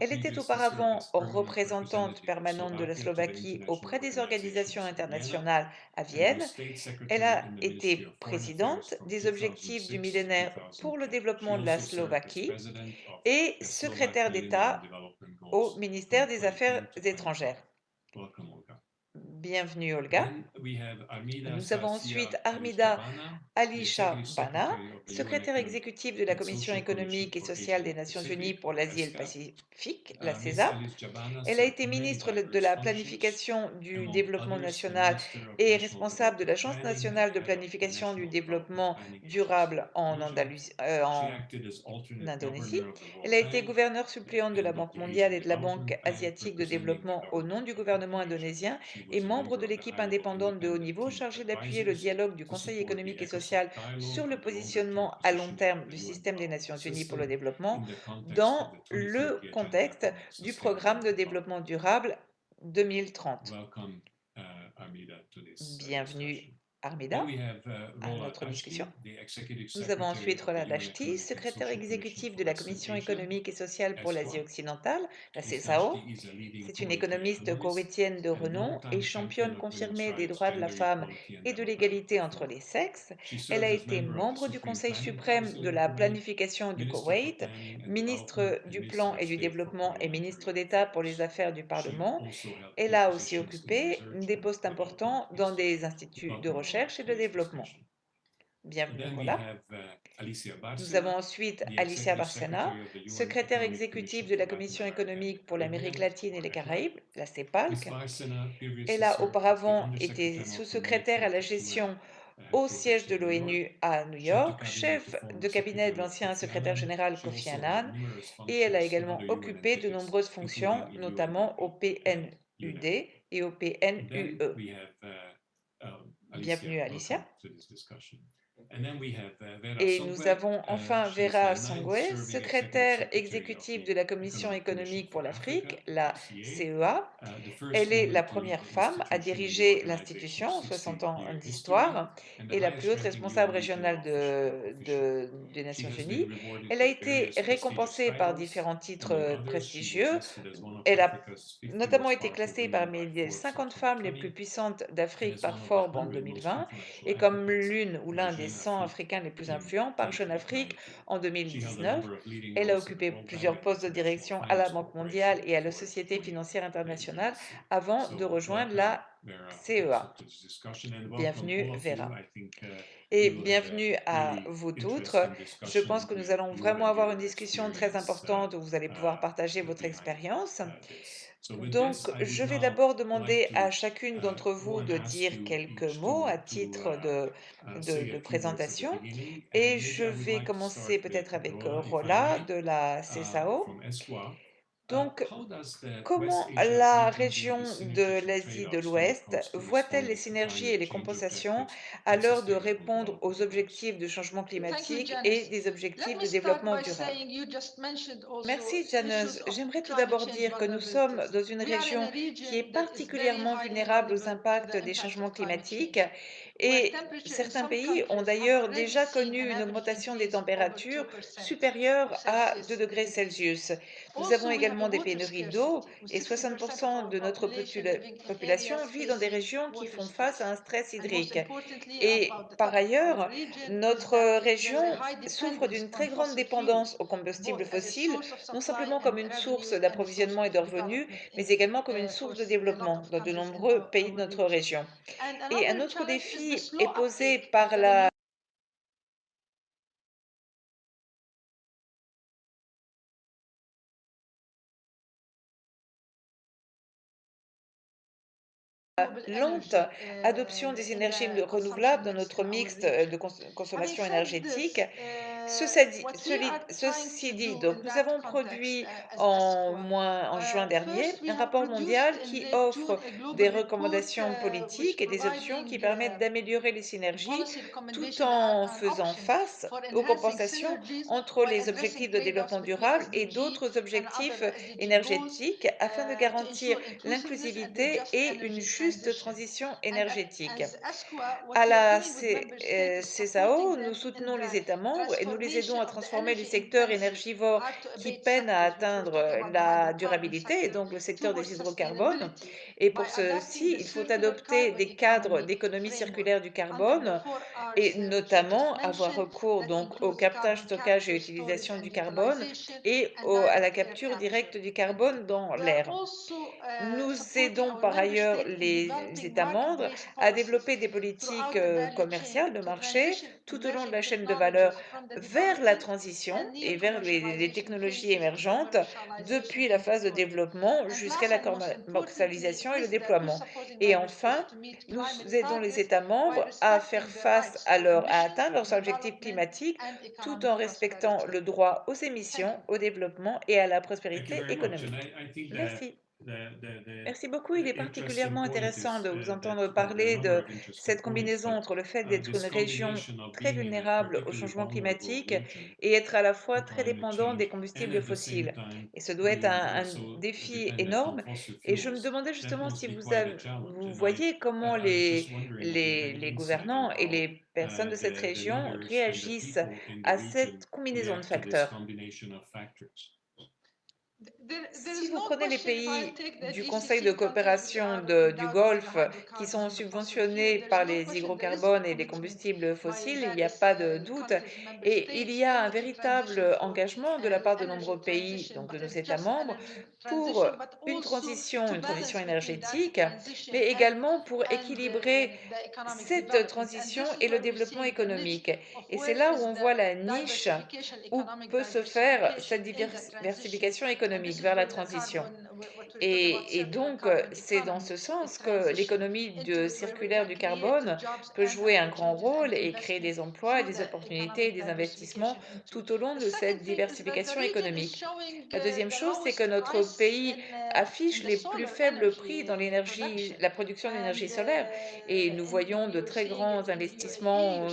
Elle était auparavant représentante permanente de la Slovaquie auprès des organisations internationales à Vienne. Elle a été présidente des objectifs du millénaire pour le développement de la Slovaquie et secrétaire d'État au ministère des Affaires étrangères. Bienvenue, Olga. Nous avons ensuite Armida Alisha Bana, secrétaire exécutive de la Commission économique et sociale des Nations Unies pour l'Asie et le Pacifique, la CESAP. Elle a été ministre de la Planification du Développement National et responsable de l'Agence nationale de planification du développement durable en Indonésie. Elle a été gouverneure suppléante de la Banque mondiale et de la Banque asiatique de développement au nom du gouvernement indonésien et membre de l'équipe indépendante de haut niveau chargée d'appuyer le dialogue du Conseil économique et social sur le positionnement à long terme du système des Nations Unies pour le développement dans le contexte du programme de développement durable 2030. Bienvenue, Armida, à notre discussion. Nous avons ensuite Roland Lachty, secrétaire exécutif de la Commission économique et sociale pour l'Asie occidentale, la CSAO. C'est une économiste koweïtienne de renom et championne confirmée des droits de la femme et de l'égalité entre les sexes. Elle a été membre du Conseil suprême de la planification du Koweït, ministre du Plan et du Développement et ministre d'État pour les affaires du Parlement. Elle a aussi occupé des postes importants dans des instituts de recherche et de développement. Bienvenue, Roland. Nous avons ensuite Alicia Bárcena, secrétaire exécutive de la Commission économique pour l'Amérique latine et les Caraïbes, la CEPALC. Elle a auparavant été sous-secrétaire à la gestion au siège de l'ONU à New York, chef de cabinet de l'ancien secrétaire général Kofi Annan, et elle a également occupé de nombreuses fonctions, notamment au PNUD et au PNUE. Bienvenue, Alicia. Et nous avons enfin Vera Songwe, secrétaire exécutive de la Commission économique pour l'Afrique, la CEA. Elle est la première femme à diriger l'institution en 60 ans d'histoire et la plus haute responsable régionale des Nations Unies. Elle a été récompensée par différents titres prestigieux. Elle a notamment été classée parmi les 50 femmes les plus puissantes d'Afrique par Forbes en 2020 et comme l'une ou l'un des 100 Africains les plus influents par Jeune Afrique en 2019. Elle a occupé plusieurs postes de direction à la Banque mondiale et à la Société financière internationale avant de rejoindre la CEA. Bienvenue, Vera. Et bienvenue à vous toutes. Je pense que nous allons vraiment avoir une discussion très importante où vous allez pouvoir partager votre expérience. Donc, je vais d'abord demander à chacune d'entre vous de dire quelques mots à titre de présentation. Et je vais commencer peut-être avec Rola de la CSAO. Donc, comment la région de l'Asie de l'Ouest voit-elle les synergies et les compensations à l'heure de répondre aux objectifs de changement climatique et des objectifs de développement durable? Merci, Janos. J'aimerais tout d'abord dire que nous sommes dans une région qui est particulièrement vulnérable aux impacts des changements climatiques et certains pays ont d'ailleurs déjà connu une augmentation des températures supérieure à 2 degrés Celsius. Nous avons également des pénuries d'eau et 60% de notre population vit dans des régions qui font face à un stress hydrique. Et par ailleurs, notre région souffre d'une très grande dépendance aux combustibles fossiles, non simplement comme une source d'approvisionnement et de revenus, mais également comme une source de développement dans de nombreux pays de notre région. Et un autre défi est posé par la lente adoption des énergies renouvelables dans notre mix de consommation énergétique. Ceci dit, donc nous avons produit en juin dernier un rapport mondial qui offre des recommandations politiques et des options qui permettent d'améliorer les synergies tout en faisant face aux compensations entre les objectifs de développement durable et d'autres objectifs énergétiques afin de garantir l'inclusivité et une juste transition énergétique. À la CSAO, nous soutenons les États membres et nous les aidons à transformer les secteurs énergivores qui peinent à atteindre la durabilité, et donc le secteur des hydrocarbones. Et pour ceci, il faut adopter des cadres d'économie circulaire du carbone et notamment avoir recours donc au captage, stockage et utilisation du carbone et à la capture directe du carbone dans l'air. Nous aidons par ailleurs les États membres à développer des politiques commerciales de marché tout au long de la chaîne de valeur vers la transition et vers les technologies émergentes depuis la phase de développement jusqu'à la commercialisation et le déploiement. Et enfin, nous aidons les États membres à faire face à atteindre leurs objectifs climatiques tout en respectant le droit aux émissions, au développement et à la prospérité économique. Merci. Merci beaucoup. Il est particulièrement intéressant de vous entendre parler de cette combinaison entre le fait d'être une région très vulnérable au changement climatique et être à la fois très dépendant des combustibles fossiles. Et ce doit être un défi énorme. Et je me demandais justement si vous voyez comment les gouvernants et les personnes de cette région réagissent à cette combinaison de facteurs. Si vous prenez les pays du Conseil de coopération du Golfe qui sont subventionnés par les hydrocarbones et les combustibles fossiles, il n'y a pas de doute. Et il y a un véritable engagement de la part de nombreux pays, donc de nos États membres, pour une transition énergétique, mais également pour équilibrer cette transition et le développement économique. Et c'est là où on voit la niche où peut se faire cette diversification économique vers la transition. Et donc, c'est dans ce sens que l'économie circulaire du carbone peut jouer un grand rôle et créer des emplois, des opportunités et des investissements tout au long de cette diversification économique. La deuxième chose, c'est que notre pays affiche les plus faibles prix dans la production d'énergie solaire. Et nous voyons de très grands investissements aux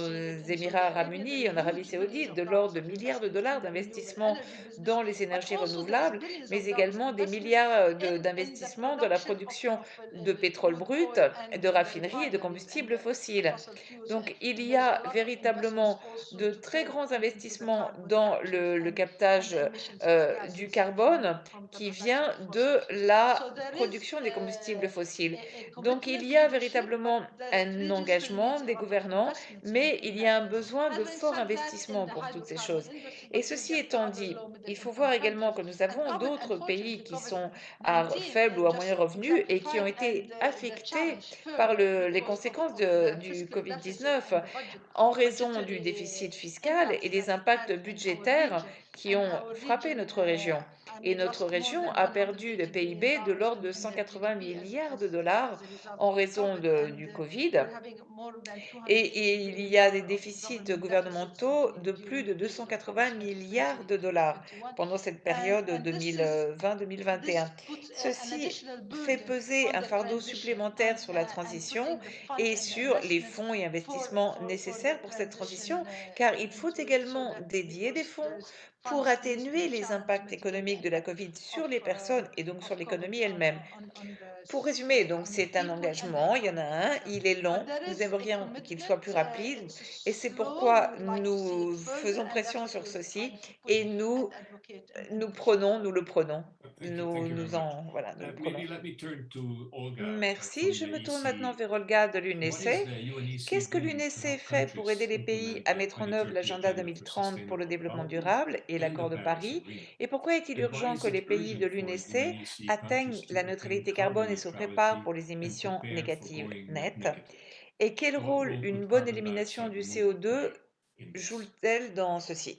Émirats arabes unis, en Arabie saoudite, de l'ordre de milliards de dollars d'investissements dans les énergies renouvelables, mais également des milliards d'investissements dans la production de pétrole brut, de raffineries et de combustibles fossiles. Donc, il y a véritablement de très grands investissements dans le captage du carbone qui vient de la production des combustibles fossiles. Donc, il y a véritablement un engagement des gouvernants, mais il y a un besoin de fort investissement pour toutes ces choses. Et ceci étant dit, il faut voir également que nous avons d'autres pays qui sont à faible ou à moyen revenu et qui ont été affectés par les conséquences du Covid-19 en raison du déficit fiscal et des impacts budgétaires qui ont frappé notre région. Et notre région a perdu le PIB de l'ordre de 180 milliards de dollars en raison du Covid. Et il y a des déficits gouvernementaux de plus de 280 milliards de dollars pendant cette période 2020-2021. Ceci fait peser un fardeau supplémentaire sur la transition et sur les fonds et investissements nécessaires pour cette transition, car il faut également dédier des fonds pour atténuer les impacts économiques de la Covid sur les personnes et donc sur l'économie elle-même. Pour résumer, donc c'est un engagement, il y en a un, il est lent, nous aimerions qu'il soit plus rapide et c'est pourquoi nous faisons pression sur ceci et nous le prenons, voilà, nous le prenons. Merci, je me tourne maintenant vers Olga de l'UNECE. Qu'est-ce que l'UNECE fait pour aider les pays à mettre en œuvre l'agenda 2030 pour le développement durable et l'accord de Paris? Et pourquoi est-il urgent que les pays de l'UNECE atteignent la neutralité carbone et se préparent pour les émissions négatives nettes? Et quel rôle une bonne élimination du CO2 joue-t-elle dans ceci?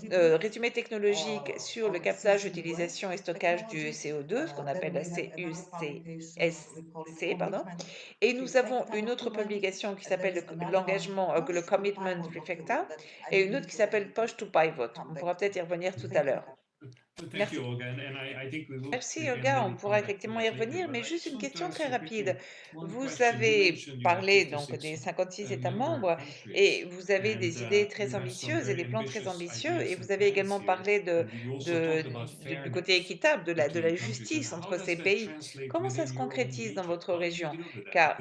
résumé technologique sur le captage, utilisation et stockage du CO2, ce qu'on appelle la CUCSC, pardon. Et nous avons une autre publication qui s'appelle l'engagement, le Commitment Trifecta, et une autre qui s'appelle Push to Pivot. On pourra peut-être y revenir tout à l'heure. Merci. Merci Olga, on pourra effectivement y revenir, mais juste une question très rapide. Vous avez parlé donc des 56 États membres et vous avez des idées très ambitieuses et des plans très ambitieux et vous avez également parlé du côté équitable, de la justice entre ces pays. Comment ça se concrétise dans votre région? Car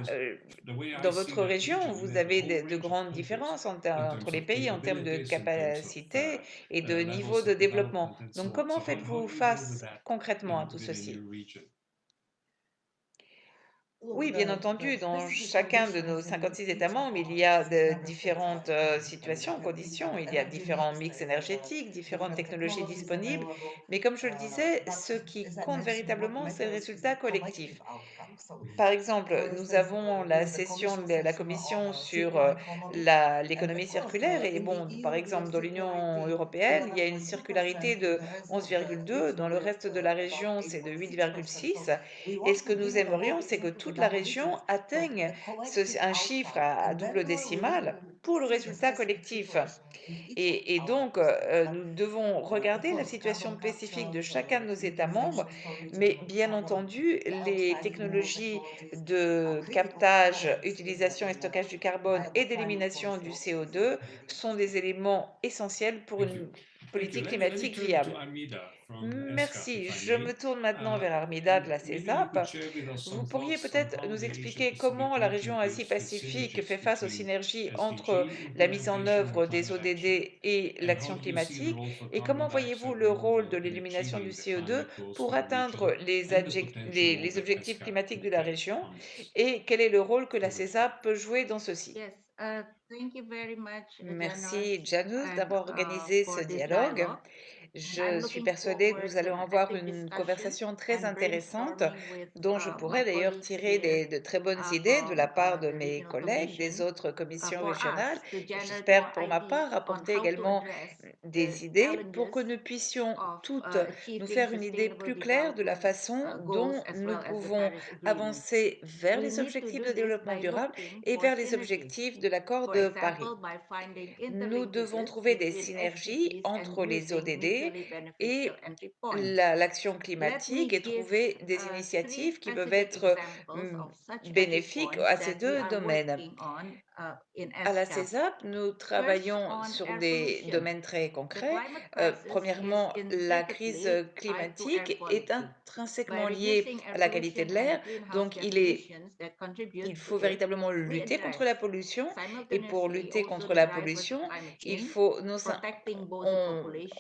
dans votre région, vous avez de grandes différences entre les pays en termes de capacité et de niveau de développement. Donc, comment faites-vous face concrètement à tout ceci? Oui, bien entendu, dans chacun de nos 56 États membres, il y a de différentes situations, conditions, il y a différents mix énergétiques, différentes technologies disponibles, mais comme je le disais, ce qui compte véritablement, c'est le résultat collectif. Par exemple, nous avons la session de la commission sur l'économie circulaire et bon, par exemple, dans l'Union européenne, il y a une circularité de 11,2, dans le reste de la région, c'est de 8,6. Et ce que nous aimerions, c'est que toute la région atteigne un chiffre à double décimal pour le résultat collectif. Et donc, nous devons regarder la situation spécifique de chacun de nos États membres, mais bien entendu, les technologies de captage, utilisation et stockage du carbone et d'élimination du CO2 sont des éléments essentiels pour une politique climatique viable. Merci. Je me tourne maintenant vers Armida de la CESAP. Vous pourriez peut-être nous expliquer comment la région Asie-Pacifique fait face aux synergies entre la mise en œuvre des ODD et l'action climatique et comment voyez-vous le rôle de l'élimination du CO2 pour atteindre les objectifs climatiques de la région et quel est le rôle que la CESAP peut jouer dans ceci? Yes, thank you very much, Merci Janus and d'avoir organisé ce for this dialogue. dialogue. Je suis persuadée que nous allons avoir une conversation très intéressante dont je pourrais d'ailleurs tirer de très bonnes idées de la part de mes collègues des autres commissions régionales. Et j'espère pour ma part apporter également des idées pour que nous puissions toutes nous faire une idée plus claire de la façon dont nous pouvons avancer vers les objectifs de développement durable et vers les objectifs de l'accord de Paris. Nous devons trouver des synergies entre les ODD et l'action climatique et trouver des initiatives qui peuvent être bénéfiques à ces deux domaines. À la CESAP, nous travaillons sur des domaines très concrets. Premièrement, la crise climatique est intrinsèquement liée à la qualité de l'air, donc il faut véritablement lutter contre la pollution et pour lutter contre la pollution, il faut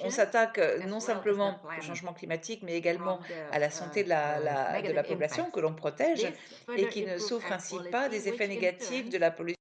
on s'attaque non simplement au changement climatique, mais également à la santé de la population que l'on protège et qui ne souffre ainsi pas des effets négatifs de la pollution.